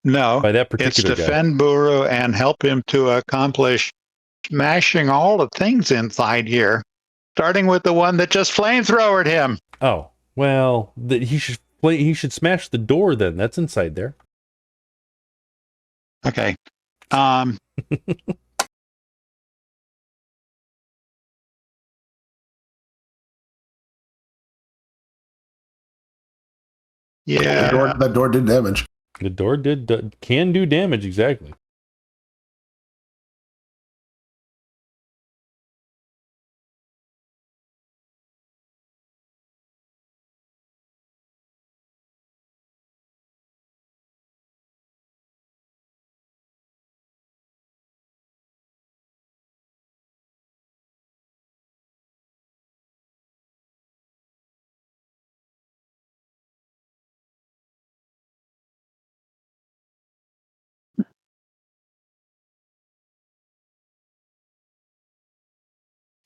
No, by that it's particular guy. defend Buruu and help him to accomplish smashing all the things inside here, starting with the one that just flamethrowered him. Oh, well, he should smash the door then. That's inside there. Okay. Yeah. That door did damage. The door can do damage, exactly.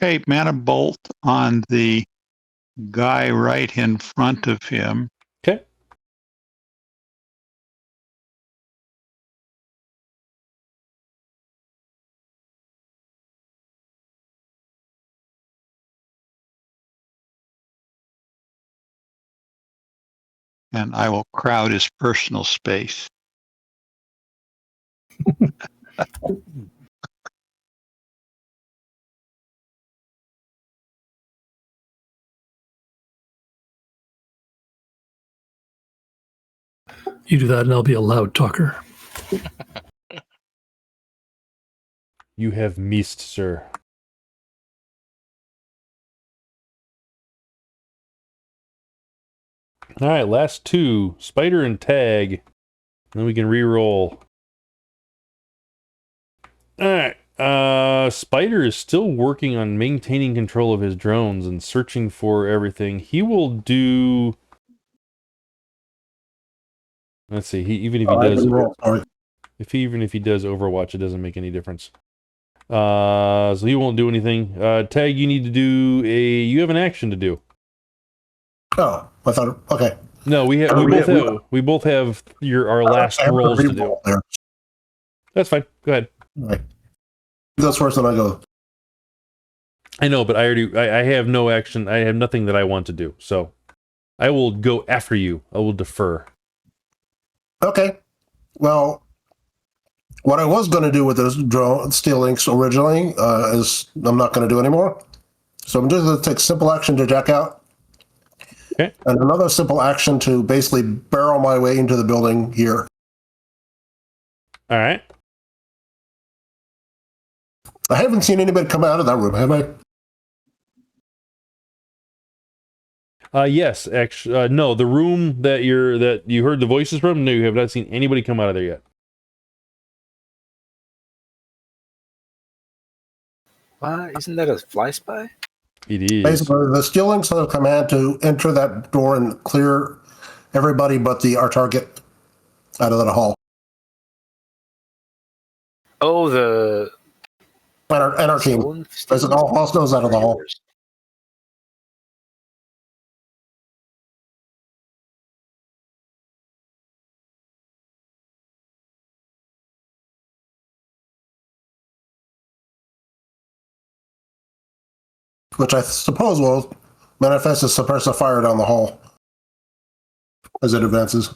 Okay, mana bolt on the guy right in front of him. Okay. And I will crowd his personal space. You do that and I'll be a loud talker. You have missed, sir. All right, last two. Spider and Tag. Then we can re-roll. All right. Spider is still working on maintaining control of his drones and searching for everything. He will do... Let's see. Even if he does Overwatch, it doesn't make any difference. So he won't do anything. Tag, you need to do you have an action to do. Oh, I thought. Okay. No, we both have our last rolls to do. There. That's fine. Go ahead. All right. He goes first, and I go. I know, but I have no action. I have nothing that I want to do. So I will go after you. I will defer. Okay. Well, what I was going to do with those steel inks originally is I'm not going to do anymore. So I'm just going to take simple action to jack out. Okay. And another simple action to basically barrel my way into the building here. All right. I haven't seen anybody come out of that room, have I? Yes, actually, no. The room that you heard the voices from, no, you have not seen anybody come out of there yet. Isn't that a fly spy? It is. Basically, the steel links have a command to enter that door and clear everybody but our target out of that hall. Oh, the And our team. Basically, all hostiles out of the hall. Which I suppose will manifest as suppressive fire down the hall as it advances.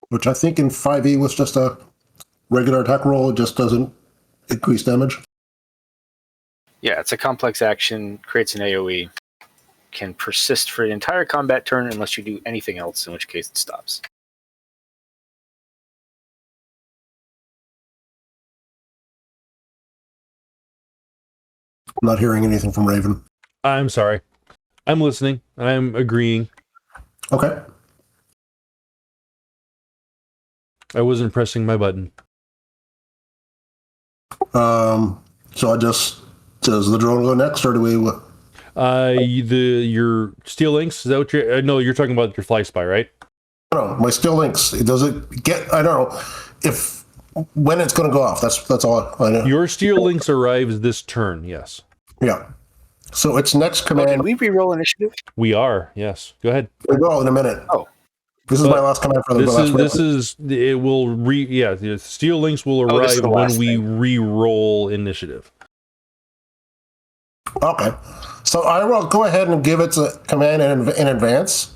Which I think in 5e was just a regular attack roll. It just doesn't increase damage. Yeah, it's a complex action, creates an AoE, can persist for the entire combat turn unless you do anything else, in which case it stops. I'm not hearing anything from Raven. I'm sorry. I'm listening. I'm agreeing. Okay. I wasn't pressing my button. So does the drone go next, or do we? Your steel links, is that what you're? No, you're talking about your fly spy, right? No, my steel links. Does it get? I don't know when it's going to go off. That's all I know. Your steel links arrives this turn. Yes. Yeah. So its next command. Did we re-roll initiative? We are. Yes. Go ahead. We will in a minute. Oh. This is my last command for the last round. It will the steel links will arrive when we re-roll initiative. Okay. So I will go ahead and give it a command in advance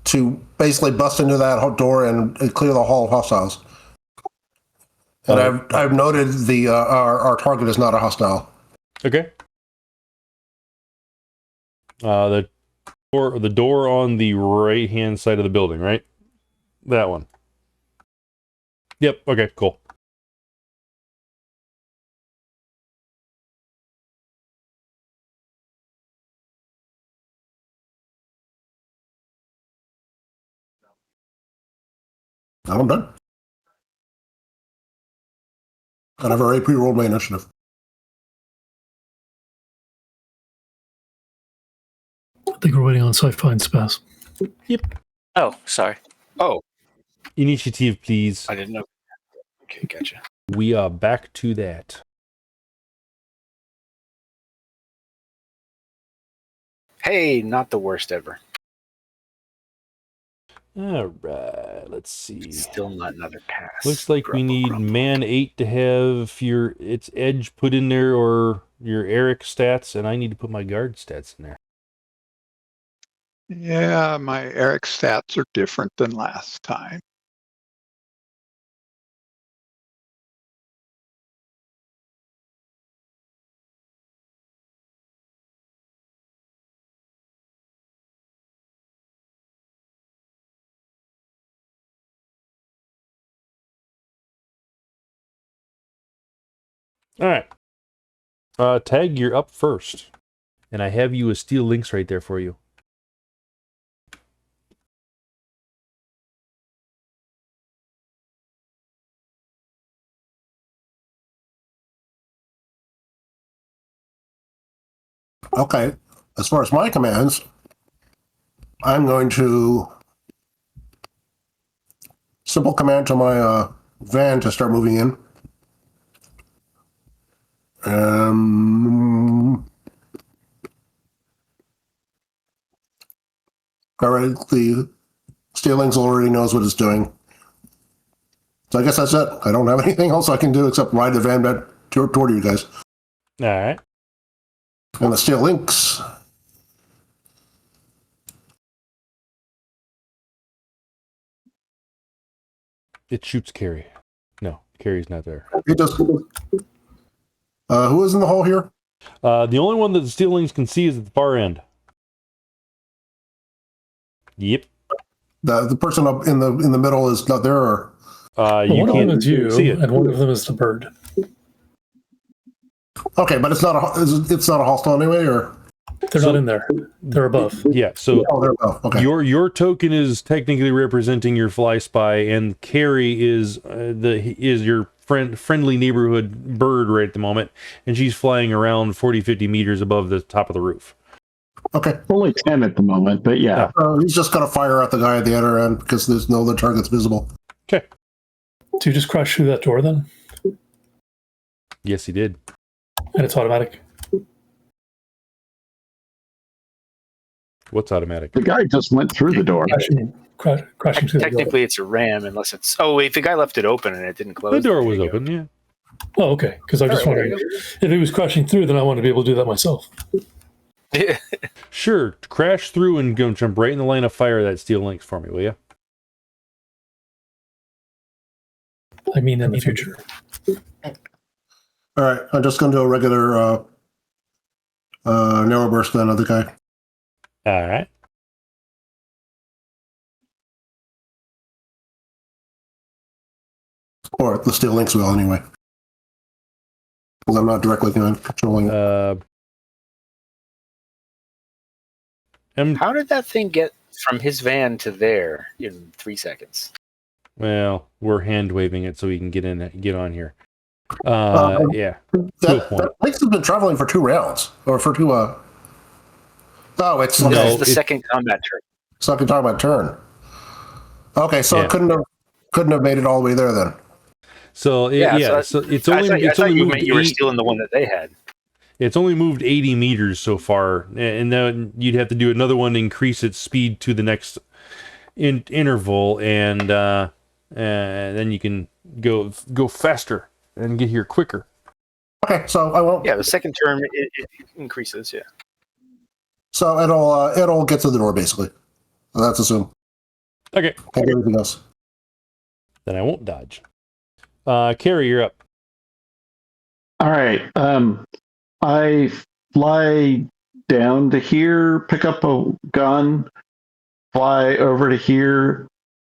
to basically bust into that door and clear the hall of hostiles. And I've noted our target is not a hostile. Okay. The door on the right hand side of the building, right? That one. Yep. Okay. Cool. I'm done. And I've already pre-rolled my initiative. I think we're waiting on Sci-fi and Spazz. Yep. Oh, sorry. Oh. Initiative, please. I didn't know. Okay, gotcha. We are back to that. Hey, not the worst ever. All right, let's see. Still not another pass. Looks like we need man 8 to have its edge put in there, or your Eric stats, and I need to put my guard stats in there. Yeah, my Eric stats are different than last time. All right. Tag, you're up first. And I have you as steel links right there for you. Okay. As far as my commands, I'm going to simple command to my van to start moving in. All right, the Steelings already knows what it's doing. So I guess that's it. I don't have anything else I can do except ride the van back toward you guys. All right. And the Steel Links. It shoots Cary. No, Cary's not there. It just. Who is in the hole here? The only one that the steel links can see is at the far end. Yep. The person up in the middle is not there. Or... You one of them can't is you, see it. and one of them is the bird. Okay, but it's not a hostile anyway, or They're not in there. They're above. Yeah. So they're above. Okay. your token is technically representing your fly spy, and Cary is your friendly neighborhood bird right at the moment, and she's flying around 40, 50 meters above the top of the roof. Okay. Only 10 at the moment, but yeah. He's just going to fire at the guy at the other end because there's no other targets visible. Okay. Do you just crash through that door then? Yes, he did. And it's automatic. What's automatic? The guy just went through the door. Crashing through the door. Technically, it's a ram unless it's. Oh, if the guy left it open and it didn't close. The door there was you go. open, yeah. Oh, okay. Because I'm just wondering, if it was crashing through, then I want to be able to do that myself. Sure. Crash through and go jump right in the line of fire of that steel links for me, will you? I mean, in the future. All right, I'm just going to do a regular narrow burst on the other guy. All right. Or the steel links will anyway. Because I'm not directly controlling it. How did that thing get from his van to there in 3 seconds? Well, we're hand waving it so we can get on here. Yeah. That links has been traveling for 2 rounds. Or for 2 Oh, it's This is the second combat turn. second time my turn. Okay, so it couldn't have made it all the way there then. So so it's only moved. You were still in the one that they had. It's only moved 80 meters so far, and then you'd have to do another one to increase its speed to the next interval, and then you can go faster and get here quicker. Okay, so I won't. Yeah, the second term it increases. Yeah. So it'll get to the door basically. That's assumed. Okay. And everything else. Then I won't dodge. Cary, you're up. All right. I fly down to here, pick up a gun, fly over to here,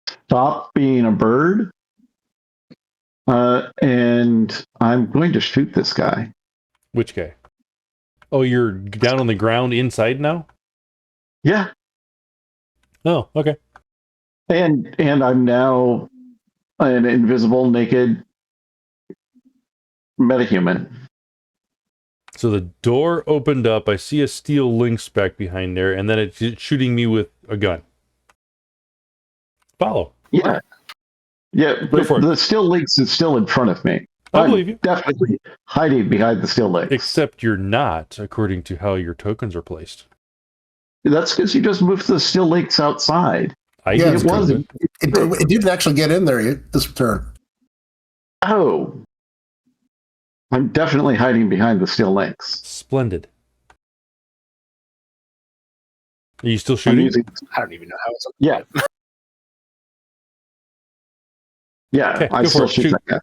stop being a bird, and I'm going to shoot this guy. Which guy? Oh, you're down on the ground inside now? Yeah. Oh, okay. And I'm now an invisible, naked metahuman. So the door opened up. I see a steel link spec behind there, and then it's shooting me with a gun. Follow. Yeah. Yeah, but the steel links is still in front of me. I believe you. Definitely hiding behind the steel links. Except you're not, according to how your tokens are placed. That's because you just moved the steel links outside. It wasn't. It didn't actually get in there this turn. Oh. I'm definitely hiding behind the steel links. Splendid. Are you still shooting? I don't even know how it's. Yeah. Yeah, okay, I still shoot that guy.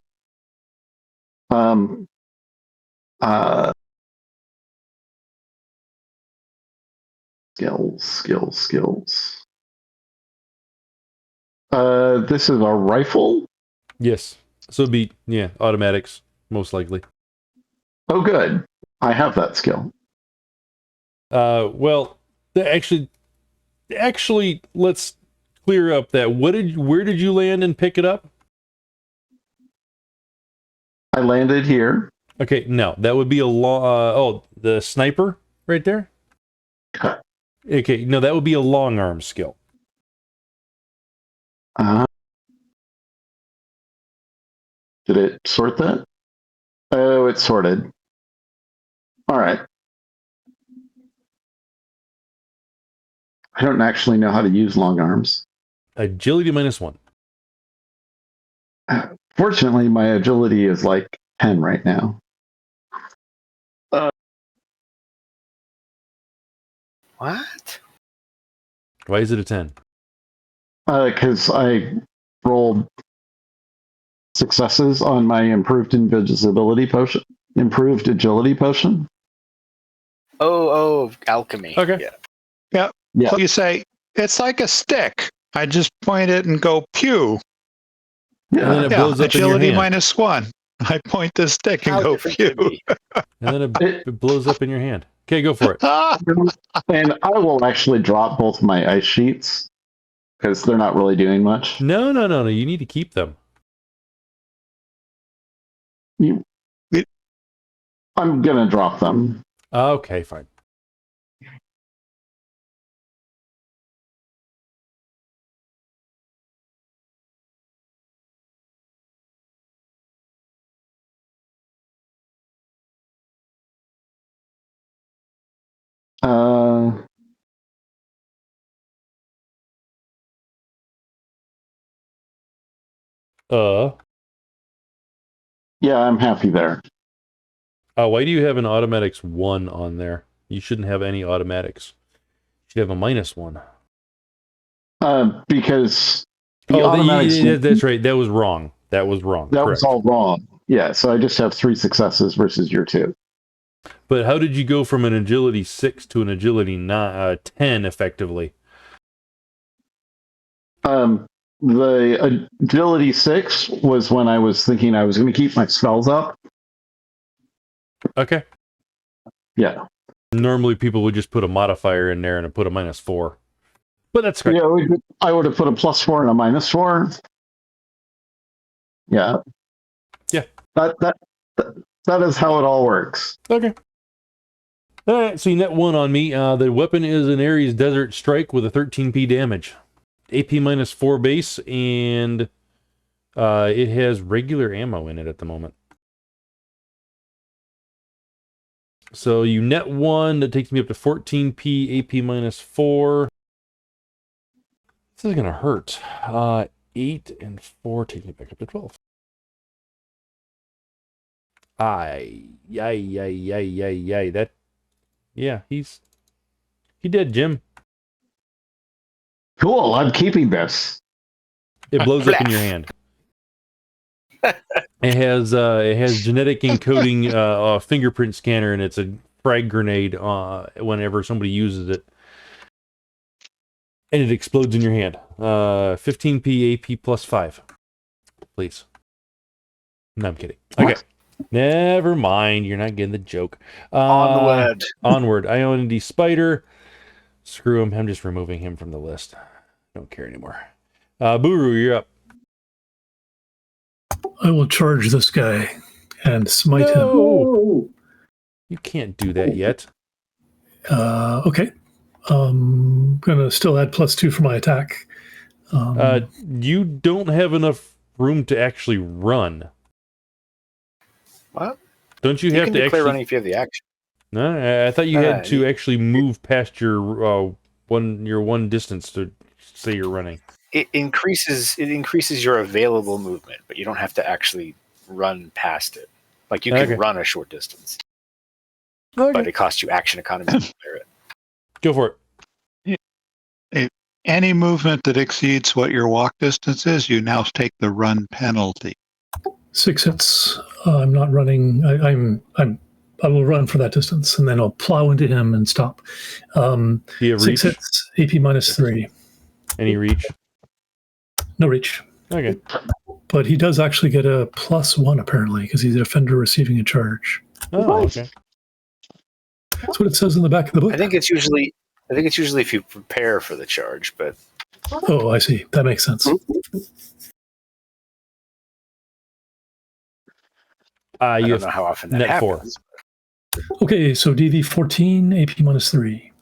Skills. This is a rifle? Yes. So it'd be, automatics, most likely. Oh, good. I have that skill. Well, actually, let's clear up that. Where did you land and pick it up? I landed here. Okay, no, that would be the sniper right there. Okay, no, that would be a long arm skill. Did it sort that? Oh, it's sorted. All right. I don't actually know how to use long arms. Agility -1. Fortunately, my agility is like 10 right now. What? Why is it a 10? Because I rolled successes on my improved agility potion. Alchemy. Okay. Yeah. Yeah. So you say, it's like a stick. I just point it and go, pew. And then Yeah. it blows up in your Agility hand. -1. I point the stick and How go, different could pew. it be? And then it blows up in your hand. Okay, go for it. And I will actually drop both my ice sheets because they're not really doing much. No. You need to keep them. I'm gonna drop them. Okay, fine. Uh, yeah, I'm happy there. Why do you have an automatics 1 on there? You shouldn't have any automatics. You should have a -1. Because the automatics. That's right. That was wrong. That Correct. was all wrong. Yeah, so I just have 3 successes versus your 2. But how did you go from an agility 6 to an agility 10 effectively? The agility 6 was when I was thinking I was going to keep my spells up. Okay. Yeah. Normally people would just put a modifier in there and put a -4. But that's correct. Yeah, I would have put a +4 and a -4. Yeah. Yeah. That is how it all works. Okay. All right, so you net 1 on me. The weapon is an Ares Desert Strike with a 13p damage. AP -4 base, and it has regular ammo in it at the moment. So you net 1, that takes me up to 14p, AP -4. This is going to hurt. 8 and 4 take me back up to 12. That, yeah, he dead, Jim. Cool, I'm keeping this. It blows up in your hand. It has genetic encoding fingerprint scanner, and it's a frag grenade whenever somebody uses it. And it explodes in your hand. 15p AP +5. Please. No, I'm kidding. Okay. What? Never mind. You're not getting the joke. Onward. Onward. Ionity Spider. Screw him. I'm just removing him from the list. Don't care anymore. Buruu, you're up. I will charge this guy and smite him. You can't do that yet. Okay. Gonna still add +2 for my attack. You don't have enough room to actually run. What? Don't you You have can to declare actually running if you have the action. No, I thought you had to actually move past your one distance to say you're running. It increases your available movement, but you don't have to actually run past it. Like you can run a short distance, but it costs you action economy to clear it. Go for it. Any movement that exceeds what your walk distance is, you now take the run penalty. 6 hits. I'm not running. I will run for that distance, and then I'll plow into him and stop. Do you have 6 reach? hits. AP -3. Any reach? No reach. Okay. But he does actually get a +1 apparently because he's a defender receiving a charge. Oh, okay. That's what it says in the back of the book. I think it's usually if you prepare for the charge, but Oh, I see. That makes sense. I You don't have know how often that net 4. happens. Okay, so DV 14, AP -3.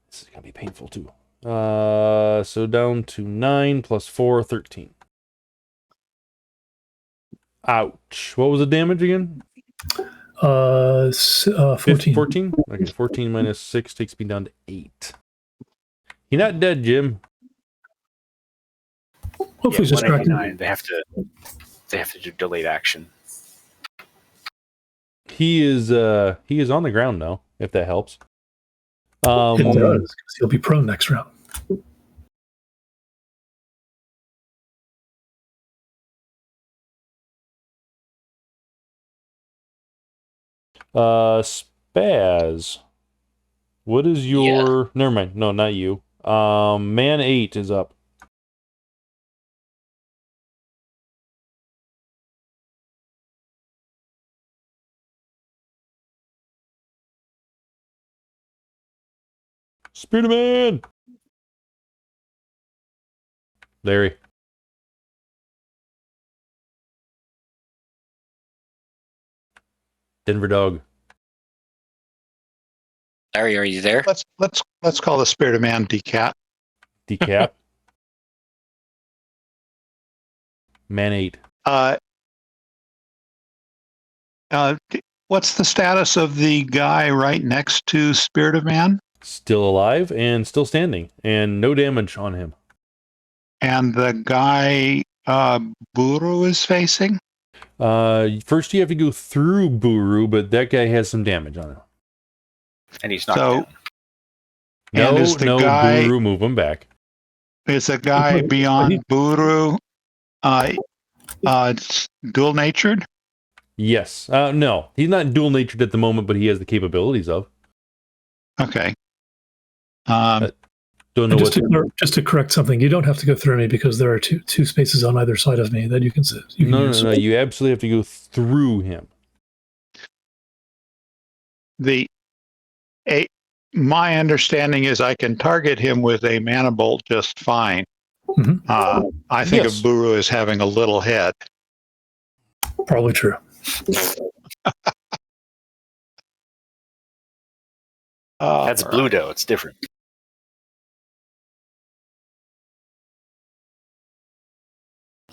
This is gonna be painful too. So down to 9 + 4, 13. Ouch. What was the damage again? 14. 14? Okay, 14 -6 takes me down to 8. You're not dead, Jim. Hopefully he's distracted. 189. They have to do delayed action. He is on the ground now, if that helps. It does, because he'll be prone next round. Spazz. What is your... Never mind. No, not you. Man 8 is up. Spider-Man! Larry. Denver Dog. Larry, are you there? Let's call the Spirit of Man Decat. Decap. Man 8. What's the status of the guy right next to Spirit of Man? Still alive and still standing. And no damage on him. And the guy Buruu is facing? First you have to go through Buruu, but that guy has some damage on him. And he's knocked down. No, and is the guy, Buruu, move him back. Is the guy beyond Buruu dual-natured? Yes. No, he's not dual-natured at the moment, but he has the capabilities of. Okay. Don't know just to correct something, you don't have to go through me because there are two spaces on either side of me that you can use. No. You absolutely have to go through him. My understanding is I can target him with a mana bolt just fine. Mm-hmm. I think of Buruu as having a little head. Probably true. That's blue dough. It's different.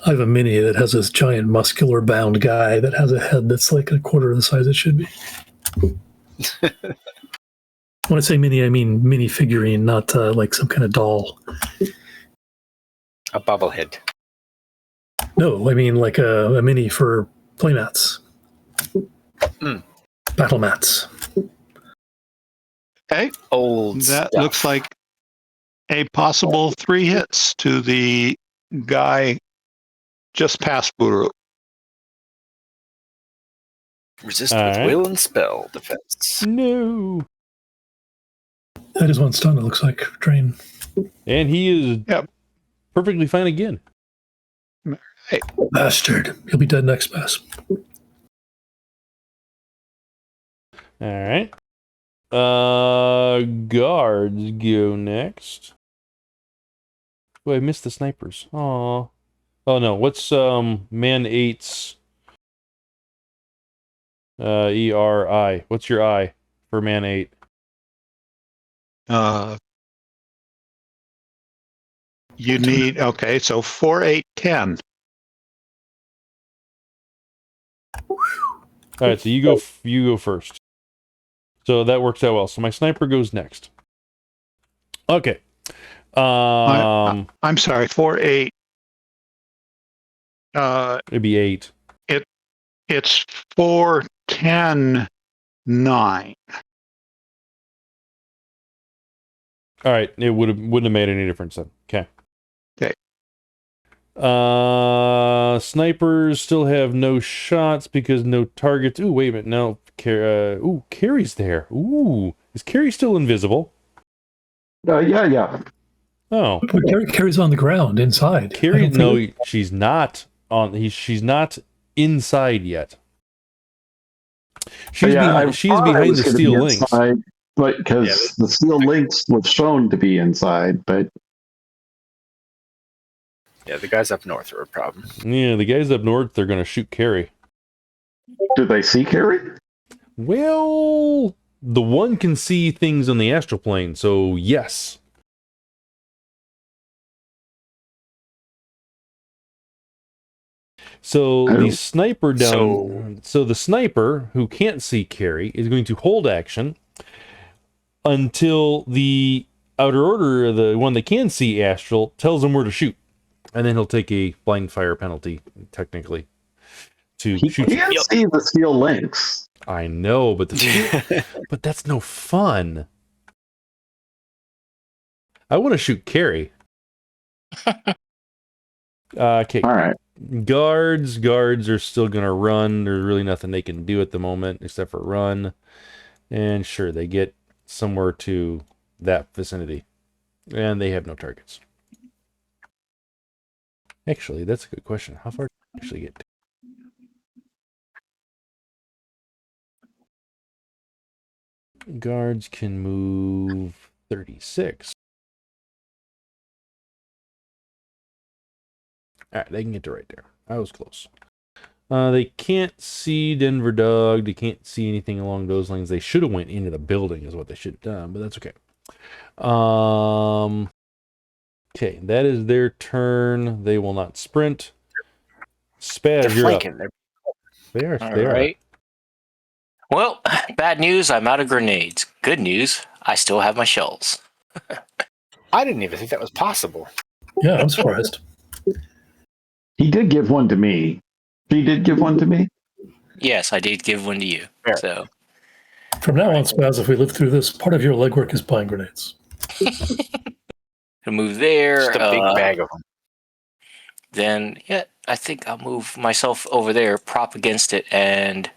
I have a mini that has this giant muscular bound guy that has a head that's like a quarter of the size it should be. When I say mini, I mean mini figurine, not like some kind of doll. A bobblehead. No, I mean like a mini for playmats. Battle mats. Okay. Old That stuff. looks like a possible 3 hits to the guy just past Buruu. Resist All with right. will and spell defense. No. That is one stun, it looks like. Drain. And he is perfectly fine again. Hey. Bastard. He'll be dead next pass. All right. Guards go next. Oh, I missed the snipers. Oh no. What's Man 8's ERI? What's your I for Man 8? You need so 4, 8, 10. All right, so you go first. So that works out well. So my sniper goes next. Okay. I'm sorry, 4, 8. It'd be 8. It's 4, 10, 9. All right, it wouldn't have made any difference then. Okay. Snipers still have no shots because no targets. Ooh, wait a minute. No, Cary's there. Ooh, is Cary still invisible? Yeah. Oh, But Cary's on the ground inside. Cary. No, she's not on. She's not inside yet. She's behind the steel links. Inside, but because the steel links was shown to be inside, but. Yeah, the guys up north are a problem. Yeah, the guys up north, they're going to shoot Cary. Do they see Cary? Well, the one can see things on the astral plane, so yes. So the sniper so the sniper who can't see Cary is going to hold action until the outer order, the one that can see astral, tells him where to shoot. And then he'll take a blind fire penalty, technically, to shoot. He can't see the steel links. I know, but but that's no fun. I want to shoot Cary. Okay. All right. Guards are still going to run. There's really nothing they can do at the moment except for run. And sure, they get somewhere to that vicinity. And they have no targets. Actually, that's a good question. How far do they actually get to? Guards can move 36. Alright, they can get to right there. I was close. They can't see Denver Dog. They can't see anything along those lines. They should have went into the building is what they should have done, but that's okay. Okay, that is their turn. They will not sprint. Spazz, you're flanking. up. They are. All They right. Well, bad news, I'm out of grenades. Good news, I still have my shells. I didn't even think that was possible. Yeah, I'm surprised. He did give one to me. He did give one to me. Yes, I did give one to you. Fair. So From now on, Spazz, if we live through this, part of your legwork is buying grenades. to move there. Just a big bag of them. Then, yeah, I think I'll move myself over there, prop against it, and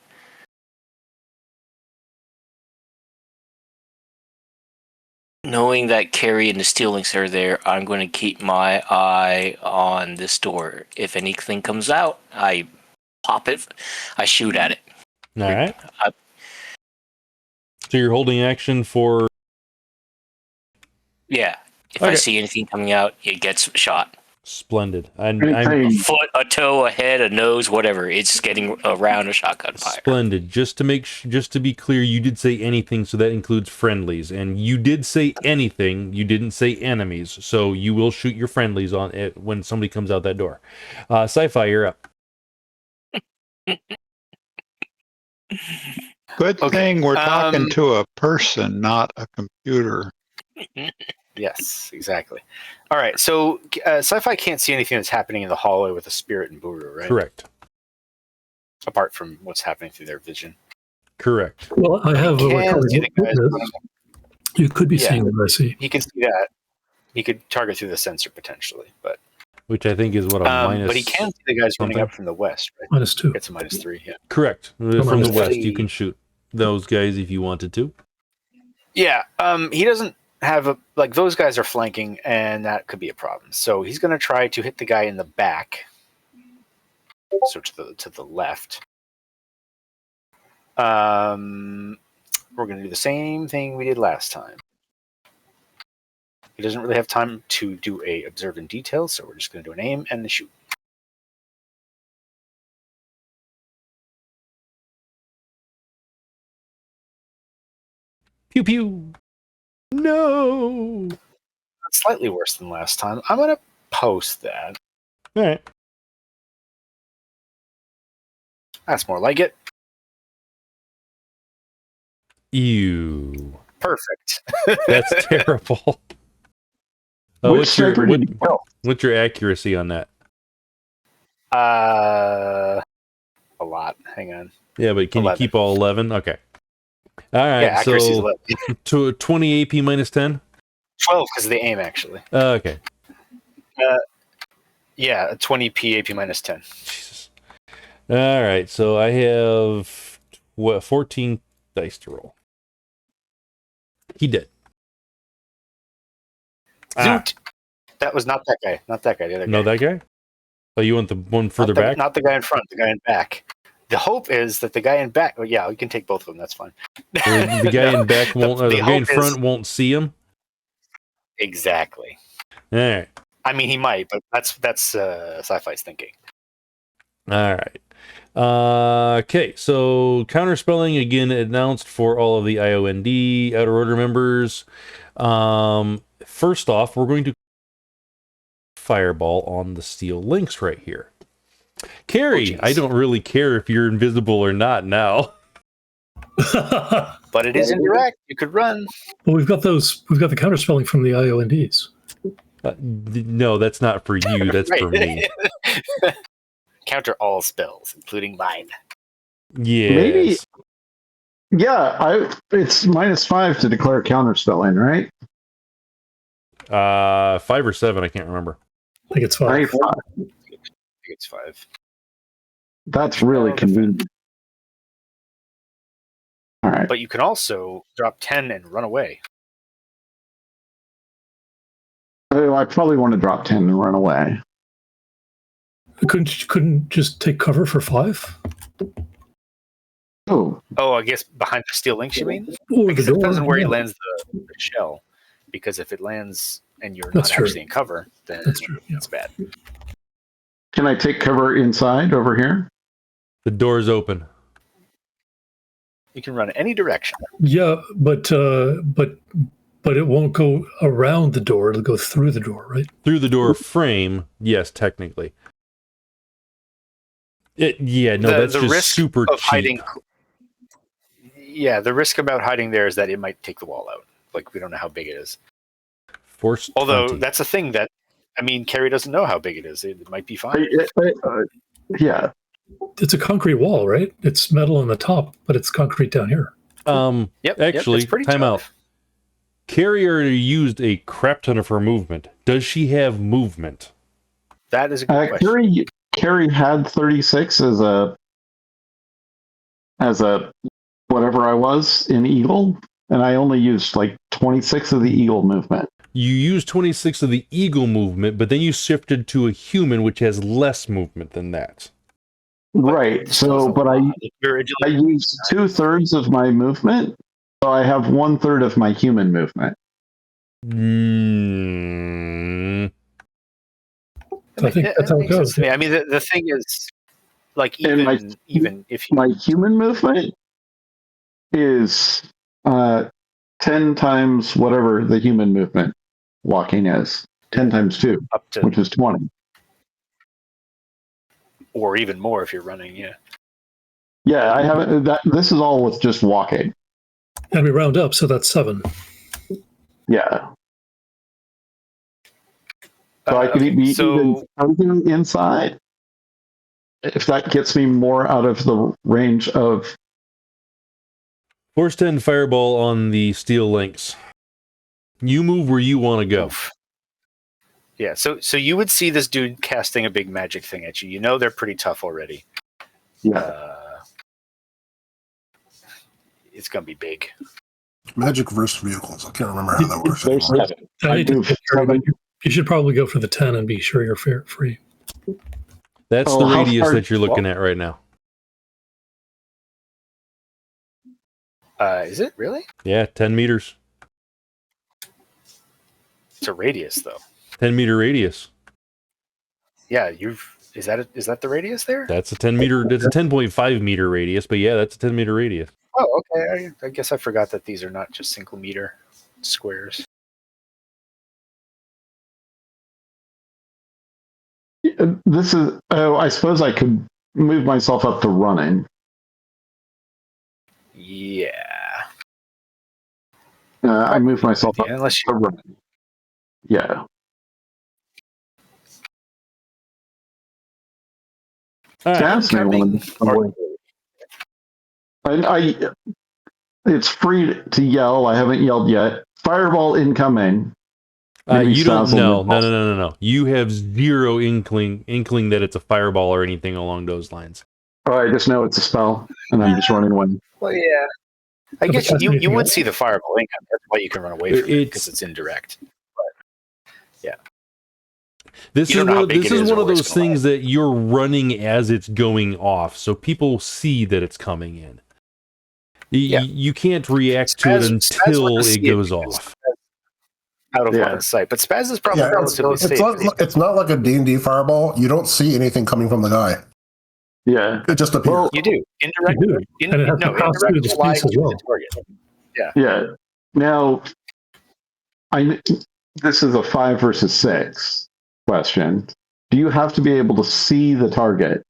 knowing that Cary and the Steel Links are there, I'm going to keep my eye on this door. If anything comes out, I pop it, I shoot at it. All right. So you're holding action for... Yeah. If Okay. I see anything coming out, it gets shot. Splendid. A foot, a toe, a head, a nose, whatever. It's getting around a shotgun fire. Splendid. Just to be clear, you did say anything, so that includes friendlies. And you did say anything. You didn't say enemies. So you will shoot your friendlies on it when somebody comes out that door. Sci-fi, you're up. Good thing we're talking to a person, not a computer. Yes, exactly. All right, so Sci-Fi can't see anything that's happening in the hallway with the spirit and Buruu, right? Correct. Apart from what's happening through their vision. Correct. Well, I have He can see the guys running. You could be seeing what I see. He can see that. He could target through the sensor potentially, but Which I think is what a minus... but he can see the guys running something. up from the west, right? -2. It's a -3, yeah. Correct. From the minus west, 3. you can shoot those guys if you wanted to. Yeah, he doesn't have those guys are flanking, and that could be a problem. So he's going to try to hit the guy in the back, so to the left. We're going to do the same thing we did last time. He doesn't really have time to do a observe in detail, so we're just going to do an aim and a shoot. Pew pew. No. That's slightly worse than last time. I'm going to post that. All right. That's more like it. Ew. Perfect. That's terrible. Which sniper did you kill? What's your accuracy on that? A lot. Hang on. Yeah, but can 11. you keep all 11? Okay. All right. Yeah, accuracy is So 11. to 20 AP minus 10? 12 because of the aim, actually. Okay. Yeah, 20 AP minus 10. Jesus. All right. So I have 14 dice to roll. He did. Zoot! That was not that guy. Not that guy. The other guy. No, that guy? Oh, you want the one further back? Not the guy in front. The guy in back. The hope is that the guy in back. Well, yeah, we can take both of them. That's fine. The guy in back won't. The guy in front won't see him. Exactly. All right. I mean, he might, but that's Sci-Fi's thinking. All right. Okay, so counterspelling again announced for all of the IOND Outer Order members. First off, we're going to fireball on the steel links right here. Cary, I don't really care if you're invisible or not now. But it is indirect. You could run. Well, we've got the counterspelling from the IONDs. No, that's not for you. That's for me. Counter all spells, including mine. Yes. Maybe. Yeah, it's -5 to declare counterspelling, right? 5 or 7, I can't remember. I think it's 5. takes 5. That's really convenient. All right. But you can also drop 10 and run away. Oh, I probably want to drop 10 and run away. Couldn't just take cover for 5? Oh, I guess behind the steel links, you mean? Or Because the it door. depends on where he yeah. lands the shell. Because if it lands and you're That's not true. actually in cover, then That's true. Yeah. it's bad. can I take cover inside over here? The door's open. You can run any direction. Yeah, but it won't go around the door. It'll go through the door, right? Through the door frame, yes, technically. That's the just risk super of cheap. hiding. Yeah, the risk about hiding there is that it might take the wall out. Like, we don't know how big it is. Force Although 20. that's a thing that, I mean, Cary doesn't know how big it is. It might be fine. Yeah. It's a concrete wall, right? It's metal on the top, but it's concrete down here. Actually, it's pretty time out. tough. Cary already used a crap ton of her movement. Does she have movement? That is a good question. Cary had 36 as a whatever I was in Eagle, and I only used like 26 of the Eagle movement. You used 26 of the eagle movement, but then you shifted to a human, which has less movement than that. Right. So, but I used 2/3 of my movement, so I have 1/3 of my human movement. I think that's how it goes. To me. I mean, the thing is, like, even if you, my human movement is 10 times whatever the human movement walking is. 10 times 2, up to, which is 20. or even more if you're running, yeah. Yeah, I haven't. This is all with just walking. And we round up, so that's 7. Yeah. So I could be even inside if that gets me more out of the range of. Force 10 fireball on the steel links. You move where you want to go. Yeah, so you would see this dude casting a big magic thing at you. You know they're pretty tough already. Yeah. It's gonna be big. Magic versus vehicles. I can't remember how that works. There's anymore. 7. I hate to take care of it. You should probably go for the 10 and be sure you're free. That's Oh, the how radius far- that you're looking at right now. Is it really? Yeah, 10 meters. It's a radius, though. 10 meter radius. Yeah, is that the radius there? That's a 10 meter. It's a 10.5 meter radius, but yeah, that's a 10 meter radius. Oh, okay. I guess I forgot that these are not just single meter squares. This is. Oh, I suppose I could move myself up to running. Yeah. I move myself up Unless to running. Yeah. All right. That's it's free to yell. I haven't yelled yet. Fireball incoming. You don't know. No. You have zero inkling that it's a fireball or anything along those lines. Oh, I just know it's a spell, and I'm just running away. Well, yeah. I guess you would see the fireball income. That's why you can run away from it, because it's indirect. But, yeah. This is one of those things that you're running as it's going off, so people see that it's coming in. You can't react to it until it goes off. Out of line of sight, but Spazz is probably relatively safe. It's not like a D&D fireball. You don't see anything coming from the guy. Yeah, it just appears. Well, you do indirect. And it has to pass through the space as well. Yeah. Now, this is a 5 versus 6 question. Do you have to be able to see the target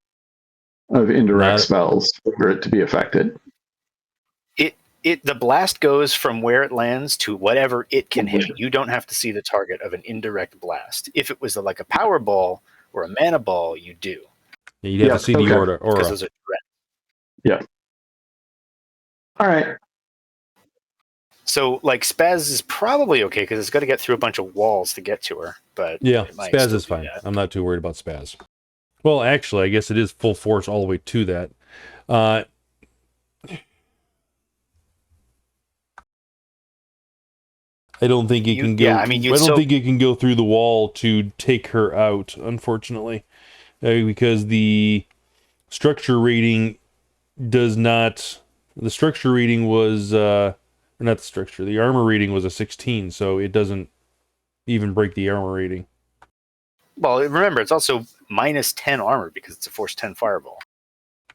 of indirect spells for it to be affected? The blast goes from where it lands to whatever it can hit. You don't have to see the target of an indirect blast. If it was like a power ball or a mana ball, you do. Yeah, you'd have to see the aura. Because those are direct. Yeah. All right. So, like, Spazz is probably okay because it's got to get through a bunch of walls to get to her. But yeah, Spazz is fine. I'm not too worried about Spazz. Well, actually, I guess it is full force all the way to that. I don't think it can go. Yeah, I mean, I don't think it can go through the wall to take her out, unfortunately, because the structure rating does not. The structure rating was not the structure. The armor rating was a 16, so it doesn't even break the armor rating. Well, remember, it's also minus 10 armor because it's a force 10 fireball.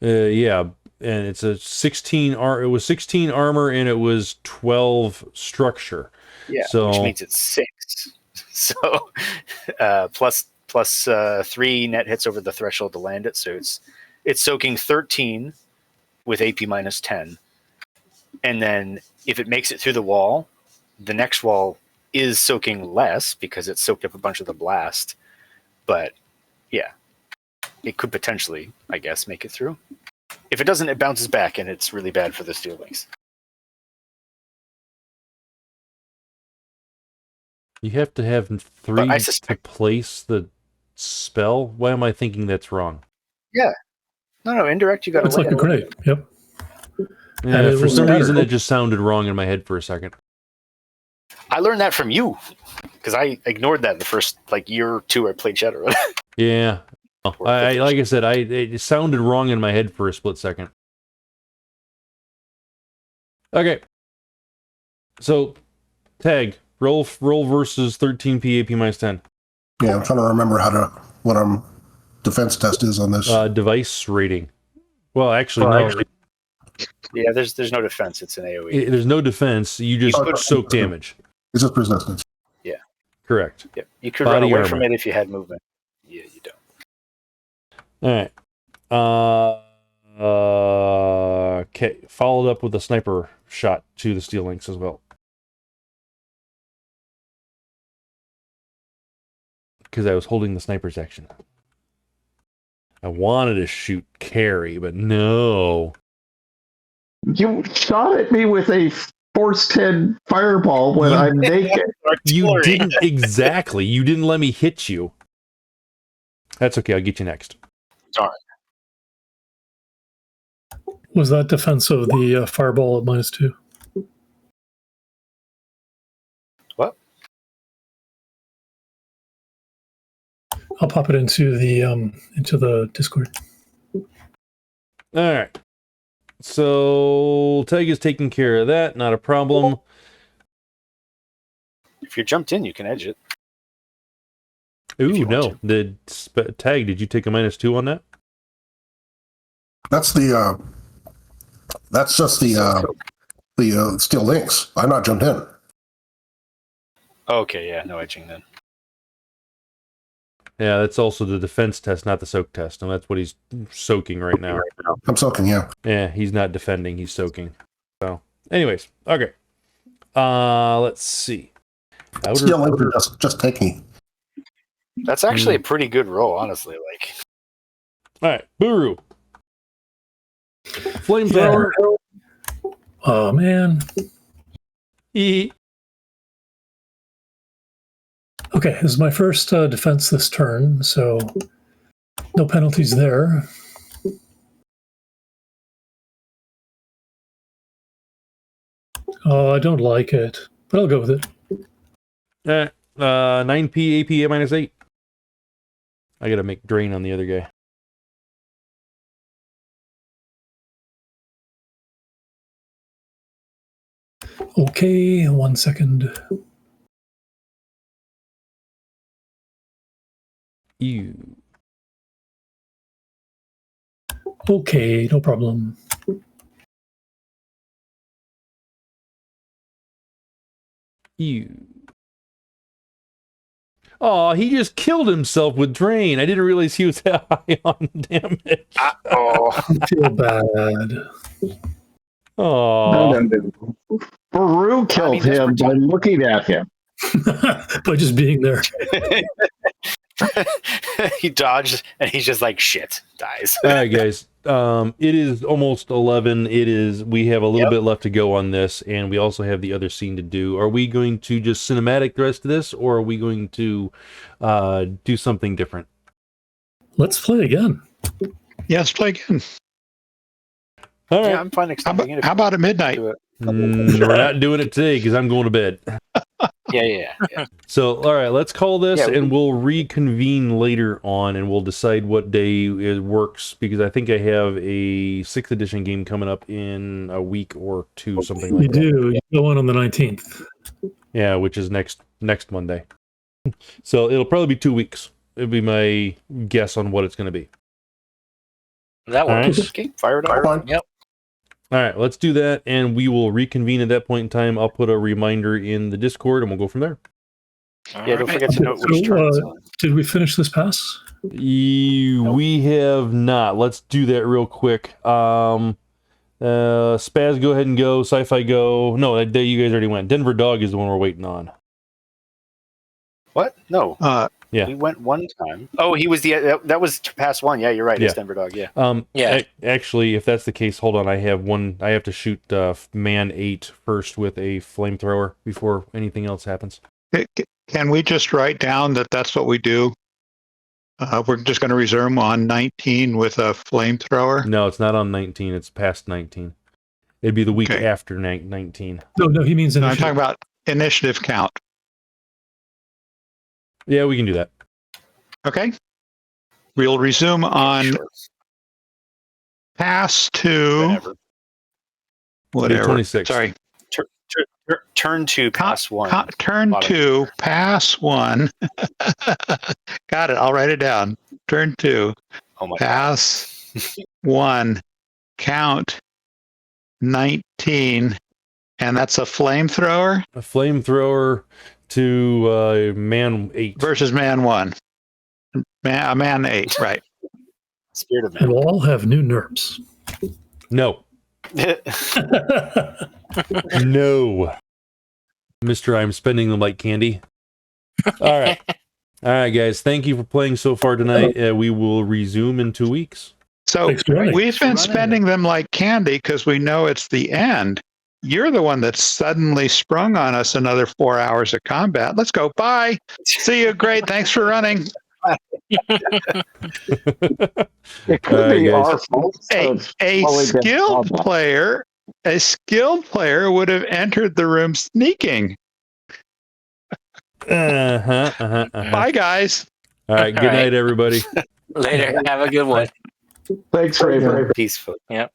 Yeah, and it's a 16. It was 16 armor and it was 12 structure. Yeah, so, which means it's 6. So plus 3 net hits over the threshold to land it. So it's soaking 13 with AP minus 10. And then if it makes it through the wall, the next wall is soaking less because it soaked up a bunch of the blast. But yeah, it could potentially, I guess, make it through. If it doesn't, it bounces back and it's really bad for the Steel Links. You have to have 3 to place the spell? Why am I thinking that's wrong? Yeah. No, indirect, you got to It's like a grenade. Yep. Yeah, for some reason, it just sounded wrong in my head for a second. I learned that from you, because I ignored that the first year or two I played Shadowrun. Yeah. Like I said, it sounded wrong in my head for a split second. Okay. So, tag. Roll versus 13p AP minus 10. Yeah, I'm trying to remember what defense test is on this. Device rating. Well, actually, no. Yeah, there's no defense. It's an AoE. There's no defense. You just soak damage. It's just resistance. Yeah. Correct. Yep. You could run away from it if you had movement. Yeah, you don't. All right. Okay. Followed up with a sniper shot to the Steel Links as well. Because I was holding the sniper's action. I wanted to shoot Cary, but no. You shot at me with a force 10 fireball when I'm naked. You didn't exactly. You didn't let me hit you. That's okay. I'll get you next. Darn. Was that defense of the fireball at minus 2? What? I'll pop it into the Discord. All right. So Tag is taking care of that. Not a problem. If you're jumped in, you can edge it. Ooh, no. Tag, did you take a minus 2 on that? That's just the Steel Links. I'm not jumped in. Okay, yeah, no edging then. Yeah, that's also the defense test, not the soak test. And that's what he's soaking right now. I'm soaking, yeah. Yeah, he's not defending, he's soaking. So, anyways, okay. Let's see. Steel Links are just taking. That's actually a pretty good roll, honestly. All right, Buruu. Flamethrower. Yeah. Oh, man. Okay, this is my first defense this turn, so no penalties there. I don't like it, but I'll go with it. 9p AP minus 8. I gotta make drain on the other guy. Okay, 1 second. Ew. Okay, no problem. Ew. Oh, he just killed himself with drain. I didn't realize he was that high on damage. I feel bad. Oh. No. Buruu killed him by looking at him. By just being there. He dodged, and he's just like, shit, dies. All right, guys. It is almost 11. We have a little bit left to go on this, and we also have the other scene to do. Are we going to just cinematic the rest of this, or are we going to do something different? let's play again. Yes, play again. All right. Yeah, I'm fine How extending it. how about at midnight? Do it. We're not doing it today because I'm going to bed. Yeah. So, all right, let's call this Yeah, and we'll reconvene later on and we'll decide what day it works because I think I have a 6th edition game coming up in a week or two, something like You that. do. You go on the 19th. Yeah, which is next Monday. So it'll probably be 2 weeks. It'll be my guess on what it's going to be. That All right. works. Okay, fire it up. Fine. Yep. All right, let's do that, and we will reconvene at that point in time. I'll put a reminder in the Discord, and we'll go from there. Yeah, don't forget to note which So, turn it's on. did we finish this pass? We have not. Let's do that real quick. Spazz, go ahead and go. Sci-fi, go. No, that day you guys already went. Denver Dog is the one we're waiting on. What? No. Yeah. We went one time. Oh, he was that was pass one. Yeah, you're right. It's Yeah. Denver Dog. Yeah. Yeah. Actually, if that's the case, hold on. I have to shoot man 8 first with a flamethrower before anything else happens. Can we just write down that that's what we do? We're just going to resume on 19 with a flamethrower. No, it's not on 19. It's past 19. It'd be the week Okay. after 19. No, he means No, I'm initiative. talking about initiative count. Yeah, we can do that. Okay. We'll resume on Sure. pass to whatever. 26. Sorry. Turn to pass one. Turn Bottom. to pass one. Got it. I'll write it down. Turn to Oh my God. pass one. Count 19. And that's a flamethrower A flamethrower to man 8. versus man one. Man 8, right. Spirit of And man. we'll all have new NERPs. No. No. Mister, I'm spending them like candy. All right. All right, guys. Thank you for playing so far tonight. We will resume in 2 weeks. So Thanks for running. we've been running. spending them like candy because we know it's the end. You're the one that suddenly sprung on us another 4 hours of combat. Let's go. Bye. See you. Great. Thanks for running. It could All right, be guys. our fault. A skilled player would have entered the room sneaking. Bye, guys. All right. Good All right. night, everybody. Later. Have a good one. Thanks, Raven. Peaceful. Yep.